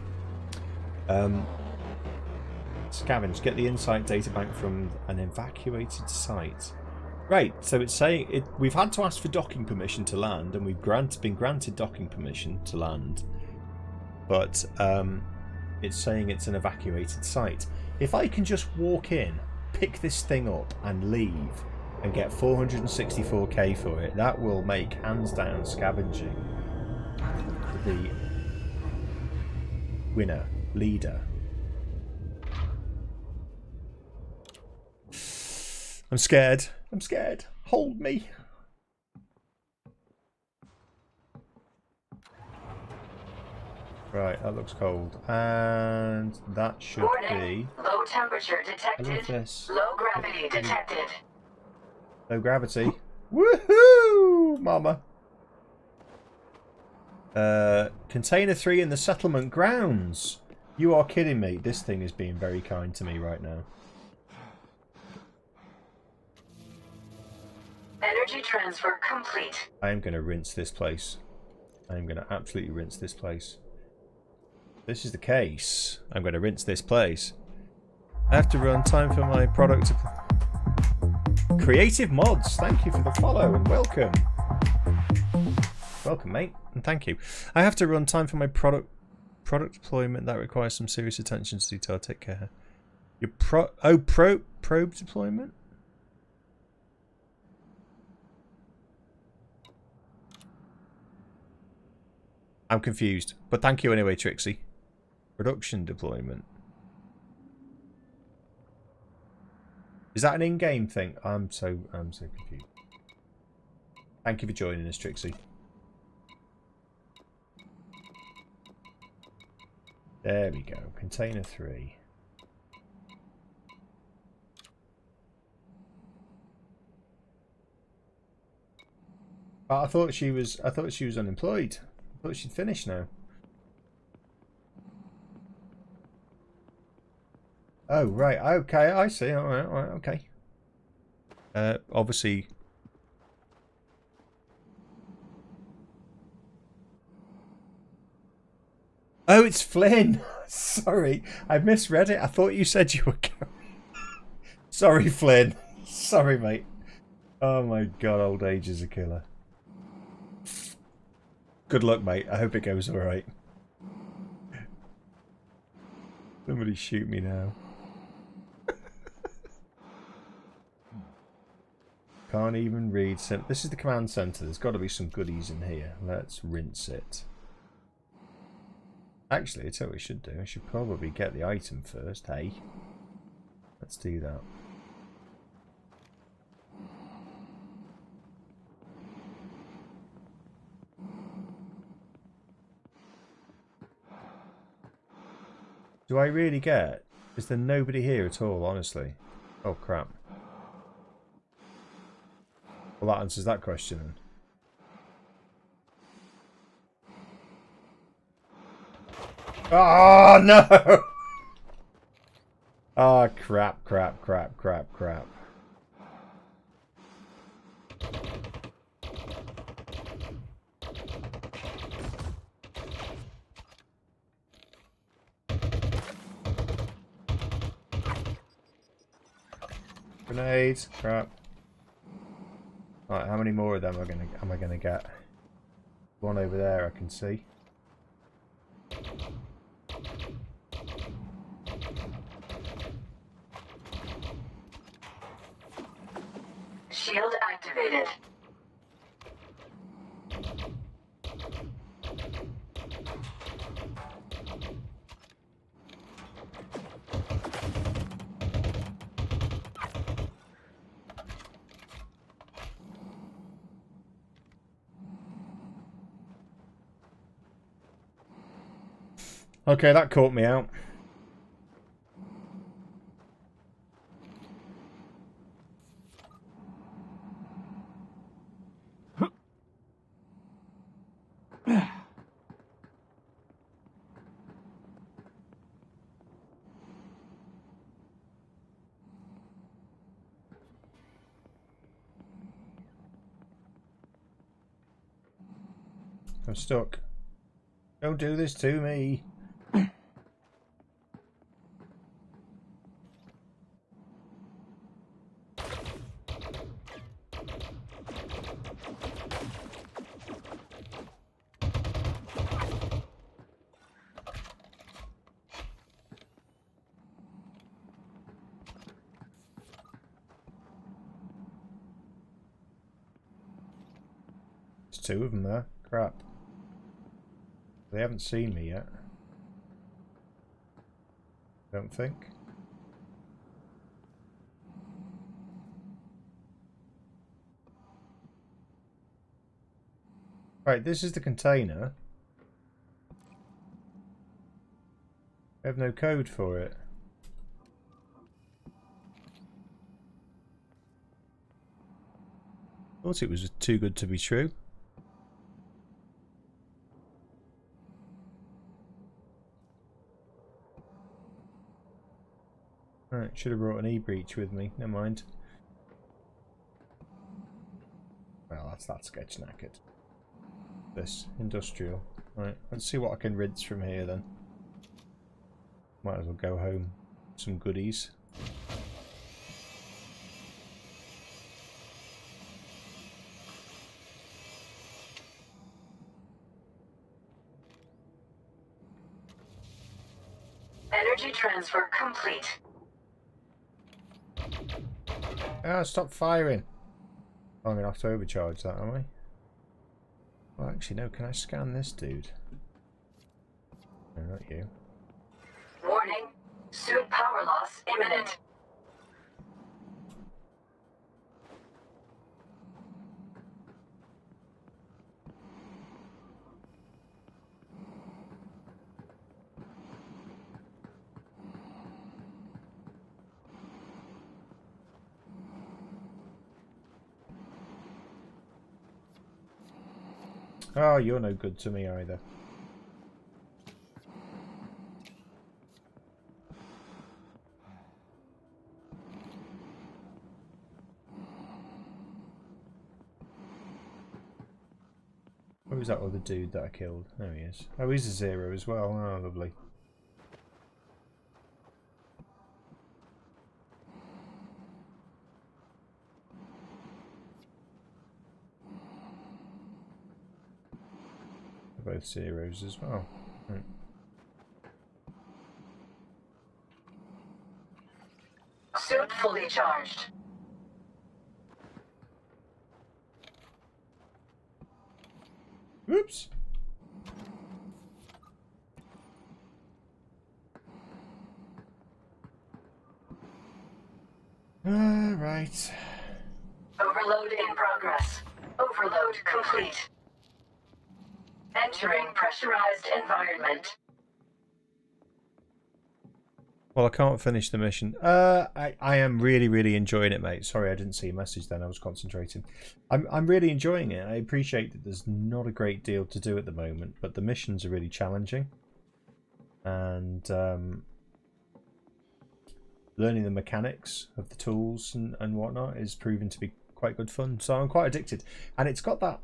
Scavenge, get the insight data bank from an evacuated site. Right, so it's saying we've had to ask for docking permission to land, and we've been granted docking permission to land. But it's saying it's an evacuated site. If I can just walk in, pick this thing up, and leave, and get 464k for it, that will make hands down scavenging the winner, leader. I'm scared. I'm scared. Hold me. Right, that looks cold. And that should Warning. be... Low temperature I detected. love this. Low gravity detected. Low gravity. Woohoo! Mama. Container 3 in the settlement grounds. You are kidding me. This thing is being very kind to me right now. Energy transfer complete. I am going to rinse this place. I am going to absolutely rinse this place. If this is the case, I'm going to rinse this place. I have to run time for my product. Creative Mods, thank you for the follow and welcome. Welcome, mate, and thank you. I have to run time for my product deployment. That requires some serious attention to detail. Take care. Your probe deployment? I'm confused, but thank you anyway, Trixie. Production deployment. Is that an in-game thing? I'm so confused. Thank you for joining us, Trixie. There we go. Container 3. But I thought she was unemployed. I thought she'd finished now. Oh, right. Okay, I see. All right, okay. Obviously... Oh, it's Flynn! Sorry, I misread it. I thought you said you were going... Sorry, Flynn. Sorry, mate. Oh my god, old age is a killer. Good luck, mate. I hope it goes alright. Somebody shoot me now. Can't even read. This is the command center. There's got to be some goodies in here. Let's rinse it. Actually, it's what we should do. I should probably get the item first. Hey, let's do that. Do I really get? Is there nobody here at all, honestly? Oh, crap. Well, that answers that question then. Oh, no! Oh, crap. Grenades, crap. Alright, how many more of them am I gonna get? One over there I can see. Shield activated. Okay, that caught me out. I'm stuck. Don't do this to me. There's two of them there. Crap. They haven't seen me yet. Don't think. Right, this is the container. I have no code for it. Thought it was too good to be true. Right, should have brought an e-breach with me. Never mind. Well, that's sketch knackered. This industrial. Right, let's see what I can rinse from here then. Might as well go home. Some goodies. Energy transfer complete. Ah, stop firing. Oh, I'm going to have to overcharge that, am I? Well, actually, no. Can I scan this dude? No, not you. Warning. Suit power loss imminent. Oh, you're no good to me either. Where was that other dude that I killed? There he is. Oh, he's a 0 as well. Oh, lovely. They're both 0s as well. Right. Suit fully charged. Oops. Right. Overload in progress. Overload complete. Entering pressurized environment. Well, I can't finish the mission. I am really enjoying it, mate. Sorry, I didn't see a message then. I was concentrating. I'm really enjoying it. I appreciate that there's not a great deal to do at the moment, but the missions are really challenging. And learning the mechanics of the tools and whatnot is proving to be quite good fun. So I'm quite addicted. And it's got that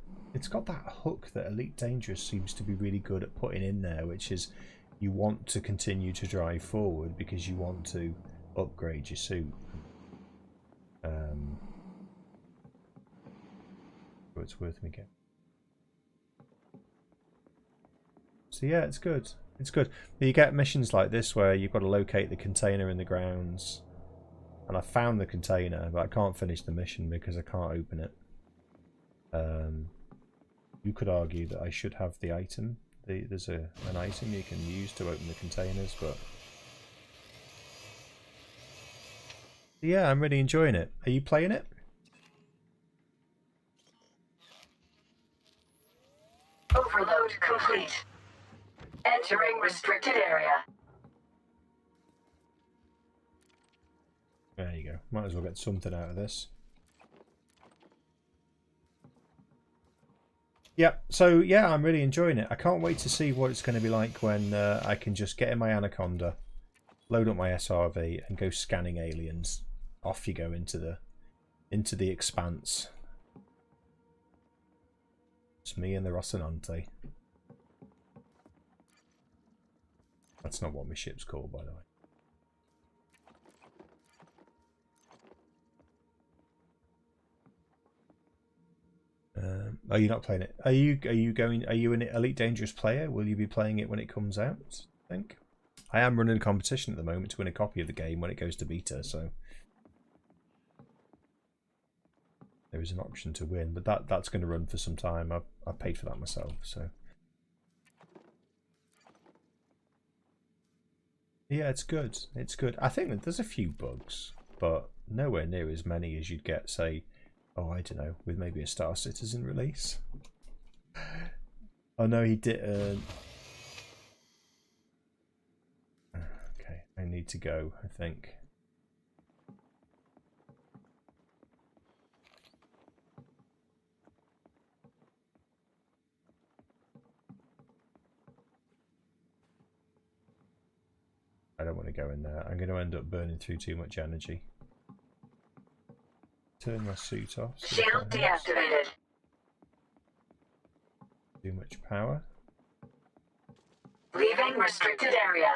hook that Elite Dangerous seems to be really good at putting in there, which is you want to continue to drive forward because you want to upgrade your suit. So it's worth me getting. So yeah, it's good. It's good. But you get missions like this where you've got to locate the container in the grounds. And I found the container, but I can't finish the mission because I can't open it. You could argue that I should have the item. There's an item you can use to open the containers, but yeah, I'm really enjoying it. Are you playing it? Overload complete. Entering restricted area. There you go. Might as well get something out of this. Yeah, so yeah, I'm really enjoying it. I can't wait to see what it's going to be like when I can just get in my Anaconda, load up my SRV, and go scanning aliens. Off you go into the expanse. It's me and the Rocinante. That's not what my ship's called, by the way. Are you not playing it? Are you an Elite Dangerous player? Will you be playing it when it comes out? I think. I am running a competition at the moment to win a copy of the game when it goes to beta, so there is an option to win, but that's going to run for some time. I paid for that myself, so yeah, it's good. It's good. I think that there's a few bugs, but nowhere near as many as you'd get, say, oh, I don't know, with maybe a Star Citizen release. Oh no, he did. Okay, I need to go, I think. I don't want to go in there. I'm going to end up burning through too much energy. Turn my suit off. Shield deactivated. Too much power. Leaving restricted area.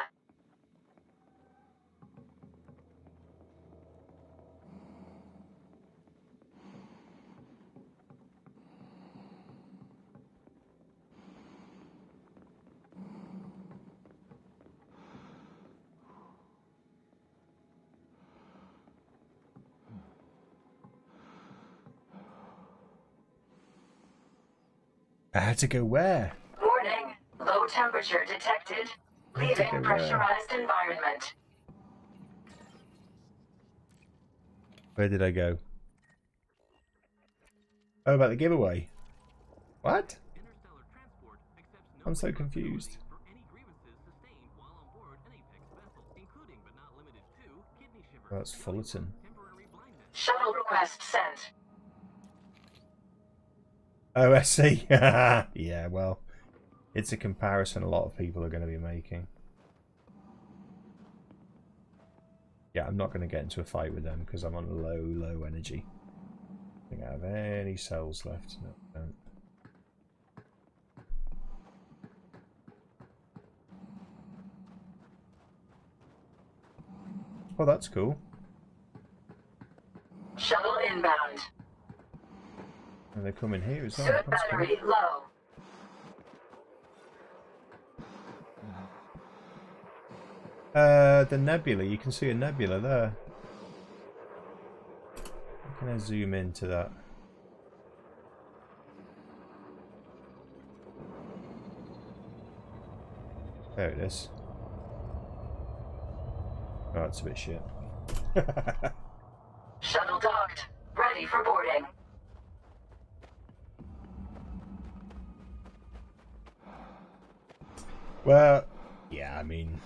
I had to go where? Warning, low temperature detected. Leaving pressurized environment. Where did I go? Oh, about the giveaway. What? I'm so confused. Oh, that's Fullerton. Shuttle request sent. Oh, I see. Yeah, well, it's a comparison a lot of people are going to be making. Yeah, I'm not going to get into a fight with them because I'm on low energy. I think I have any cells left. No, I don't. Oh, that's cool. Shuttle inbound. And they come in here as well. Suit That's battery cool. low. The nebula. You can see a nebula there. Can I zoom into that? There it is. Oh, it's a bit shit. Shuttle docked. Ready for boarding. Well, yeah, I mean,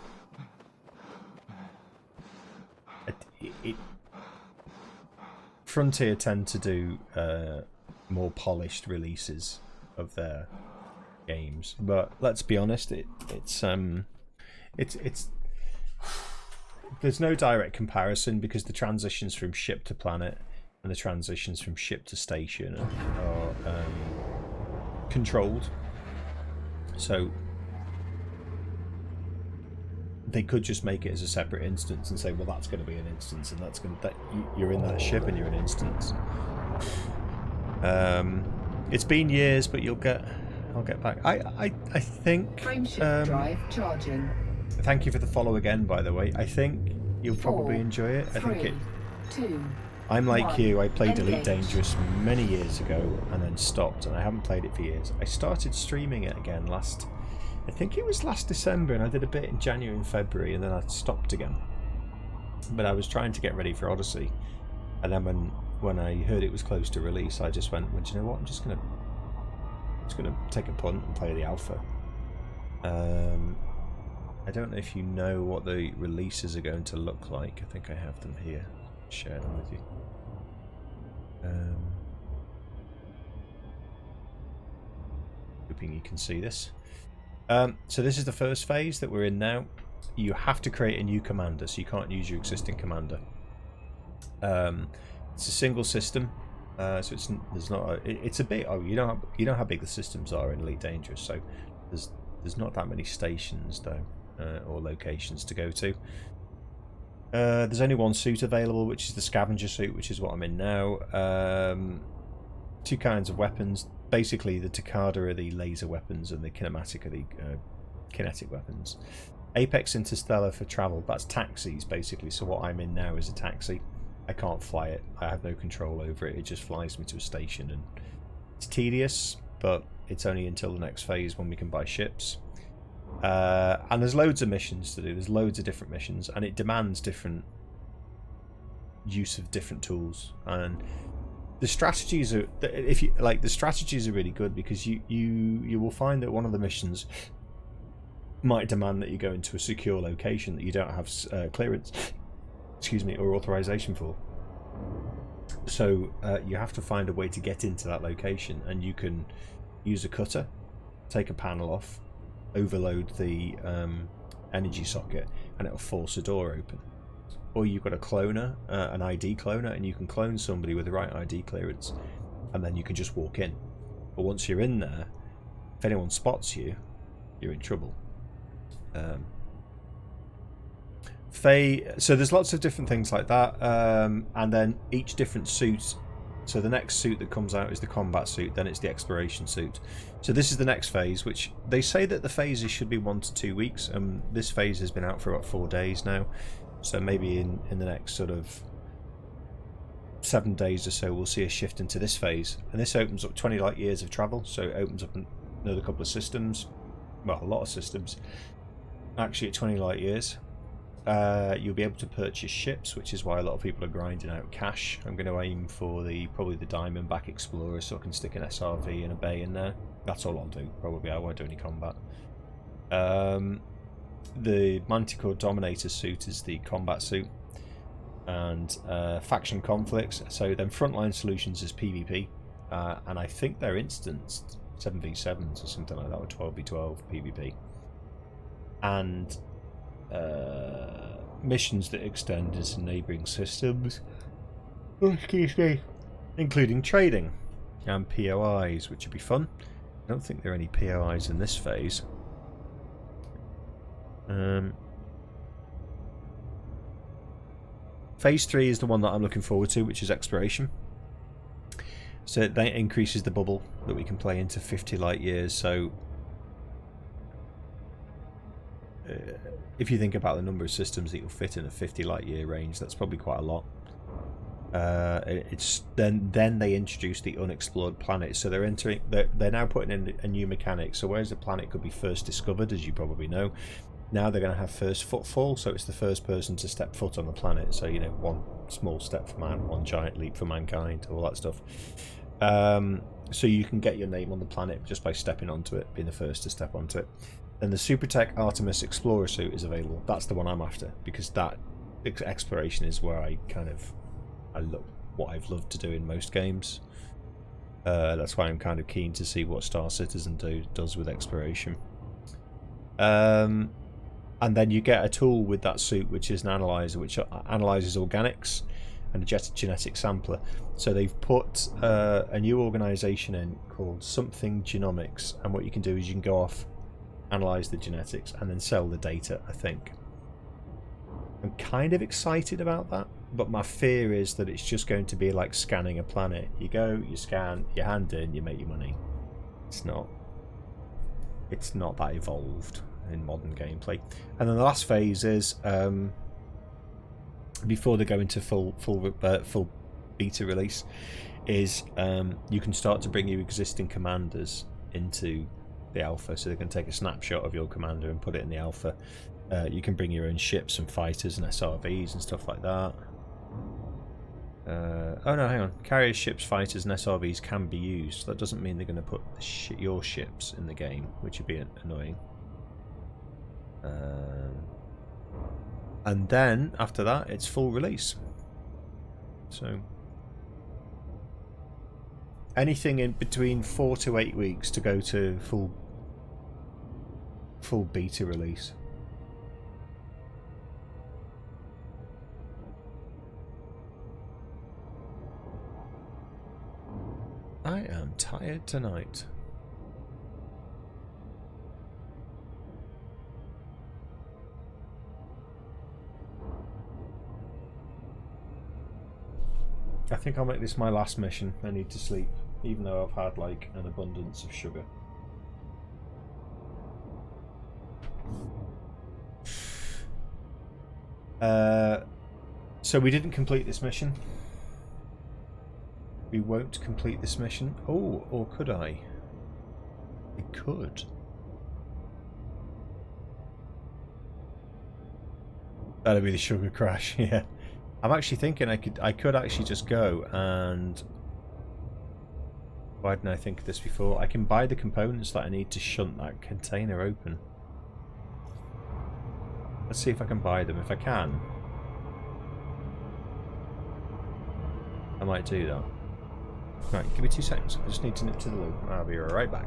Frontier tend to do more polished releases of their games, but let's be honest, it's there's no direct comparison because the transitions from ship to planet and the transitions from ship to station are controlled, so they could just make it as a separate instance and say, well, that's going to be an instance, and that's going to you're in that ship and you're an instance. It's been years, but I'll get back. I think. Frameshift drive charging. Thank you for the follow again, by the way. I think you'll probably enjoy it. I think 2, I'm like 1, you. I played Elite engage. Dangerous many years ago and then stopped, and I haven't played it for years. I started streaming it again I think it was last December, and I did a bit in January and February, and then I stopped again. But I was trying to get ready for Odyssey, and then when I heard it was close to release, I just went, well, do you know what? I'm just gonna take a punt and play the alpha. I don't know if you know what the releases are going to look like. I think I have them here. Share them with you. Hoping you can see this. So this is the first phase that we're in now. You have to create a new commander, so you can't use your existing commander. It's a single system, so there's not. It's a bit. Oh, you know how big the systems are in Elite Dangerous, so there's not that many stations though, or locations to go to. There's only one suit available, which is the scavenger suit, which is what I'm in now. Two kinds of weapons. Basically, the Takada are the laser weapons, and the kinematic are the kinetic weapons. Apex Interstellar for travel. That's taxis, basically. So what I'm in now is a taxi. I can't fly it. I have no control over it. It just flies me to a station, and it's tedious, but it's only until the next phase when we can buy ships. And there's loads of missions to do. There's loads of different missions, and it demands different use of different tools. And the strategies are, if you like, the strategies are really good, because you will find that one of the missions might demand that you go into a secure location that you don't have clearance, excuse me, or authorization for. So you have to find a way to get into that location, and you can use a cutter, take a panel off, overload the energy socket, and it'll force a door open. Or you've got a cloner, an ID cloner, and you can clone somebody with the right ID clearance, and then you can just walk in. But once you're in there, if anyone spots you, you're in trouble. So there's lots of different things like that, and then each different suit. So the next suit that comes out is the combat suit, then it's the exploration suit. So this is the next phase, which they say that the phases should be 1 to 2 weeks, and this phase has been out for about 4 days now. So maybe in the next sort of 7 days or so, we'll see a shift into this phase. And this opens up 20 light years of travel, so it opens up another couple of systems. Well, a lot of systems. Actually, at 20 light years. You'll be able to purchase ships, which is why a lot of people are grinding out cash. I'm going to aim for probably the Diamondback Explorer, so I can stick an SRV and a bay in there. That's all I'll do, probably. I won't do any combat. The Manticore Dominator suit is the combat suit, and faction conflicts. So then Frontline Solutions is PvP, and I think they're instanced 7v7s or something like that, or 12v12 PvP. And missions that extend into neighbouring systems, excuse me, including trading and POIs, which would be fun. I don't think there are any POIs in this phase. Phase 3 is the one that I'm looking forward to, which is exploration. So that increases the bubble that we can play into 50 light years. So if you think about the number of systems that you'll fit in a 50 light year range, that's probably quite a lot. It's then they introduce the unexplored planets, so they're now putting in a new mechanic. So whereas the planet could be first discovered, as you probably know, now they're going to have first footfall, so it's the first person to step foot on the planet. So, you know, one small step for man, one giant leap for mankind, all that stuff. So you can get your name on the planet just by stepping onto it, being the first to step onto it. Then the Supertech Artemis Explorer suit is available. That's the one I'm after, because that exploration is where I look what I've loved to do in most games. That's why I'm kind of keen to see what Star Citizen does with exploration. And then you get a tool with that suit, which is an analyzer, which analyzes organics and a genetic sampler. So they've put a new organisation in called Something Genomics, and what you can do is you can go off, analyze the genetics, and then sell the data, I think. I'm kind of excited about that, but my fear is that it's just going to be like scanning a planet. You go, you scan, you hand in, you make your money. It's not that evolved in modern gameplay. And then the last phase is before they go into full beta release, is you can start to bring your existing commanders into the alpha. So they can take a snapshot of your commander and put it in the alpha. You can bring your own ships and fighters and SRVs and stuff like that. Oh no, hang on. Carrier ships, fighters and SRVs can be used. That doesn't mean they're going to put your ships in the game, which would be annoying. And then after that, it's full release. So anything in between 4 to 8 weeks to go to full beta release. I am tired tonight. I think I'll make this my last mission. I need to sleep, even though I've had like an abundance of sugar. So we didn't complete this mission. We won't complete this mission. Oh, or could I? I could. That'd be the sugar crash, yeah. I'm actually thinking I could actually just go and... Why didn't I think of this before? I can buy the components that I need to shunt that container open. Let's see if I can buy them. If I can, I might do that. Right, give me 2 seconds. I just need to nip to the loo. I'll be right back.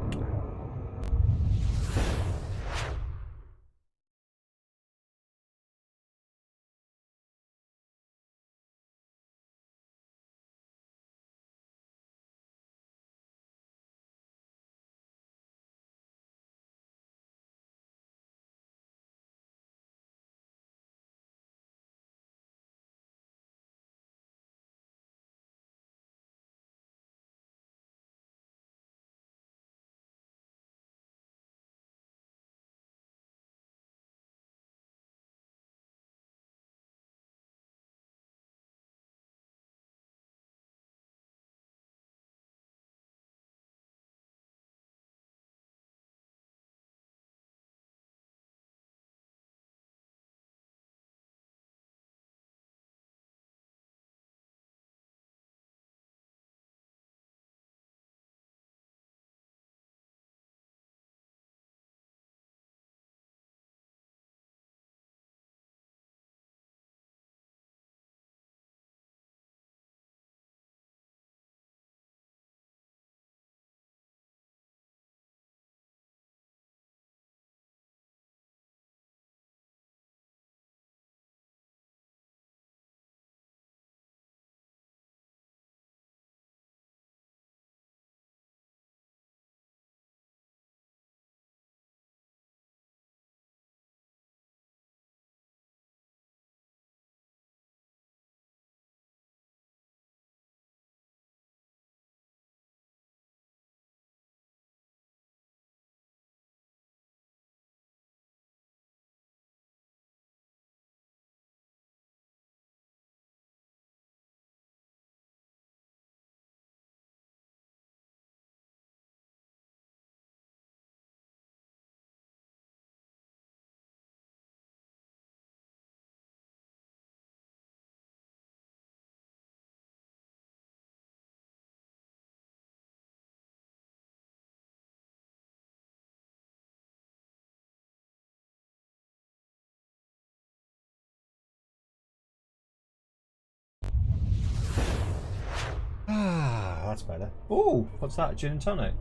Ah, that's better. Oh, what's that? Gin and tonic.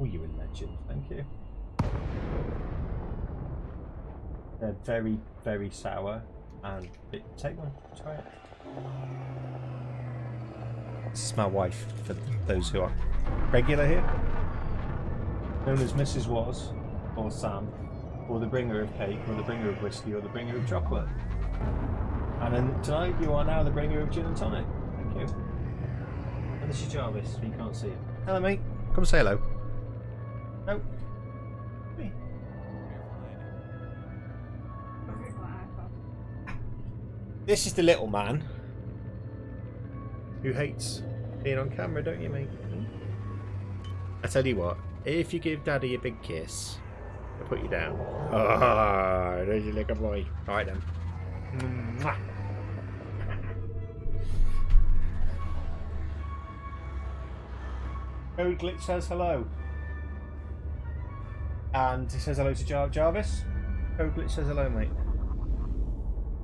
Oh, you're a legend. Thank you. They're very, very sour. And take one. Try it. This is my wife, for those who are regular here. Known as Mrs. Was, or Sam, or the bringer of cake, or the bringer of whiskey, or the bringer of chocolate. And then tonight you are now the bringer of gin and tonic. Thank you. And this is Jarvis, but you can't see him. Hello, mate. Come say hello. No. Me. This is the little man who hates being on camera, don't you, mate? I tell you what, if you give Daddy a big kiss, I'll put you down. Oh, there's your little boy. Alright then. Mwah. Code Glitch says hello. And he says hello to Jarvis. Oh, Glitch says hello, mate.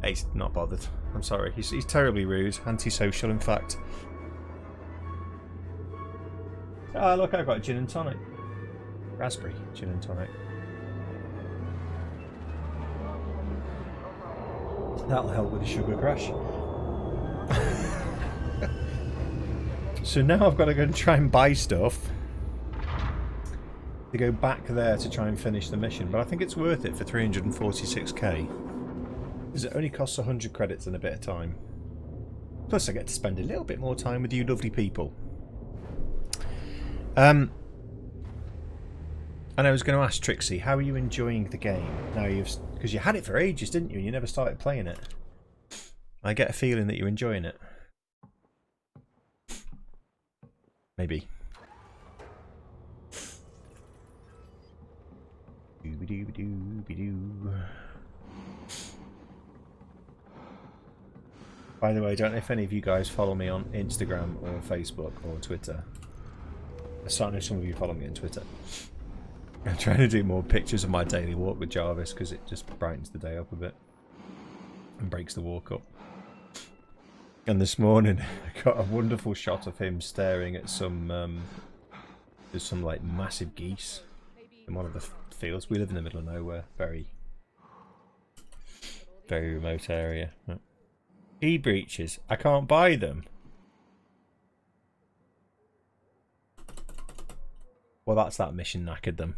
He's not bothered. I'm sorry. He's terribly rude. Antisocial, in fact. Ah, look, I've got a gin and tonic. Raspberry gin and tonic. That'll help with the sugar crash. So now I've got to go and try and buy stuff to go back there to try and finish the mission. But I think it's worth it for 346k. Because it only costs 100 credits and a bit of time. Plus I get to spend a little bit more time with you lovely people. And I was going to ask Trixie, how are you enjoying the game? Now because you had it for ages, didn't you? And you never started playing it. I get a feeling that you're enjoying it. Maybe. By the way, I don't know if any of you guys follow me on Instagram or Facebook or Twitter. I certainly know some of you follow me on Twitter. I'm trying to do more pictures of my daily walk with Jarvis because it just brightens the day up a bit and breaks the walk up. And this morning I got a wonderful shot of him staring at some there's some like massive geese in one of the fields. We live in the middle of nowhere, very remote area. E-breaches, I can't buy them. Well, that's that mission knackered them.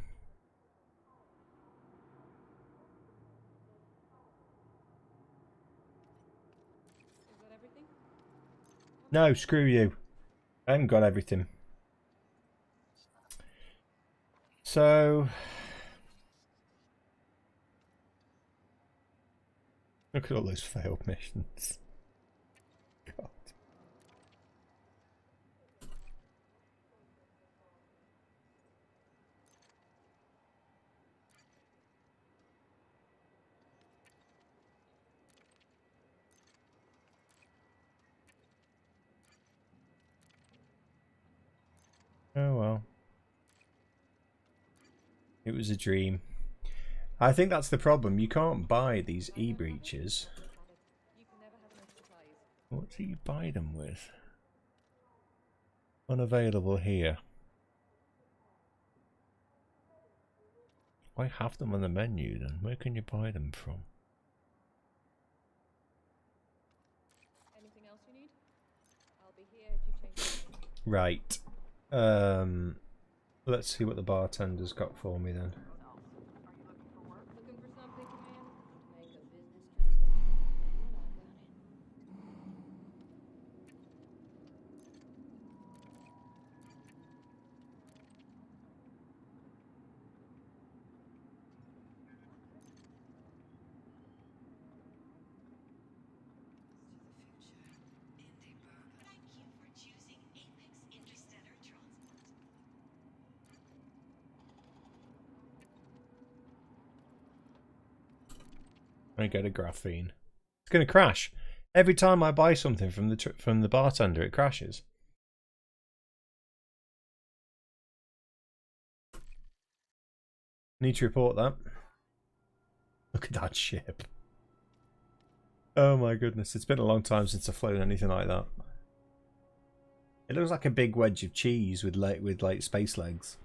No, screw you. I haven't got everything. So... look at all those failed missions. God. Oh well. It was a dream. I think that's the problem. You can't buy these e-breaches. What do you buy them with? Unavailable here. Why have them on the menu then? Where can you buy them from? Anything else you need? I'll be here if you change your mind. Right. Let's see what the bartender's got for me then. Looking for something, command? Make a business transaction. I get a graphene. It's going to crash. Every time I buy something from the bartender, it crashes. Need to report that. Look at that ship. Oh my goodness, it's been a long time since I've flown anything like that. It looks like a big wedge of cheese with like space legs.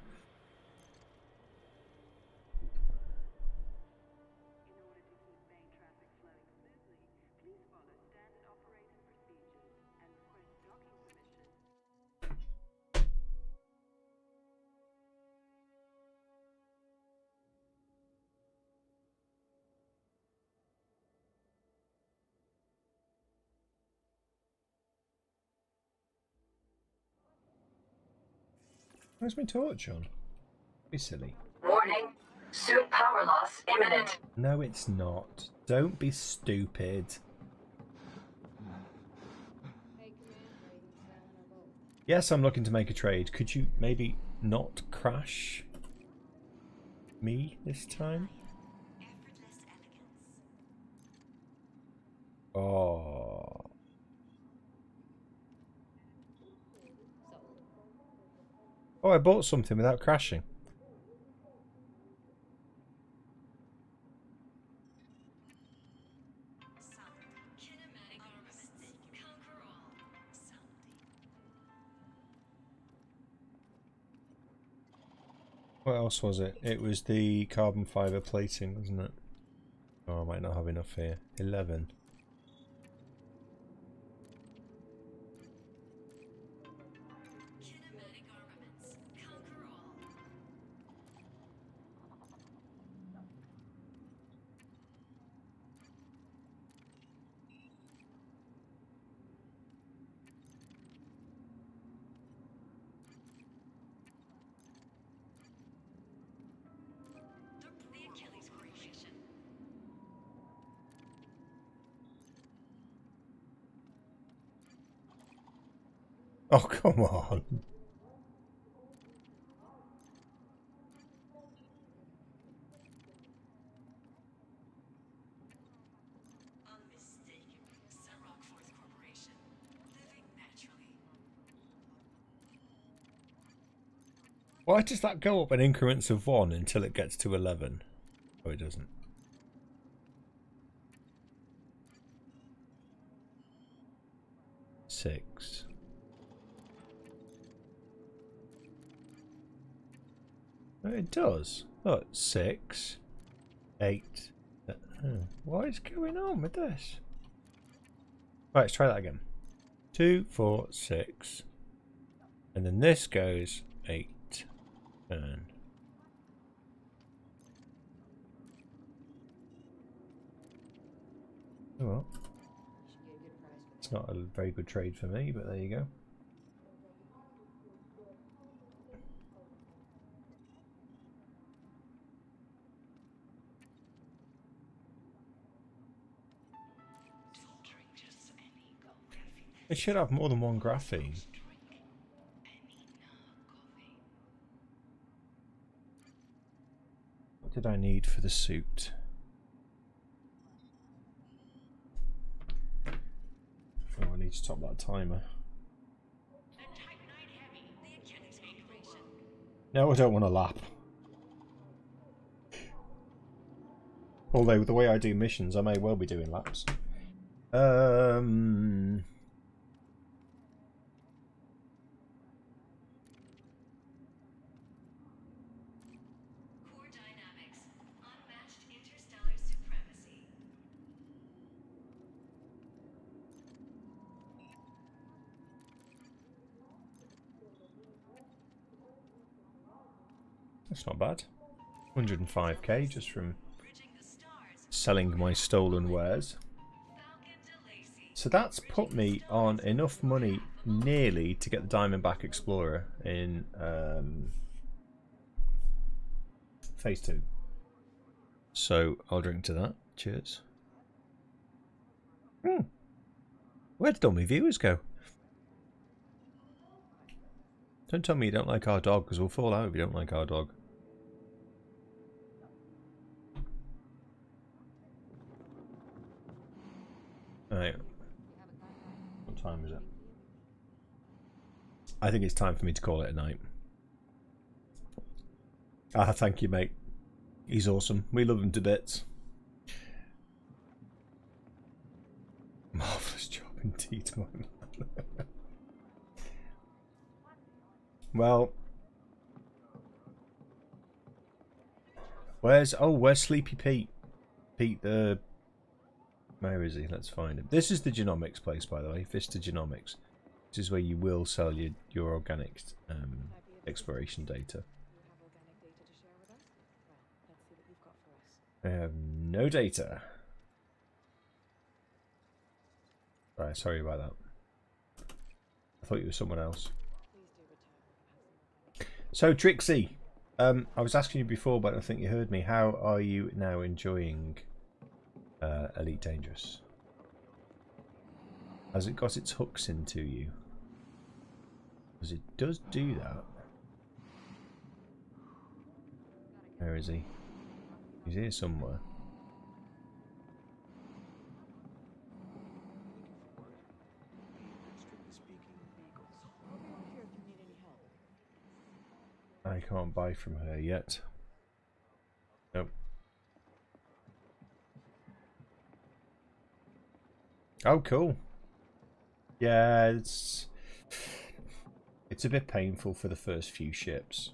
Where's my torch on? Be silly. Warning. Suit power loss imminent. No, it's not. Don't be stupid. Hey, command, ready to sail on our boat. Yes, I'm looking to make a trade. Could you maybe not crash me this time? Oh. Oh, I bought something without crashing. What else was it? It was the carbon fibre plating, wasn't it? Oh, I might not have enough here. 11. Kinematic armaments. Conquer all. The Achilles coefficient. Oh, come on. Unmistakably, Rock Force Corporation. Living naturally. Why does that go up in increments of 1 until it gets to 11? Oh, it doesn't. Six. Oh, it does. Look, 6, 8. What is going on with this? Right, let's try that again. 2, 4, 6. And then this goes 8, 10. Oh well. It's not a very good trade for me, but there you go. It should have more than one graphene. What did I need for the suit? Oh, I need to top that timer. No, I don't want to lap. Although the way I do missions, I may well be doing laps. That's not bad. 105k just from selling my stolen wares. So that's put me on enough money nearly to get the Diamondback Explorer in Phase 2. So I'll drink to that. Cheers. Where did all my viewers go? Don't tell me you don't like our dog, because we'll fall out if you don't like our dog. Alright. What time is it? I think it's time for me to call it a night. Ah, thank you, mate. He's awesome. We love him to bits. Marvellous job indeed, my man. Well, where's Sleepy Pete? Pete the... Where is he? Let's find him. This is the genomics place, by the way. Vista Genomics. This is where you will sell your organic exploration data. I have no data. Right, sorry about that. I thought you were someone else. So, Trixie, I was asking you before, but I think you heard me. How are you now enjoying Elite Dangerous? Has it got its hooks into you? Because it does do that. Where is he? He's here somewhere. I can't buy from her yet. Nope. Oh, cool. Yeah, it's a bit painful for the first few ships.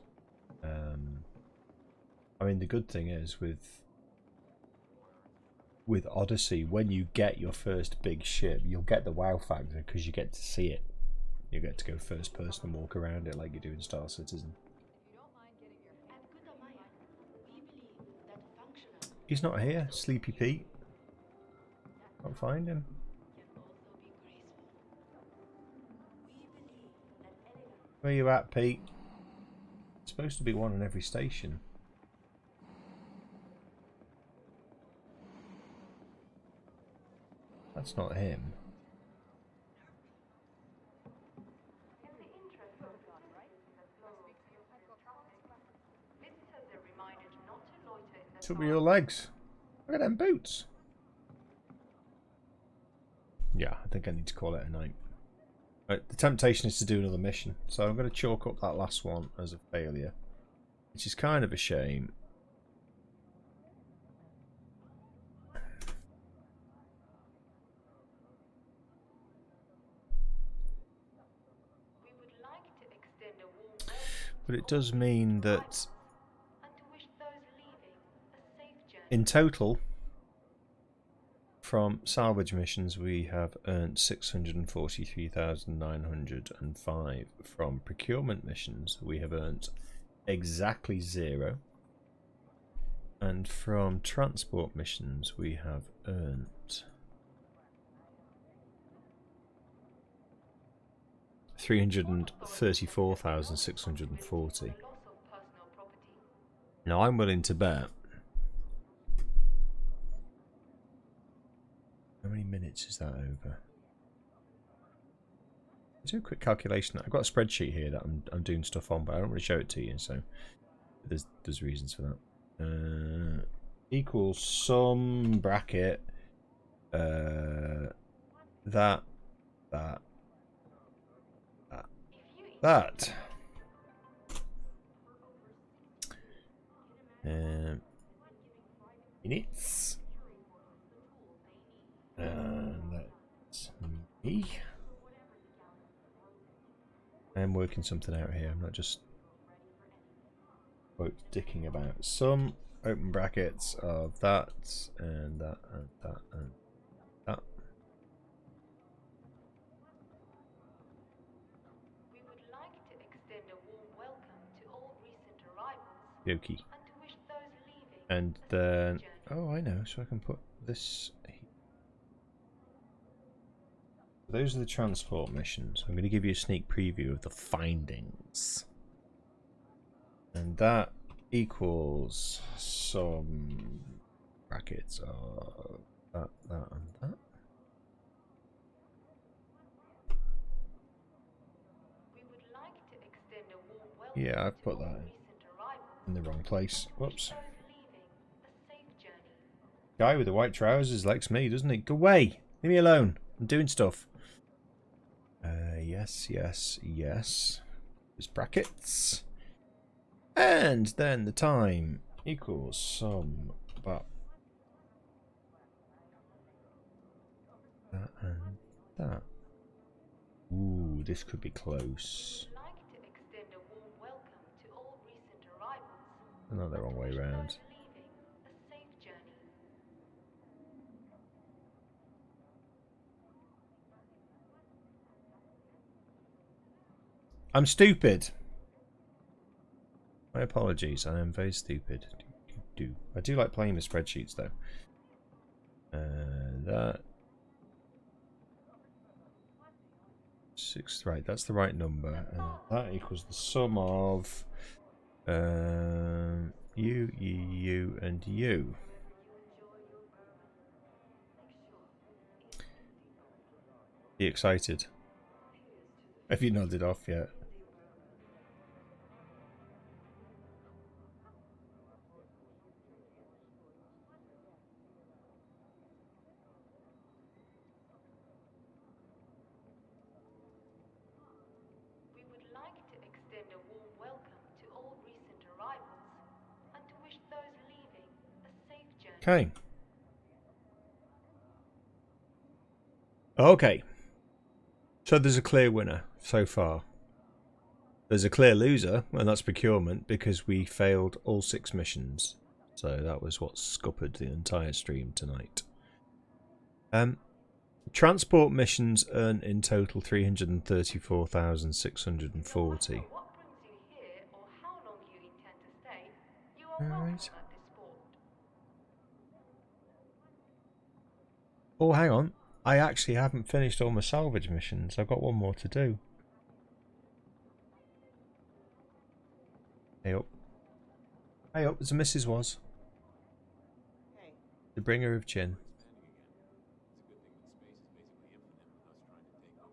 I mean, the good thing is with Odyssey, when you get your first big ship, you'll get the wow factor because you get to see it. You get to go first person and walk around it like you do in Star Citizen. He's not here, Sleepy Pete. Can't find him. Where you at, Pete? There's supposed to be one on every station. That's not him. Took me your legs. Look at them boots. Yeah, I think I need to call it a night. Right, the temptation is to do another mission, so I'm going to chalk up that last one as a failure, which is kind of a shame. But it does mean that in total, from salvage missions, we have earned 643,905. From procurement missions, we have earned exactly 0. And from transport missions, we have earned 334,640. Now, I'm willing to bet. How many minutes is that over? I'll do a quick calculation. I've got a spreadsheet here that I'm doing stuff on, but I don't really show it to you, so there's reasons for that. Equals some bracket. That. Minutes. And that's me. I'm working something out here. I'm not just quote dicking about. Some open brackets of that and that and that and that. We would like to extend a warm welcome to all recent arrivals Yoki. and to wish those leaving And then, oh, I know, so I can put this. Those are the transport missions. I'm going to give you a sneak preview of the findings. And that equals some brackets of that, that, and that. we would like to extend a warm welcome Yeah, I've put to all that recent arrivals in the wrong place. and to wish Whoops. those leaving a safe journey. Guy with the white trousers likes me, doesn't he? Go away! Leave me alone. I'm doing stuff. Yes. There's brackets. And then the time equals some but that and that. Ooh, this could be close. We'd like to extend a warm welcome to all recent arrivals No, the wrong way and to wish round. those leaving a safe journey. I'm stupid. My apologies. I am very stupid. I do like playing with spreadsheets though. That 6, right? That's the right number, and that equals the sum of you, and you. Be excited. Have you nodded off yet? We would like to extend a warm welcome to all recent arrivals and to wish those leaving a safe journey. Okay. Okay. So there's a clear winner so far. There's a clear loser, and that's Procurement, because we failed all 6 missions. So that was what scuppered the entire stream tonight. Transport missions earn in total 334,640. What brings you here or how long you intend to stay, you are welcome Right. at this port. Oh, hang on. I actually haven't finished all my salvage missions. I've got one more to do. Hey up. Hey up, as a Mrs. was. The bringer of gin.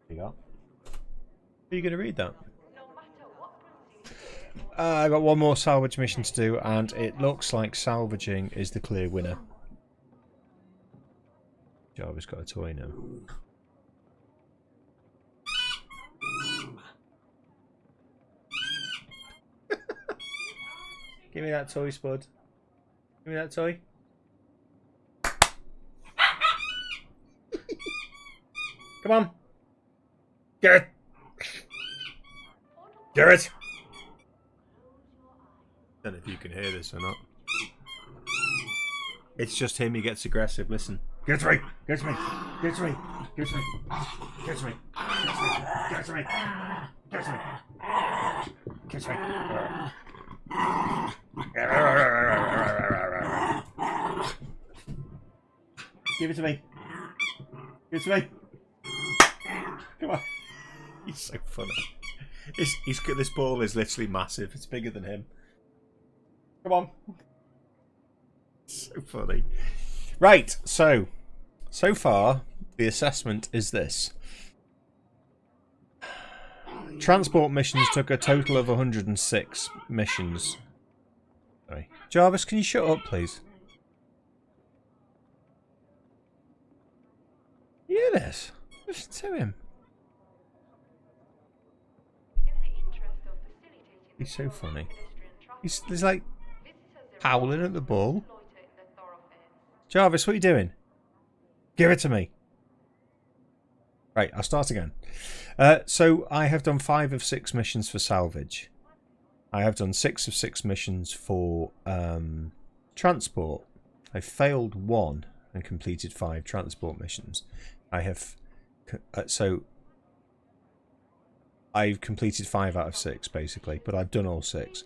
You got? Are you going to read that? No matter what brings you here I got one more salvage mission to do, and it looks like salvaging is the clear winner. Jarvis got a toy now. Give me that toy, Spud. Give me that toy. Come on. Get it. Get it. Don't know if you can hear this or not. It's just him, he gets aggressive. Listen. Get to me. Get to me. Get to me. Get to me. Get to me. Get to me. Get to me. Get to me. Give it to me. Give it to me. Come on. He's so funny. He's got this ball is literally massive. It's bigger than him. Come on. So funny. Right, so far the assessment is this. Transport missions took a total of 106 missions. Sorry. Jarvis, can you shut up, please? You hear this? Listen to him. in the interest of facilitating the He's so flow of funny. pedestrian traffic, He's like visitors are howling at the ball. loiter in the thoroughfares. Jarvis, what are you doing? Give it to me. Right, I'll start again. So I have done 5 of 6 missions for salvage. I have done 6 of 6 missions for transport. I failed 1 and completed 5 transport missions. I have I've completed 5 out of 6 basically, but I've done all 6.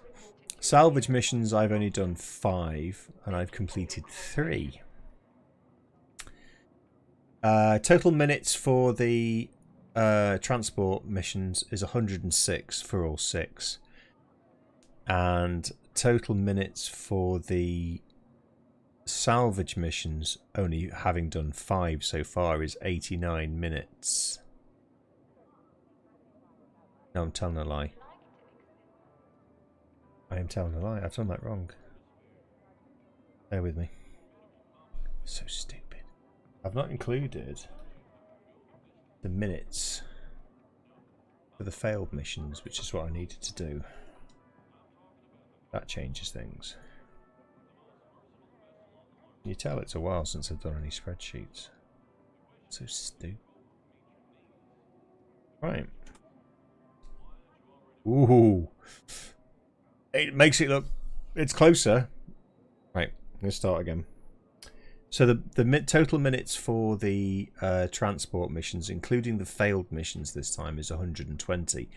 Salvage missions I've only done 5 and I've completed 3. Total minutes for the transport missions is 106 for all 6. And total minutes for the salvage missions, only having done 5 so far, is 89 minutes. No, I'm telling a lie. I am telling a lie. I've done that wrong. Bear with me. So stupid. I've not included the minutes for the failed missions, which is what I needed to do. That changes things. Can you tell it's a while since I've done any spreadsheets? So stupid. Right. Ooh. It makes it look... It's closer. Right, let's start again. So the total minutes for the transport missions, including the failed missions this time, is 120.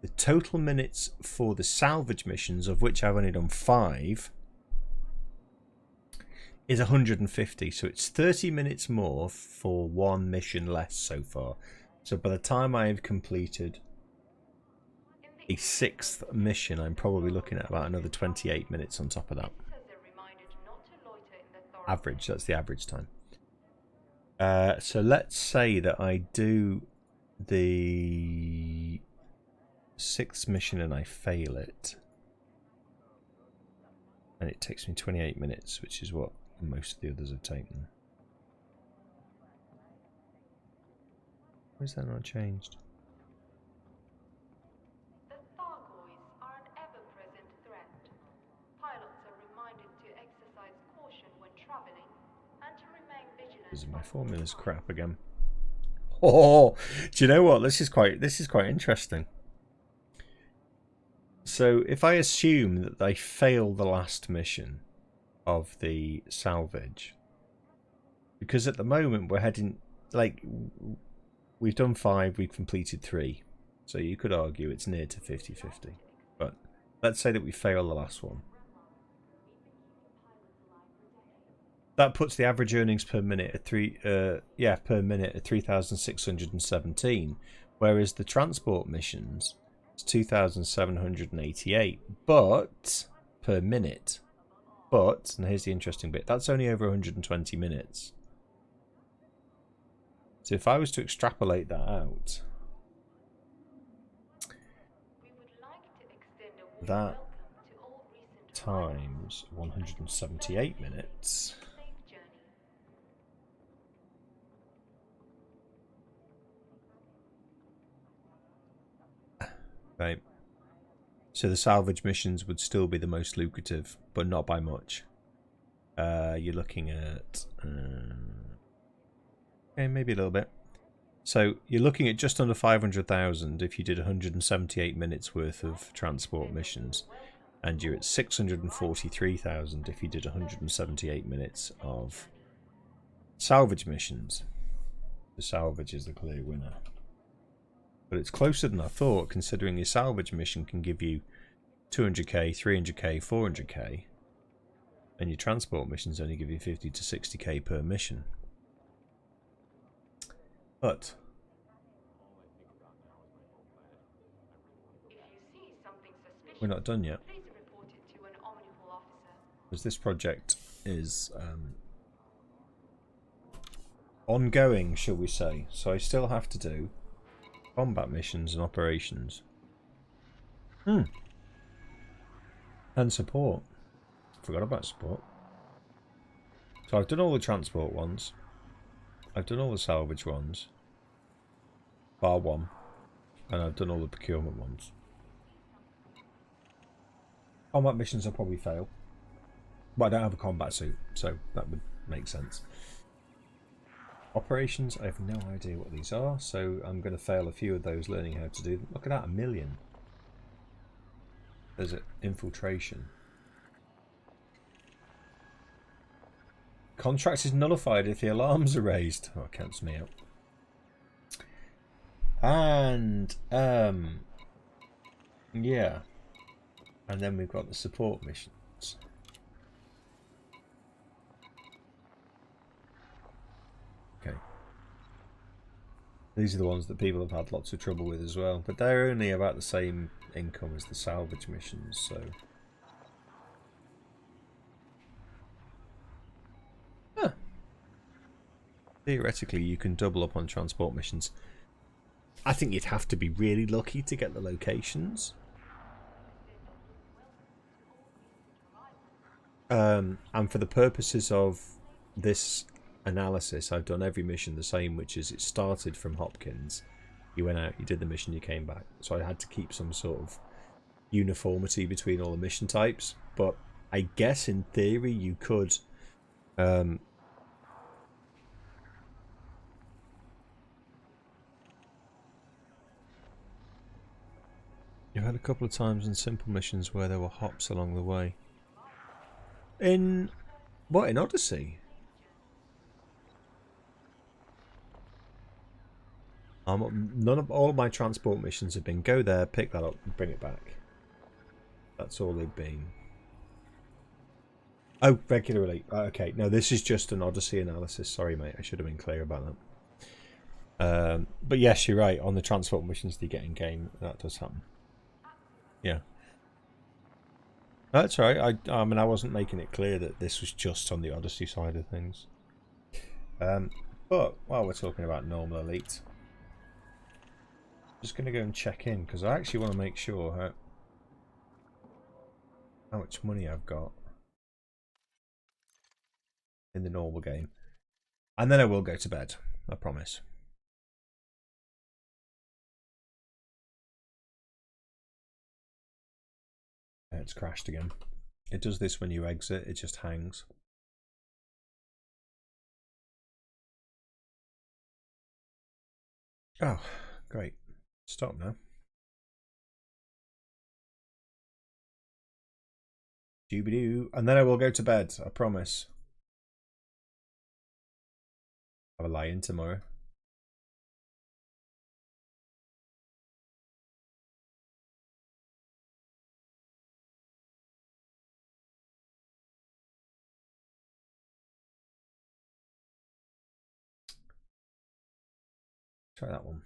The total minutes for the salvage missions, of which I've only done 5, is 150. So it's 30 minutes more for 1 mission less so far. So by the time I've completed a 6th mission, I'm probably looking at about another 28 minutes on top of that. Average, that's the average time. So let's say that I do the 6th mission and I fail it, and it takes me 28 minutes, which is what most of the others have taken. Why is that not changed? The Thargoids are an ever-present threat. Pilots are reminded to exercise caution when traveling and to remain vigilant. My formula's crap again. Oh, do you know what? This is quite interesting. So if I assume that they fail the last mission of the salvage, because at the moment we're heading, like, we've done 5, we've completed 3, so you could argue it's near to 50-50. But let's say that we fail the last one. That puts the average earnings per minute at 3,617, whereas the transport missions is 2,788, but per minute. But, and here's the interesting bit, that's only over 120 minutes. So if I was to extrapolate that out, that times 178 minutes. Right. So the salvage missions would still be the most lucrative, but not by much. You're looking at... okay, maybe a little bit. So you're looking at just under 500,000 if you did 178 minutes worth of transport missions. And you're at 643,000 if you did 178 minutes of salvage missions. The salvage is the clear winner. But it's closer than I thought, considering your salvage mission can give you 200k, 300k, 400k, and your transport missions only give you 50 to 60k per mission. But we're not done yet, because this project is ongoing, shall we say. So I still have to do combat missions and operations. And support. Forgot about support. So I've done all the transport ones. I've done all the salvage ones. Bar one. And I've done all the procurement ones. Combat missions I'll probably fail. But I don't have a combat suit, so that would make sense. Operations, I have no idea what these are, so I'm going to fail a few of those learning how to do them. Look at that, 1 million. There's an infiltration. Contract is nullified if the alarms are raised. Oh, it counts me out. And, yeah. And then we've got the support missions. Okay. These are the ones that people have had lots of trouble with as well. But they're only about the same income as the salvage missions, so... Huh. Theoretically, you can double up on transport missions. I think you'd have to be really lucky to get the locations. And for the purposes of this analysis, I've done every mission the same, which is it started from Hopkins. You went out, you did the mission, you came back. So I had to keep some sort of uniformity between all the mission types. But I guess in theory you could... You've had a couple of times in simple missions where there were hops along the way. In... what, in Odyssey? None of all of my transport missions have been go there, pick that up, and bring it back. That's all they've been. Oh, regularly. Okay, no, this is just an Odyssey analysis. Sorry, mate, I should have been clear about that. But yes, you're right. On the transport missions they get in game, that does happen. Yeah. That's right. I mean, I wasn't making it clear that this was just on the Odyssey side of things. But while we're talking about normal elite, I'm just going to go and check in because I actually want to make sure how much money I've got in the normal game, and then I will go to bed. I promise. It's crashed again. It does this when you exit, it just hangs. Oh, great. Stop now. Doobie-doo. And then I will go to bed, I promise. Have a lie-in tomorrow. Try that one.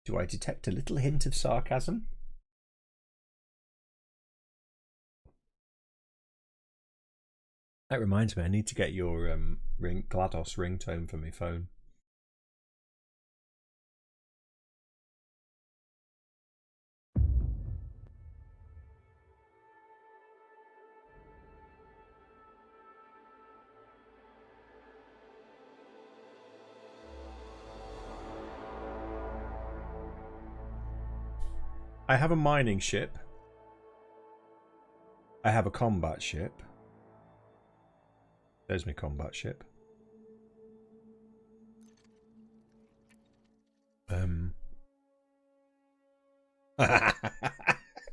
Do I detect a little hint of sarcasm? That reminds me, I need to get your GLaDOS ringtone for my phone. I have a mining ship. I have a combat ship. There's my combat ship.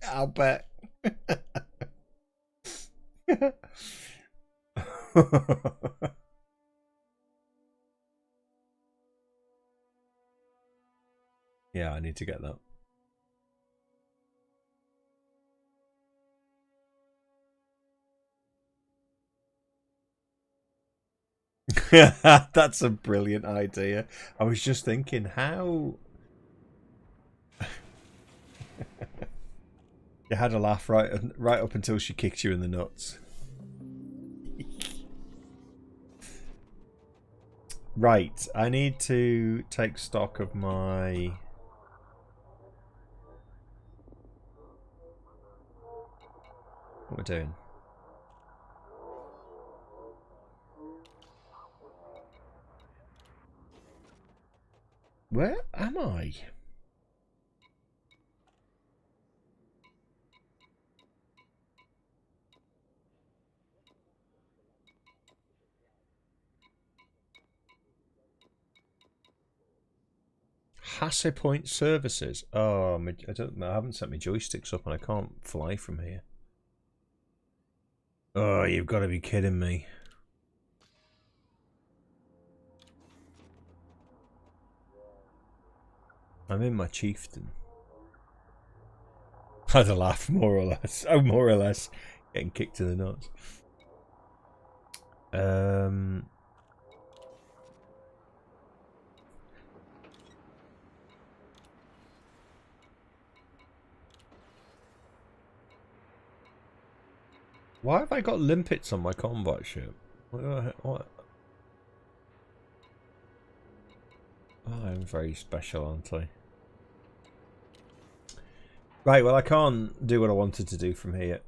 I'll bet. Yeah, I need to get that. That's a brilliant idea. I was just thinking, how... You had a laugh right up until she kicked you in the nuts. Right, I need to take stock of my... What we're doing. Where am I? Hasse Point Services. Oh, I don't know. I haven't set my joysticks up and I can't fly from here. Oh, you've got to be kidding me. I'm in my chieftain. I had a laugh, more or less. Oh, more or less. Getting kicked in the nuts. Why have I got limpets on my combat ship? What? Oh, I'm very special, aren't I? Right, well, I can't do what I wanted to do from here.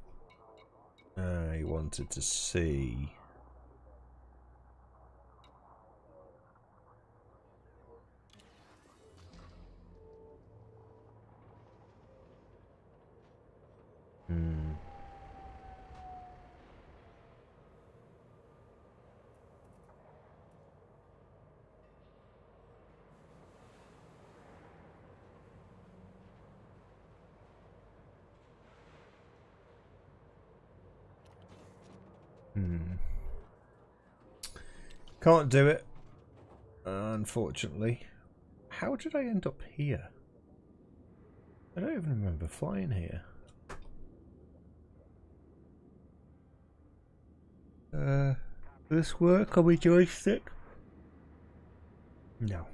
I wanted to see... Can't do it, unfortunately. How did I end up here? I don't even remember flying here. This work on my joystick? No.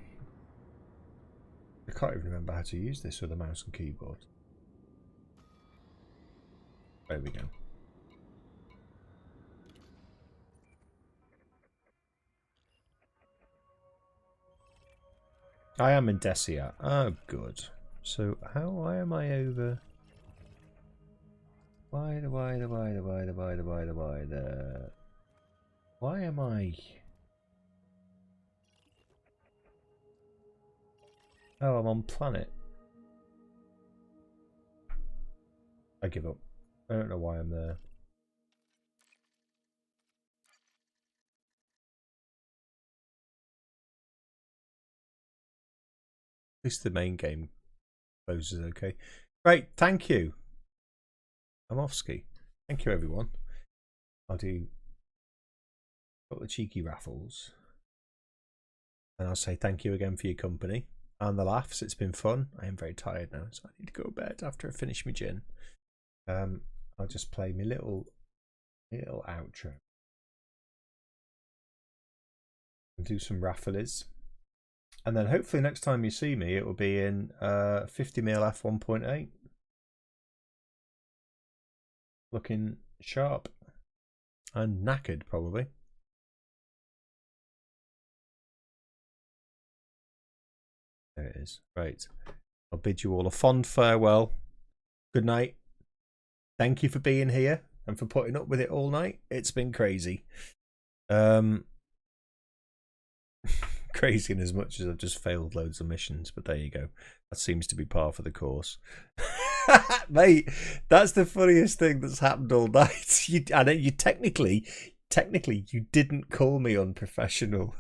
I can't even remember how to use this with a mouse and keyboard. There we go. I am in Desia. Oh, good. So, why am I over... Why am I... Oh, I'm on planet. I give up. I don't know why I'm there. At least the main game closes okay. Great, thank you. I'm off ski. Thank you, everyone. I'll do a couple of cheeky raffles. And I'll say thank you again for your company and the laughs. It's been fun. I am very tired now, so I need to go to bed after I finish my gin. I'll just play my little outro. And do some raffles. And then hopefully next time you see me, it will be in 50mm f1.8. Looking sharp. And knackered, probably. There it is. Right. I'll bid you all a fond farewell. Good night. Thank you for being here and for putting up with it all night. It's been crazy. Crazy in as much as I've just failed loads of missions, but there you go. That seems to be par for the course. Mate, that's the funniest thing that's happened all night. I know you technically you didn't call me unprofessional.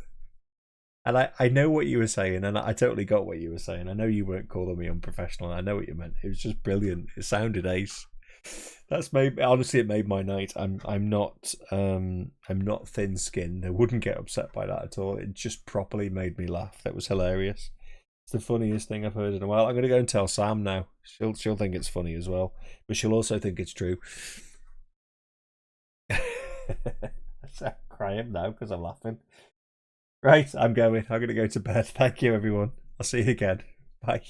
And I know what you were saying, and I totally got what you were saying. I know you weren't calling me unprofessional. I know what you meant. It was just brilliant. It sounded ace. That's made, honestly, it made my night. I'm not thin-skinned. I wouldn't get upset by that at all. It just properly made me laugh. That was hilarious. It's the funniest thing I've heard in a while. I'm going to go and tell Sam now. She'll think it's funny as well, but she'll also think it's true. I'm crying now because I'm laughing. Right, I'm going. I'm going to go to bed. Thank you, everyone. I'll see you again. Bye.